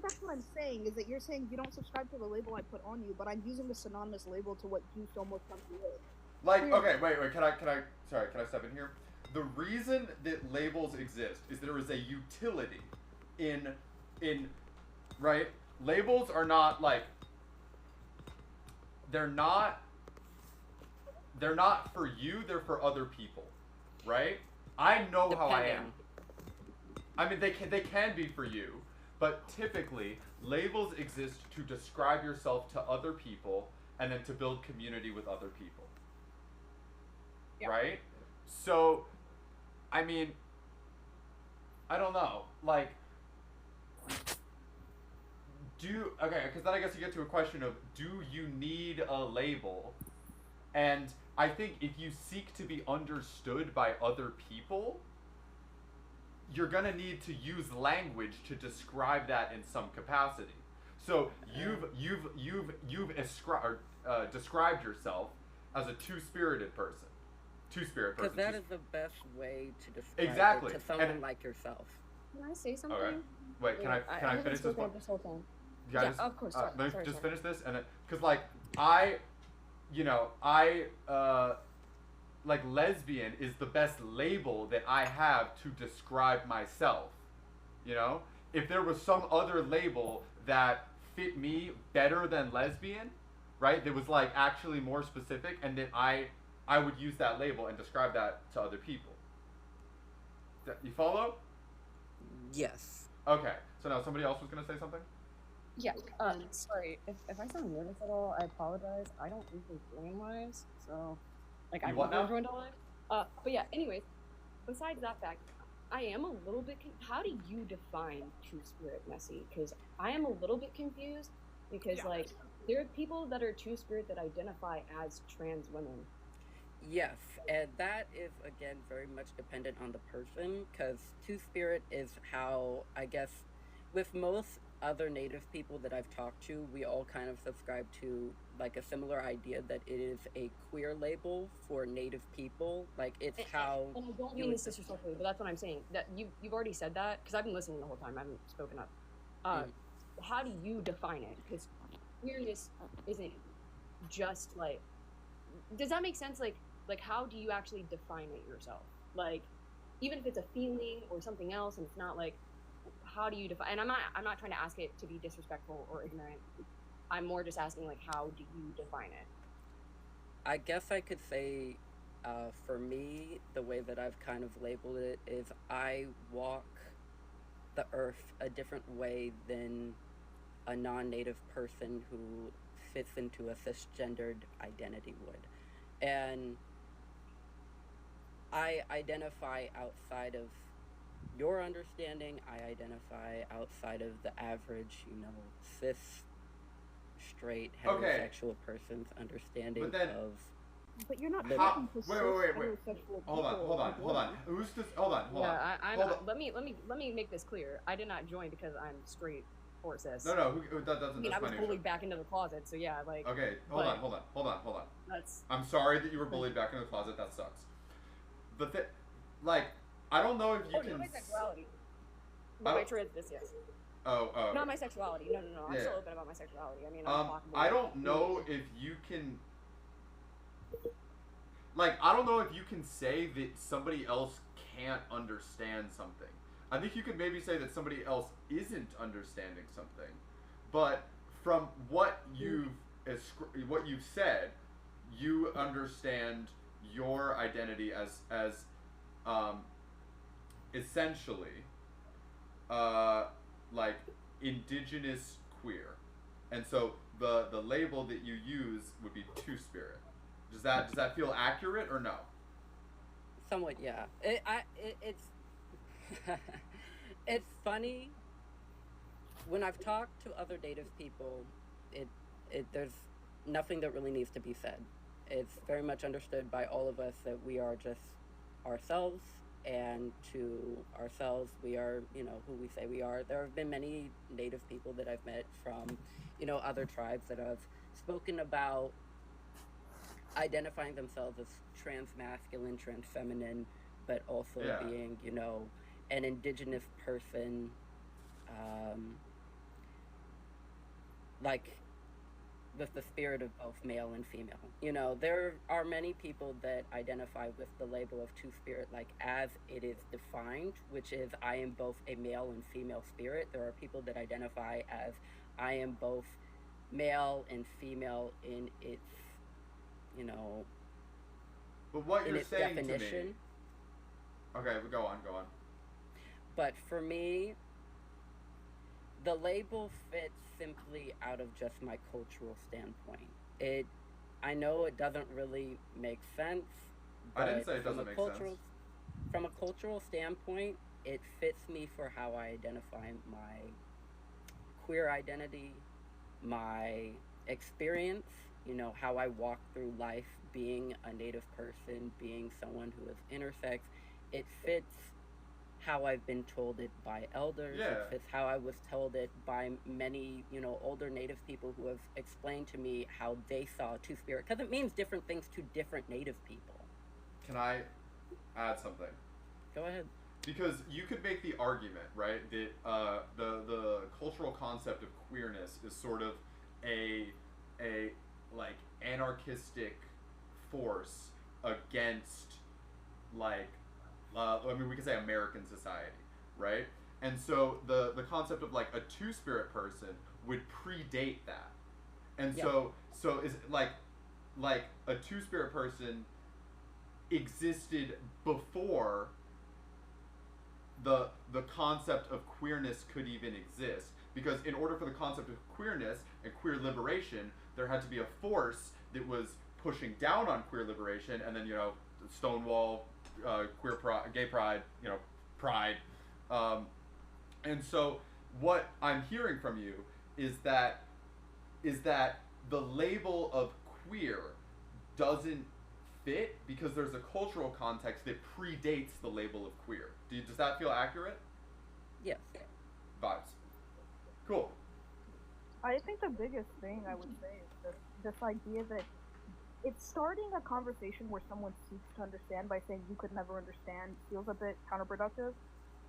that's what I'm saying, is that you're saying you don't subscribe to the label I put on you, but I'm using a synonymous label to what you feel most comfortable with. Like, okay, wait, can I step in here? The reason that labels exist is there is a utility in, right? Labels are not like, they're not for you, they're for other people, right? I know how I am. I mean, they can be for you, but typically, labels exist to describe yourself to other people and then to build community with other people. Yeah. Right? So, I mean, I don't know. Like, because then I guess you get to a question of, do you need a label? And I think if you seek to be understood by other people, you're going to need to use language to describe that in some capacity. So you've described yourself as a two-spirited person. Two-spirit person. Because that is the best way to describe it to someone like yourself. Can I say something? Okay. Wait, can I finish this one? This whole time. Yeah, of course. Sorry, let me sorry. finish this, and then, because like lesbian is the best label that I have to describe myself. If there was some other label that fit me better than lesbian, right? That was like actually more specific, and that I would use that label and describe that to other people. You follow? Yes. Okay. So now somebody else was gonna say something? Yeah. Sorry. If I sound nervous at all, I apologize. I don't usually dream lives, so I've never joined a live. But yeah. Anyways, besides that fact, I am a little bit. How do you define Two-Spirit, Nessie? Because I am a little bit confused. Because there are people that are Two-Spirit that identify as trans women. Yes, and that is, again, very much dependent on the person, because Two-Spirit is how, I guess, with most other Native people that I've talked to, we all kind of subscribe to, like, a similar idea that it is a queer label for Native people. Like, it's how... And I don't mean this disrespectfully, but that's what I'm saying. That you've already said that, because I've been listening the whole time. I haven't spoken up. How do you define it? Because queerness isn't just, like... Does that make sense? Like, how do you actually define it yourself? Like, even if it's a feeling or something else, and it's not like, how do you define? And I'm not trying to ask it to be disrespectful or ignorant. I'm more just asking, like, how do you define it? I guess I could say, for me, the way that I've kind of labeled it is I walk the earth a different way than a non-Native person who fits into a cisgendered identity would. And I identify outside of your understanding. I identify outside of the average, cis, straight, Okay. heterosexual person's understanding But then- of. But you're not living. talking to cis Wait. heterosexual Hold on. people. Who's this? Hold on. Yeah, I'm Hold not, on. let me make this clear. I did not join because I'm straight or cis. No, that doesn't. I mean, I that's was my bullied issue. back into the closet, so yeah, like. Okay, hold but on. That's. I'm sorry that you were bullied back in the closet. That sucks. But I don't know if you Oh, can. not my sexuality. Not my trans, yes. Oh. Not my sexuality. No. I'm Yeah. still open about my sexuality. I mean, I'm talking I don't know if you can. I don't know if you can say that somebody else can't understand something. I think you could maybe say that somebody else isn't understanding something, but from what you've said, you understand your identity as essentially indigenous queer, and so the label that you use would be two-spirit. Does that feel accurate or no? Somewhat, yeah. It's it's funny when I've talked to other native people. There's nothing that really needs to be said. It's very much understood by all of us that we are just ourselves, and to ourselves we are, who we say we are. There have been many native people that I've met from, other tribes that have spoken about identifying themselves as trans masculine, trans feminine, but also being, an indigenous person, with the spirit of both male and female. There are many people that identify with the label of two-spirit, as it is defined, which is I am both a male and female spirit. There are people that identify as I am both male and female in its But what you're saying definition. to me. Okay, but go on. But for me, the label fits simply out of just my cultural standpoint. I know it doesn't really make sense. I didn't say it doesn't make sense. From a cultural standpoint, it fits me for how I identify my queer identity, my experience, how I walk through life being a native person, being someone who is intersex. It fits how I've been told it by elders. Yeah. It fits how I was told it by many, older native people who have explained to me how they saw two-spirit, because it means different things to different native people. Can I add something? Go ahead. Because you could make the argument, right, that the cultural concept of queerness is sort of a anarchistic force against we could say American society, right? And so the concept of a two-spirit person would predate that. And so is it a two-spirit person existed before the concept of queerness could even exist, because in order for the concept of queerness and queer liberation, there had to be a force that was pushing down on queer liberation, and then Stonewall, queer pride, gay pride, pride, and so what I'm hearing from you is that the label of queer doesn't fit because there's a cultural context that predates the label of queer. Does that feel accurate? Yes. Vibes. Cool. I think the biggest thing I would say is this idea that it's starting a conversation where someone seeks to understand by saying you could never understand feels a bit counterproductive.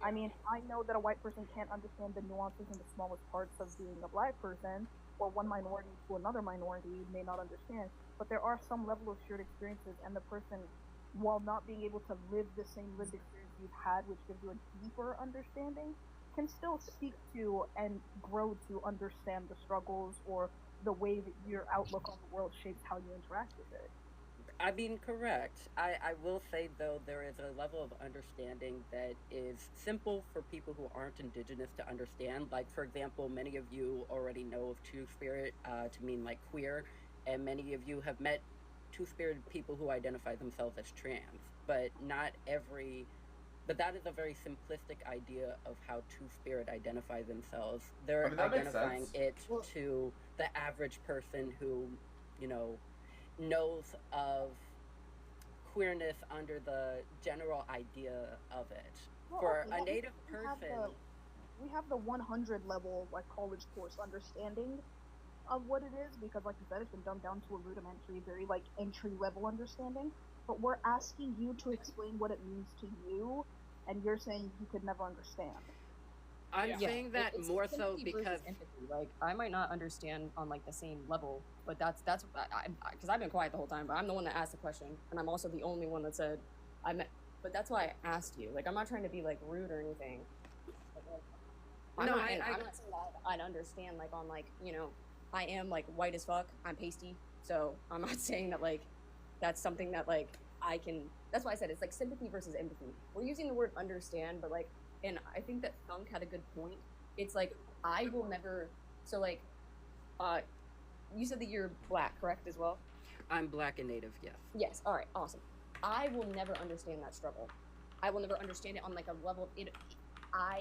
I mean, I know that a white person can't understand the nuances and the smallest parts of being a black person, or one minority to another minority may not understand, but there are some level of shared experiences, and the person, while not being able to live the same lived experience you've had, which gives you a deeper understanding, can still seek to and grow to understand the struggles or the way that your outlook on the world shapes how you interact with it. I mean, correct. I will say, though, there is a level of understanding that is simple for people who aren't indigenous to understand. Like, for example, many of you already know of Two-Spirit to mean, like, queer, and many of you have met Two-Spirited people who identify themselves as trans. But not every... But that is a very simplistic idea of how Two-Spirit identify themselves. They're that makes identifying sense. it to the average person who, you know, knows of queerness under the general idea of it. Well, For okay, a native we have person, we have the 100 level like college course understanding of what it is because, like you said, it's been dumbed down to a rudimentary, very like entry level understanding. But we're asking you to explain what it means to you, and you're saying you could never understand. I'm saying that it's more so sympathy versus because empathy. Like, I might not understand on like the same level, but that's because I've been quiet the whole time. But I'm the one that asked the question, and I'm also the only one that said But that's why I asked you. Like, I'm not trying to be like rude or anything. I'm not saying that I'd understand like on like, you know, I am like white as fuck. I'm pasty, so I'm not saying that like that's something that like I can. That's why I said it's like sympathy versus empathy. We're using the word understand, but like, and I think that Thunk had a good point. It's like I will never. So like, you said that you're black, correct, as well? I'm black and native, yes. Yes. All right. Awesome. I will never understand that struggle. I will never understand it on like a level.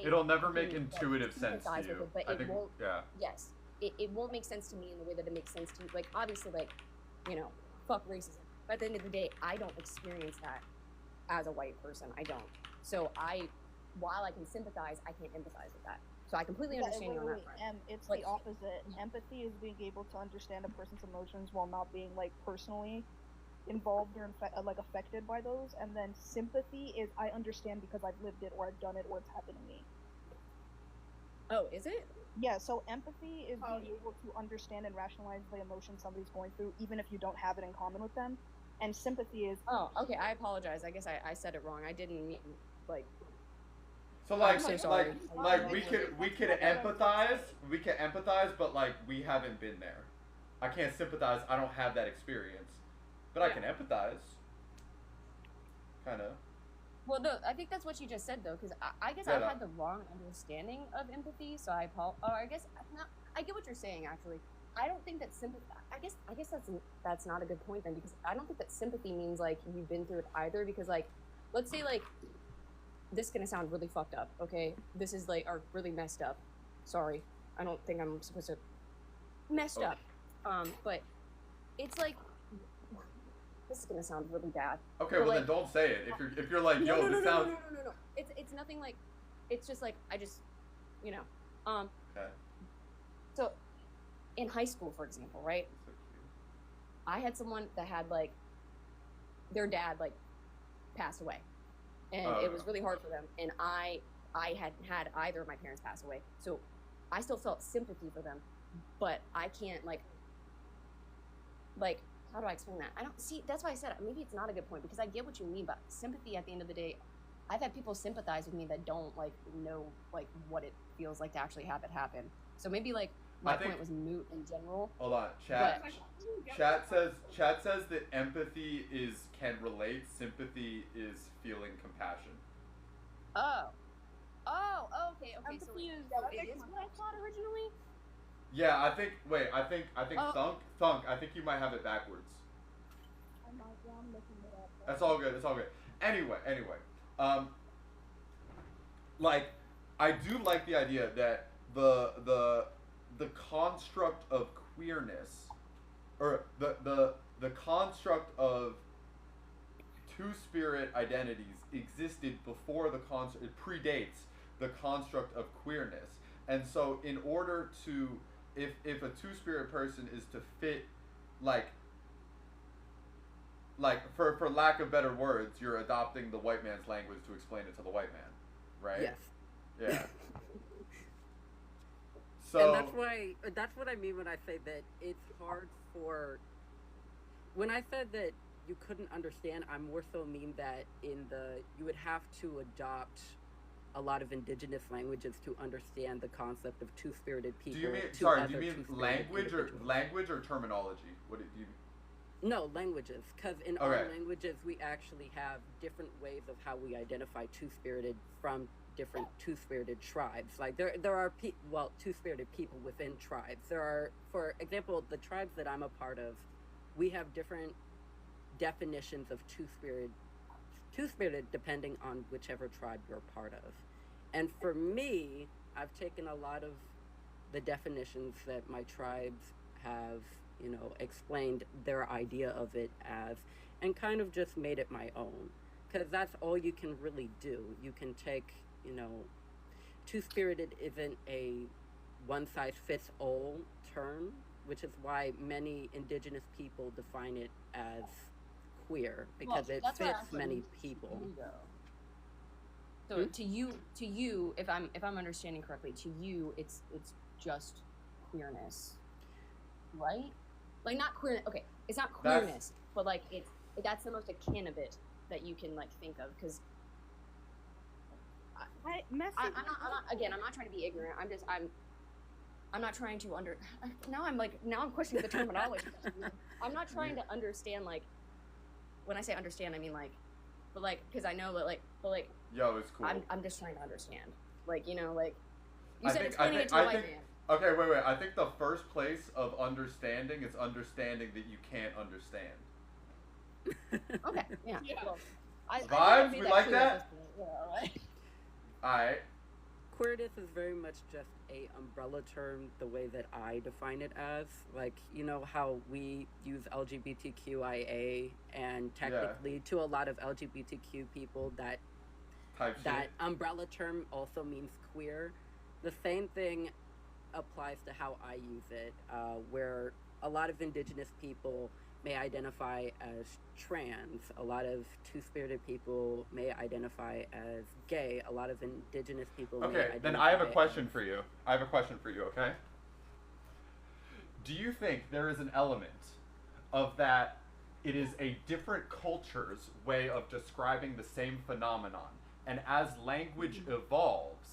It'll never make intuitive sense to you. But I think, won't. yeah. Yes. It won't make sense to me in the way that it makes sense to you. Like, obviously, like, you know, fuck racism. But at the end of the day, I don't experience that as a white person. I don't. So while I can sympathize, I can't empathize with that. So I completely understand you on that front. It's Like, the opposite. Empathy is being able to understand a person's emotions while not being like personally involved or like affected by those. And then sympathy is I understand because I've lived it or I've done it or it's happened to me. Oh, is it? Yeah, so empathy is being able to understand and rationalize the emotion somebody's going through, even if you don't have it in common with them. And sympathy is... Oh, okay, I apologize. I guess I said it wrong. I didn't mean, like... So, like, I'm so sorry. we could empathize, but, like, we haven't been there. I can't sympathize, I don't have that experience. But I can empathize. Kind of. Well, no, I think that's what you just said, though, because I guess I had the wrong understanding of empathy, so I guess I get what you're saying. Actually, I don't think that sympathy. I guess that's not a good point then, because I don't think that sympathy means like you've been through it either. Because like, let's say like, this is gonna sound really fucked up. Okay, this is like really messed up. Sorry, I don't think I'm supposed to messed up. But it's like. This is gonna sound really bad. Okay, well then don't say it. If you're like, yo, this sounds. No. It's nothing like. It's just like I just, you know. Okay. So, in high school, for example, right? I had someone that had like, their dad like, passed away, and it was really hard for them. And I hadn't had either of my parents pass away, so I still felt sympathy for them, but I can't like. How do I explain that? I don't see. That's why I said maybe it's not a good point because I get what you mean, but sympathy at the end of the day, I've had people sympathize with me that don't like know like what it feels like to actually have it happen. So maybe like my point was moot in general. Hold on, chat. Chat says that empathy can relate. Sympathy is feeling compassion. Oh, okay. Empathy is it is what I thought originally. Yeah, I think Thunk, I think you might have it backwards. That's all good. It's all good. Anyway, like I do like the idea that the construct of queerness or the construct of two-spirit identities existed before it predates the construct of queerness. And so in order to if a two-spirit person is to fit like for lack of better words, you're adopting the white man's language to explain it to the white man, right? Yes. Yeah. So and that's what I mean when I say that it's hard for. When I said that you couldn't understand, I more so mean that you would have to adopt a lot of indigenous languages to understand the concept of two-spirited people. Do you mean language or terminology? What do you mean? No, languages, because in all Okay. languages we actually have different ways of how we identify two-spirited from different two-spirited tribes. Like there are two-spirited people within tribes. There are, for example, the tribes that I'm a part of, we have different definitions of two-spirited depending on whichever tribe you're part of. And for me, I've taken a lot of the definitions that my tribes have, explained their idea of it as, and kind of just made it my own. Because that's all you can really do. You can take, two-spirited isn't a one-size-fits-all term, which is why many indigenous people define it as queer, because it fits many people. So to you, if I'm understanding correctly, to you, it's just queerness, right? Like not queer. Okay, it's not queerness, but like that's the most akin of it that you can like think of, because I'm not trying to be ignorant. I'm not trying to now I'm questioning the terminology. I'm not trying to understand, like, when I say understand, I mean like, but like, because I know that like, yo, it's cool. I'm just trying to understand, like, like you I said, think- explaining it to I a white think- man. Okay, wait. I think the first place of understanding is understanding that you can't understand. Okay, yeah. Well, Vibes? be We like clear at that? this point. Yeah, right. Alright. Queerness is very much just a umbrella term, the way that I define it as. Like, you know how we use LGBTQIA, and technically to a lot of LGBTQ people that umbrella term also means queer. The same thing applies to how I use it, where a lot of indigenous people may identify as trans, a lot of two-spirited people may identify as gay, a lot of indigenous people may identify. Okay, then I have a question for you. Okay? Do you think there is an element of that it is a different culture's way of describing the same phenomenon, and as language evolves,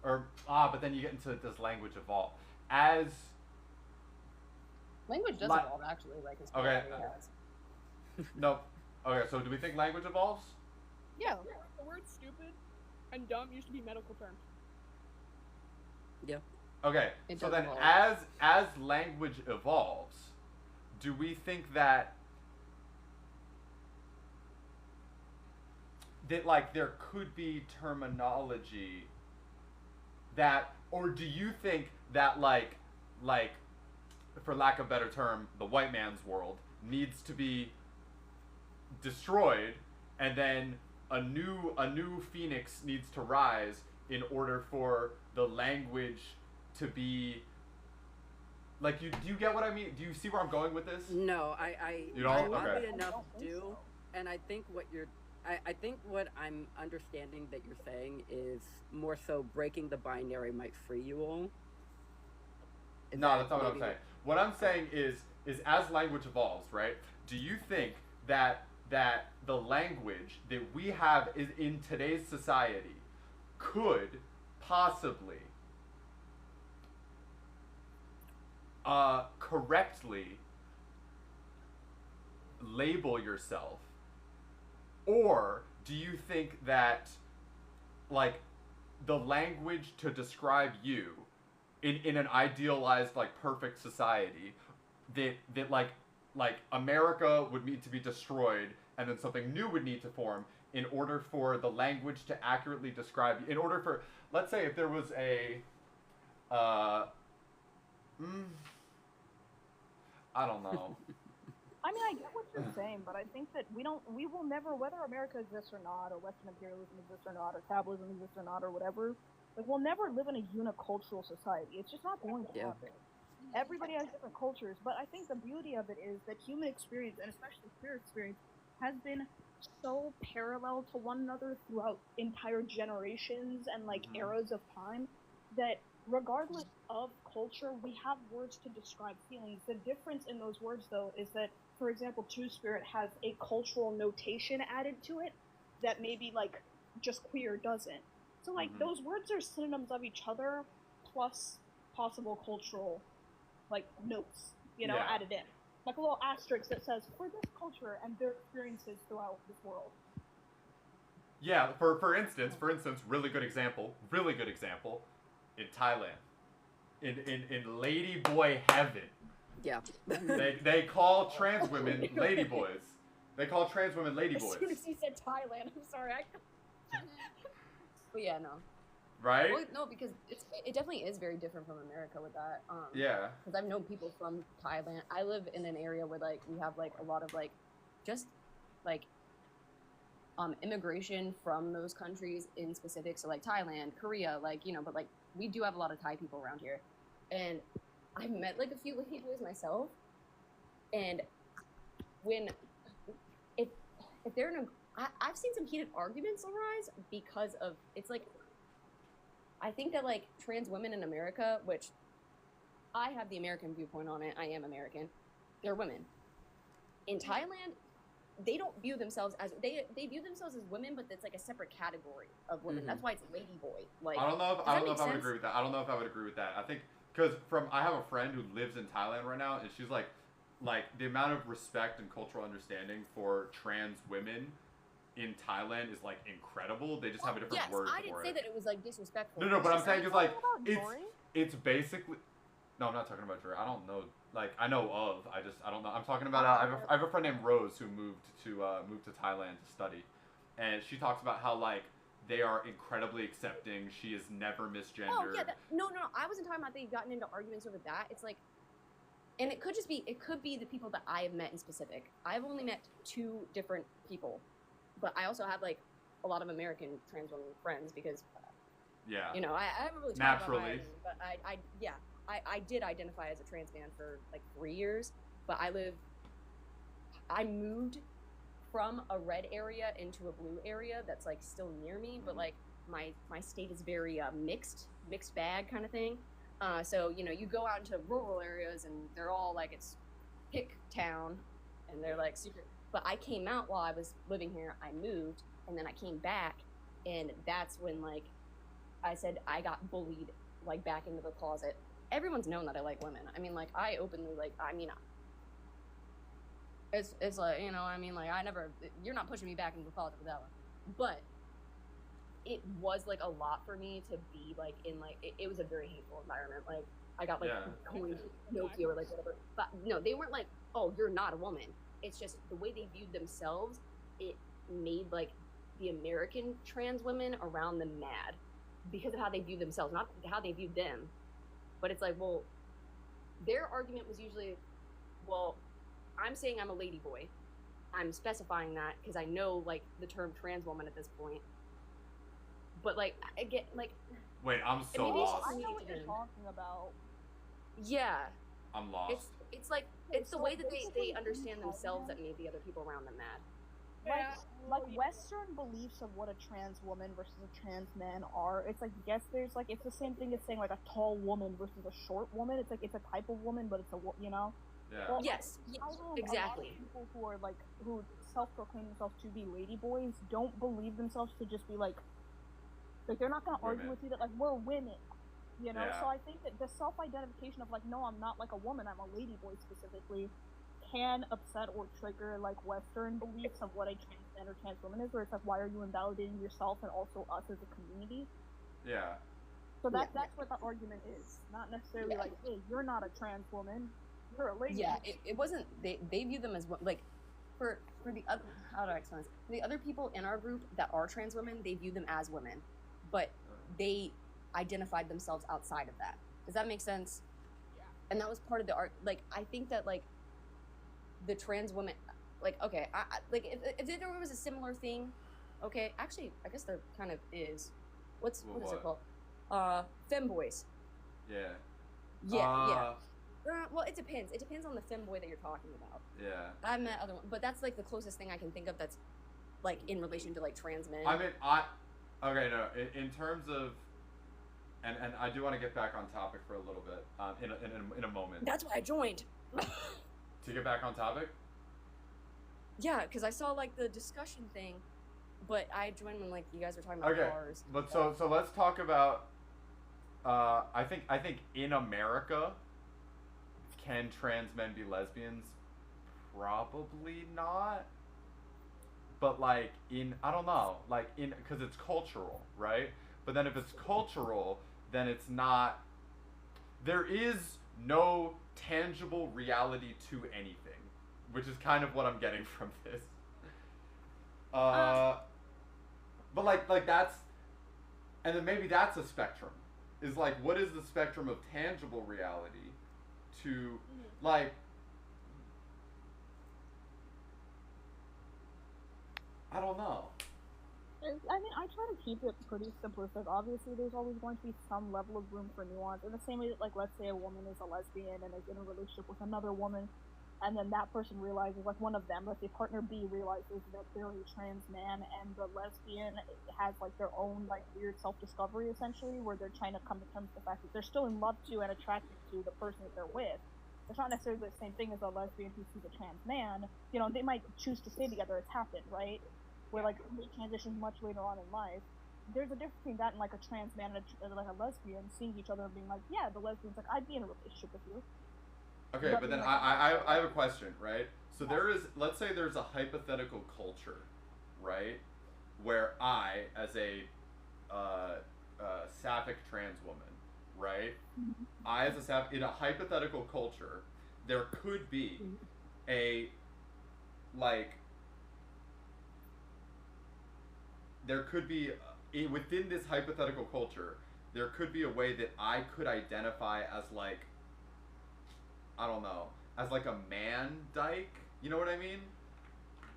but then you get into, does language evolve? As language does evolve, actually, like it's no. Okay, so do we think language evolves? Yeah, the word stupid and dumb used to be medical terms. Yeah. Okay, It so does then evolve. as language evolves, do we think that like there could be terminology that, or do you think that like for lack of a better term, the white man's world needs to be destroyed, and then a new phoenix needs to rise in order for the language to be like, do you get what I mean? Do you see where I'm going with this? No, I You don't? oddly Okay. enough do, and I think I think what I'm understanding that you're saying is more so breaking the binary might free you all. No, that's not what I'm saying. What I'm saying is as language evolves, right? Do you think that the language that we have in today's society could possibly correctly label yourself, or do you think that like the language to describe you in an idealized, like, perfect society, that like America would need to be destroyed, and then something new would need to form in order for the language to accurately describe you? In order for, let's say, if there was a I don't know. I mean, I get what you're saying, but I think that we will never, whether America exists or not, or Western imperialism exists or not, or capitalism exists or not, or whatever, like, we'll never live in a unicultural society. It's just not going to happen. Everybody has different cultures, but I think the beauty of it is that human experience, and especially queer experience, has been so parallel to one another throughout entire generations and, like, eras of time, that regardless of culture, we have words to describe feelings. The difference in those words, though, is that, for example, Two-Spirit has a cultural notation added to it that maybe, like, just queer doesn't. So, like, those words are synonyms of each other, plus possible cultural, like, notes, added in. like a little asterisk that says for this culture and their experiences throughout this world. Yeah, for instance, really good example, in Thailand, in ladyboy heaven. Yeah. they call trans women ladyboys. They call trans women ladyboys. As soon as he said Thailand, I'm sorry. But yeah, no. Right? Well, no, because it definitely is very different from America with that. Yeah. Because I've known people from Thailand. I live in an area where like we have like a lot of like, just like, immigration from those countries in specific. So like Thailand, Korea, like, you know, but like we do have a lot of Thai people around here, and I've met like a few ladyboys myself, and when if they're in I've seen some heated arguments arise because of it's like. I think that, like, trans women in America, which I have the American viewpoint on it, I am American, they're women. In Thailand, they don't view themselves as, they view themselves as women, but it's like a separate category of women. Mm-hmm. That's why it's ladyboy. Like, I don't know if I would agree with that. I think, because I have a friend who lives in Thailand right now, and she's like the amount of respect and cultural understanding for trans women in Thailand is like incredible. They just have a different word for it. I didn't say that it was like disrespectful. No, but I'm saying is like it's basically. No, I'm not talking about Jory. I don't know. Like I know of. I don't know. I'm talking about. I have a friend named Rose who moved to Thailand to study, and she talks about how like they are incredibly accepting. She is never misgendered. Oh yeah, no. I wasn't talking about they've gotten into arguments over that. It's like, and it could be the people that I have met in specific. I've only met 2 different people. But I also have like a lot of American trans women friends because, you know, I haven't really talked about my identity, but I did identify as a trans man for like 3 years. But I moved from a red area into a blue area that's like still near me, but like my state is very mixed bag kind of thing. So you know, you go out into rural areas and they're all like it's hick town, and they're like super. But I came out while I was living here. I moved, and then I came back, and that's when, like, I said I got bullied, like, back into the closet. Everyone's known that I like women. I mean, like, I openly, like, I mean, it's like, you know, I mean, like, you're not pushing me back into the closet with that one. But it was, like, a lot for me to be, like, in, like, it was a very hateful environment. Like, I got, like, coined Nokia or, like, whatever. But, no, they weren't like, oh, you're not a woman. It's just the way they viewed themselves, it made, like, the American trans women around them mad because of how they viewed themselves, not how they viewed them. But it's like, well, their argument was usually, well, I'm saying I'm a ladyboy. I'm specifying that because I know, like, the term trans woman at this point. But, like, I get, like... Wait, I'm so lost. I know what you're talking about. Yeah. I'm lost. It's like, it's the way that they understand themselves that made the other people around them mad. Like Western beliefs of what a trans woman versus a trans man are. It's like, yes, there's like, it's the same thing as saying like a tall woman versus a short woman. It's like, it's a type of woman, but it's a, you know? Yeah. Well, yes, exactly. A lot of people who are like, who self-proclaim themselves to be ladyboys don't believe themselves to just be like they're not going to argue with you that like, we're women. You know, so I think that the self-identification of like, no, I'm not like a woman, I'm a ladyboy specifically, can upset or trigger like Western beliefs of what a trans man or trans woman is, where it's like, why are you invalidating yourself and also us as a community? Yeah. So that's what the argument is, not necessarily like, hey, you're not a trans woman, you're a lady. Yeah, it wasn't. They view them as like, for the other, how do I explain this? For the other people in our group that are trans women, they view them as women, but they identified themselves outside of that. Does that make sense? Yeah. And that was part of the art. Like, I think that like the trans women, like, okay, I like if there was a similar thing, okay, actually, I guess there kind of is. What is it called? Femboys. Yeah. Yeah. Well, it depends. It depends on the femboy that you're talking about. Yeah. I've met other ones, but that's like the closest thing I can think of that's like in relation to like trans men. I mean, okay, no, in terms of. And I do want to get back on topic for a little bit in a moment. That's why I joined. To get back on topic? Yeah, because I saw like the discussion thing, but I joined when like you guys were talking about cars. But so let's talk about. I think in America, can trans men be lesbians? probably not. But like I don't know, like because it's cultural, right? But then if it's cultural, then it's not. There is no tangible reality to anything, which is kind of what I'm getting from this. But like that's, and then maybe that's a spectrum. Is like, what is the spectrum of tangible reality to like. I don't know. I mean, I try to keep it pretty simplistic. Obviously, there's always going to be some level of room for nuance. In the same way that, like, let's say a woman is a lesbian and is in a relationship with another woman, and then that person realizes, like, one of them, let's say partner B realizes that they're a trans man, and the lesbian has, like, their own, like, weird self-discovery, essentially, where they're trying to come to terms with the fact that they're still in love to and attracted to the person that they're with. It's not necessarily the same thing as a lesbian who sees a trans man. You know, they might choose to stay together. It's happened, right? Where like they transition much later on in life. There's a difference between that and like a trans man and like a lesbian seeing each other and being like, yeah, the lesbian's like, I'd be in a relationship with you. Okay, but then I have a question, right? So there is, let's say there's a hypothetical culture, right, where I, as a sapphic trans woman, right, I as a sapphic, in a hypothetical culture, there could be a, like, there could be, within this hypothetical culture, there could be a way that I could identify as, like, I don't know, as, like, a man dyke, you know what I mean?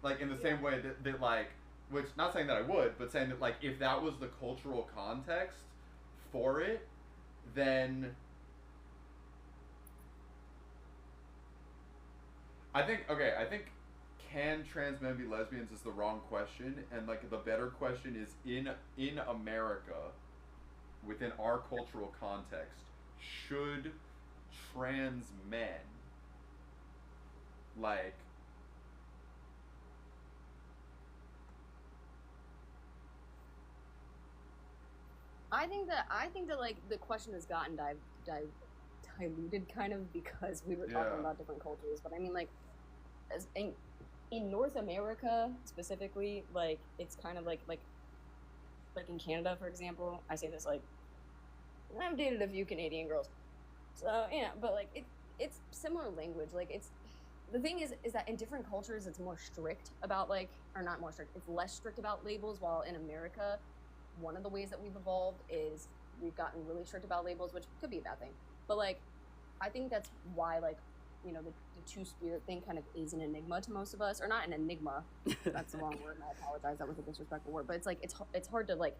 Like, in the same way that, like, which, not saying that I would, but saying that, like, if that was the cultural context for it, then I think can trans men be lesbians is the wrong question, and like the better question is in America, within our cultural context, should trans men like I think that like the question has gotten diluted kind of because we were talking about different cultures, but I mean like as in North America specifically, like it's kind of like in Canada, for example. I say this like I've dated a few Canadian girls, so yeah, but like it's similar language. Like it's the thing is that in different cultures it's more strict about like, or not more strict, it's less strict about labels, while in America one of the ways that we've evolved is we've gotten really strict about labels, which could be a bad thing, but like I think that's why like, you know, the two-spirit thing kind of is an enigma to most of us, or not an enigma, that's the wrong word, and I apologize, that was a disrespectful word, but it's like it's hard to like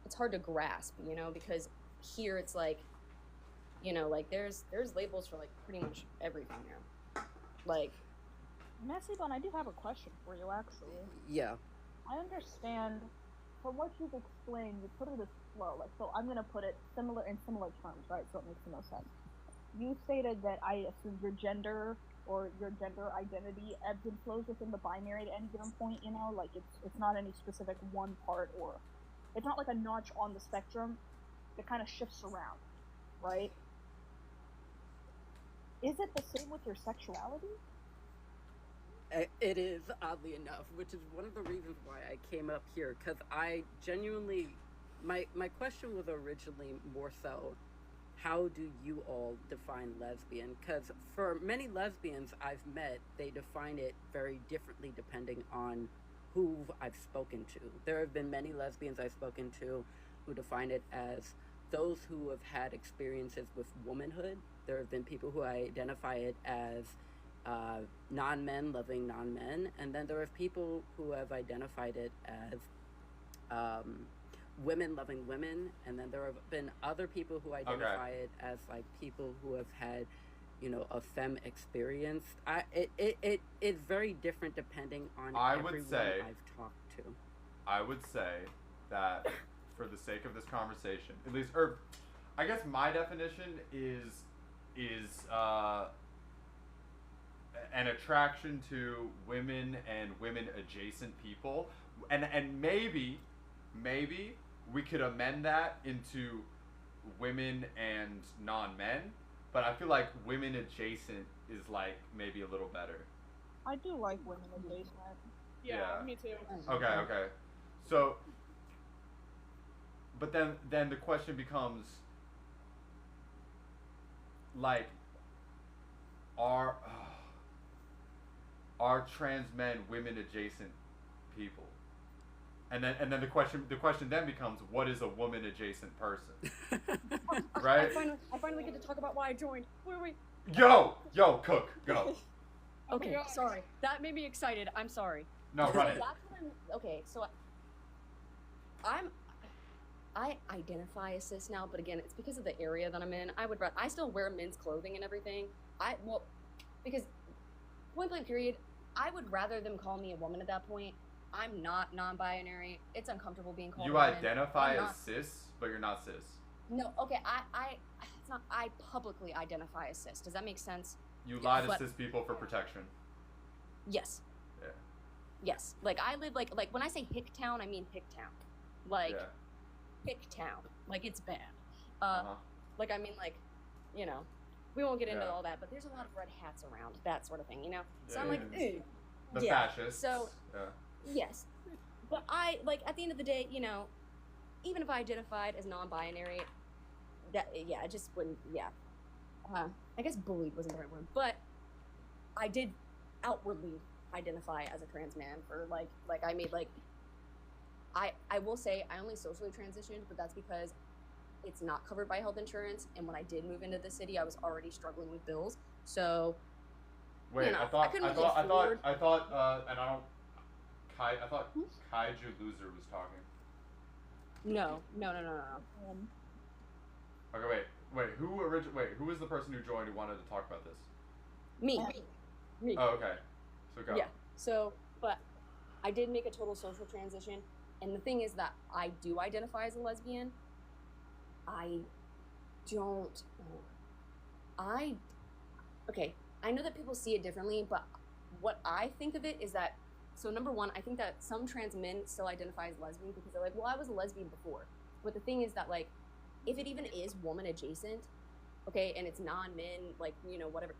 it's hard to grasp, you know, because here it's like, you know, like there's labels for like pretty much everything now. Like Messybon, I do have a question for you actually. Yeah. I understand from what you've explained, you put it as flow, like, so I'm gonna put it in similar terms, right, so it makes the most sense. You stated that I assume your gender or your gender identity ebbs and flows within the binary at any given point, you know, like it's not any specific one part, or it's not like a notch on the spectrum. It kind of shifts around, right? Is it the same with your sexuality? It is, oddly enough, which is one of the reasons why I came up here, because I genuinely, my question was originally more so, how do you all define lesbian? Because for many lesbians I've met, they define it very differently depending on who I've spoken to. There have been many lesbians I've spoken to who define it as those who have had experiences with womanhood. There have been people who identify it as non-men loving non-men, and then there are people who have identified it as women loving women, and then there have been other people who identify it as like people who have had, you know, a femme experience. It is very different depending on everyone I've talked to. I would say that for the sake of this conversation, at least, or I guess my definition is an attraction to women and women adjacent people, and maybe we could amend that into women and non-men, but I feel like women adjacent is like maybe a little better. I do like women adjacent. Yeah. me too. Okay. So, but then the question becomes, like, are trans men women adjacent people? And then the question then becomes, what is a woman adjacent person? Right? I finally get to talk about why I joined. Wait. Yo, Cook, go. Okay, sorry. That made me excited. I'm sorry. No, run it. Okay, so I identify as cis now, but again, it's because of the area that I'm in. I still wear men's clothing and everything. Because point blank period, I would rather them call me a woman at that point. I'm not non-binary. It's uncomfortable being called. You identify as cis, but you're not cis. No, okay. It's not. I publicly identify as cis. Does that make sense? You lie to cis people for protection. Yes. Yeah. Yes. Like I live like when I say Hicktown, I mean Hicktown. Like Hicktown. Like it's bad. Like I mean like, you know, we won't get into all that, but there's a lot of red hats around, that sort of thing, you know. So I'm like, ew. The fascists. So yes. But I like at the end of the day, you know, even if I identified as non-binary, it just wouldn't. I guess bullied wasn't the right word, but I did outwardly identify as a trans man for like I made like I will say I only socially transitioned, but that's because it's not covered by health insurance, and when I did move into the city, I was already struggling with bills. So wait, I thought Kaiju Loser was talking. No. Okay, wait. Who was the person who joined who wanted to talk about this? Me. Oh, okay. So go. Yeah. So, but I did make a total social transition, and the thing is that I do identify as a lesbian. I know that people see it differently, but what I think of it is that, so number one, I think that some trans men still identify as lesbian because they're like, well, I was a lesbian before. But the thing is that, like, if it even is woman adjacent, okay, and it's non-men, like, you know, whatever,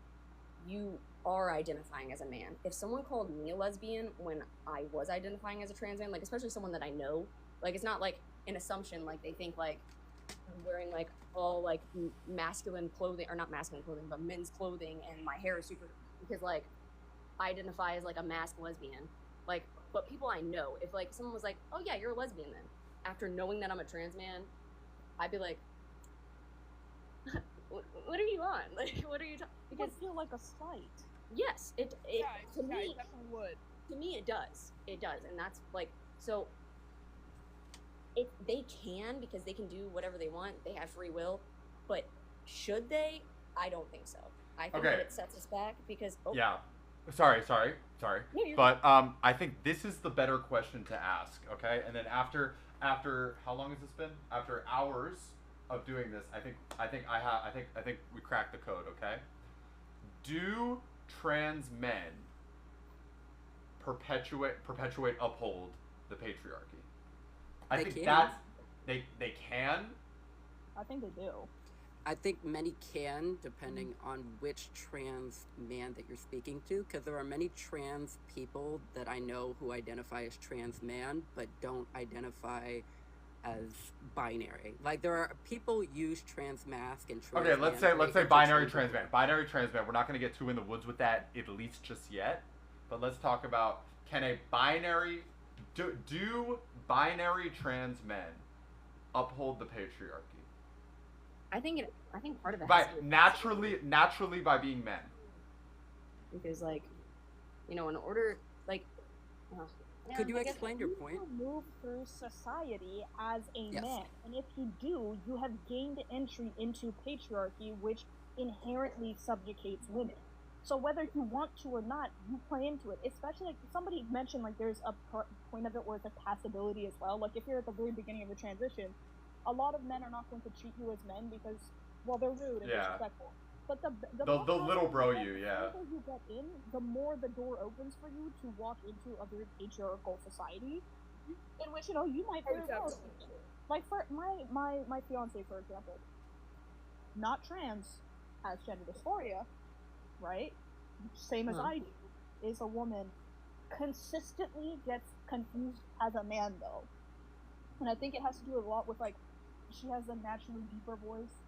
you are identifying as a man. If someone called me a lesbian when I was identifying as a trans man, like, especially someone that I know, like, it's not like an assumption, like, they think, like, I'm wearing, like, all, like, masculine clothing, or not masculine clothing, but men's clothing, and my hair is super, because, like, I identify as, like, a masked lesbian. Like, but people I know, if, like, someone was like, oh, yeah, you're a lesbian then, after knowing that I'm a trans man, I'd be like, what are you on? Like, what are you talking? Because it would feel like a slight. Yes, it definitely would. To me, it does, and that's like, so. They can, because they can do whatever they want. They have free will, but should they? I don't think so. I think that it sets us back because. Yeah, sorry. No, but I think this is the better question to ask. Okay, and then after how long has this been? After hours of doing this, I think we cracked the code. Okay. Do trans men perpetuate, uphold the patriarchy? I think that's they can. I think they do. I think many can, depending on which trans man that you're speaking to, because there are many trans people that I know who identify as trans man, but don't identify as binary. Like, there are people use trans mask and trans. Okay, let's say binary trans man. Binary trans man. We're not going to get too in the woods with that, at least just yet. But let's talk about, can a binary do binary trans men uphold the patriarchy? I think part of it by naturally by being men. Because, like, you know, in order, like, could you explain your point? You move through society as a man, and if you do, you have gained entry into patriarchy, which inherently subjugates women. So whether you want to or not, you play into it. Especially, like, somebody mentioned, like, there's a point of it where it's a passability as well. Like, if you're at the very beginning of the transition, a lot of men are not going to treat you as men because, well, they're rude and disrespectful. But they'll little bro you, the further you get in, the more the door opens for you to walk into a very patriarchal society, in which, you know, you might very well. Like, for my fiance, for example, not trans, has gender dysphoria, right? Same as Huh. I do, is a woman consistently gets confused as a man though. And I think it has to do a lot with like she has a naturally deeper voice.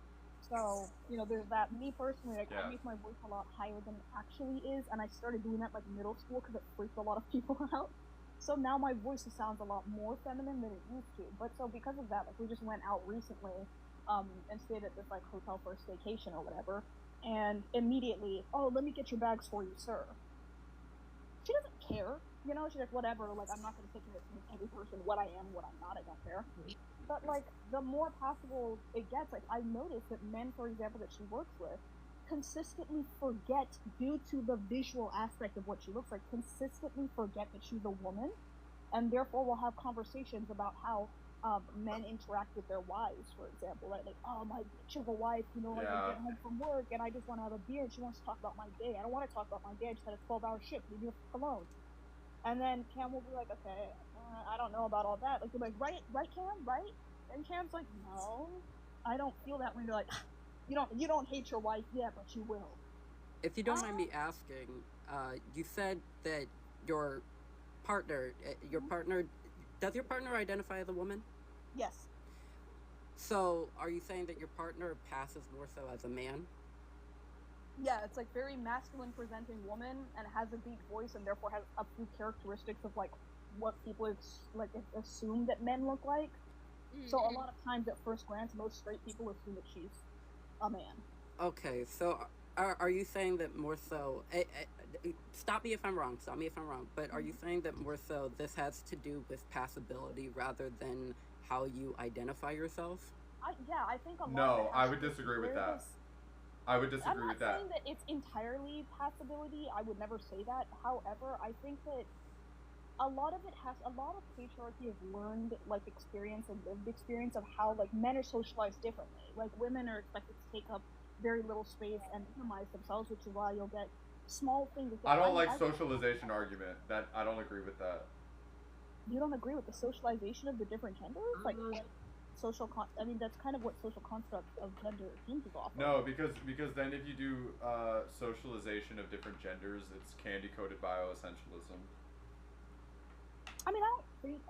So, there's that. Me personally, like I Yeah. make my voice a lot higher than it actually is, and I started doing that like middle school because it freaked a lot of people out. So now my voice sounds a lot more feminine than it used to. But so because of that, like we just went out recently, and stayed at this like hotel for a staycation or whatever, and immediately, oh, let me get your bags for you, sir. She doesn't care, she's like, whatever, like I'm not gonna sit here and tell every person what I am, what I'm not, I don't care. But like the more possible it gets, like I've noticed that men, for example, that she works with, consistently forget, due to the visual aspect of what she looks like, consistently forget that she's a woman, and therefore will have conversations about how men interact with their wives, for example, right? Like, oh, my bitch of a wife, like I Yeah. get home from work and I just want to have a beer and she wants to talk about my day. I don't want to talk about my day. I just had a 12-hour shift. Leave me alone. And then Cam will be like, okay, I don't know about all that. Like, you're like, right, Cam, right? And Cam's like, no, I don't feel that way. You're like, you don't hate your wife yet, but you will. If you don't mind me asking, you said that your partner, does your partner identify as a woman? Yes. So, are you saying that your partner passes more so as a man? Yeah, it's like very masculine presenting woman and has a deep voice and therefore has a few characteristics of like what people assume that men look like. So a lot of times at first glance, most straight people assume that she's a man. Okay, so are you saying that more so, stop me if I'm wrong, but are you saying that more so this has to do with passability rather than how you identify yourself? I think a lot No, of it I has would to do disagree with where that. does- I would disagree with I'm not that. saying that it's entirely passability. I would never say that. However, I think that a lot of patriarchy is learned like experience and lived experience of how like men are socialized differently. Like women are expected to take up very little space and minimize themselves, which is why you'll get small things. I don't like socialization argument. That I don't agree with that. You don't agree with the socialization of the different genders? Like I mean, that's kind of what social construct of gender hinges off of. No, because then if you do socialization of different genders, it's candy-coated bioessentialism. I mean, I don't think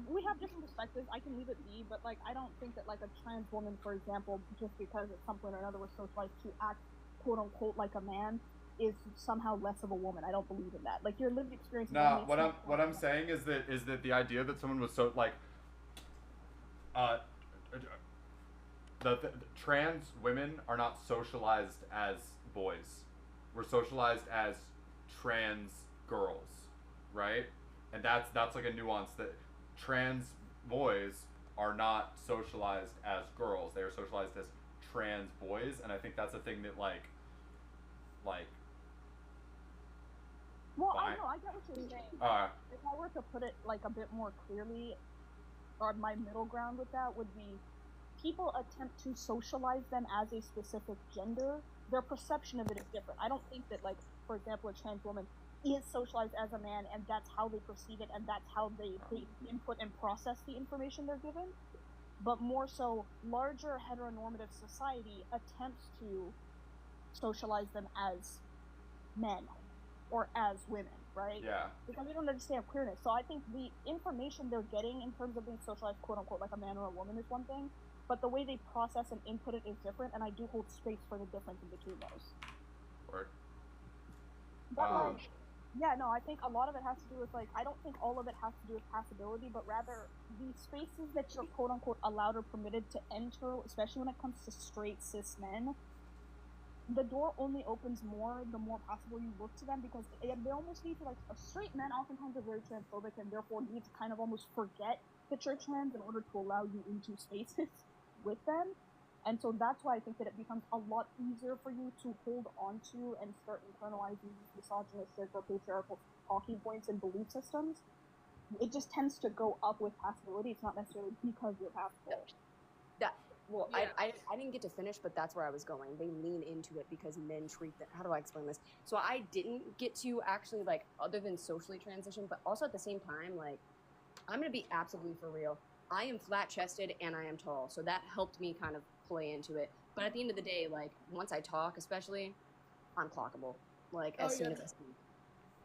we have different perspectives. I can leave it be, but like I don't think that like a trans woman, for example, just because at some point or another was socialized to act quote unquote like a man, is somehow less of a woman. I don't believe in that. Like your lived experience. Nah, what I'm saying is that the idea that someone was so like the trans women are not socialized as boys. We're socialized as trans girls, right? And that's like a nuance that trans boys are not socialized as girls. They are socialized as trans boys, and I think that's a thing that like Well, I know, I get what you're saying. If I were to put it like a bit more clearly, or my middle ground with that would be, people attempt to socialize them as a specific gender. Their perception of it is different. I don't think that, like, for example, a trans woman is socialized as a man, and that's how they perceive it, and that's how they input and process the information they're given. But more so, larger heteronormative society attempts to socialize them as men or as women, right? Yeah. Because they don't understand queerness. So I think the information they're getting in terms of being socialized, quote unquote, like a man or a woman is one thing, but the way they process and input it is different, and I do hold space for the difference in between those. Word. But yeah, no, I think a lot of it has to do with like, I don't think all of it has to do with passability, but rather the spaces that you're quote unquote allowed or permitted to enter, especially when it comes to straight cis men, the door only opens more the more possible you look to them, because they almost need to, like, straight men oftentimes are very transphobic and therefore need to kind of almost forget that you're trans in order to allow you into spaces with them. And so that's why I think that it becomes a lot easier for you to hold on to and start internalizing these misogynistic or patriarchal talking points and belief systems. It just tends to go up with passability. It's not necessarily because you're passable. Well, yeah. I didn't get to finish, but that's where I was going. They lean into it because men treat them. How do I explain this? So I didn't get to actually, like, other than socially transition, but also at the same time, like, I'm going to be absolutely for real. I am flat-chested and I am tall, so that helped me kind of play into it. But at the end of the day, like, once I talk, especially, I'm clockable. Like Oh, as soon yeah. as I speak,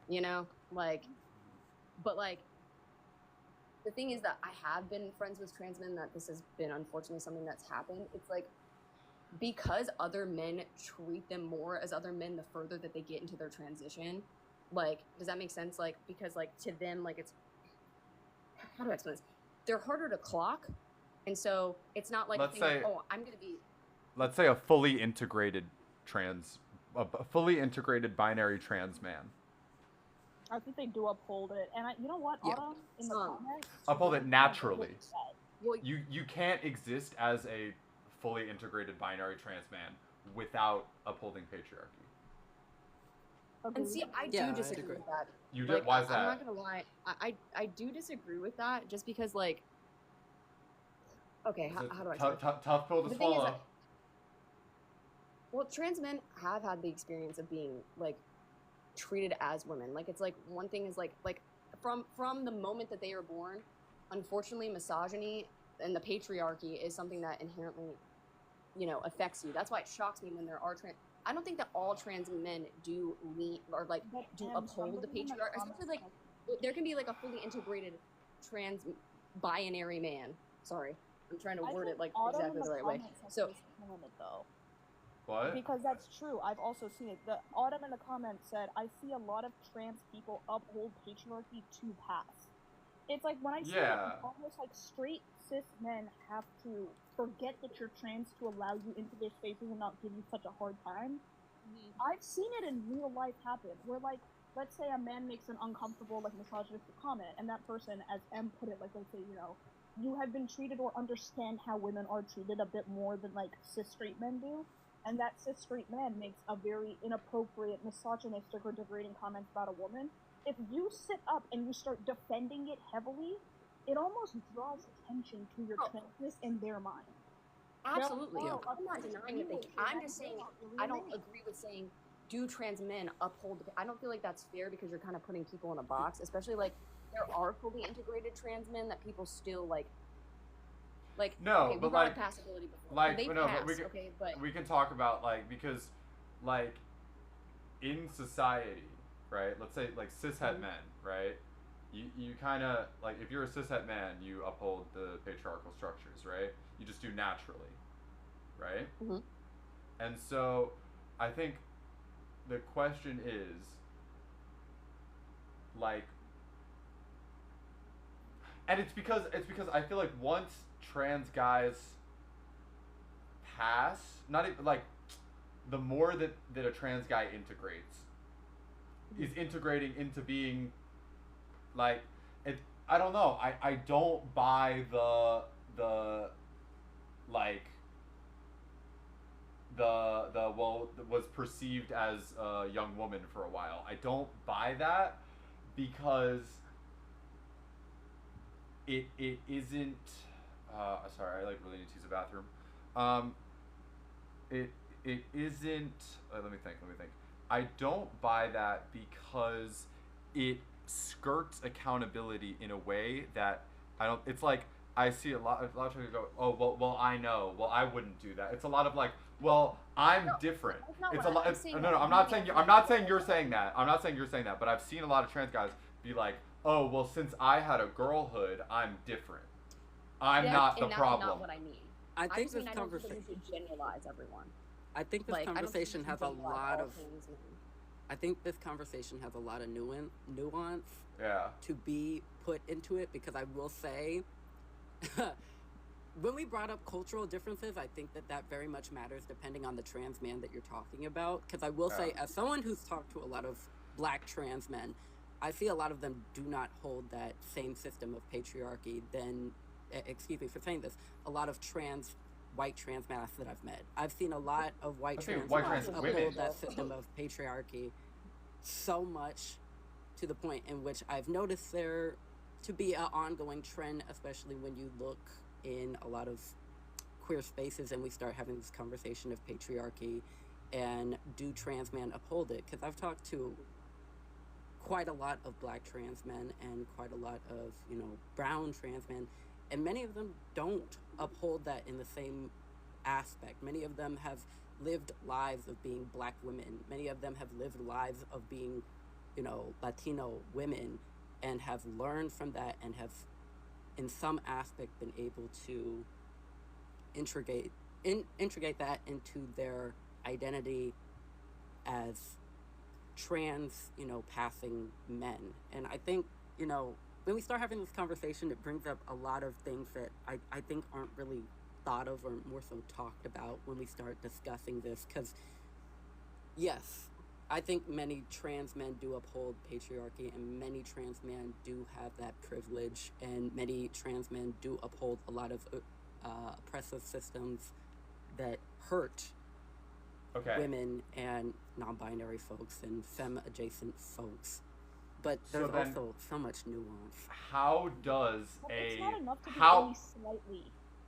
you know, like, but like. The thing is that I have been friends with trans men that this has been unfortunately something that's happened. It's like because other men treat them more as other men the further that they get into their transition. Like, does that make sense? Like, because like to them, like it's how do I explain this? They're harder to clock, and so it's not like Let's a thing say- of, oh, I'm gonna be. Let's say a fully integrated binary trans man. I think they do uphold it, and you know what, Yeah. Autumn, in the comments, Uphold it naturally. Well, You can't exist as a fully integrated binary trans man without upholding patriarchy. And see, I do disagree with that. You do? Like, Why is I'm that? not gonna lie. I do disagree with that just because like. Okay, how do I explain? Tough pill to The thing is swallow. that- well, trans men have had the experience of being like treated as women. Like it's like one thing is like from the moment that they are born, unfortunately, misogyny and the patriarchy is something that inherently, you know, affects you. That's why it shocks me when there are trans. I don't think that all trans men do lean or like do uphold the patriarchy. Especially like there can be like a fully integrated trans binary man. Sorry, I'm trying to word it like exactly the right way. So. though. What? Because that's true. I've also seen it. The Autumn in the comments said, I see a lot of trans people uphold patriarchy to pass. It's like when I see it, Yeah. it's almost like straight cis men have to forget that you're trans to allow you into their spaces and not give you such a hard time. I've seen it in real life happen where like, let's say a man makes an uncomfortable, like misogynistic comment, and that person, as M put it, like let's say, you know, you have been treated or understand how women are treated a bit more than like cis straight men do. And that cis straight man makes a very inappropriate, misogynistic, or degrading comment about a woman. If you sit up and you start defending it heavily, it almost draws attention to your transness in their mind. Absolutely. No, I'm not denying that they. I'm just saying I don't agree with saying do trans men uphold the. I don't feel like that's fair because you're kind of putting people in a box, especially like there are fully integrated trans men that people still like. Like No, okay, we but brought like, up passability before. like They no, pass, but we can okay, but we can talk about like because like in society, right? Let's say like cishet men, right? You kind of like if you're a cishet man, you uphold the patriarchal structures, right? You just do naturally, right? Mm-hmm. And so I think the question is like, and it's because I feel like once trans guys pass, not even like the more that a trans guy integrates, is integrating into being like it. I don't know. I don't buy the like the well was perceived as a young woman for a while. I don't buy that because it isn't. Sorry, I like really need to use the bathroom. It isn't. Let me think. I don't buy that because it skirts accountability in a way that I don't. It's like I see a lot of people go, oh well I know. Well I wouldn't do that. It's a lot of like, well I'm different. It's a lot. No. I'm not saying you're saying that. I'm not saying you're saying that. But I've seen a lot of trans guys be like, oh well since I had a girlhood I'm different. I'm not the problem. That's not what I mean. I think just mean this I don't think that conversation. we should generalize everyone. I think this Like, I don't think conversation we has should a generalize lot all of. trans men. I think this conversation has a lot of nuance. Yeah. To be put into it, because I will say, when we brought up cultural differences, I think that very much matters depending on the trans man that you're talking about. Because I will say, as someone who's talked to a lot of black trans men, I see a lot of them do not hold that same system of patriarchy. Then, excuse me for saying this, a lot of white trans men that I've met. I've seen a lot of white trans men uphold that system of patriarchy so much to the point in which I've noticed there to be an ongoing trend, especially when you look in a lot of queer spaces and we start having this conversation of patriarchy and do trans men uphold it? Because I've talked to quite a lot of black trans men and quite a lot of, brown trans men, and many of them don't uphold that in the same aspect. Many of them have lived lives of being Black women. Many of them have lived lives of being, you know, Latino women, and have learned from that and have, in some aspect, been able to integrate that into their identity as trans, you know, passing men. And I think, you know, when we start having this conversation, it brings up a lot of things that I think aren't really thought of or more so talked about when we start discussing this. Because, yes, I think many trans men do uphold patriarchy, and many trans men do have that privilege, and many trans men do uphold a lot of oppressive systems that hurt women and non-binary folks and femme-adjacent folks. But there's also so much nuance. How does It's a not enough to be how only slightly.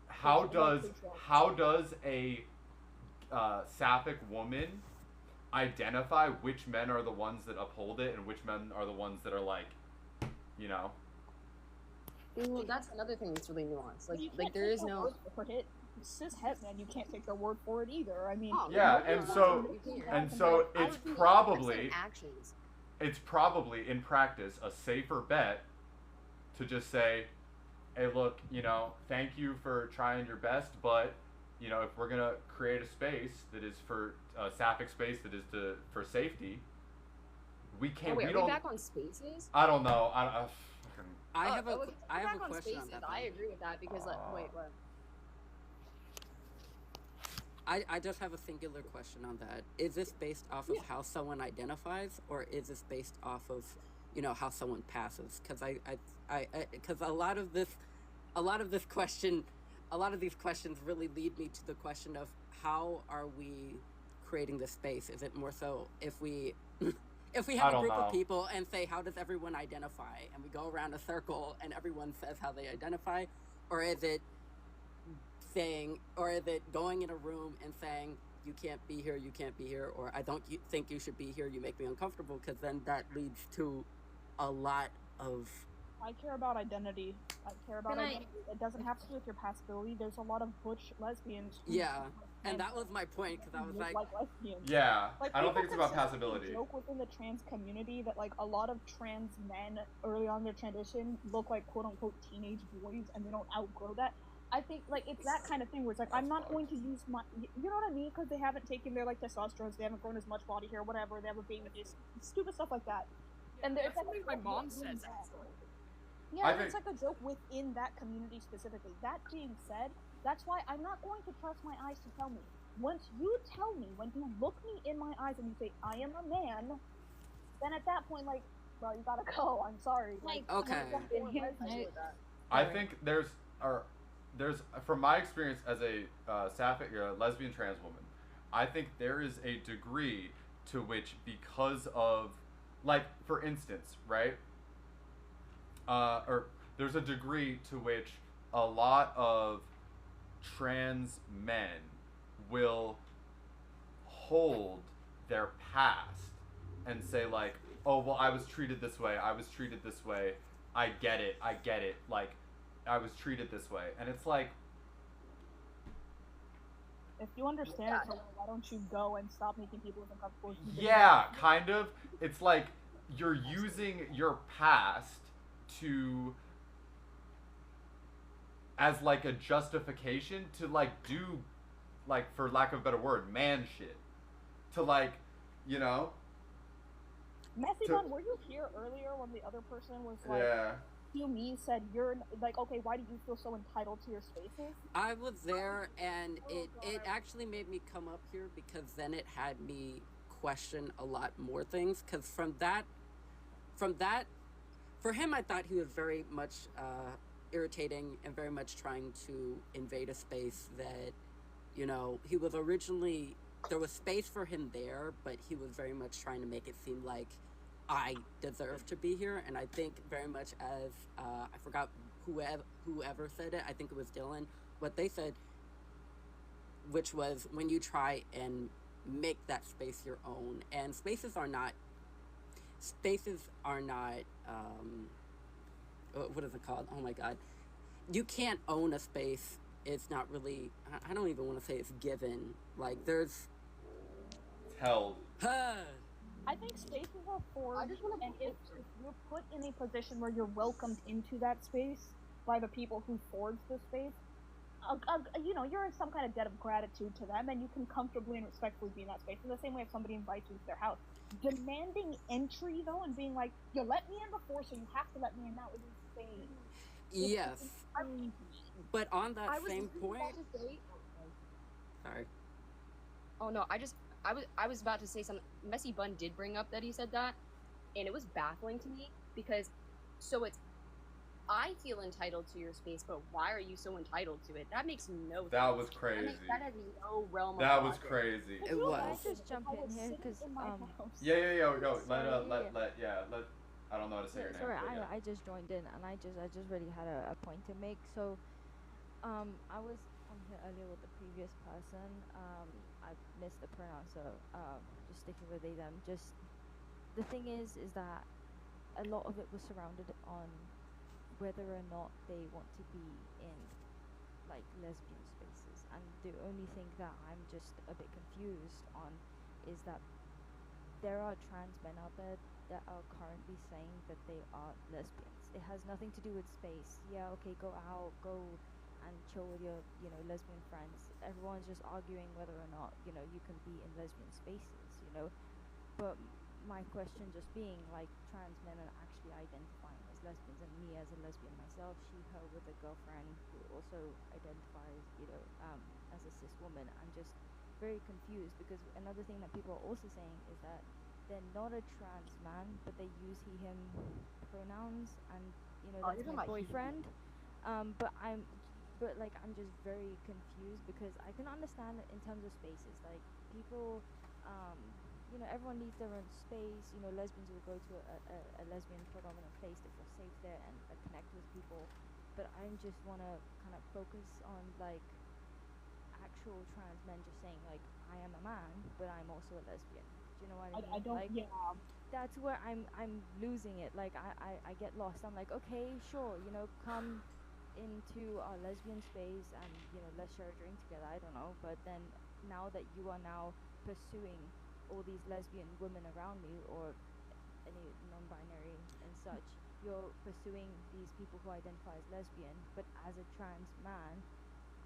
how does a sapphic woman identify which men are the ones that uphold it and which men are the ones that are like, you know? Well, that's another thing that's really nuanced. You Like can't there take is their no. word for it. Cis het man, you can't take their word for it either. I mean, Yeah, and so it's probably actions. It's probably in practice a safer bet to just say, hey, look, you know, thank you for trying your best, but, you know, if we're going to create a space that is for a sapphic space that is for safety, we can't. Oh, wait, we are don't. we back on spaces? I don't know. I have a back on question spaces. on that. I agree with that because, like, wait, what? I just have a singular question on that. Is this based off of how someone identifies, or is this based off of, you know, how someone passes? Because because a lot of these questions really lead me to the question of how are we creating this space? Is it more so if we have a group of people and say, how does everyone identify? And we go around a circle and everyone says how they identify, or is it going in a room and saying, you can't be here, or I don't think you should be here, you make me uncomfortable, because then that leads to a lot of... I care about identity. Identity. It doesn't have to do with your passability. There's a lot of butch lesbians. Yeah, and that was my point, because I was like lesbians. Yeah, like, I don't think it's about consistently passability. Joke within the trans community that like a lot of trans men early on in their transition look like quote unquote teenage boys, and they don't outgrow that. I think like it's that kind of thing where it's like I'm not going to use my, you know what I mean? Because they haven't taken their like testosterone, they haven't grown as much body hair, whatever. They have a baby, just stupid stuff like that. And it's like my mom says that. Yeah, and it's like a joke within that community specifically. That being said, that's why I'm not going to trust my eyes to tell me. Once you tell me, when you look me in my eyes and you say I am a man, then at that point, like, well, you gotta go. I'm sorry. Like, okay. I think there's from my experience as a sapphic lesbian trans woman, I think there is a degree to which, because of, like, for instance, right, or there's a degree to which a lot of trans men will hold their past and say like, oh, well, I was treated this way, I get it, like, I was treated this way. And it's like, if you understand it, why don't you go and stop making people uncomfortable? Yeah, kind of. It's like you're using your past to as like a justification to like do, like, for lack of a better word, man shit. To like, you know? Messy Bun, were you here earlier when the other person was like, you me said you're like, okay, why do you feel so entitled to your spaces? I was there, and it actually made me come up here because then it had me question a lot more things. Because from that, for him, I thought he was very much irritating and very much trying to invade a space that, you know, he was originally, there was space for him there, but he was very much trying to make it seem like I deserve to be here. And I think very much as I forgot whoever said it, I think it was Dylan, what they said, which was when you try and make that space your own, and spaces are not what is it called? Oh my god, you can't own a space. It's not really, I don't even want to say it's given. Like, there's held. I think spaces are formed, and if you're put in a position where you're welcomed into that space by the people who forged the space, you're in some kind of debt of gratitude to them, and you can comfortably and respectfully be in that space. In the same way, if somebody invites you to their house, demanding entry though, and being like, "You let me in before, so you have to let me in now," is insane. Yes. But on that same point, sorry. Oh no, I was about to say something. Messy Bun did bring up that he said that, and it was baffling to me because, so it's, I feel entitled to your space, but why are you so entitled to it? That makes no sense. That was crazy. That has no realm That of was logic. crazy. It was. Can I just jump in here because Yeah. Go. Sorry, Let. I don't know how to say your name. Sorry, but yeah. I just joined in and I just really had a point to make. So, I was on here earlier with the previous person. I missed the pronoun, so just sticking with they them. Just the thing is that a lot of it was surrounded on whether or not they want to be in like lesbian spaces, and the only thing that I'm just a bit confused on is that there are trans men out there that are currently saying that they are lesbians. It has nothing to do with space. Yeah, okay, go out, go and chill with your, lesbian friends. Everyone's just arguing whether or not, you can be in lesbian spaces, But my question just being, like, trans men are actually identifying as lesbians, and me as a lesbian myself, she, her, with a girlfriend who also identifies, as a cis woman. I'm just very confused because another thing that people are also saying is that they're not a trans man, but they use he, him pronouns, and that's my boyfriend. But I'm just very confused because I can understand it in terms of spaces, like people, everyone needs their own space. Lesbians will go to a lesbian predominant place to feel safe there and connect with people. But I just want to kind of focus on like actual trans men just saying like, I am a man, but I'm also a lesbian. Do you know what I mean? I don't. Like, yeah. That's where I'm losing it. Like I get lost. I'm like, okay, sure, come into our lesbian space and let's share a drink together. I don't know, but then now that you are now pursuing all these lesbian women around me or any non-binary and such, you're pursuing these people who identify as lesbian, but as a trans man,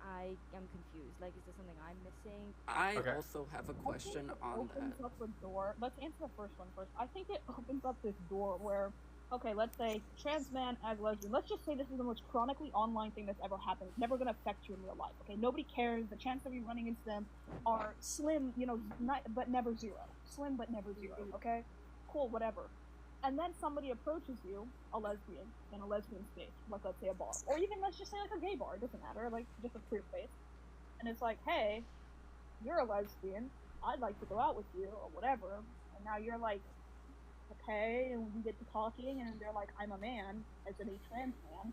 I am confused. Like, is there something I'm missing? I also have a question on that. Opens up a door. Let's answer the first one first. I think it opens up this door where, okay, let's say trans man as lesbian. Let's just say this is the most chronically online thing that's ever happened. It's never gonna affect you in real life. Okay, nobody cares. The chance of you running into them are slim, but never zero. Slim but never zero. Okay, cool, whatever. And then somebody approaches you, a lesbian, in a lesbian space, like let's say a bar, or even let's just say like a gay bar. It doesn't matter, like just a queer space. And it's like, hey, you're a lesbian. I'd like to go out with you, or whatever. And now you're like, okay, and we get to talking, and they're like, I'm a man, as in a trans man.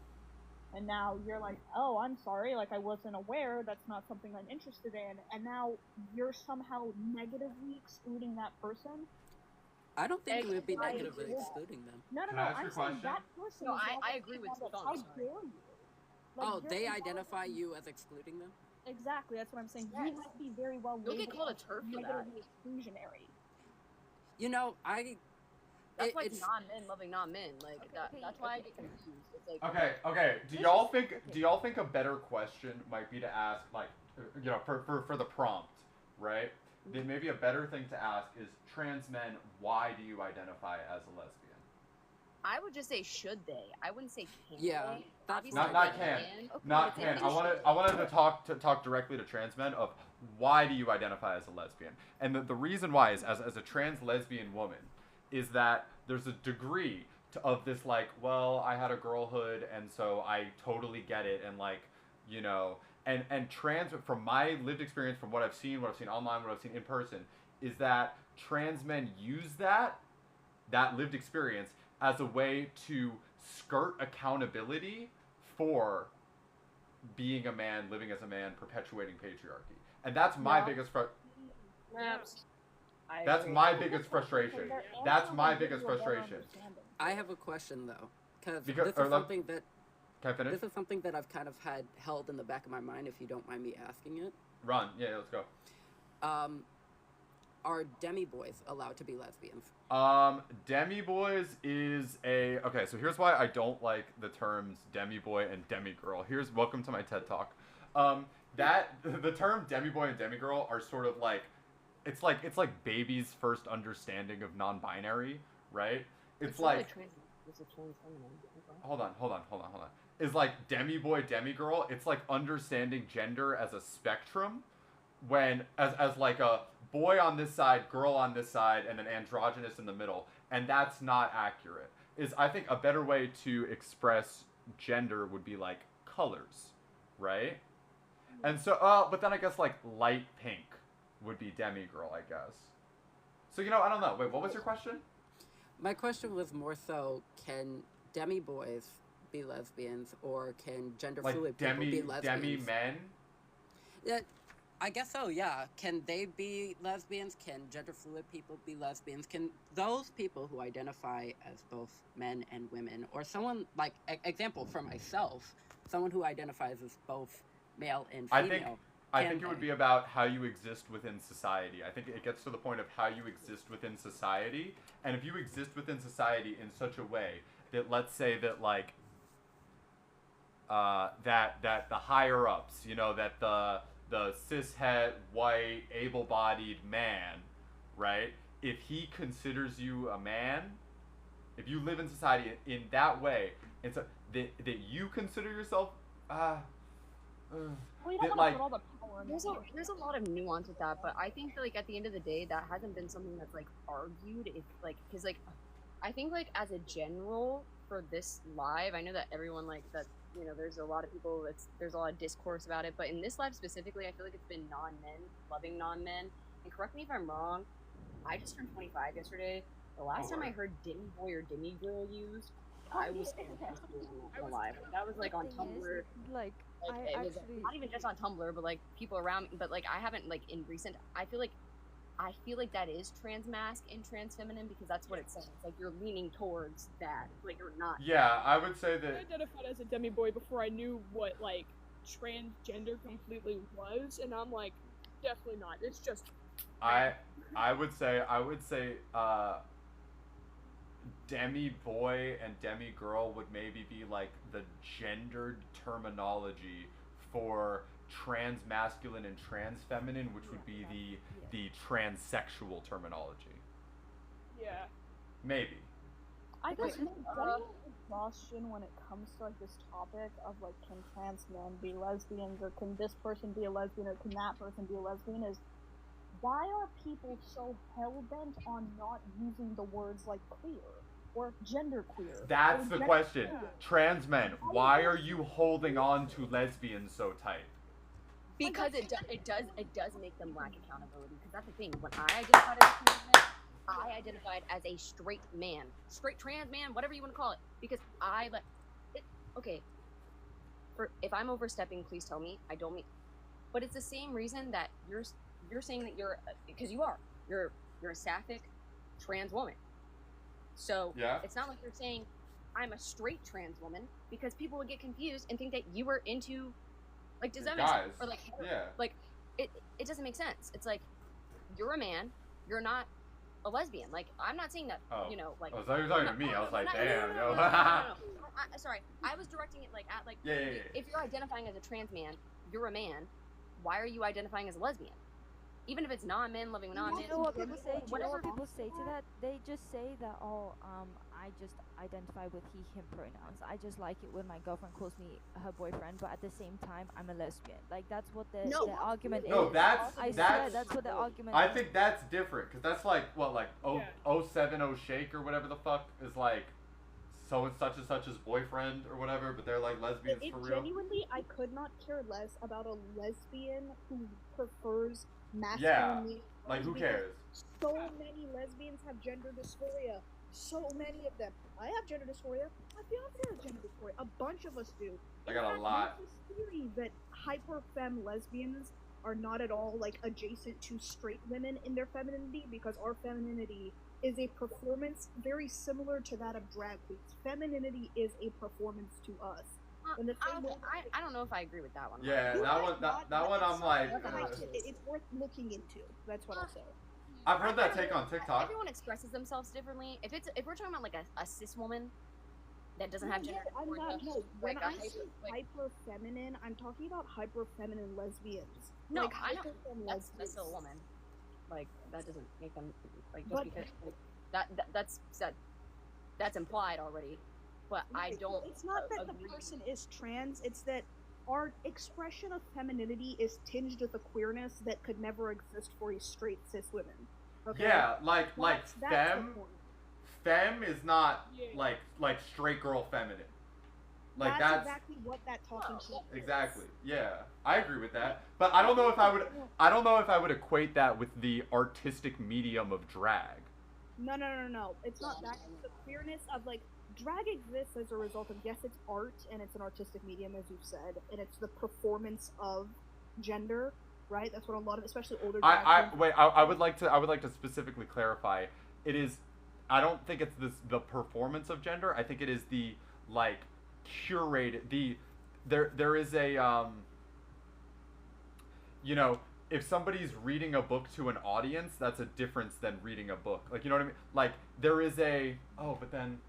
And now you're like, oh, I'm sorry, like I wasn't aware, that's not something I'm interested in. And now you're somehow negatively excluding that person. I don't think it would be negatively excluding them. No, Can I ask I'm your saying question? that person. No, is I not agree with that. Thumb, How sorry. dare you? Like, Oh, you're they involved identify in- you as excluding them? Exactly, that's what I'm saying. Yes. You might be very well You'll get labeled called a as turf for that. negatively exclusionary. That's like it's non-men loving non-men. Like that's why I get confused. It's like Okay. Do y'all think a better question might be to ask, like, for the prompt, right? Then maybe a better thing to ask is, trans men, why do you identify as a lesbian? I would just say should they. I wouldn't say can Yeah, they. that's Obviously, Not they can. Okay, Not but can. they I wanted to talk directly to trans men of why do you identify as a lesbian? And the reason why is as a trans lesbian woman is that there's a degree of this, like, well, I had a girlhood and so I totally get it, and like, and trans, from my lived experience, from what I've seen online, what I've seen in person, is that trans men use that lived experience as a way to skirt accountability for being a man, living as a man, perpetuating patriarchy. And that's my biggest That's my biggest frustration. That's my biggest frustration. I have a question though, because Because- this or is let- something that Can I finish? this is something that I've kind of had held in the back of my mind. If you don't mind me asking it, Run. Yeah, let's go. are demi boys allowed to be lesbians? Demi boys is okay, so here's why I don't like the terms demi boy and demi girl. Welcome to my TED Talk. That the term demi boy and demi girl are sort of like it's like baby's first understanding of non-binary, right? It's like hold on. Is like demi boy, demi girl. It's like understanding gender as a spectrum, when as like a boy on this side, girl on this side, and an androgynous in the middle, and that's not accurate. I think a better way to express gender would be like colors, right? And so, but then I guess like light pink would be demi girl, I guess. So I don't know. Wait, what was your question? My question was more so: can demi boys be lesbians, or can gender fluid people be lesbians? Demi men? Yeah, I guess so. Yeah. Can they be lesbians? Can gender fluid people be lesbians? Can those people who identify as both men and women, or someone like example for myself, someone who identifies as both male and female? I think it would be about how you exist within society. I think it gets to the point of how you exist within society. And if you exist within society in such a way that, let's say that like, that the higher ups, that the cishet, white, able-bodied man, right? If he considers you a man, if you live in society in that way, it's that you consider yourself, there's a lot of nuance with that, but I think that, like, at the end of the day, that hasn't been something that's like argued. If like, because like, I think like as a general for this live, I know that everyone like that. There's a lot of people. There's a lot of discourse about it, but in this live specifically, I feel like it's been non-men loving non-men. And correct me if I'm wrong. I just turned 25 yesterday. The last time I heard demi boy or demi girl used, I was alive. That was like on Tumblr. Like it was not even just on Tumblr, but like people around me. But like I haven't like in recent. I feel like that is trans masc and trans feminine, because that's what it's saying. It's like you're leaning towards that, like you're not. Yeah, I would say that. I identified as a demi boy before I knew what like transgender completely was, and I'm like, definitely not. It's just. I would say demi boy and demi girl would maybe be like the gendered terminology for trans masculine and trans feminine, which would be the transsexual terminology. Yeah. Maybe. I guess exhaustion when it comes to like this topic of like, can trans men be lesbians, or can this person be a lesbian, or can that person be a lesbian, is why are people so hell-bent on not using the words like queer or genderqueer? That's the question. Trans men, why are you holding on to lesbians so tight? Because it does make them lack accountability. Because that's the thing. When I identified as a trans man, I identified as a straight man, straight trans man, whatever you want to call it. Because okay. If I'm overstepping, please tell me. I don't mean. But it's the same reason that you're saying that because you're a sapphic trans woman. So it's not like you're saying I'm a straight trans woman, because people would get confused and think that you were into. Like, does that make sense? Or like, like, it doesn't make sense. It's like, you're a man, you're not a lesbian. Like, I'm not saying that, like. Oh, so you're talking to me. I was like, damn, yo. Sorry, I was directing it like at like. If you're identifying as a trans man, you're a man. Why are you identifying as a lesbian? Even if it's non-men loving non-men. You know what people say? Do you know what people say to that? They just say that, I just identify with he, him pronouns. I just like it when my girlfriend calls me her boyfriend, but at the same time, I'm a lesbian. Like, that's what the argument is. No, that's what the argument I is. think that's different, because that's like, what, like, 070 Shake or whatever the fuck is like, so and such's boyfriend or whatever, but they're like lesbians for real. Genuinely, I could not care less about a lesbian who prefers masculine. Like, who cares? So many lesbians have gender dysphoria. So many of them. I have gender dysphoria. My fiance has gender dysphoria. A bunch of us do. I got a lot. There's this theory that hyper-femme lesbians are not at all like adjacent to straight women in their femininity, because our femininity is a performance very similar to that of drag queens. Femininity is a performance to us. And the thing I don't know if I agree with that one. Yeah, that one I'm like. It's worth looking into. That's what I'll say. I've heard that take on TikTok. Everyone expresses themselves differently. If we're talking about like a cis woman that doesn't have gender. I'm not. No, when like I say hyper feminine, I'm talking about hyper feminine lesbians. No, like, I know. hyper-femme That's lesbians. still a woman. Like that doesn't make them like just But- because like, that's implied already. But I Right, don't. It's not that agree. the person is trans. It's that our expression of femininity is tinged with a queerness that could never exist for a straight cis women. Okay? Yeah, like That's the femme. point. Femme is not like straight girl feminine. Like that's exactly what that talking shit is. exactly. Yeah, I agree with that. But I don't know if I would equate that with the artistic medium of drag. No. It's not that. It's the queerness of like drag exists as a result of, yes, it's art and it's an artistic medium, as you've said, and it's the performance of gender, right? That's what a lot of, especially older. I would like to specifically clarify. It is. I don't think it's the performance of gender. I think it is the like curated there is a you know, if somebody's reading a book to an audience, that's a difference than reading a book. Like, you know what I mean? Like there is but then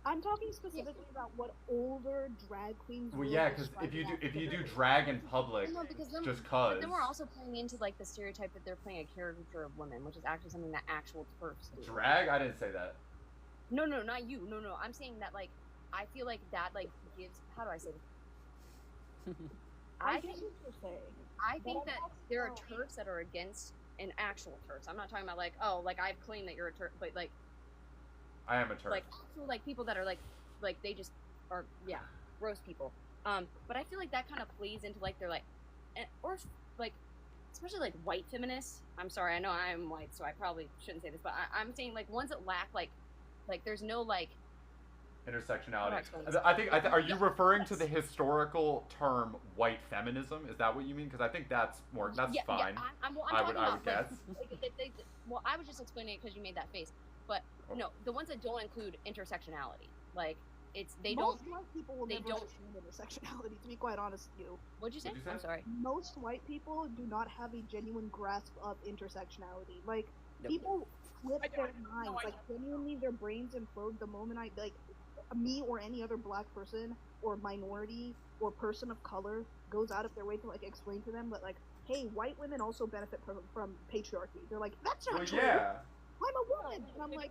I'm talking specifically about what older drag queens. well, will yeah, because describe if you do as drag in public, No, because then, just but cause then we're also playing into like the stereotype that they're playing a caricature of women, which is actually something that actual TERFs do. drag, I didn't say that. No, not you. No. I'm saying that like I feel like that like gives. How do I say this? I get what you're saying. I think that there are TERFs that are against an actual TERFs. I'm not talking about like, oh, like I've claimed that you're a TERF, but like I am a TERF. like actual like people that are like they just are gross people. But I feel like that kind of plays into like they're like, or like especially like white feminists. I'm sorry, I know I'm white, so I probably shouldn't say this, but I'm saying like ones that lack like there's no like intersectionality. I think are you referring to the historical term white feminism? Is that what you mean? Because I think that's more fine. I'm I would talking about, guess. Well, I was just explaining it because you made that face. But no, the ones that don't include intersectionality, like Most white people will never understand intersectionality. To be quite honest with you. What'd you say? I'm sorry. Most white people do not have a genuine grasp of intersectionality. Like people flip their minds, like genuinely their brains implode the moment me or any other black person or minority or person of color goes out of their way to like explain to them that like, hey, white women also benefit from patriarchy. They're like, that's not true. Yeah. I'm a woman, and I'm like,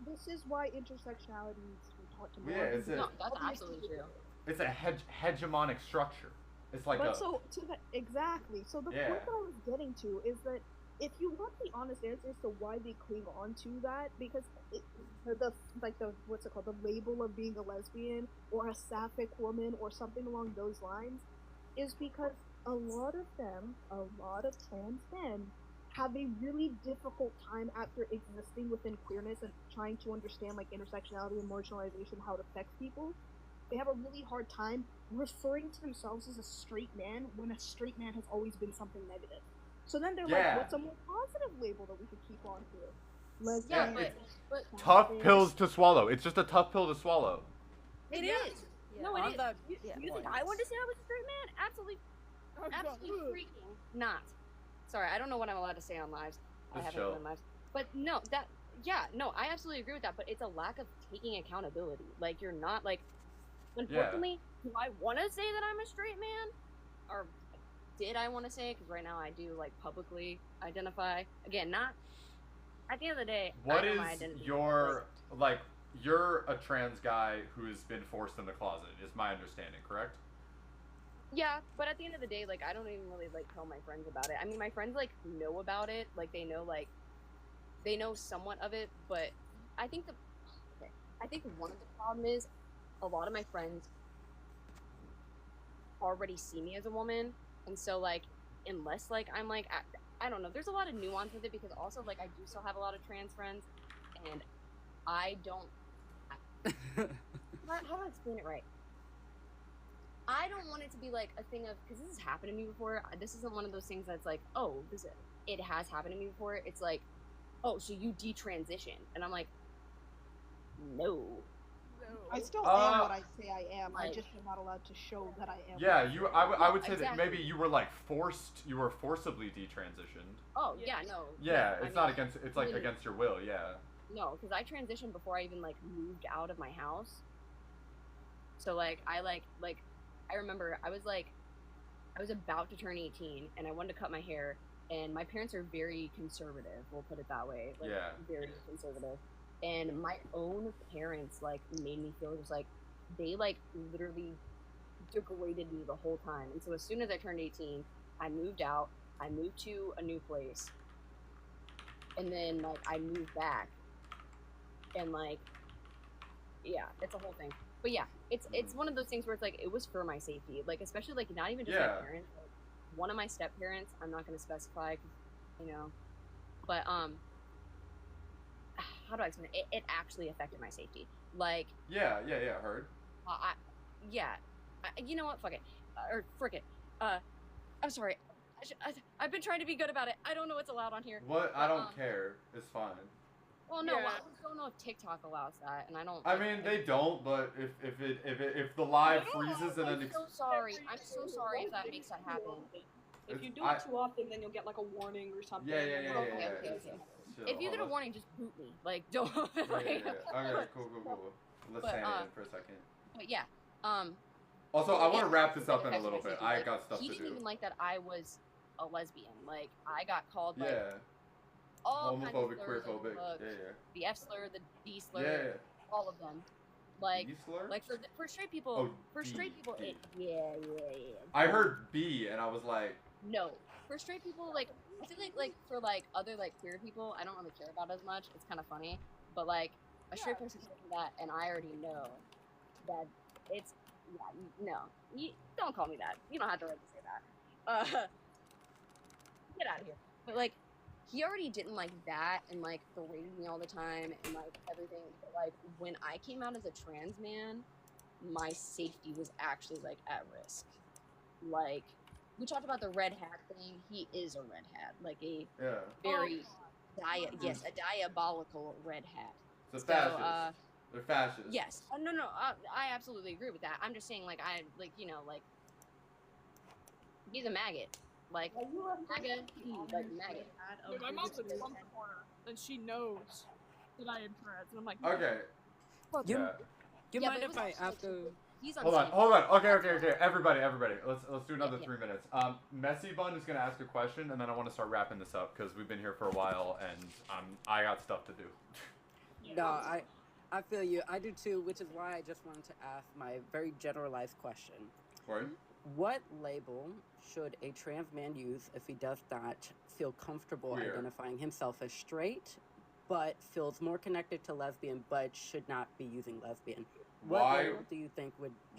this is why intersectionality needs to be taught to more. Yeah, that's absolutely true. It's a hegemonic structure. It's like exactly. So the point that I was getting to is that if you want the honest answer as to why they cling on to that, because the label of being a lesbian or a sapphic woman or something along those lines, is because a lot of trans men have a really difficult time after existing within queerness and trying to understand like intersectionality and marginalization, how it affects people. They have a really hard time referring to themselves as a straight man when a straight man has always been something negative. So then they're like, what's a more positive label that we could keep on to? Lesbian. But tough pills to swallow. It's just a tough pill to swallow. It is. No, it is. You think I wanted to say I was a straight man? Absolutely freaking not. Sorry, I don't know what I'm allowed to say on lives. I haven't been on lives. But no, I absolutely agree with that. But it's a lack of taking accountability. Like you're not like. Unfortunately, do I want to say that I'm a straight man, or did I want to say it? Because right now I do like publicly identify. Again, not at the end of the day. What I know is my identity. your like? You're a trans guy who's been forced in the closet. Is my understanding correct? Yeah, but at the end of the day, like I don't even really like tell my friends about it. I mean, my friends like know about it. Like they know somewhat of it. But I think one of the problem is a lot of my friends already see me as a woman, and so like unless like I'm like I don't know, there's a lot of nuance with it because also like I do still have a lot of trans friends, and I don't how do I explain it right? I don't want it to be like a thing of, because this has happened to me before. This isn't one of those things that's like, oh, it has happened to me before. It's like, oh, so you detransitioned, and I'm like, no. I still am what I say I am. I like- just am not allowed to show that I am. Yeah, what you. I say. I would say that Exactly. maybe you were like forced. You were forcibly detransitioned. Oh yeah, no. Yeah, I it's not mean, against. It's like really- against your will. Yeah. No, because I transitioned before I even like moved out of my house. So like I remember I was about to turn 18 and I wanted to cut my hair, and my parents are very conservative, we'll put it that way. Like, Yeah. very conservative. And my own parents like made me feel just like they like literally degraded me the whole time. And so as soon as I turned 18, I moved out. I moved to a new place. And then like I moved back. And like yeah, it's a whole thing. But yeah, it's one of those things where it's like it was for my safety. Like especially like not even just Yeah. my parents, like, one of my step parents, I'm not going to specify 'cause, you know, but how do I explain it? It actually affected my safety. Like Yeah. Heard. you know what? Fuck it. Or frick it. I'm sorry. I've been trying to be good about it. I don't know what's allowed on here. What? I but, don't care. It's fine. Well, no, Yeah. I just don't know if TikTok allows that, and I don't. I mean, they don't. But if the live freezes and then I'm so sorry. I'm so sorry if that makes that happen. If you do I- it too often, then you'll get like a warning or something. Yeah. Okay. Chill, If you get a hold on. warning, just boot me. Like, don't. Yeah. like, Okay. Cool. Let's But, stand in for a second. But yeah. Also, I want yeah, to wrap this up in a affected little my bit. safety. I Like, got stuff he to didn't do. even like that I was a lesbian. Like, I got called like Yeah. all kinds of Homophobic, slurs in the queerphobic. book. Yeah. The F slur, the D slur, Yeah. all of them. Like, D slur? like for straight people, Oh, for D, straight people, D. yeah. I heard B and I was like, No, for straight people, like I feel like for like other like queer people, I don't really care about it as much. It's kind of funny, but like a straight person tells me that, and I already know that it's you don't call me that. You don't have to really say that. Get out of here. But like he already didn't like that and like berated me all the time and like everything. But like when I came out as a trans man, my safety was actually like at risk. Like we talked about the red hat thing. He is a red hat, like a very a diabolical red hat. it's a fascist. They're fascists. Yes. No. I absolutely agree with that. I'm just saying, like, he's a maggot. Like, maggot, like, maggot. Dude, my mom's a Trump supporter, and she knows that I am trans, and I'm like, Okay. fuck Yeah. Yeah, mind but it if was I also, like, after? He's Hold on. Okay. Everybody. Let's do another Yeah. 3 minutes. Messy Bun is gonna ask a question, and then I want to start wrapping this up because we've been here for a while, and I got stuff to do. No, I feel you. I do too, which is why I just wanted to ask my very generalized question. Right? What label should a trans man use if he does not feel comfortable Queer. identifying himself as straight, but feels more connected to lesbian, but should not be using lesbian? What Why- label do you think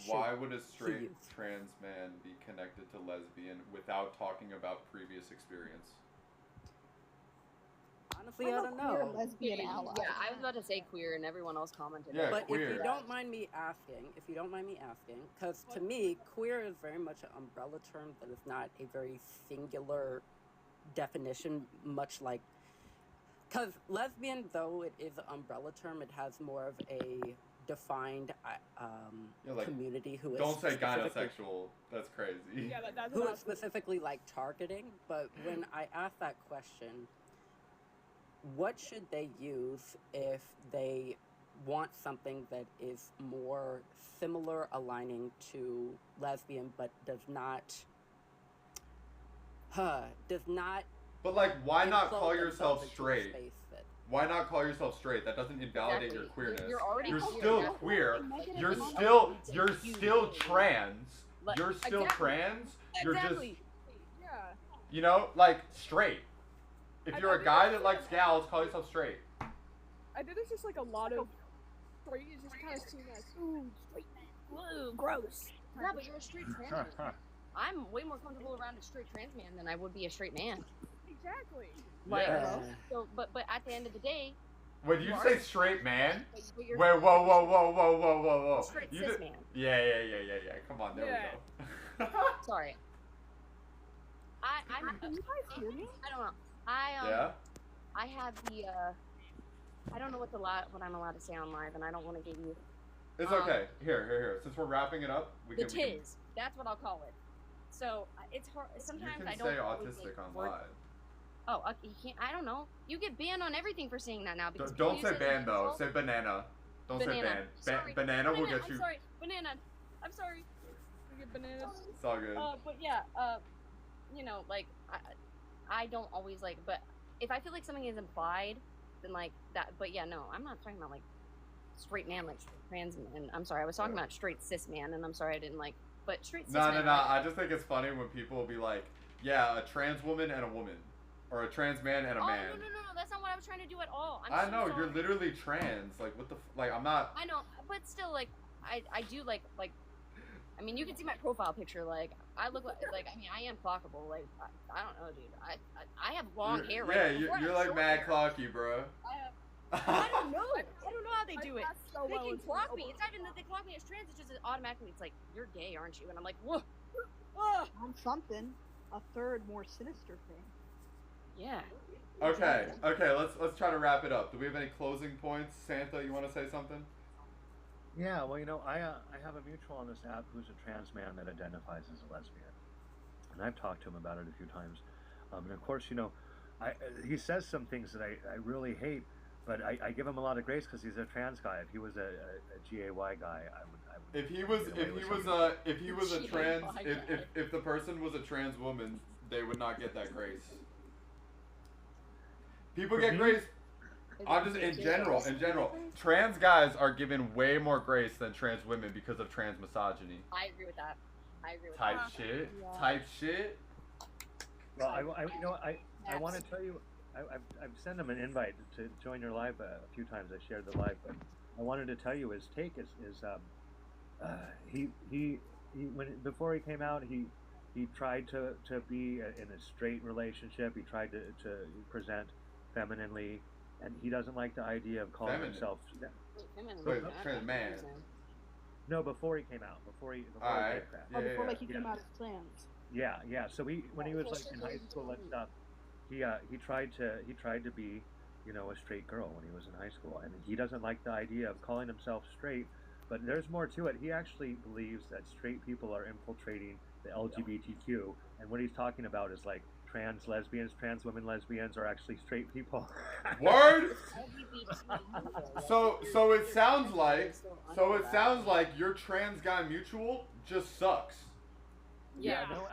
Why would a he straight use? trans man be connected to lesbian without talking about previous experience? Honestly, I'm I a don't queer know. lesbian ally. Yeah, I was about to say queer, and everyone else commented. Yeah, But queer. if you don't mind me asking, because to me, queer is very much an umbrella term that is not a very singular definition, much like, because lesbian, though it is an umbrella term, it has more of a defined Yeah, like, community who is Don't say specifically- gynosexual. That's crazy. yeah, that's who what I is specifically like targeting. But when I ask that question, what should they use if they want something that is more similar aligning to lesbian but does not But like, why not enclose call yourself themselves into a straight? space that- Why not call yourself straight? That doesn't invalidate your Exactly. queerness. You're already queer. still That's queer. negative You're connotation still to trans. Like, You're still exactly. trans. You're Exactly. Yeah. like straight. If I you're a mean, guy that likes gals, call yourself straight. I think there's just like a lot of straight is just kind of seen as ooh straight man, ooh gross. Yeah, but you're a straight trans man. I'm way more comfortable around a straight trans man than I would be a straight man. Exactly. Like, Yeah. so, but at the end of the day, When you You say are- straight man, but you're- wait, whoa. Straight You cis did- man. Yeah. Come on, there Yeah. we go. Sorry. I'm. Can you guys hear me? I don't know. Yeah. I have the I don't know what I'm allowed to say on live, and I don't want to give you It's okay. Here. Since we're wrapping it up, we the can. tiz. That's what I'll call it. So it's hard. Sometimes You I can don't. say always, autistic like, on word- live. Oh, you can't. I don't know. You get banned on everything for saying that now because Don't people say use it as an ban though. insult. Say banana. Don't say Banana. ban. Sorry. Banana will get I'm you. sorry. Banana. I'm sorry. We get bananas. It's all good. But yeah. You know, like I don't always like. But if I feel like something is implied, then like that. But yeah, no, I'm not talking about like straight man, like trans man. I'm sorry. I was talking about straight cis man, and I'm sorry I didn't like. But straight cis man. No. I just think it's funny when people will be like, yeah, a trans woman and a woman. Or a trans man and a man. No. That's not what I was trying to do at all. I know, you're literally trans. Like, what the like, I'm not... I know, but still, like, I do, like, I mean, you can see my profile picture, like, I look like, I mean, I am clockable, like, I don't know, dude. I have long hair, right? Yeah, you're like mad clocky, bro. I don't know how they do it. so They well can into clock it. me. It's not even that they clock me as trans, it's just automatically, it's like, you're gay, aren't you? And I'm like, whoa. On something, a third more sinister thing. Yeah. Okay, let's try to wrap it up. Do we have any closing points? Santa, you want to say something? Yeah, well, you know, I have a mutual on this app who's a trans man that identifies as a lesbian, and I've talked to him about it a few times. And of course, you know, he says some things that I really hate, but I give him a lot of grace because he's a trans guy. If he was a GAY guy, I would. If he was a trans, if the person was a trans woman, they would not get that grace. People get grace. I'm just in general. Trans guys are given way more grace than trans women because of trans misogyny. I agree with that. Type shit. Well, I want to tell you, I've sent him an invite to join your live a few times. I shared the live, but I wanted to tell you his take is he before he came out he tried to be in a straight relationship. He tried to present femininely, and he doesn't like the idea of calling himself. Wait, trans man. No, before he came out. Before he Alright. Before like he came out as trans. Yeah. So when he was like in high school and stuff, he tried to be, you know, a straight girl when he was in high school, and he doesn't like the idea of calling himself straight. But there's more to it. He actually believes that straight people are infiltrating the LGBTQ, and what he's talking about is like trans women lesbians are actually straight people. Word. So it sounds like your trans guy mutual just sucks. Yeah, no,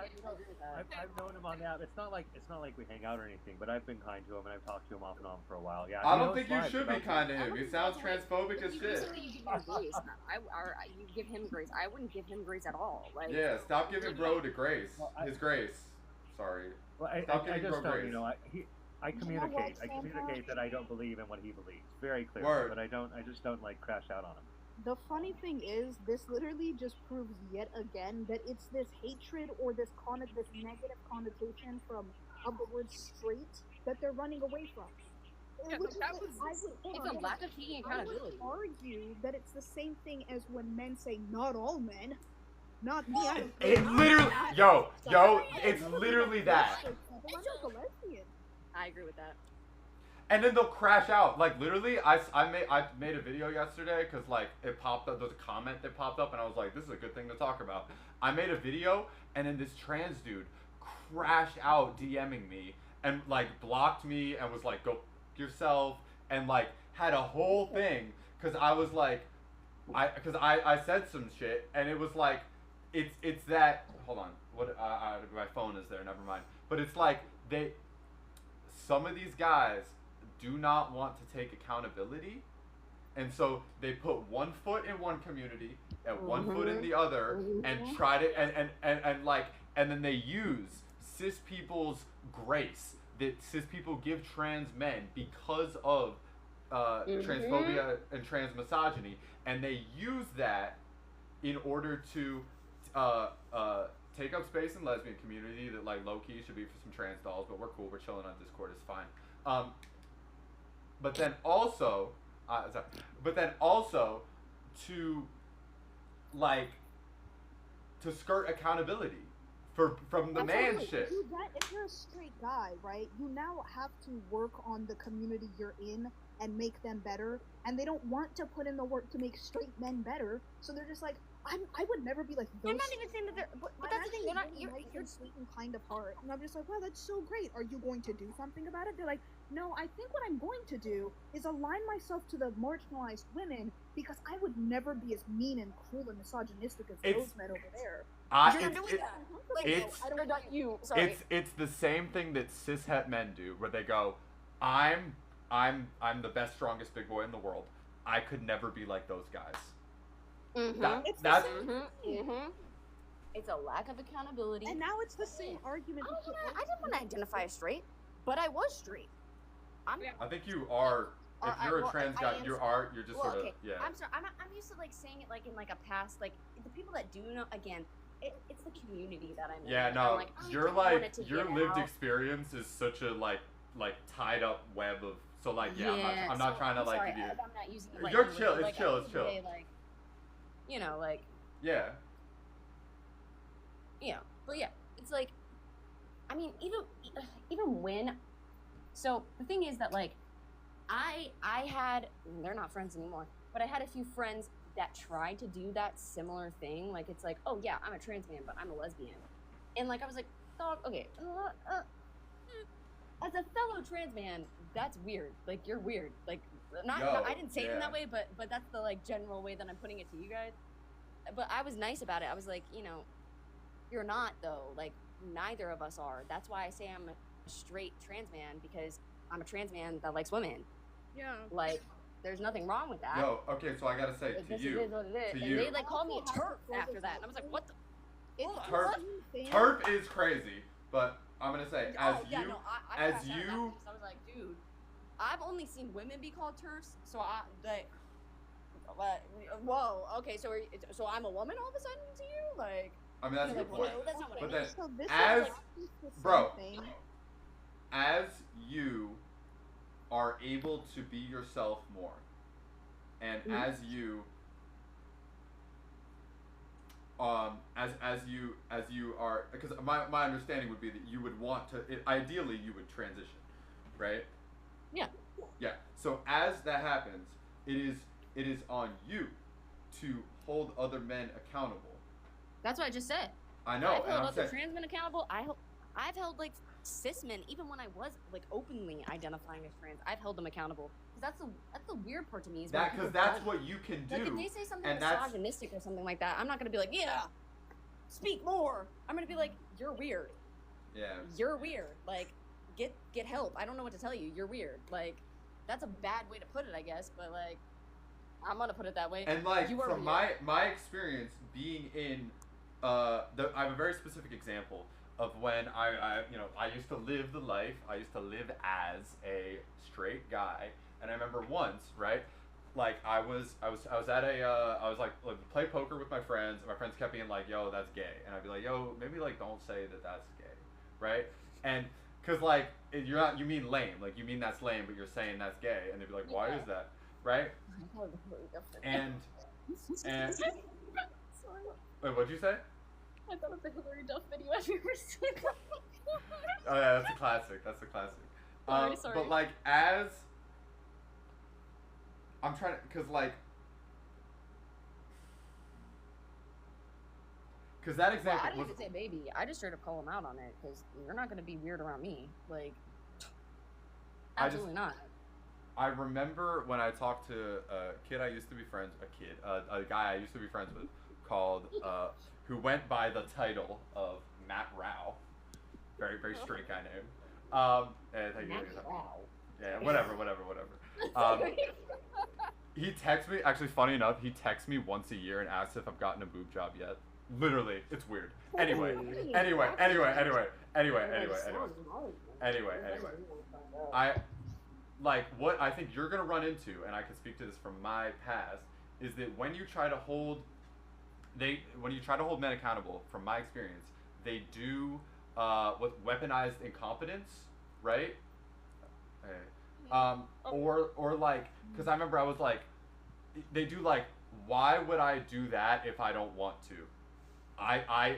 I've known him on that. It's not like we hang out or anything, but I've been kind to him and I've talked to him off and on for a while. Yeah. I don't think you should be kind to him. He sounds transphobic as shit. You give him grace. You give him grace. I wouldn't give him grace at all. Like, yeah, stop giving bro to grace. His grace. Sorry. Well, stop I giving just bro don't, grace. you know, I communicate. I communicate that I don't believe in what he believes very clearly, Word. but I just don't like crash out on him. The funny thing is, this literally just proves yet again that it's this hatred or this negative connotation of the word straight that they're running away from. It's a lack of taking accountability. I would argue that it's the same thing as when men say, not all men. Not me. It's literally, it's literally that. I'm just a lesbian. I agree with that. And then they'll crash out. Like literally, I made a video yesterday because like it popped up. There was a comment that popped up, and I was like, this is a good thing to talk about. I made a video, and then this trans dude crashed out DMing me and like blocked me and was like, go f yourself, and like had a whole thing because I was like, I said some shit, and it was like, it's that. Hold on, my phone is there. Never mind. But it's like some of these guys do not want to take accountability, and so they put one foot in one community and one foot in the other, and try to and then they use cis people's grace that cis people give trans men because of transphobia and trans misogyny, and they use that in order to take up space in lesbian community that like low-key should be for some trans dolls, but we're cool, we're chilling on Discord, it's fine. But then also to like to skirt accountability from the man shit. If you're a straight guy, right, you now have to work on the community you're in and make them better, and they don't want to put in the work to make straight men better. So they're just like, I would never be like those. I'm not even saying that they're, but that's the thing. They're not. You're sweet and kind of heart, and I'm just like, wow, that's so great. Are you going to do something about it? They're like, no. I think what I'm going to do is align myself to the marginalized women because I would never be as mean and cruel and misogynistic as those men over there. It's the same thing that cishet men do, where they go, I'm the best, strongest big boy in the world. I could never be like those guys. That's It's a lack of accountability. And now it's the same argument. I didn't want to identify as straight, but I was straight. I think you are. If you're a trans guy, you're just sort of yeah. I'm sorry. I'm used to like saying it like in like a past, like the people that do know. Again, it's the community that I'm in. Yeah, I'm no, like, your lived experience is such a like tied up web of. So like yeah, I'm not trying to like sorry, give you. I'm not using it, like, You're chill. It's like, chill. It's chill. Like, you know, like. Yeah. Yeah, but yeah, it's like, I mean, even when, so the thing is that like, I had, they're not friends anymore, but I had a few friends that tried to do that similar thing. Like, it's like, oh yeah, I'm a trans man, but I'm a lesbian. And like, I was like, dog, okay, as a fellow trans man, that's weird. Like, you're weird. Like, I didn't say it in that way, but that's the like general way that I'm putting it to you guys. But I was nice about it. I was like, you know, you're not though. Like, neither of us are. That's why I say I'm a straight trans man, because I'm a trans man that likes women. Yeah. Like, there's nothing wrong with that. Yo, okay, so I gotta say Like, to this you, is what it is. to And you, they like called me a turf after that, and I was like, what the? Turp is crazy, but I'm gonna say I as passed out on that because I was like, dude, I've only seen women be called turfs, so whoa, okay, so I'm a woman all of a sudden to you, like. I mean, that's a good point. No, that's not what But I mean. then, So this is as like bro, as you are able to be yourself more, and as you as you are, because my understanding would be that you would want to, ideally you would transition, right? Yeah. Yeah. So as that happens, it is on you to hold other men accountable. That's what I just said. I know. I've and held I'm other saying, trans men accountable. I've held like cis men, even when I was like openly identifying as trans. I've held them accountable. Because that's the weird part to me is when that people because that's don't. what you can do. Like if they say something and that's misogynistic or something like that, I'm not gonna be like, yeah, speak more. I'm gonna be like, you're weird. yeah. You're weird. Like, get help. I don't know what to tell you. You're weird. Like, that's a bad way to put it, I guess. But like, I'm gonna put it that way. And like you are from weird. my experience being in I have a very specific example of when I used to live the life. I used to live as a straight guy, and I remember once, right? Like I was at a I was like play poker with my friends, and my friends kept being like, "Yo, that's gay," and I'd be like, "Yo, maybe like don't say that that's gay," right? And cause like you mean lame, like you mean that's lame, but you're saying that's gay, and they'd be like, "Why is that?" Right? And wait, what'd you say? I thought of the Hillary Duff video I've ever seen. Oh yeah, that's a classic. That's a classic. Sorry. But like as I'm trying to, cause that example I didn't was. even say baby. I just straight up call him out on it because you're not gonna be weird around me. Like, absolutely not. I remember when I talked to a kid I used to be friends, a guy I used to be friends with, called who went by the title of Matt Rao, very very straight guy name. Matt Rao. Yeah, whatever. He texts me. Actually, funny enough, he texts me once a year and asks if I've gotten a boob job yet. Literally, it's weird. Anyway. I like what I think you're gonna run into, and I can speak to this from my past, is that when you try to hold men accountable, from my experience, they do with weaponized incompetence, right? Or like, because I remember I was like, they do like, why would I do that if I don't want to?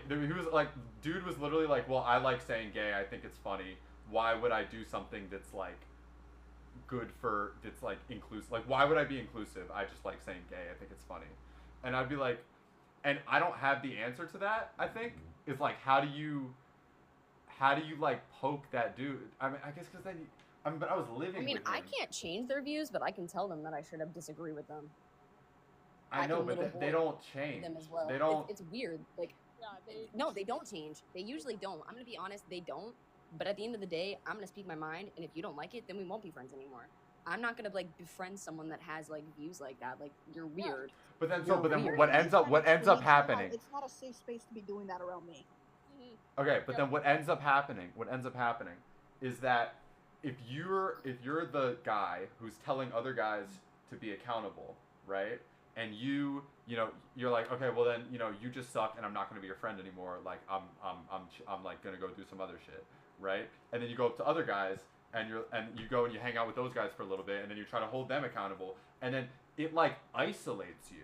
He was like, dude was literally like, well, I like saying gay, I think it's funny. Why would I do something that's like good for, it's like inclusive. Like, why would I be inclusive? I just like saying gay. I think it's funny. And I'd be like, and I don't have the answer to that, I think. It's like, how do you like poke that dude? I mean, I guess because then, but I was living I mean, with him. I can't change their views, but I can tell them that I should have disagree with them. I know, but they don't change. Them as well. They don't. It's weird. Like, no, they don't change. They usually don't. I'm gonna be honest, they don't. But at the end of the day, I'm gonna speak my mind, and if you don't like it, then we won't be friends anymore. I'm not gonna like befriend someone that has like views like that. Like, you're weird. But then, Weird. what ends up happening? It's not a safe space to be doing that around me. Okay, but then what ends up happening is that if you're the guy who's telling other guys to be accountable, right? And you're like, okay, well then, you just suck and I'm not going to be your friend anymore. Like, I'm like going to go do some other shit, right? And then you go up to other guys and you go and you hang out with those guys for a little bit, and then you try to hold them accountable, and then it like isolates you.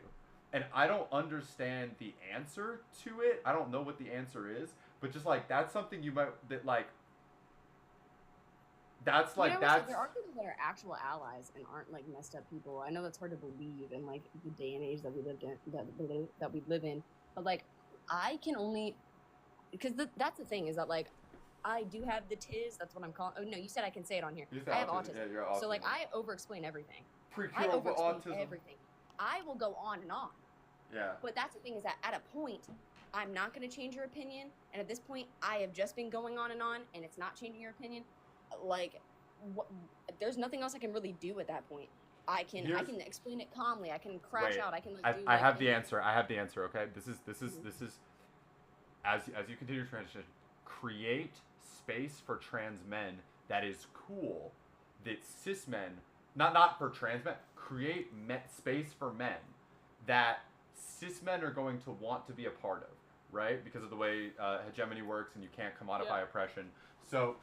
And I don't understand the answer to it. I don't know what the answer is, but just like, that's something you might, that like, that's like, that's... There are people that are actual allies and aren't like messed up people. I know that's hard to believe in like the day and age that we live in, but like, I can only, because that's the thing, is that like, I do have the tiz, that's what I'm calling. Oh no, you said I can say it on here. I have autism. Yeah, you're autism. So like, I over-explain everything. I over-explain everything. I will go on and on. Yeah. But that's the thing, is that at a point, I'm not going to change your opinion, and at this point, I have just been going on, and it's not changing your opinion. Like, there's nothing else I can really do at that point. I can explain it calmly. I can crash out. I can like, I have the answer. I have the answer. Okay, this is as you continue to transition, create space for trans men that is cool. That cis men, not for trans men, create space for men that cis men are going to want to be a part of, right? Because of the way hegemony works, and you can't commodify oppression. So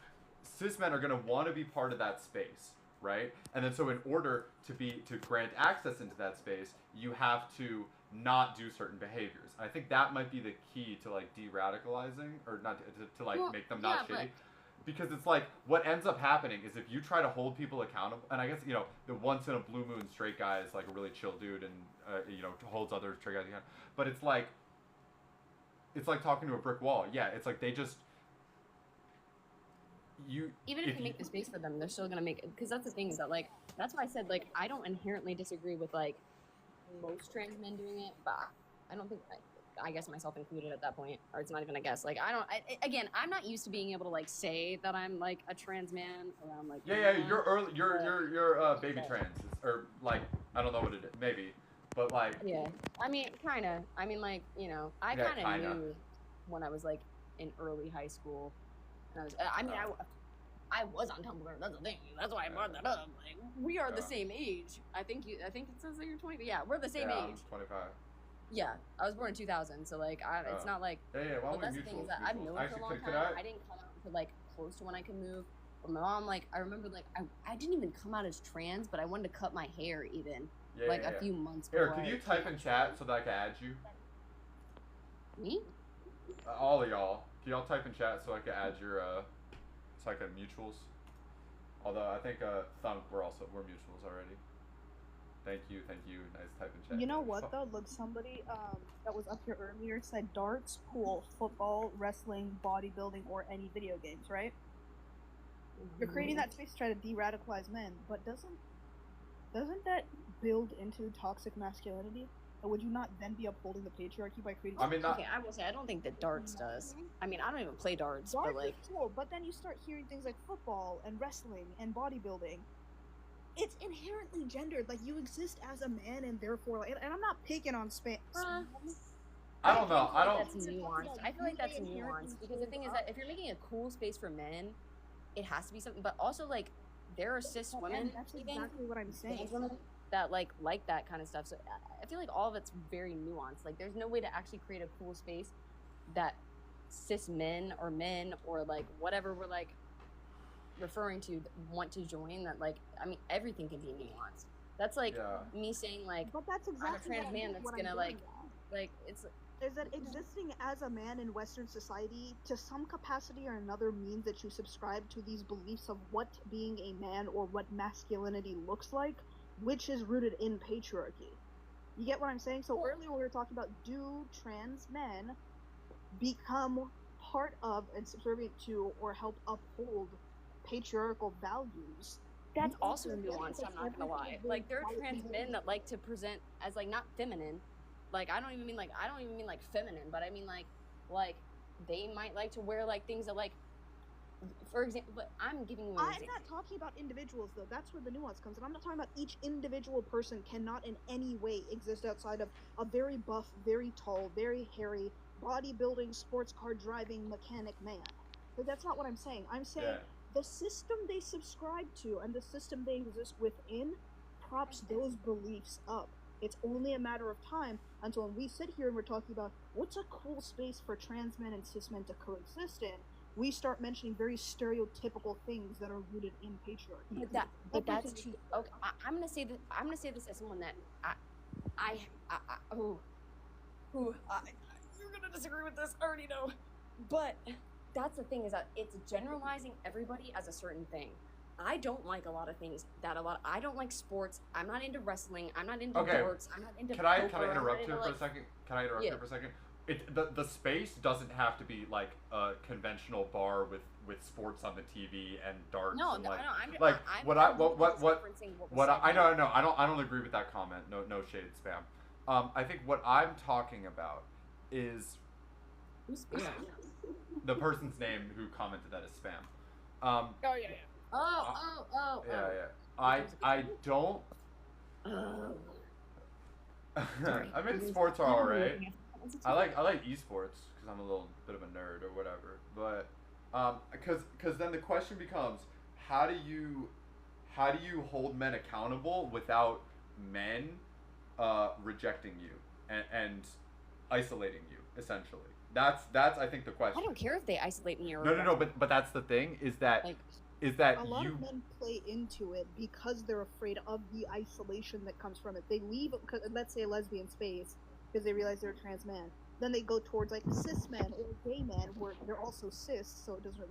cis men are going to want to be part of that space, right? And then so in order to grant access into that space, you have to not do certain behaviors. I think that might be the key to like de-radicalizing, or not to like make them not shitty. Because it's like, what ends up happening is if you try to hold people accountable, and I guess, the once in a blue moon straight guy is like a really chill dude and, holds other straight guys accountable. But it's like talking to a brick wall. Yeah, it's like they just, even if you make the space for them, they're still going to make it. Because that's the thing, is that like, that's why I said like, I don't inherently disagree with like most trans men doing it, but I don't think, I guess myself included at that point, or it's not even a guess. Like, again, I'm not used to being able to like say that I'm like a trans man around like. You're baby trans, or like, I don't know what it is, maybe, but like. Yeah, I mean, kind of. I mean, like, I kind of knew when I was like in early high school, and I was on Tumblr. That's the thing. That's why I brought that up. Like, we are the same age. I think it says that you're 20. But yeah, we're the same age. I'm 25. Yeah, I was born in 2000, so like, it's not like. Yeah. Well, that's the thing, is that I've known for a long time. I didn't come out until like close to when I could move. But my mom, like, I remember like I didn't even come out as trans, but I wanted to cut my hair even a few months before. Eric, can you type in chat so that I can add you? Me? All of y'all. Can y'all type in chat so I can add your it's like a mutuals? Although I think Thunk, we're mutuals already. Thank you. Nice type in chat. You know what though? Look, somebody that was up here earlier said darts, pool, football, wrestling, bodybuilding, or any video games, right? You're creating that space to try to de-radicalize men, but doesn't that build into toxic masculinity? Or would you not then be upholding the patriarchy by creating? Okay, I will say I don't think that darts does. I mean, I don't even play darts, but like. Is cool, but then you start hearing things like football and wrestling and bodybuilding. It's inherently gendered. Like, you exist as a man, and therefore, and I'm not picking on Spain. I don't know. That's nuanced. I feel like that's nuanced, because the thing is that if you're making a cool space for men, it has to be something. But also, like, there are cis women. That's exactly what I'm saying. That like that kind of stuff. So I feel like all of it's very nuanced. Like, there's no way to actually create a cool space that cis men or like whatever we're like referring to want to join. That like, I mean, everything can be nuanced. That's like me saying like, but that's exactly I'm a trans man that's gonna like it's is that existing as a man in Western society, to some capacity or another, means that you subscribe to these beliefs of what being a man or what masculinity looks like, which is rooted in patriarchy. You get what I'm saying? So earlier we were talking about, do trans men become part of and subservient to or help uphold patriarchal values? That's also nuanced, I'm not gonna lie. Like, there are trans men that like to present as, like, not feminine. Like, I don't even mean like feminine, but I mean like they might like to wear like things that, like, for example, but I'm giving you an example. I'm not talking about individuals though. That's where the nuance comes in. I'm not talking about each individual person cannot in any way exist outside of a very buff, very tall, very hairy, bodybuilding, sports car driving mechanic man. But that's not what I'm saying. I'm saying the system they subscribe to and the system they exist within props those beliefs up. It's only a matter of time until when we sit here and we're talking about what's a cool space for trans men and cis men to coexist in, we start mentioning very stereotypical things that are rooted in patriarchy. But that's too. Okay, I'm gonna say this as someone that you're gonna disagree with this. I already know. But that's the thing, is that it's generalizing everybody as a certain thing. I don't like a lot of things I don't like sports. I'm not into wrestling. I'm not into darts. I'm not into Can I interrupt you for a second? Can I interrupt you for a second? The space doesn't have to be like a conventional bar with sports on the TV and darts. No, and no, like, no. I don't agree with that comment. No shade, spam. I think what I'm talking about is the person's name who commented that is spam. Oh yeah. Yeah. I don't. I mean, sports are alright. I like esports because I'm a little bit of a nerd or whatever. But because then the question becomes, how do you hold men accountable without men rejecting you and isolating you, essentially? That's I think the question. I don't care if they isolate me or no. But that's the thing, is that a lot of men play into it because they're afraid of the isolation that comes from it. They leave, let's say, a lesbian space because they realize they're a trans man. Then they go towards like cis men or gay men where they're also cis, so it doesn't,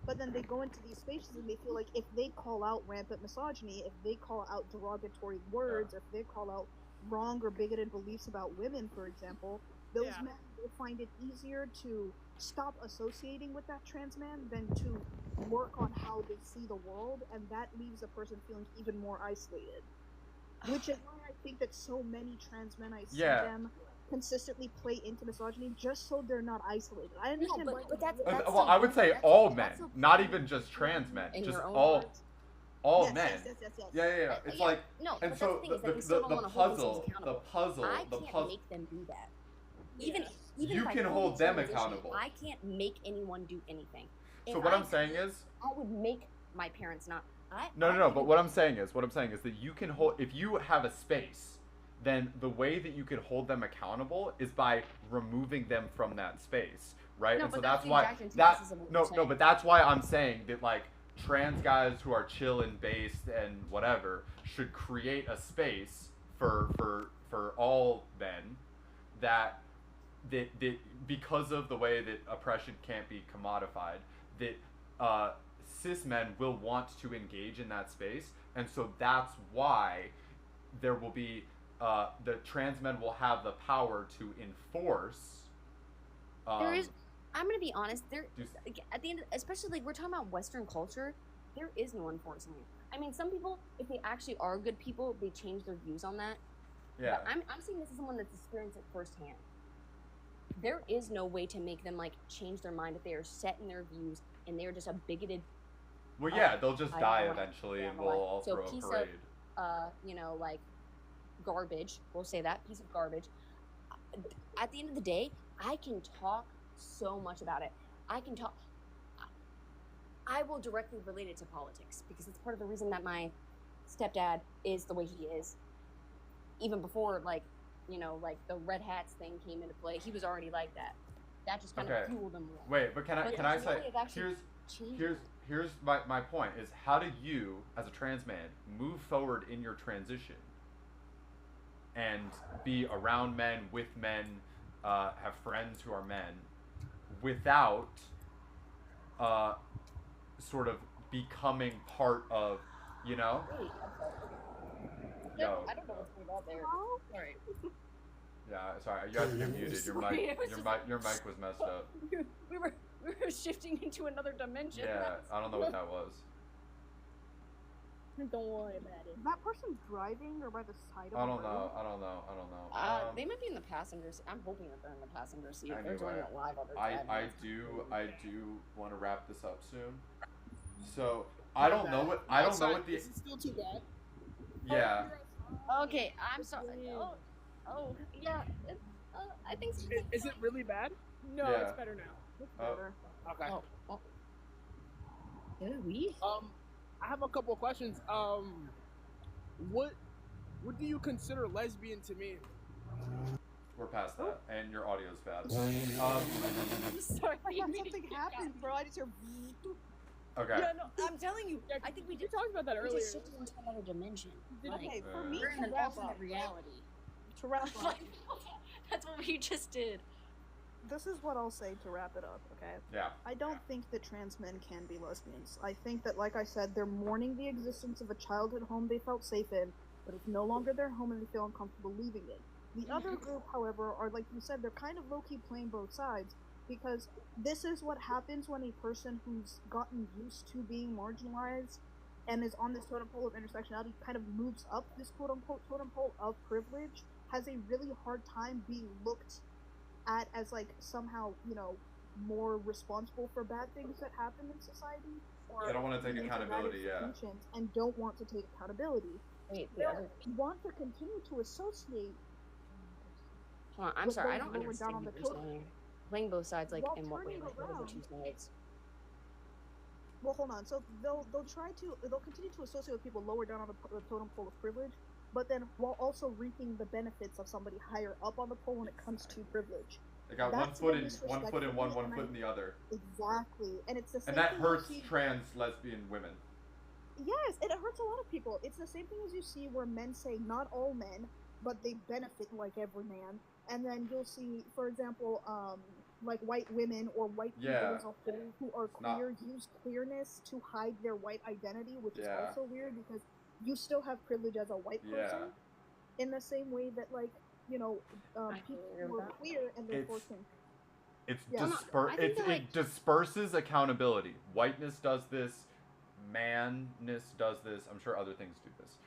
but then they go into these spaces and they feel like if they call out rampant misogyny, if they call out derogatory words, if they call out wrong or bigoted beliefs about women, for example, those men will find it easier to stop associating with that trans man than to work on how they see the world, and that leaves a person feeling even more isolated. Which is why I think that so many trans men, I see them consistently play into misogyny just so they're not isolated. I understand but that's well, I would say all men, not even just trans men, just all men. Yeah. It's like, and so the puzzle. I can't make them do that. Even you if I can hold hold to a them position, accountable. I can't make anyone do anything. So what I'm saying is, I would make my parents not. No. But what I'm saying is that you can hold, if you have a space, then the way that you can hold them accountable is by removing them from that space, right? No, and so but that's why but that's why I'm saying that, like, trans guys who are chill and based and whatever should create a space for all men that because of the way that oppression can't be commodified, that cis men will want to engage in that space, and so that's why there will be the trans men will have the power to enforce. There is. I'm gonna be honest. There, at the end, especially like we're talking about Western culture, there is no enforcing it. I mean, some people, if they actually are good people, they change their views on that. Yeah. But I'm saying this as someone that's experienced it firsthand. There is no way to make them like change their mind if they are set in their views and they are just a bigoted. Well, yeah, they'll just die eventually, and we'll all throw a parade. Like garbage. We'll say that piece of garbage. At the end of the day, I can talk so much about it. I will directly relate it to politics because it's part of the reason that my stepdad is the way he is. Even before, like the red hats thing came into play, he was already like that. That just kind of fueled him more. Wait, but can I say, here's my point is, how do you, as a trans man, move forward in your transition and be around men, with men, have friends who are men, without sort of becoming part of, you know? Wait, Yo. I don't know what's going on there. Sorry. Yeah, sorry. You had to be muted. Your mic was messed up. We were shifting into another dimension. Yeah, I don't know what that was. Don't worry about it. Is that person driving or by the side of I the don't know. road? I don't know. They might be in the passenger seat. I'm hoping that they're in the passenger seat. They're doing Anyway, it live on their I do want to wrap this up soon. So I don't know what the. This is still too bad. Yeah. Okay, I'm sorry. Oh, yeah. I think. Is it really bad? No, Yeah. it's better now. It's better. Okay. Oh. We? I have a couple of questions. What do you consider lesbian to mean? We're past that, and your audio's bad. I'm sorry. Something happened, bro. I just heard. Okay. Yeah, no, I'm telling you. I think we talked about that we earlier. just shifted into another dimension. Okay, for me, we're in an to wrap alternate up- reality. To wrap up, That's what we just did. this is what I'll say to wrap it up, okay? Yeah. I don't think that trans men can be lesbians. I think that, like I said, they're mourning the existence of a childhood home they felt safe in, but it's no longer their home and they feel uncomfortable leaving it. The other group, however, are, like you said, they're kind of low-key playing both sides, because this is what happens when a person who's gotten used to being marginalized and is on this totem pole of intersectionality kind of moves up this quote-unquote totem pole of privilege, has a really hard time being looked at as, like, somehow, you know, more responsible for bad things that happen in society. Or They don't want to take into bad accountability, yeah. institutions and don't want to take accountability. Wait, They want to continue to associate. Hold on, I'm with sorry. I those don't lower understand down on what the you're totem. saying. Playing both sides, like, While in what way? turning Like, what are the around- two sides? Well, hold on. So they'll continue to associate with people lower down on the totem pole of privilege, but then while also reaping the benefits of somebody higher up on the pole when it comes to privilege. They got That's one the foot in one disrespectful foot in the other. Exactly, and it's the same. And that thing you hurts see- trans lesbian women. Yes, and it hurts a lot of people. It's the same thing as you see where men say not all men, but they benefit like every man. And then you'll see, for example, like white women or white people Yeah. as a whole who are not- queer use queerness to hide their white identity, which is Yeah. also weird because you still have privilege as a white person. Yeah. In the same way that, like, you know, people who are queer and therefore It's- can. It's Yeah. it disperses accountability. Whiteness does this. Manness does this. I'm sure other things do this.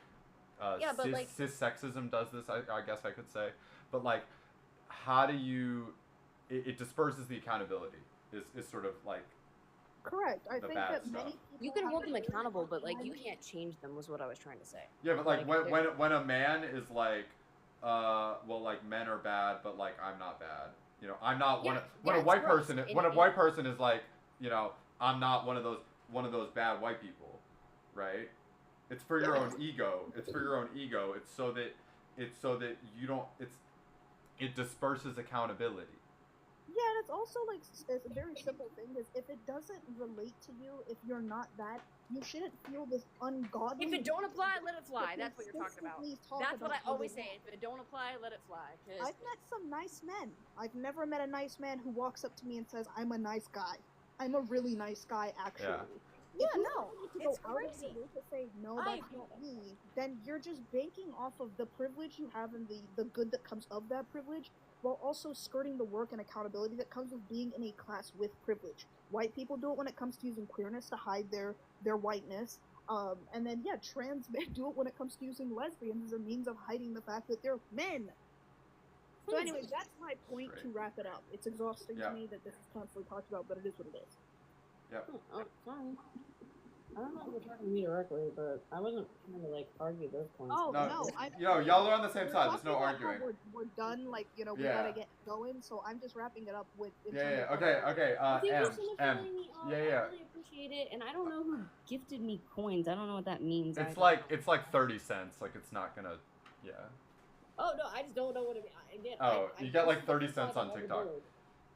Yeah, but, like- cis sexism does this. I guess I could say, but like, how do you? It disperses the accountability. Is sort of like. Correct. I the think bad that stuff. many people You can have hold them a very accountable, hard but, like, you time- can't change them, was what I was trying to say. Yeah, but like they're- when a man is like, well, like men are bad, but like I'm not bad. You know, I'm not when a it's white gross. person And when a it- white person is like, you know, I'm not one of those bad white people, right? It's for your own ego. It's for your own ego. It's so that you don't. It disperses accountability. Yeah, and it's also like it's a very simple thing is if it doesn't relate to you, if you're not that, you shouldn't feel this ungodly. If it don't apply, let it fly. That's what you're talking about. consistently talk That's what about I how always they say. If it don't apply, let it fly. 'Cause I've met some nice men. I've never met a nice man who walks up to me and says, "I'm a nice guy. I'm a really nice guy, actually." Yeah. If Yeah, you no, need to go it's out of your crazy. way to say no, I that's not me, then you're just banking off of the privilege you have and the good that comes of that privilege, while also skirting the work and accountability that comes with being in a class with privilege. White people do it when it comes to using queerness to hide their whiteness. And then trans men do it when it comes to using lesbians as a means of hiding the fact that they're men. So anyway, that's my point to wrap it up. It's exhausting Yeah. to me that this is constantly talked about, but it is what it is. Yep. Oh, fine. I don't know if you're talking to me directly, but I wasn't trying to, like, argue those points. Oh, No, no. y'all are on the same We're side. There's talking no about how arguing. We're done, like, we Yeah. gotta get going, so I'm just wrapping it up with... in Yeah, terms yeah. of- Okay. Thank you M. so much for M. letting me on. Yeah, I yeah. really appreciate it, and I don't know who gifted me coins. I don't know what that means. It's either. like 30 cents. Like it's not gonna. Yeah. Oh no, I just don't know what it means. Again, Oh, I you get like just 30 saw cents the on other TikTok. board.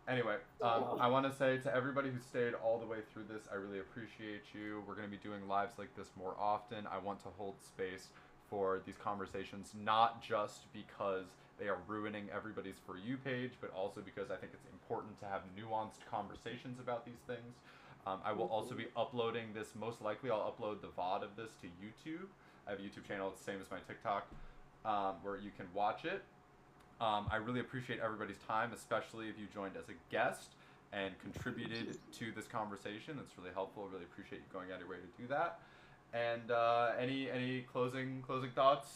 Anyway, Oh. I want to say to everybody who stayed all the way through this, I really appreciate you. We're going to be doing lives like this more often. I want to hold space for these conversations, not just because they are ruining everybody's For You page, but also because I think it's important to have nuanced conversations about these things. I will also be uploading this, most likely I'll upload the VOD of this to YouTube. I have a YouTube channel, it's the same as my TikTok, where you can watch it. I really appreciate everybody's time, especially if you joined as a guest and contributed to this conversation. That's really helpful. I really appreciate you going out of your way to do that. And any closing thoughts?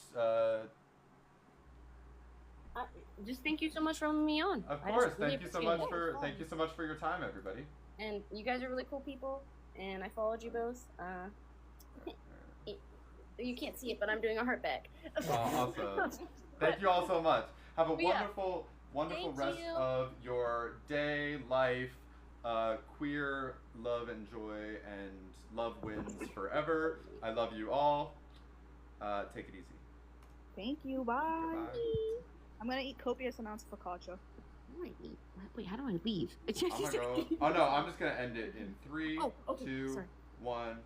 Just thank you so much for having me on. Of course, thank you so much for your time, everybody. And you guys are really cool people, and I followed you both. You can't see it, but I'm doing a heart back. Awesome. Thank you all so much. Have a wonderful rest of your day, life. Queer love and joy, and love wins forever. I love you all. Take it easy. Thank you. Bye. Goodbye. I'm gonna eat copious amounts of focaccia. Wait, how do I leave? I'm gonna go. Oh no, I'm just gonna end it in 3, 2, 1.